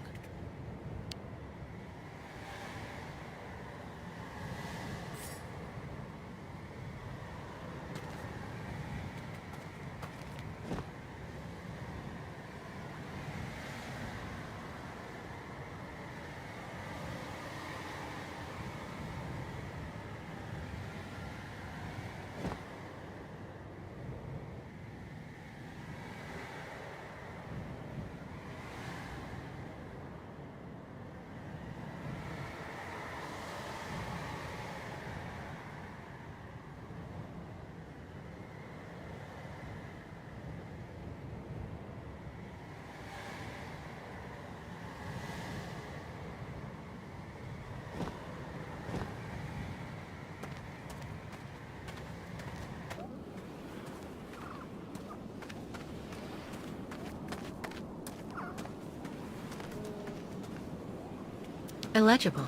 illegible.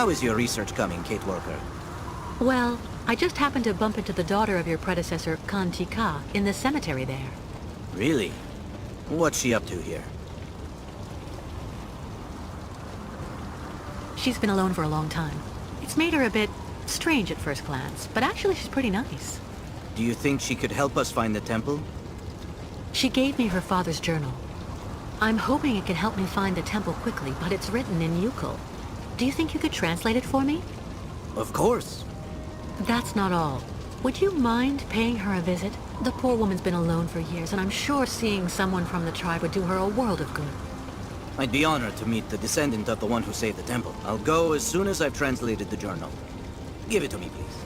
How is your research coming, Kate Walker? Well, I just happened to bump into the daughter of your predecessor, Kantika, in the cemetery there. Really? What's she up to here? She's been alone for a long time. It's made her a bit strange at first glance, but actually she's pretty nice. Do you think she could help us find the temple? She gave me her father's journal. I'm hoping it can help me find the temple quickly, but it's written in Ukul. Do you think you could translate it for me? Of course. That's not all. Would you mind paying her a visit? The poor woman's been alone for years, and I'm sure seeing someone from the tribe would do her a world of good. I'd be honored to meet the descendant of the one who saved the temple. I'll go as soon as I've translated the journal. Give it to me, please.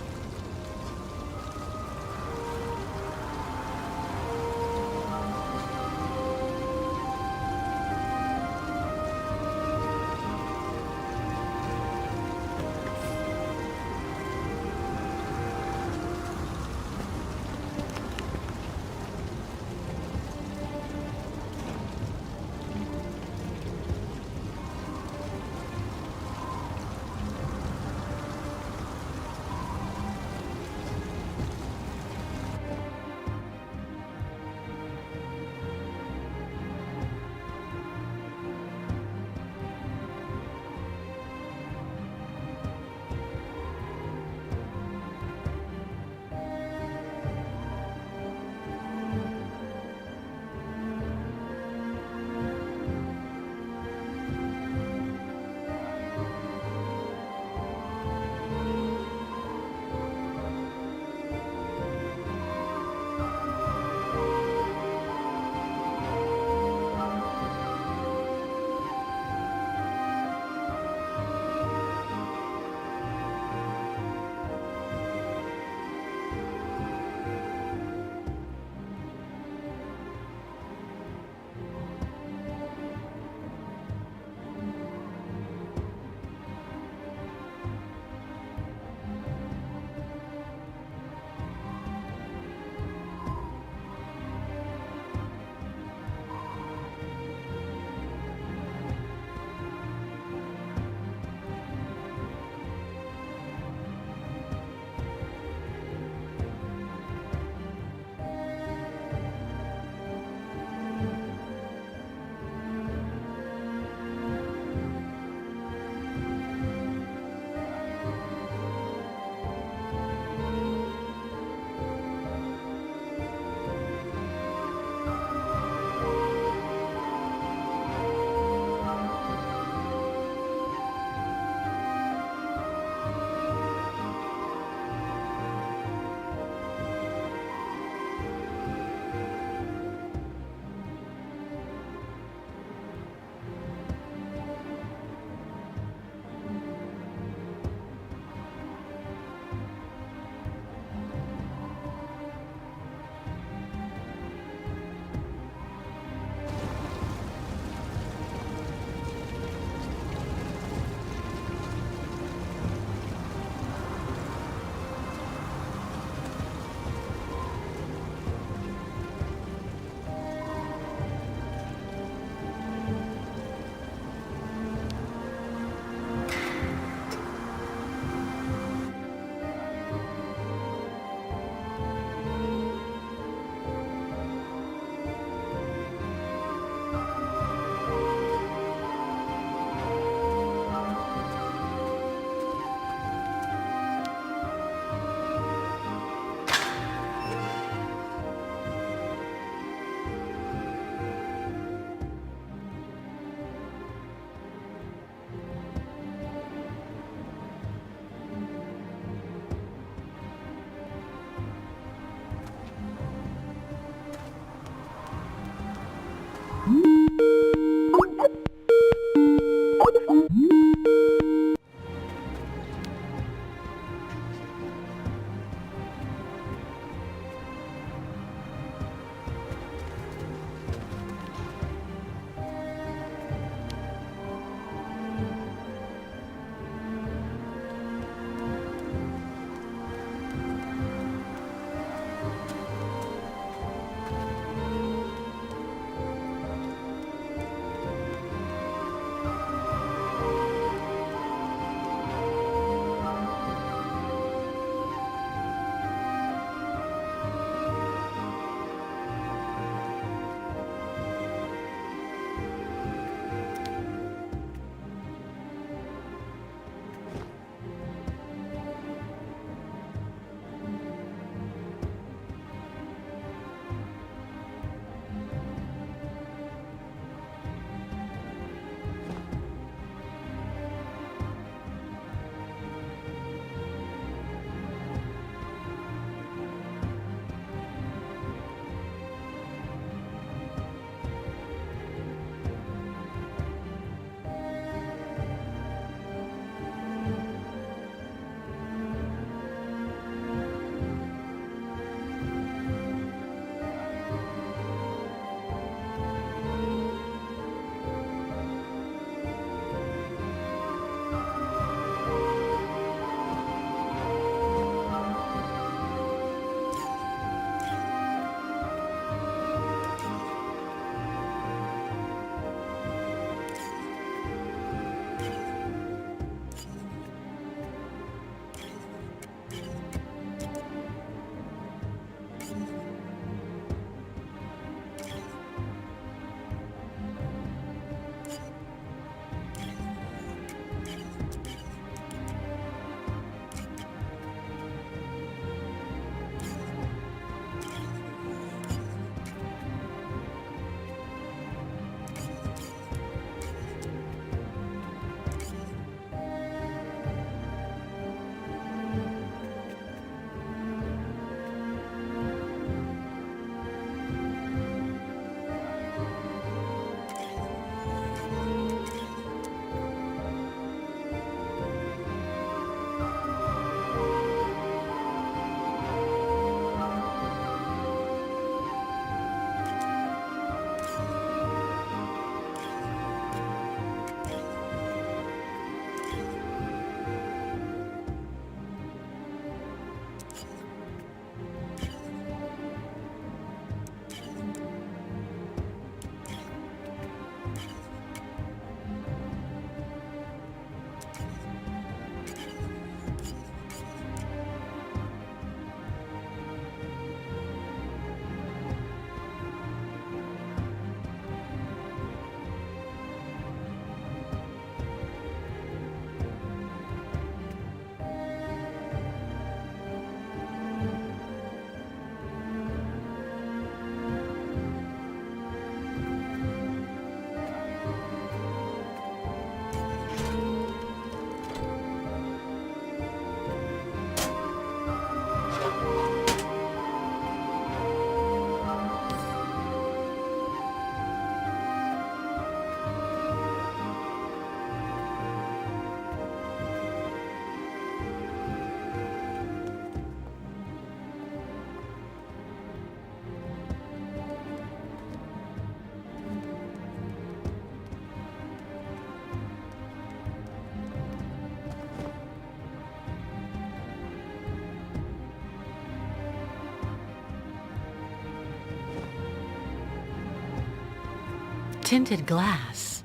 Tinted glass.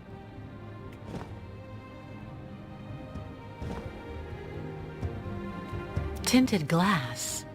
Tinted glass.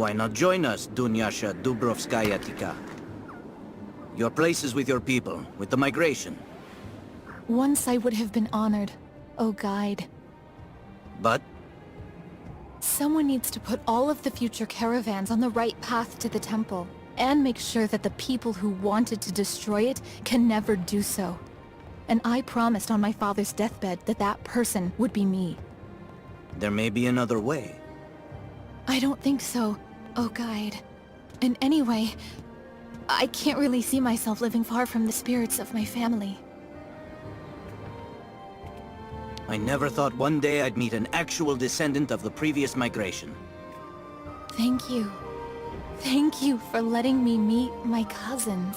Why not join us, Dunyasha Dubrovskaya Tika? Your place is with your people, with the migration. Once I would have been honored, O guide. But? Someone needs to put all of the future caravans on the right path to the temple, and make sure that the people who wanted to destroy it can never do so. And I promised on my father's deathbed that that person would be me. There may be another way. I don't think so, O guide. And anyway, I can't really see myself living far from the spirits of my family. I never thought one day I'd meet an actual descendant of the previous migration. Thank you. Thank you for letting me meet my cousins.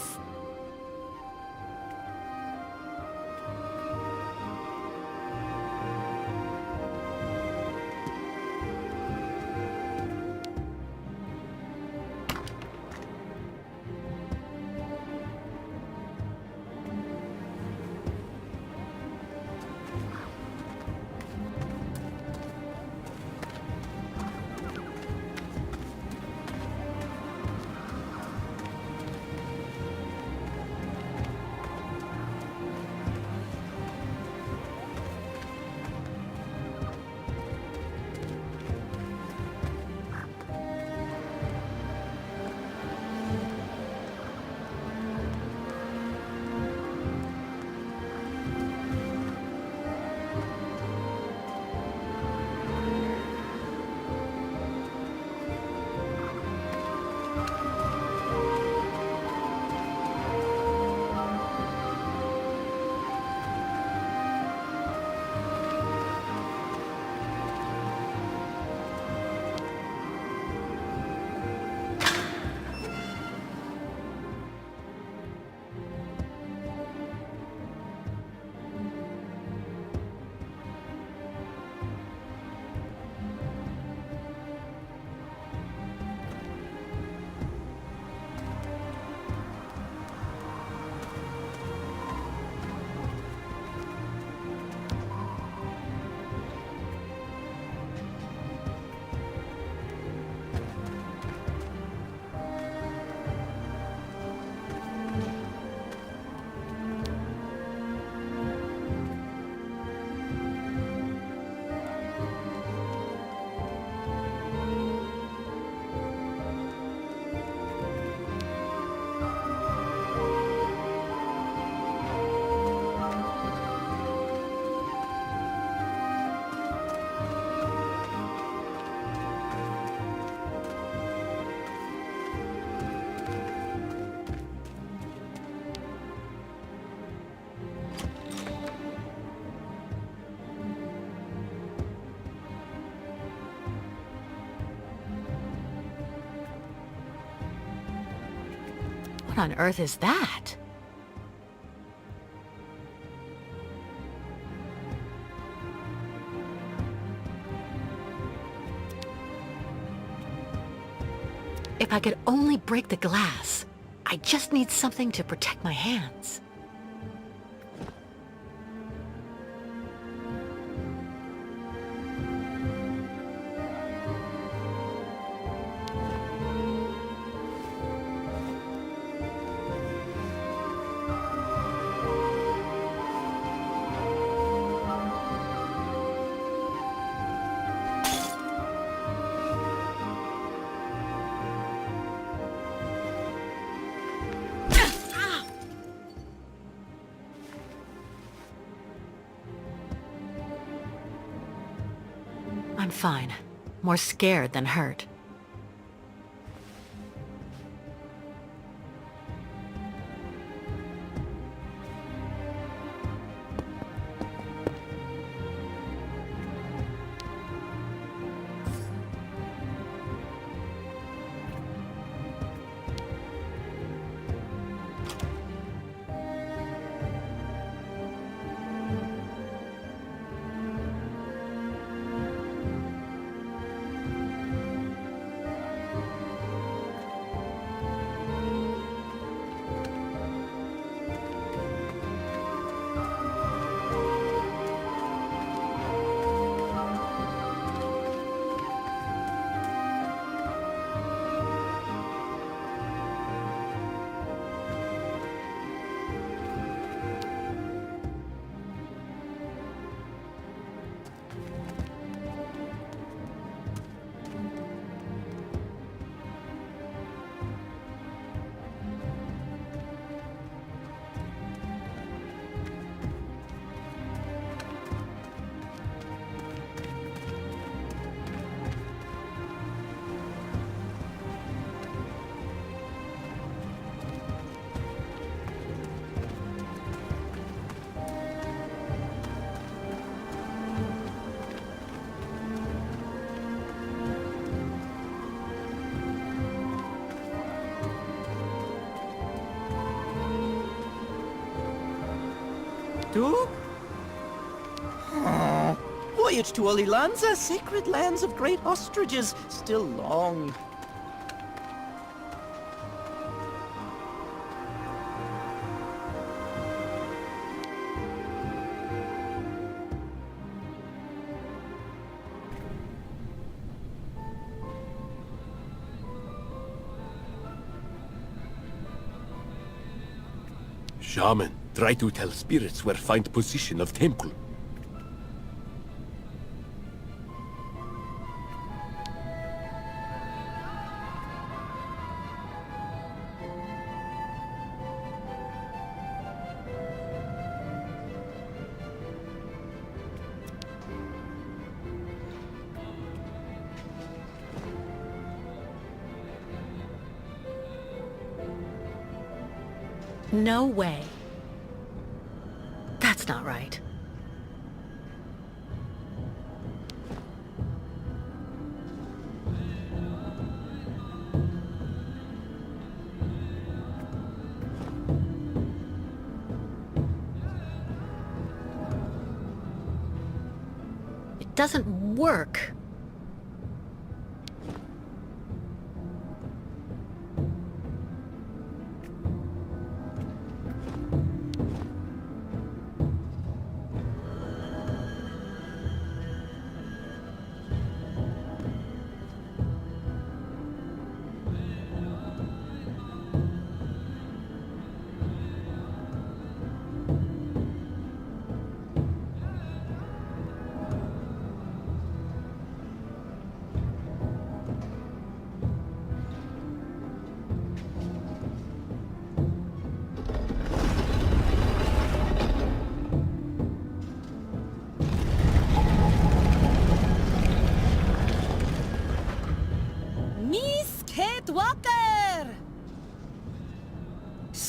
What on earth is that? If I could only break the glass. I just need something to protect my hands. I'm fine. More scared than hurt. To? Oh, voyage to Olilanza, sacred lands of great ostriches, still long. Shaman, try to tell spirits where find position of temple. No way. That's not right. It doesn't work.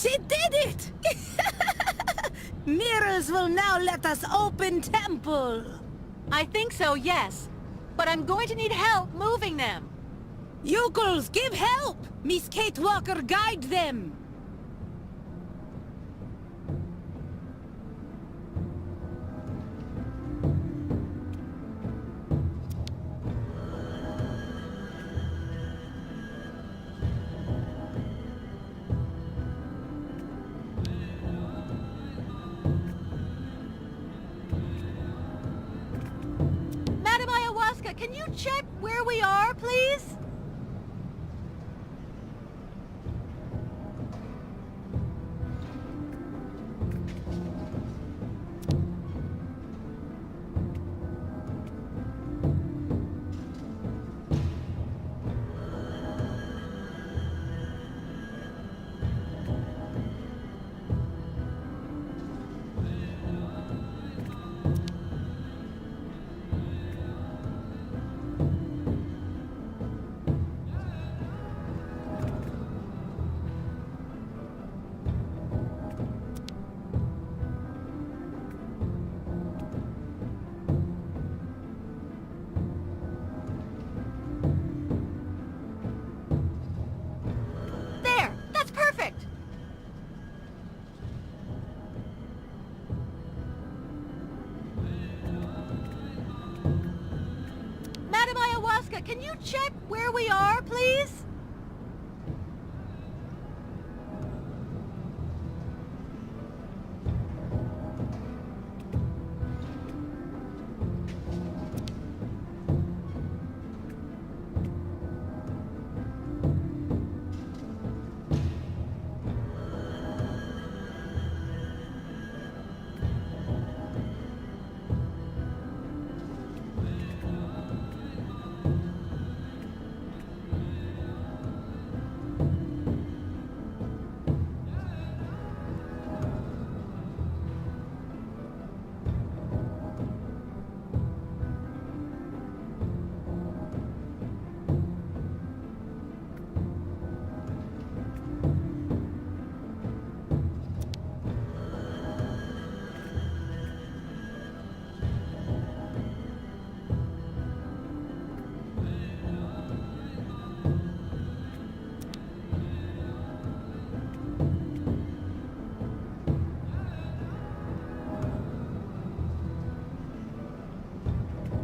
She did it! Mirrors will now let us open temple. I think so, yes. But I'm going to need help moving them. Yokels, give help! Miss Kate Walker, guide them! Ayahuasca, can you check where we are, please? There! That's perfect! Madam Ayahuasca, can you check where we are, please?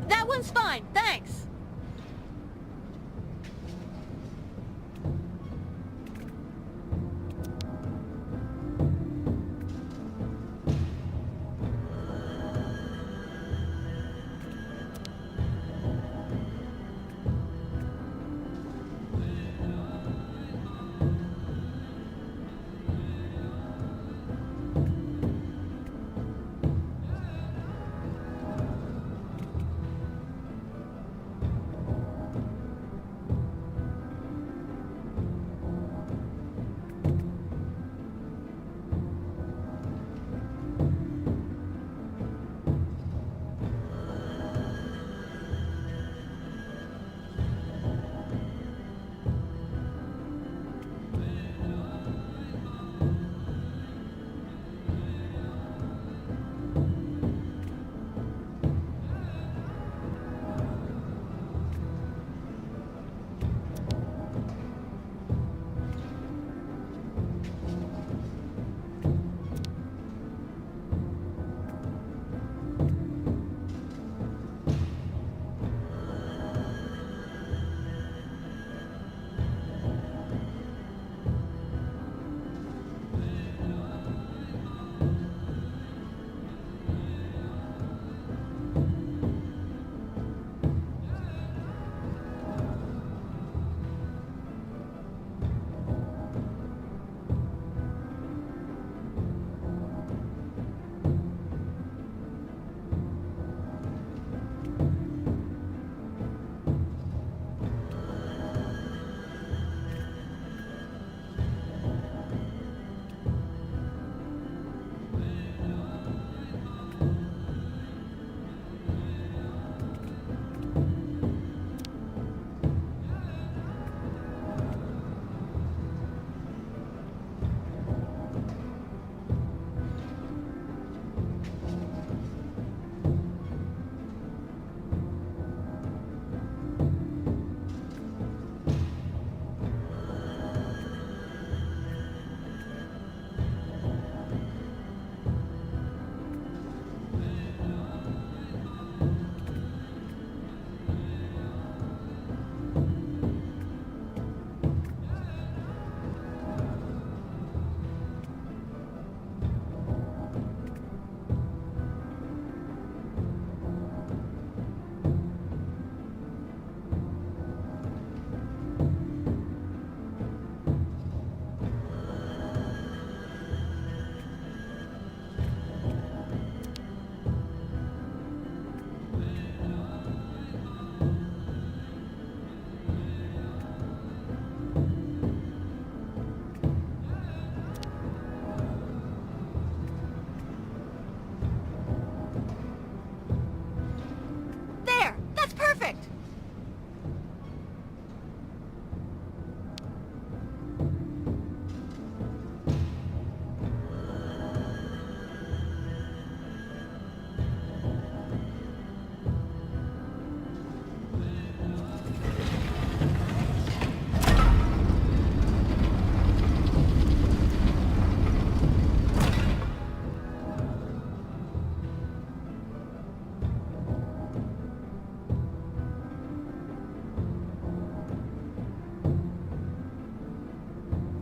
That one's fine, thanks.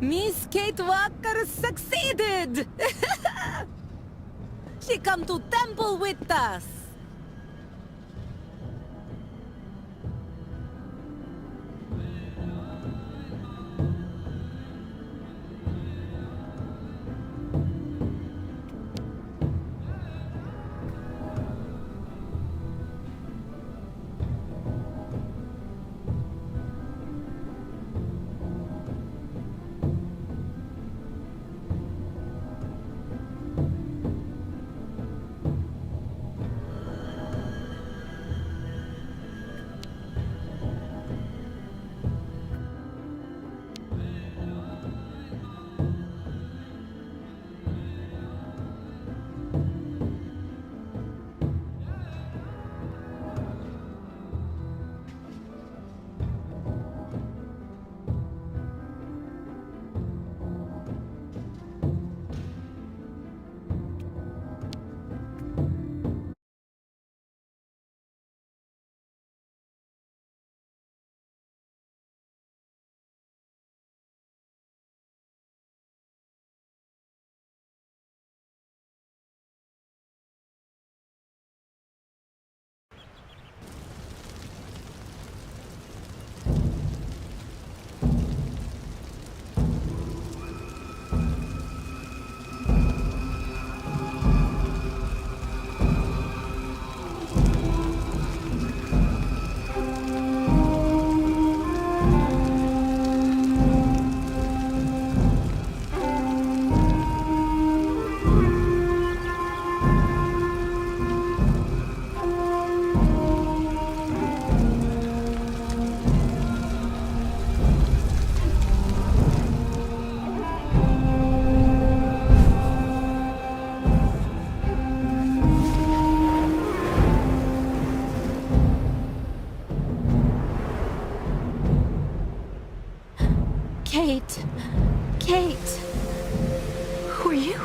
Miss Kate Walker succeeded! She come to temple with us! Kate. Kate. Who are you?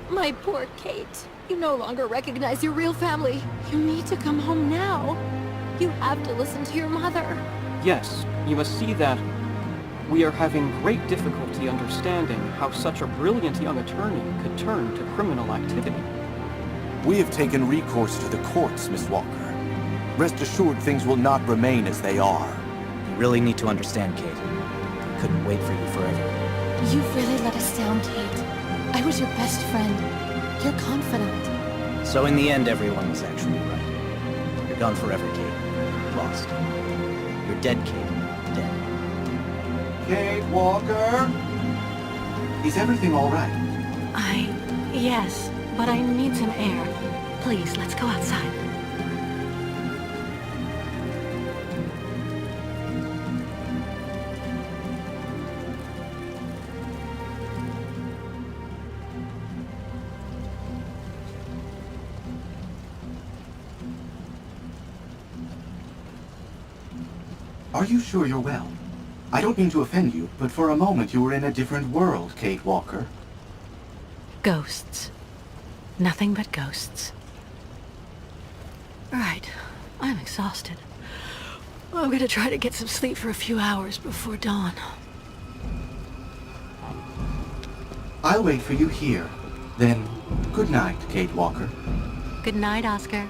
My poor Kate. You no longer recognize your real family. You need to come home now. You have to listen to your mother. Yes, you must see that we are having great difficulty understanding how such a brilliant young attorney could turn to criminal activity. We have taken recourse to the courts, Miss Walker. Rest assured things will not remain as they are. You really need to understand, Kate. I couldn't wait for you forever. You've really let us down, Kate. I was your best friend. Your confidant. So in the end, everyone was actually right. You're gone forever, Kate. Lost. You're dead, Kate. Dead. Kate Walker? Is everything all right? Yes, but I need some air. Please, let's go outside. Are you sure you're well? I don't mean to offend you, but for a moment you were in a different world, Kate Walker. Ghosts. Nothing but ghosts. Right. I'm exhausted. I'm gonna try to get some sleep for a few hours before dawn. I'll wait for you here. Then, good night, Kate Walker. Good night, Oscar.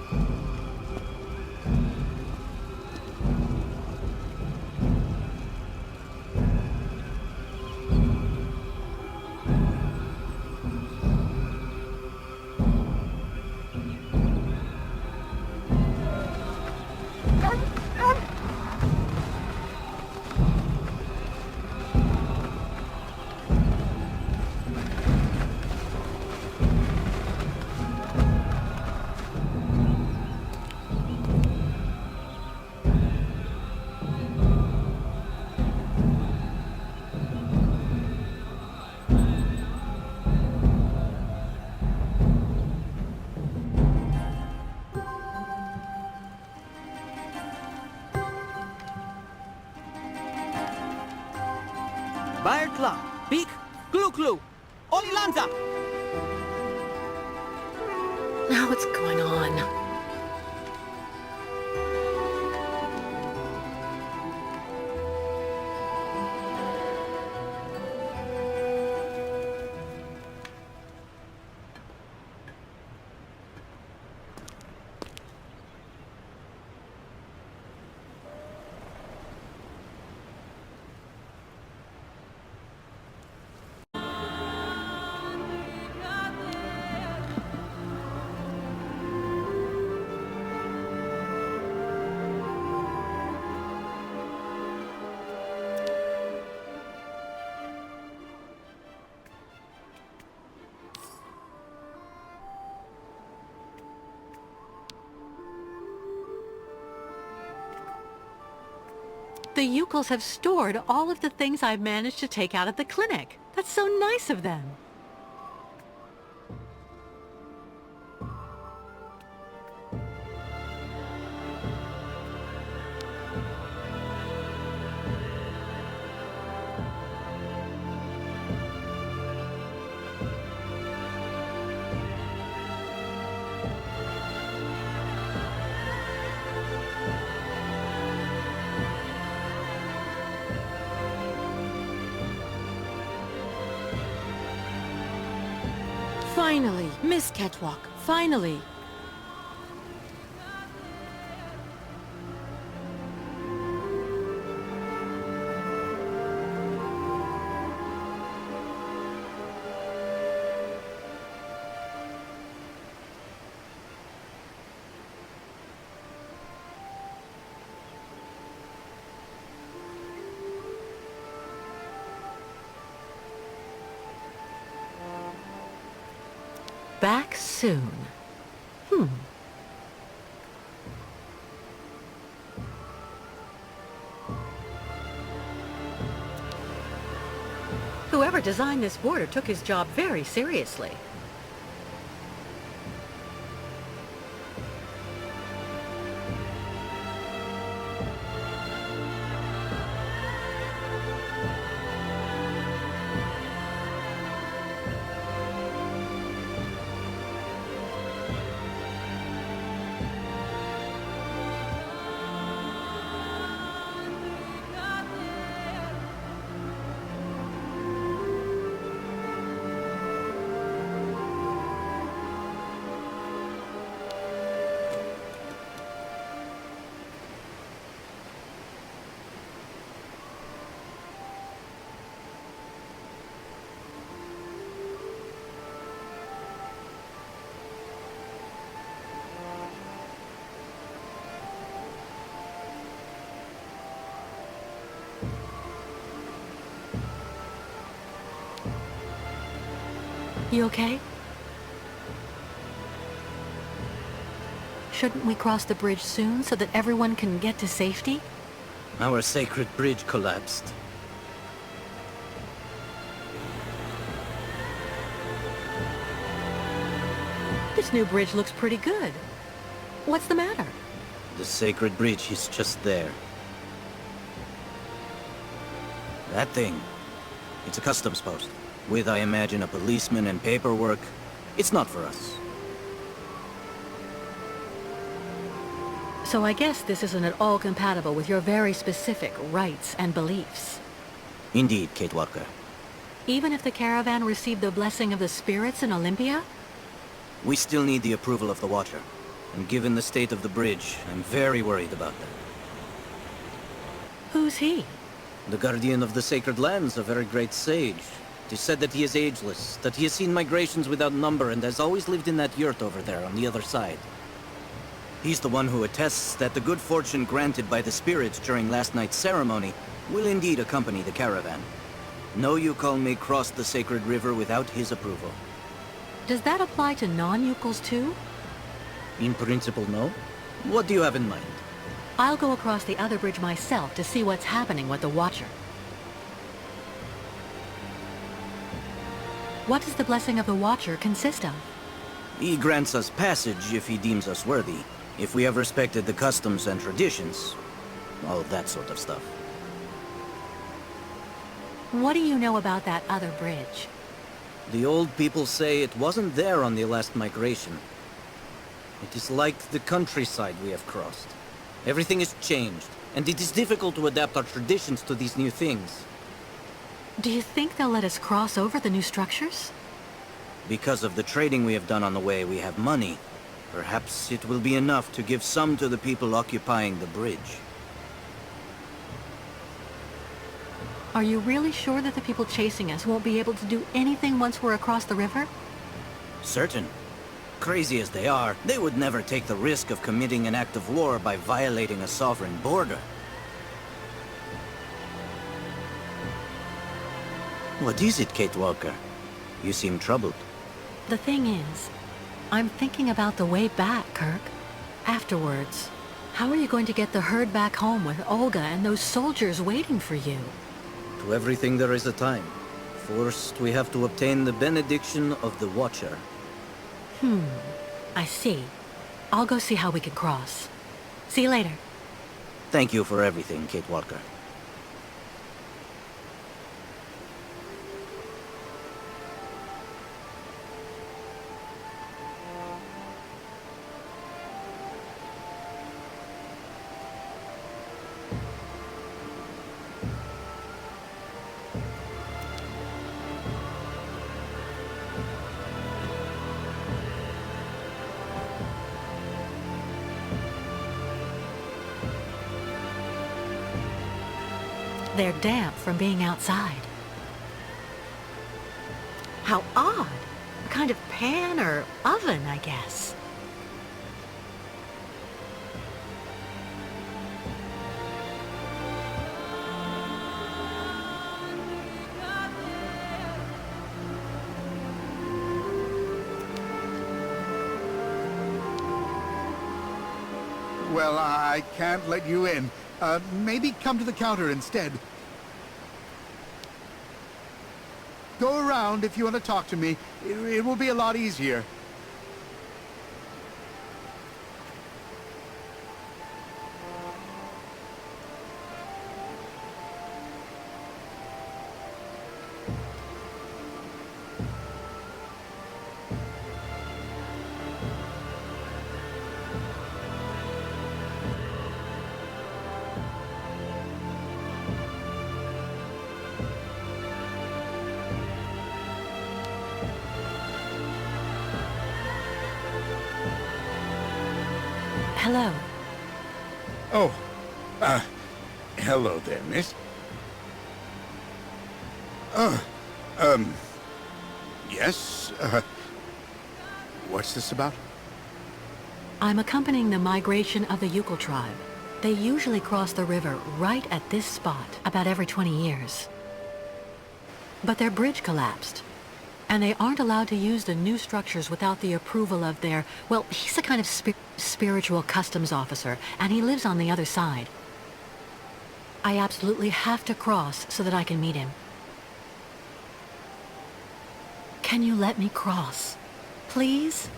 Baertla, Beak, Glu-Glu, Olilanza! Now what's going on? The Ukals have stored all of the things I've managed to take out of the clinic. That's so nice of them. Finally, Miss Catwalk, finally. Back soon. Whoever designed this border took his job very seriously. You okay? Shouldn't we cross the bridge soon so that everyone can get to safety? Our sacred bridge collapsed. This new bridge looks pretty good. What's the matter? The sacred bridge is just there. That thing. It's a customs post. With, I imagine, a policeman and paperwork. It's not for us. So I guess this isn't at all compatible with your very specific rights and beliefs. Indeed, Kate Walker. Even if the caravan received the blessing of the spirits in Olympia? We still need the approval of the Watcher. And given the state of the bridge, I'm very worried about that. Who's he? The guardian of the sacred lands, a very great sage. It is said that he is ageless, that he has seen migrations without number and has always lived in that yurt over there on the other side. He's the one who attests that the good fortune granted by the spirits during last night's ceremony will indeed accompany the caravan. No Ukal may cross the sacred river without his approval. Does that apply to non-Ukals too? In principle, no. What do you have in mind? I'll go across the other bridge myself to see what's happening with the Watcher. What does the blessing of the Watcher consist of? He grants us passage if he deems us worthy, if we have respected the customs and traditions, all of that sort of stuff. What do you know about that other bridge? The old people say it wasn't there on the last migration. It is like the countryside we have crossed. Everything is changed, and it is difficult to adapt our traditions to these new things. Do you think they'll let us cross over the new structures? Because of the trading we have done on the way, we have money. Perhaps it will be enough to give some to the people occupying the bridge. Are you really sure that the people chasing us won't be able to do anything once we're across the river? Certain. Crazy as they are, they would never take the risk of committing an act of war by violating a sovereign border. What is it, Kate Walker? You seem troubled. The thing is, I'm thinking about the way back, Kirk. Afterwards. How are you going to get the herd back home with Olga and those soldiers waiting for you? To everything there is a time. First, we have to obtain the benediction of the Watcher. I see. I'll go see how we can cross. See you later. Thank you for everything, Kate Walker. They're damp from being outside. How odd. A kind of pan or oven, I guess. Well, I can't let you in. Maybe come to the counter instead. Go around if you want to talk to me. It will be a lot easier. Hello. Oh, hello there, miss. Yes, what's this about? I'm accompanying the migration of the Yukol tribe. They usually cross the river right at this spot about every 20 years. But their bridge collapsed, and they aren't allowed to use the new structures without the approval of their... Well, he's a kind of spiritual customs officer, and he lives on the other side. I absolutely have to cross so that I can meet him. Can you let me cross? Please?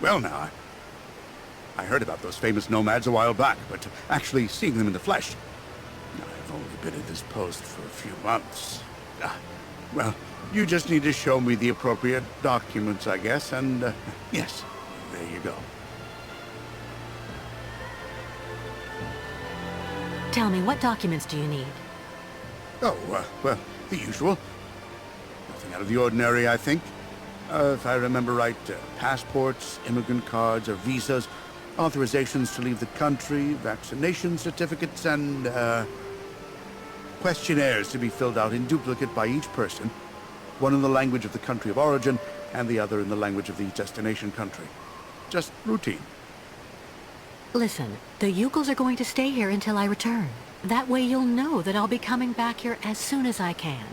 Well, now, I heard about those famous nomads a while back, but actually seeing them in the flesh... I've only been at this post for a few months. Well, you just need to show me the appropriate documents, I guess, and, yes, there you go. Tell me, what documents do you need? Oh, well, the usual. Nothing out of the ordinary, I think. If I remember right, passports, immigrant cards, or visas, authorizations to leave the country, vaccination certificates, and, questionnaires to be filled out in duplicate by each person, one in the language of the country of origin, and the other in the language of the destination country. Just routine. Listen, the Yukols are going to stay here until I return. That way you'll know that I'll be coming back here as soon as I can.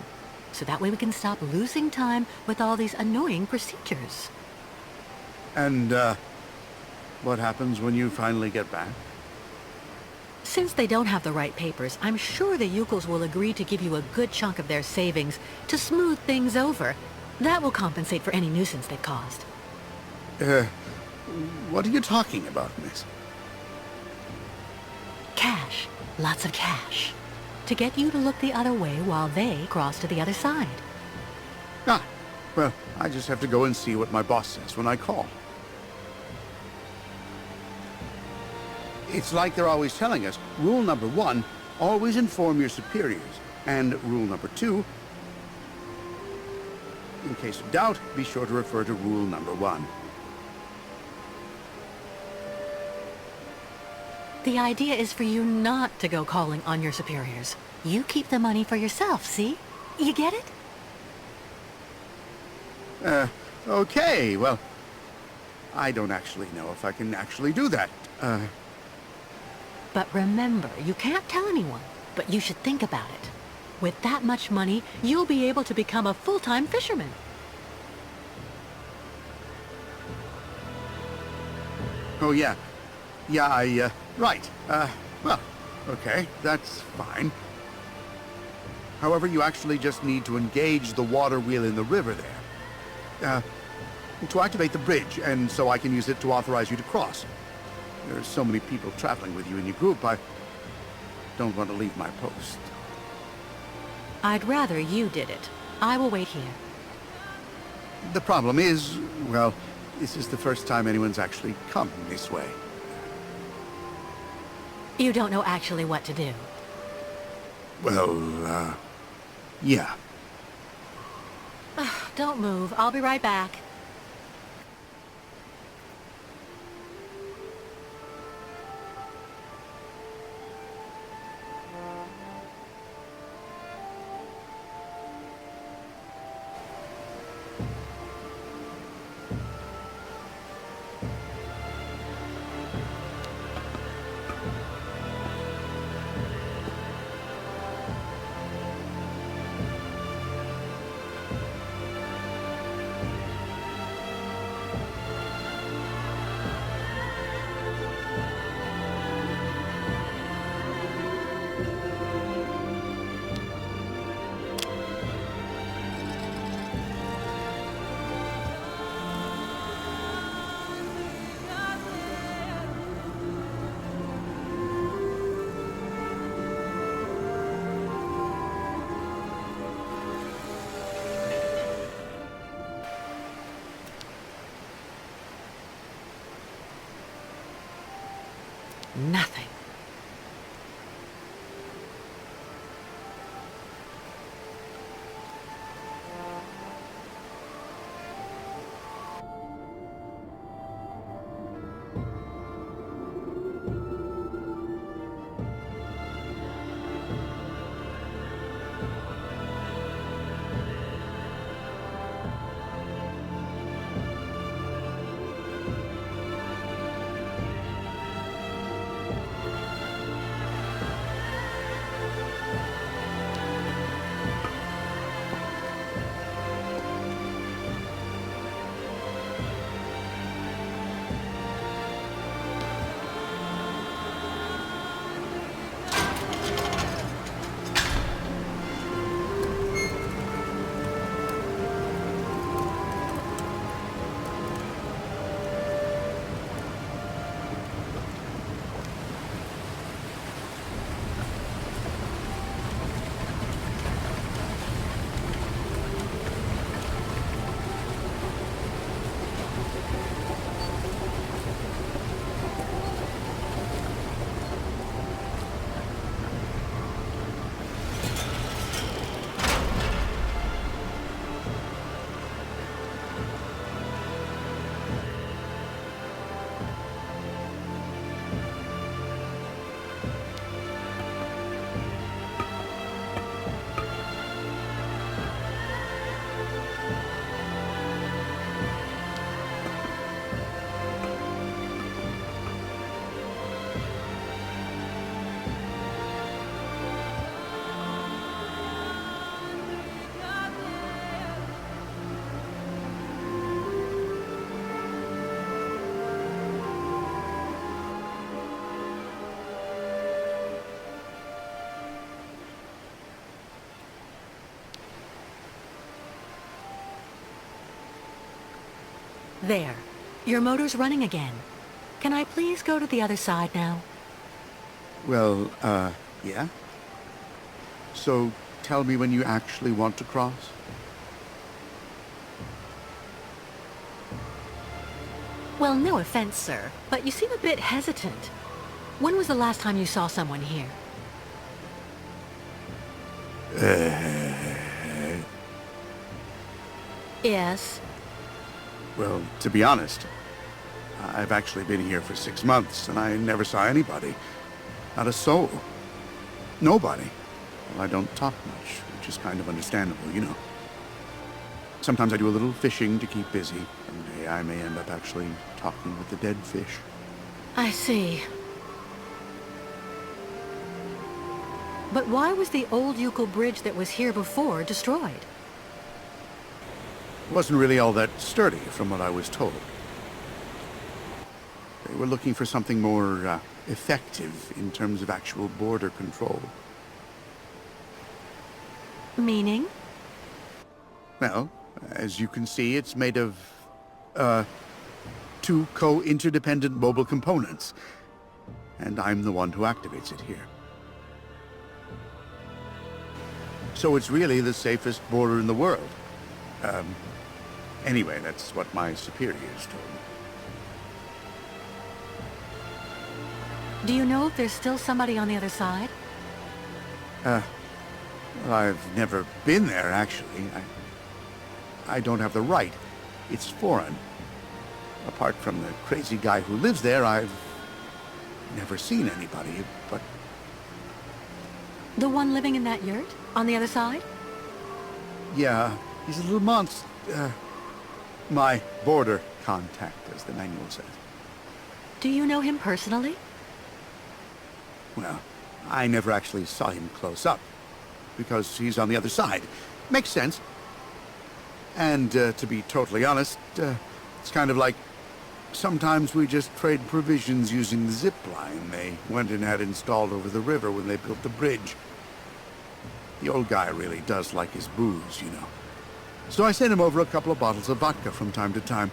So that way we can stop losing time with all these annoying procedures. And, what happens when you finally get back? Since they don't have the right papers, I'm sure the Yukols will agree to give you a good chunk of their savings to smooth things over. That will compensate for any nuisance they've caused. What are you talking about, miss? Cash. Lots of cash. To get you to look the other way while they cross to the other side. Ah, well, I just have to go and see what my boss says when I call. It's like they're always telling us, rule number 1, always inform your superiors. And rule number 2, in case of doubt, be sure to refer to rule number 1. The idea is for you not to go calling on your superiors. You keep the money for yourself, see? You get it? Okay, well, I don't actually know if I can actually do that. But remember, you can't tell anyone, but you should think about it. With that much money, you'll be able to become a full-time fisherman. Oh, yeah. Yeah, right. Well, okay, that's fine. However, you actually just need to engage the water wheel in the river there. To activate the bridge, and so I can use it to authorize you to cross. There's so many people traveling with you in your group, I don't want to leave my post. I'd rather you did it. I will wait here. The problem is, well, this is the first time anyone's actually come this way. You don't know actually what to do. Well, yeah. Don't move. I'll be right back. Nothing. There. Your motor's running again. Can I please go to the other side now? Well, yeah? So, tell me when you actually want to cross? Well, no offense, sir, but you seem a bit hesitant. When was the last time you saw someone here? Yes? Well, to be honest, I've actually been here for 6 months, and I never saw anybody. Not a soul. Nobody. Well, I don't talk much, which is kind of understandable, you know. Sometimes I do a little fishing to keep busy. Someday I may end up actually talking with the dead fish. I see. But why was the old Uccle bridge that was here before destroyed? It wasn't really all that sturdy, from what I was told. They were looking for something more effective in terms of actual border control. Meaning? Well, as you can see, it's made of, two co-interdependent mobile components. And I'm the one who activates it here. So it's really the safest border in the world. Anyway, that's what my superiors told me. Do you know if there's still somebody on the other side? Well, I've never been there, actually. I don't have the right. It's foreign. Apart from the crazy guy who lives there, I've never seen anybody, but... The one living in that yurt? On the other side? Yeah, he's a little monster. My border contact, as the manual says. Do you know him personally? Well, I never actually saw him close up, because he's on the other side. Makes sense. And, to be totally honest, it's kind of like sometimes we just trade provisions using the zip line they went and had installed over the river when they built the bridge. The old guy really does like his booze, you know. So I sent him over a couple of bottles of vodka from time to time.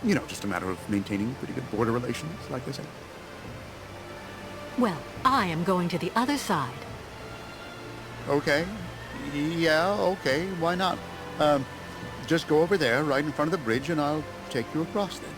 You know, just a matter of maintaining pretty good border relations, like I said. Well, I am going to the other side. Okay. Yeah, okay. Why not? Just go over there, right in front of the bridge, and I'll take you across then.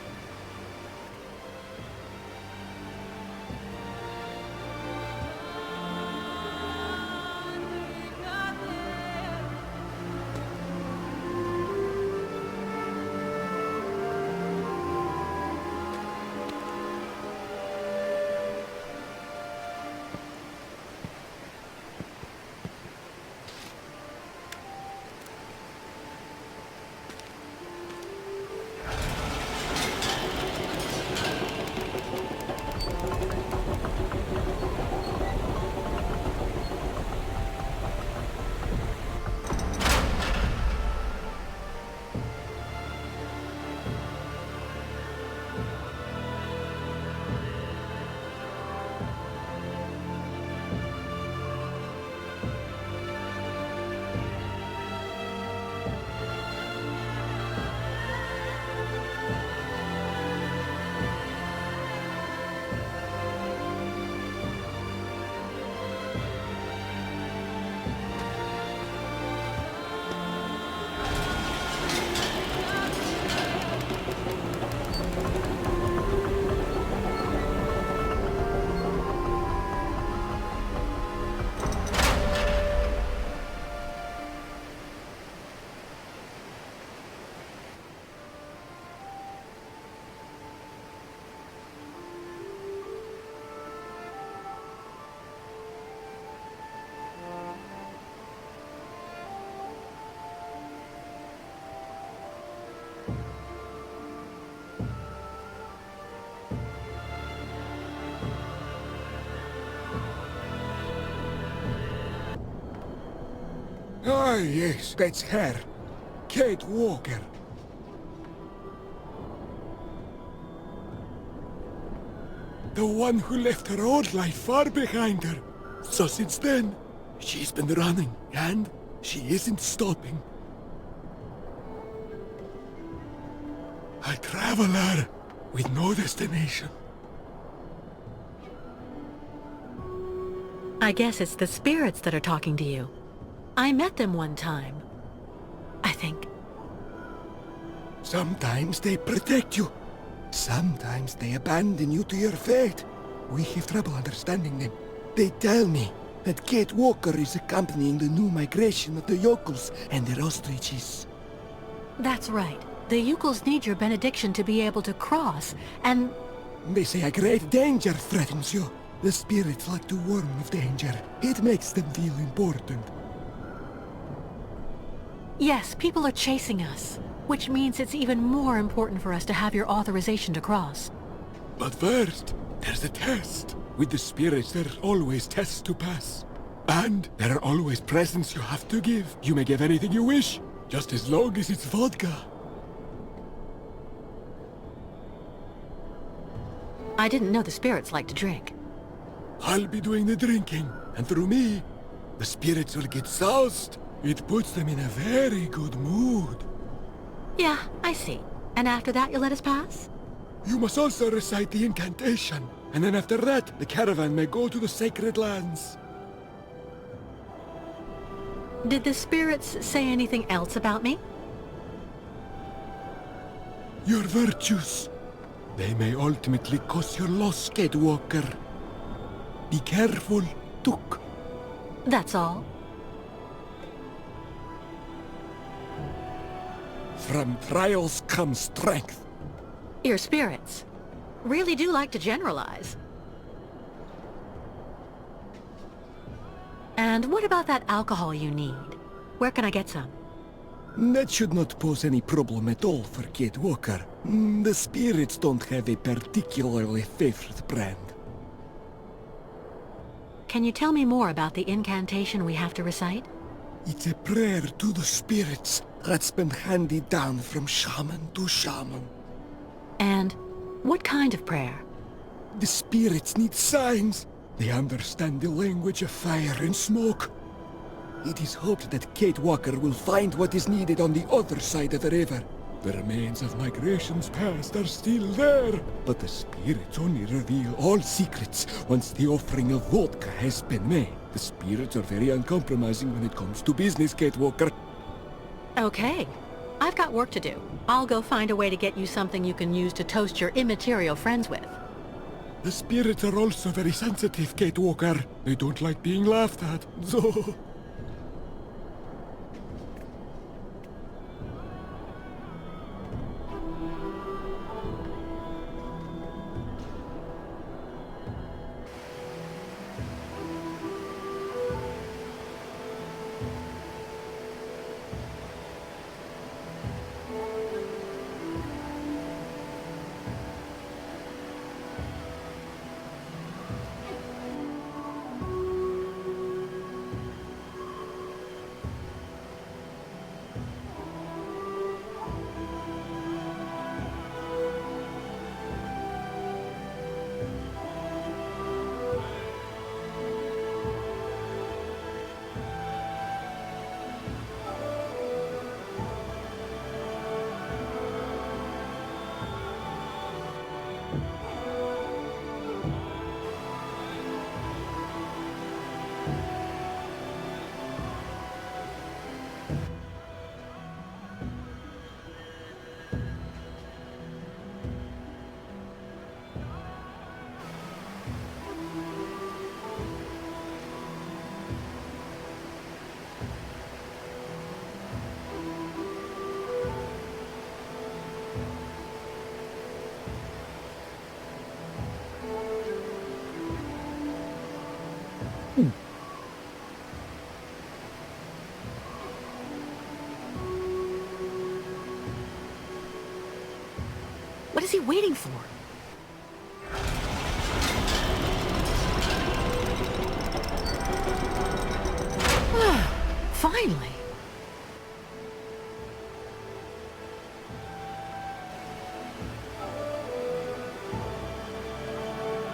Ah, yes, that's her. Kate Walker. The one who left her old life far behind her. So since then, she's been running, and she isn't stopping. A traveler with no destination. I guess it's the spirits that are talking to you. I met them one time, I think. Sometimes they protect you. Sometimes they abandon you to your fate. We have trouble understanding them. They tell me that Kate Walker is accompanying the new migration of the yokels and their ostriches. That's right. The yokels need your benediction to be able to cross, and... They say a great danger threatens you. The spirits like to warn of danger. It makes them feel important. Yes, people are chasing us, which means it's even more important for us to have your authorization to cross. But first, there's a test. With the spirits, there are always tests to pass. And there are always presents you have to give. You may give anything you wish, just as long as it's vodka. I didn't know the spirits like to drink. I'll be doing the drinking, and through me, the spirits will get soused. It puts them in a very good mood. Yeah, I see. And after that, you'll let us pass? You must also recite the incantation, and then after that, the caravan may go to the sacred lands. Did the spirits say anything else about me? Your virtues. They may ultimately cause your loss, Gatewalker. Be careful, Took. That's all. From trials comes strength. Your spirits really do like to generalize. And what about that alcohol you need? Where can I get some? That should not pose any problem at all for Gatewalker. The spirits don't have a particularly favorite brand. Can you tell me more about the incantation we have to recite? It's a prayer to the spirits that's been handed down from shaman to shaman. And what kind of prayer? The spirits need signs. They understand the language of fire and smoke. It is hoped that Gatewalker will find what is needed on the other side of the river. The remains of migrations past are still there, but the spirits only reveal all secrets once the offering of vodka has been made. The spirits are very uncompromising when it comes to business, Gatewalker. Okay. I've got work to do. I'll go find a way to get you something you can use to toast your immaterial friends with. The spirits are also very sensitive, Gatewalker. They don't like being laughed at, so... What is he waiting for? Finally.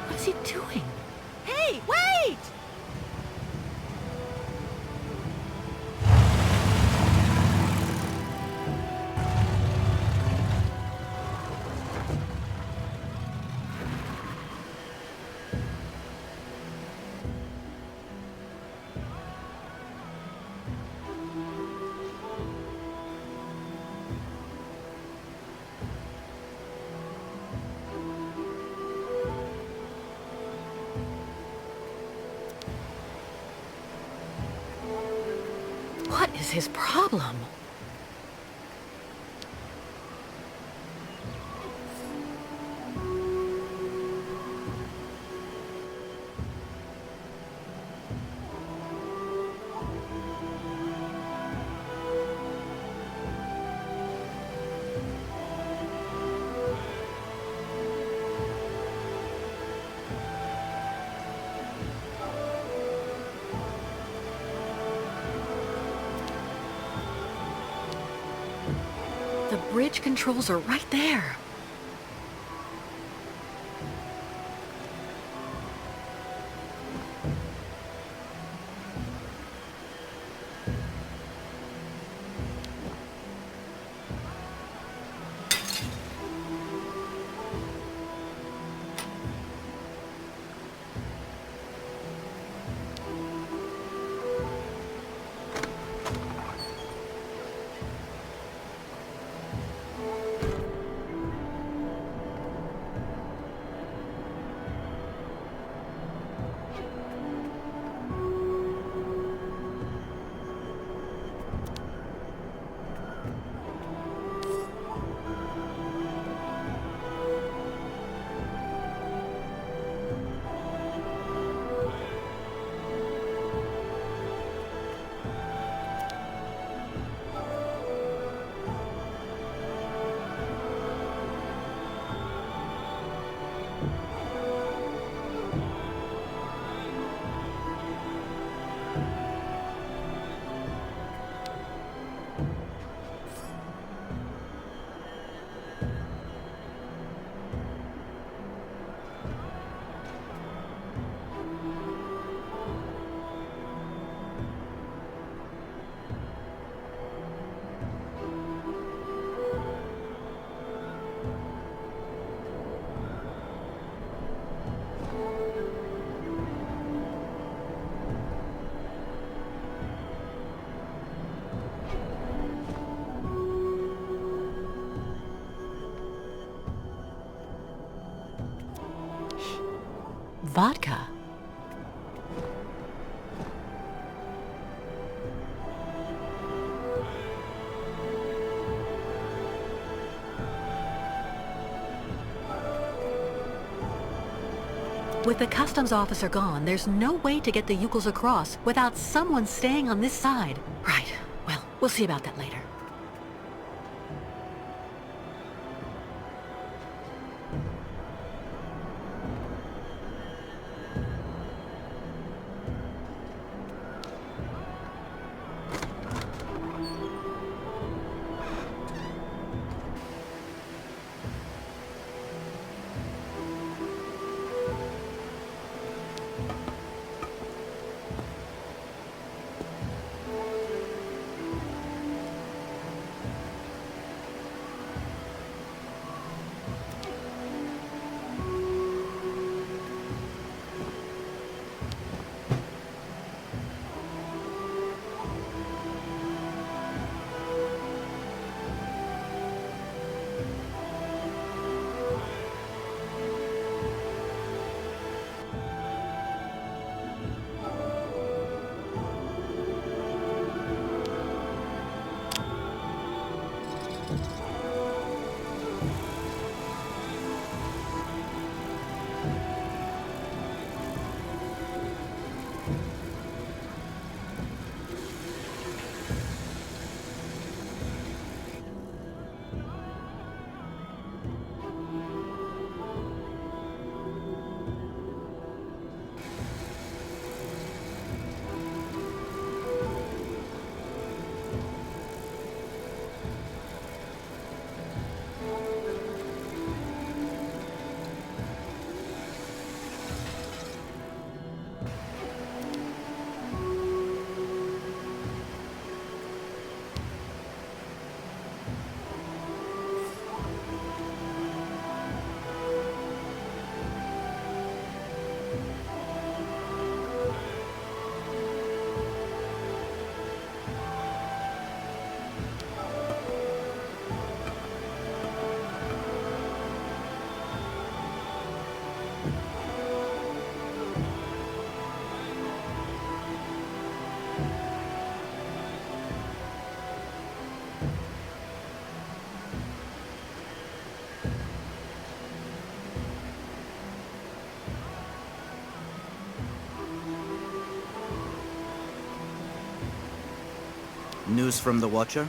What is he doing? Hey, wait! What is his problem? The bridge controls are right there. Vodka? With the customs officer gone, there's no way to get the Yukos across without someone staying on this side. Right. Well, we'll see about that later. News from the Watcher?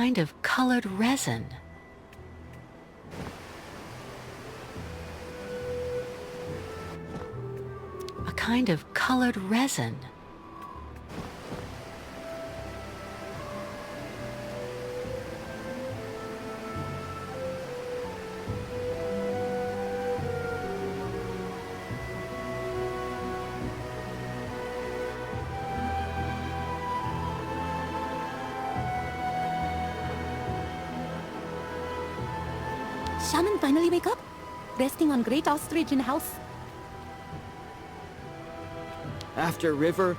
kind of colored resin. A kind of colored resin. Shaman finally wake up? Resting on Great Ostrich in house? After River,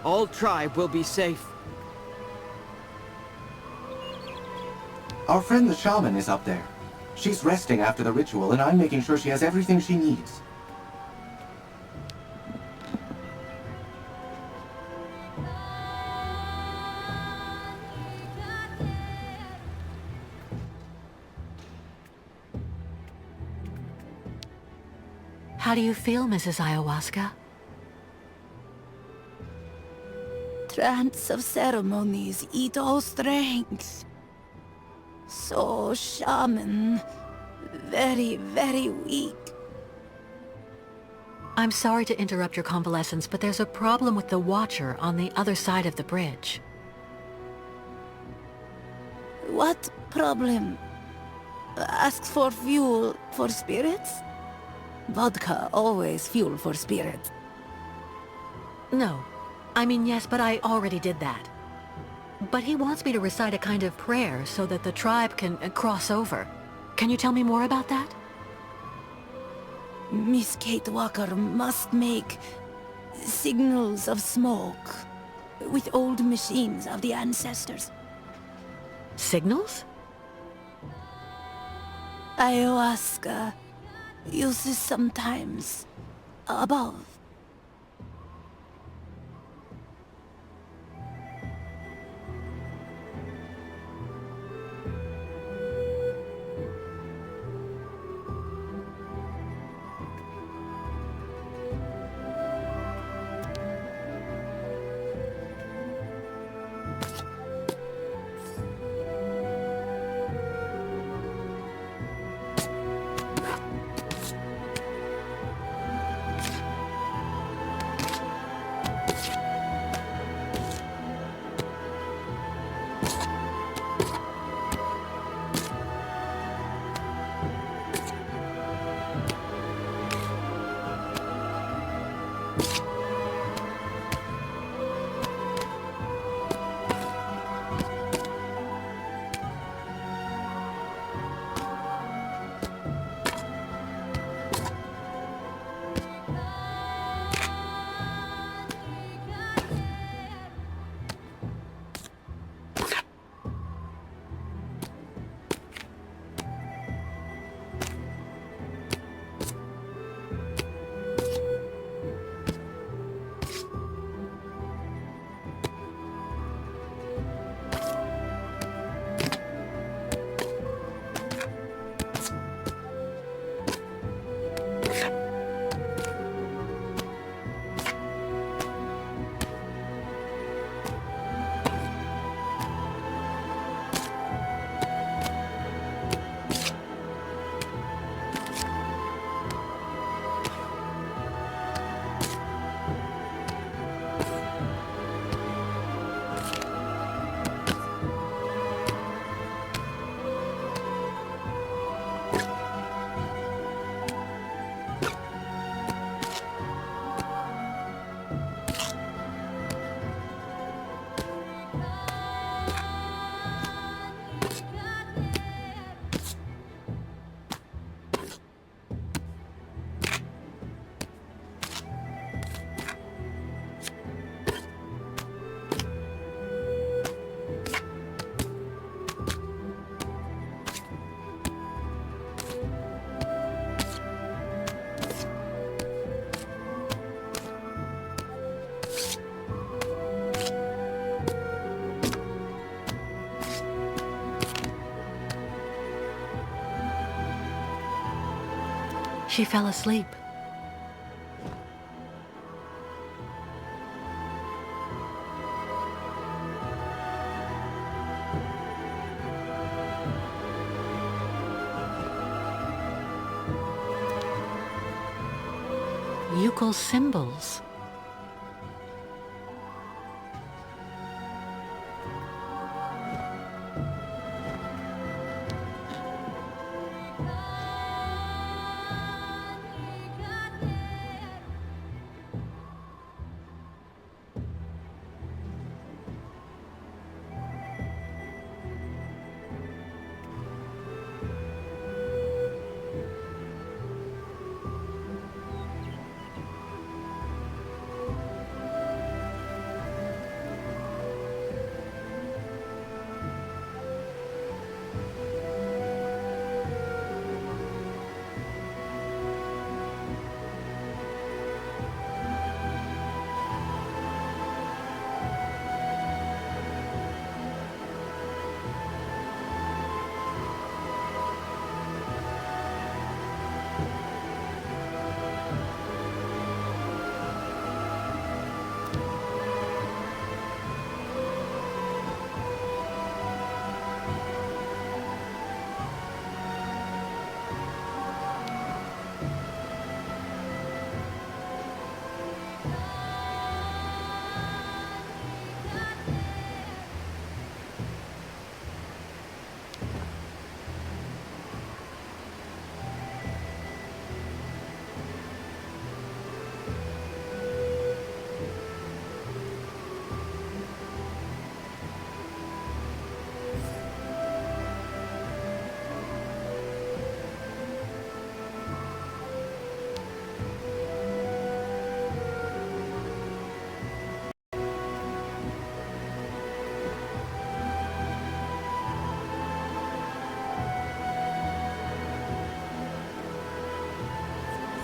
all tribe will be safe. Our friend the shaman is up there. She's resting after the ritual, and I'm making sure she has everything she needs. How do you feel, Mrs. Ayahuasca? Trance of ceremonies eat all strength. So, shaman, very, very weak. I'm sorry to interrupt your convalescence, but there's a problem with the Watcher on the other side of the bridge. What problem? Asks for fuel for spirits? Vodka always fuel for spirits. No. I mean, yes, but I already did that. But he wants me to recite a kind of prayer so that the tribe can cross over. Can you tell me more about that? Miss Kate Walker must make signals of smoke with old machines of the ancestors. Signals? Ayahuasca uses sometimes above. She fell asleep. Yukel symbols.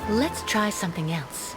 Let's try something else.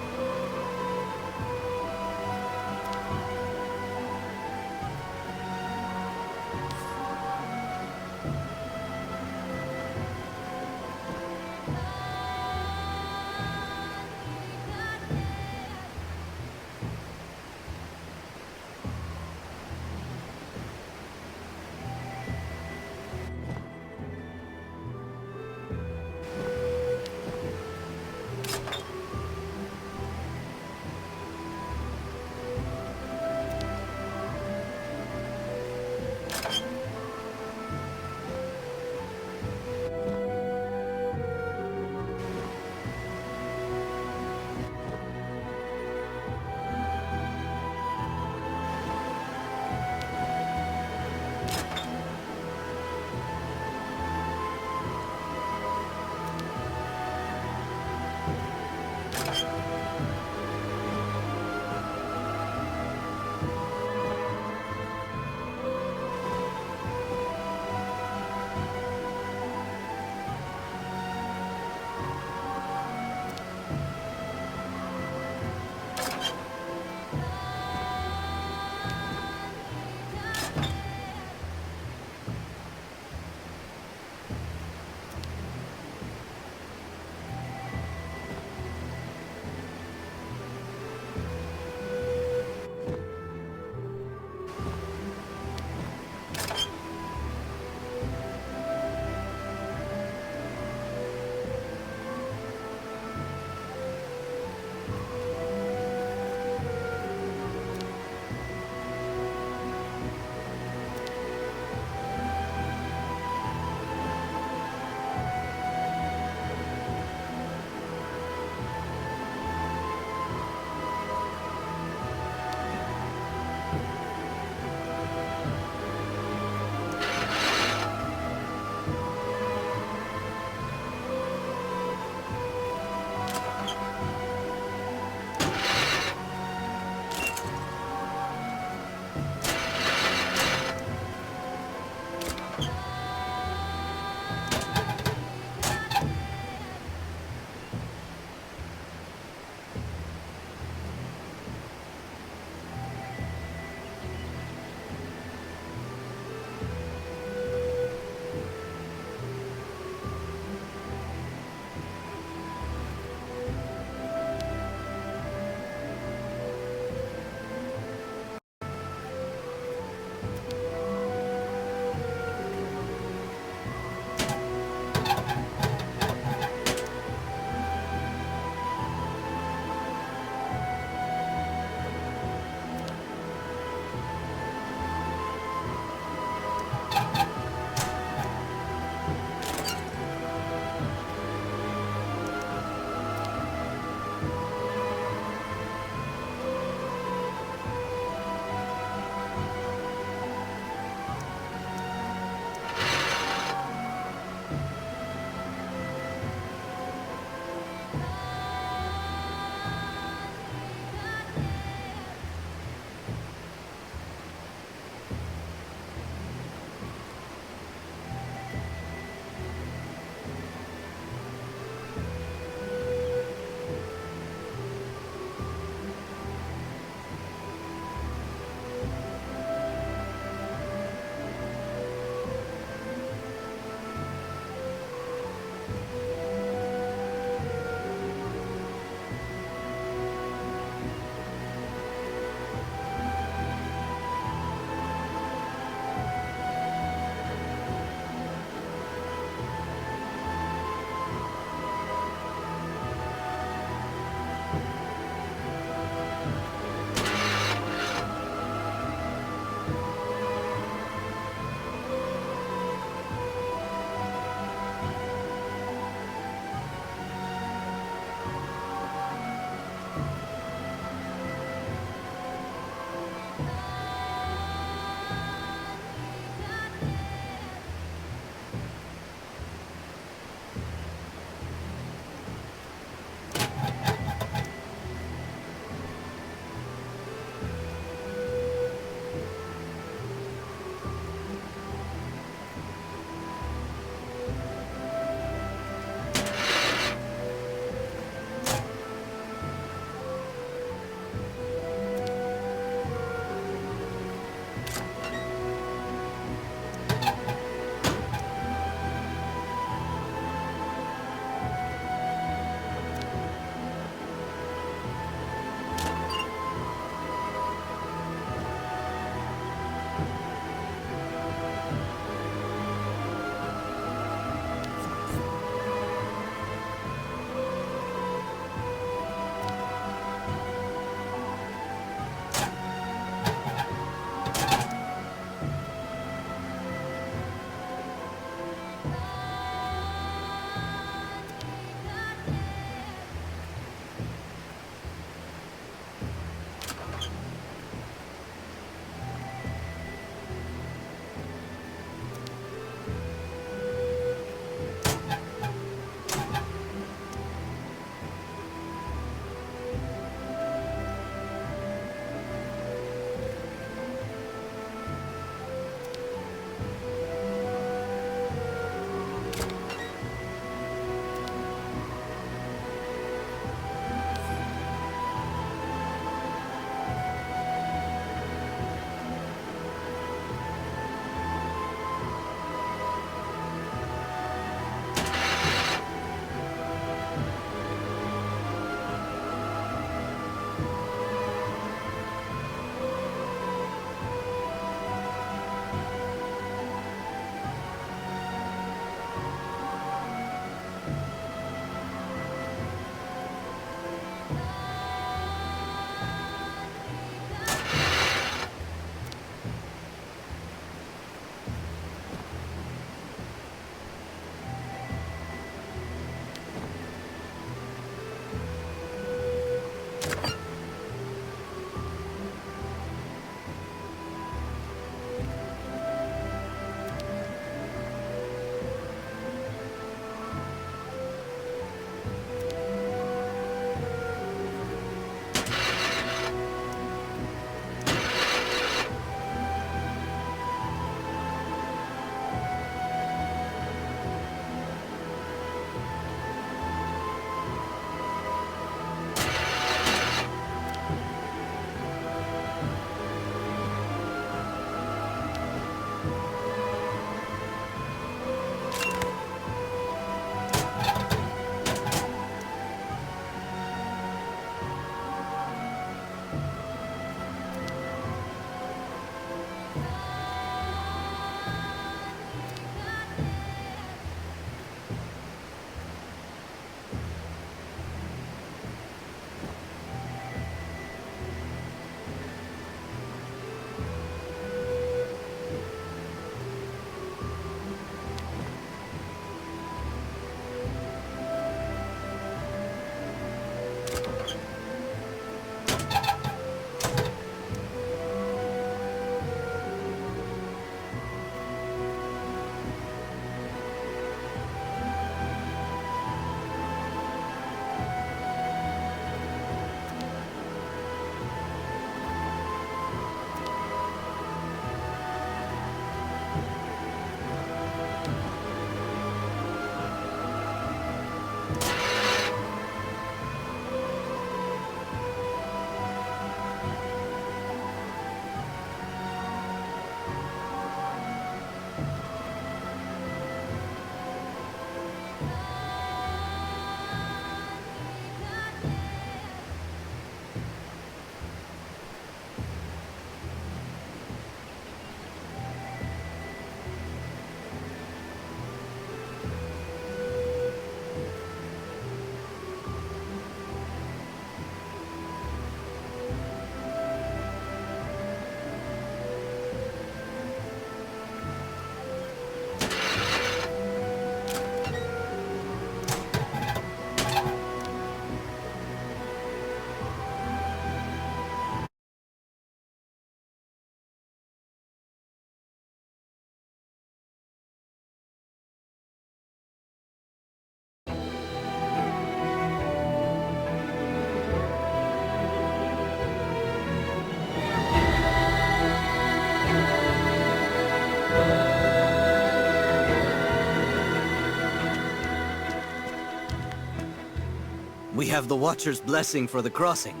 We have the Watcher's blessing for the crossing.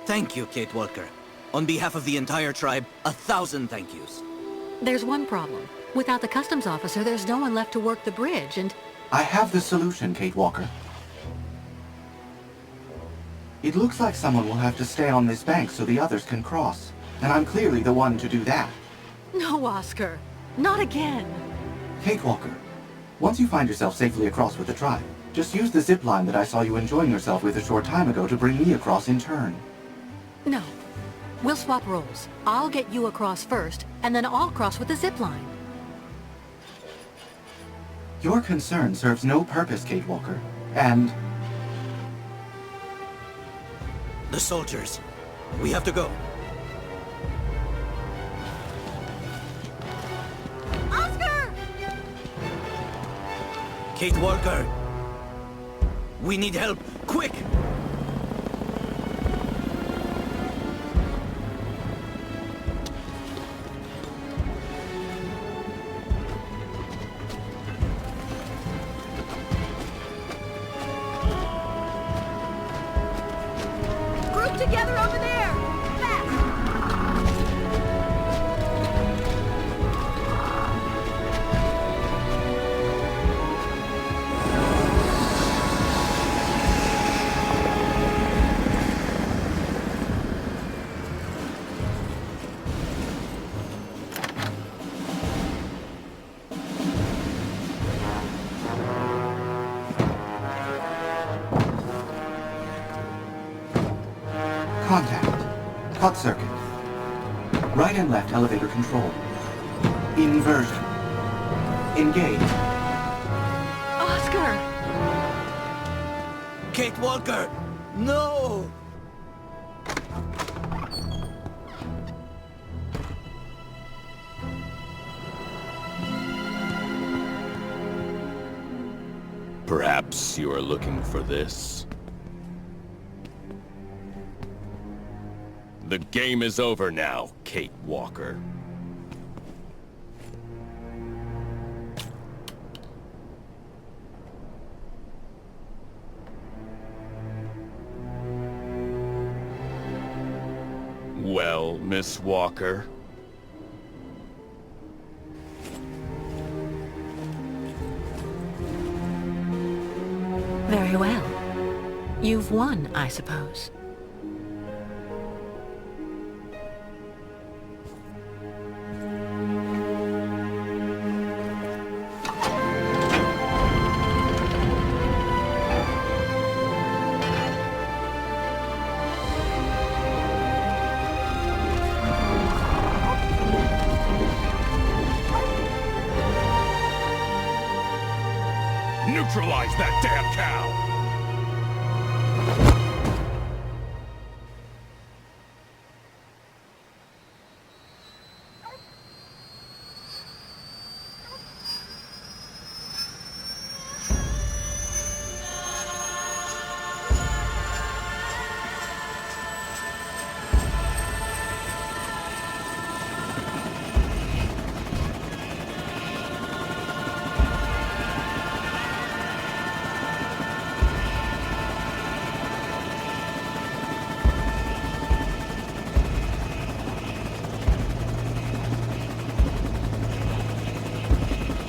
Thank you, Kate Walker. On behalf of the entire tribe, 1,000 thank yous. There's one problem. Without the customs officer, there's no one left to work the bridge, and... I have the solution, Kate Walker. It looks like someone will have to stay on this bank so the others can cross. And I'm clearly the one to do that. No, Oscar. Not again. Kate Walker, once you find yourself safely across with the tribe, just use the zip line that I saw you enjoying yourself with a short time ago to bring me across in turn. No. We'll swap roles. I'll get you across first, and then I'll cross with the zip line. Your concern serves no purpose, Kate Walker. And... The soldiers. We have to go. Oscar! Kate Walker! We need help! Quick! Group together over there! Fast! Contact. Cut circuit. Right and left elevator control. Inversion. Engage. Oscar! Kate Walker! No! Perhaps you are looking for this. The game is over now, Kate Walker. Well, Miss Walker? Very well. You've won, I suppose. Neutralize that damn cow!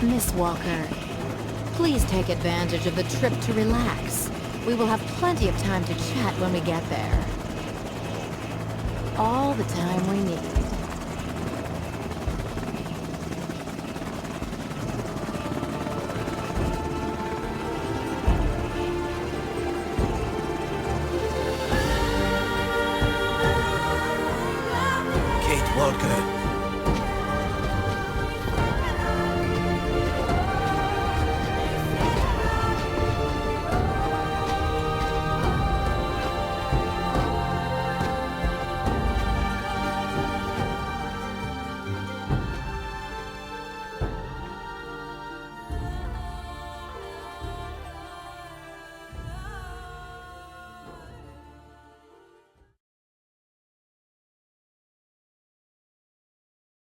Miss Walker, please take advantage of the trip to relax. We will have plenty of time to chat when we get there. All the time we need. Kate Walker.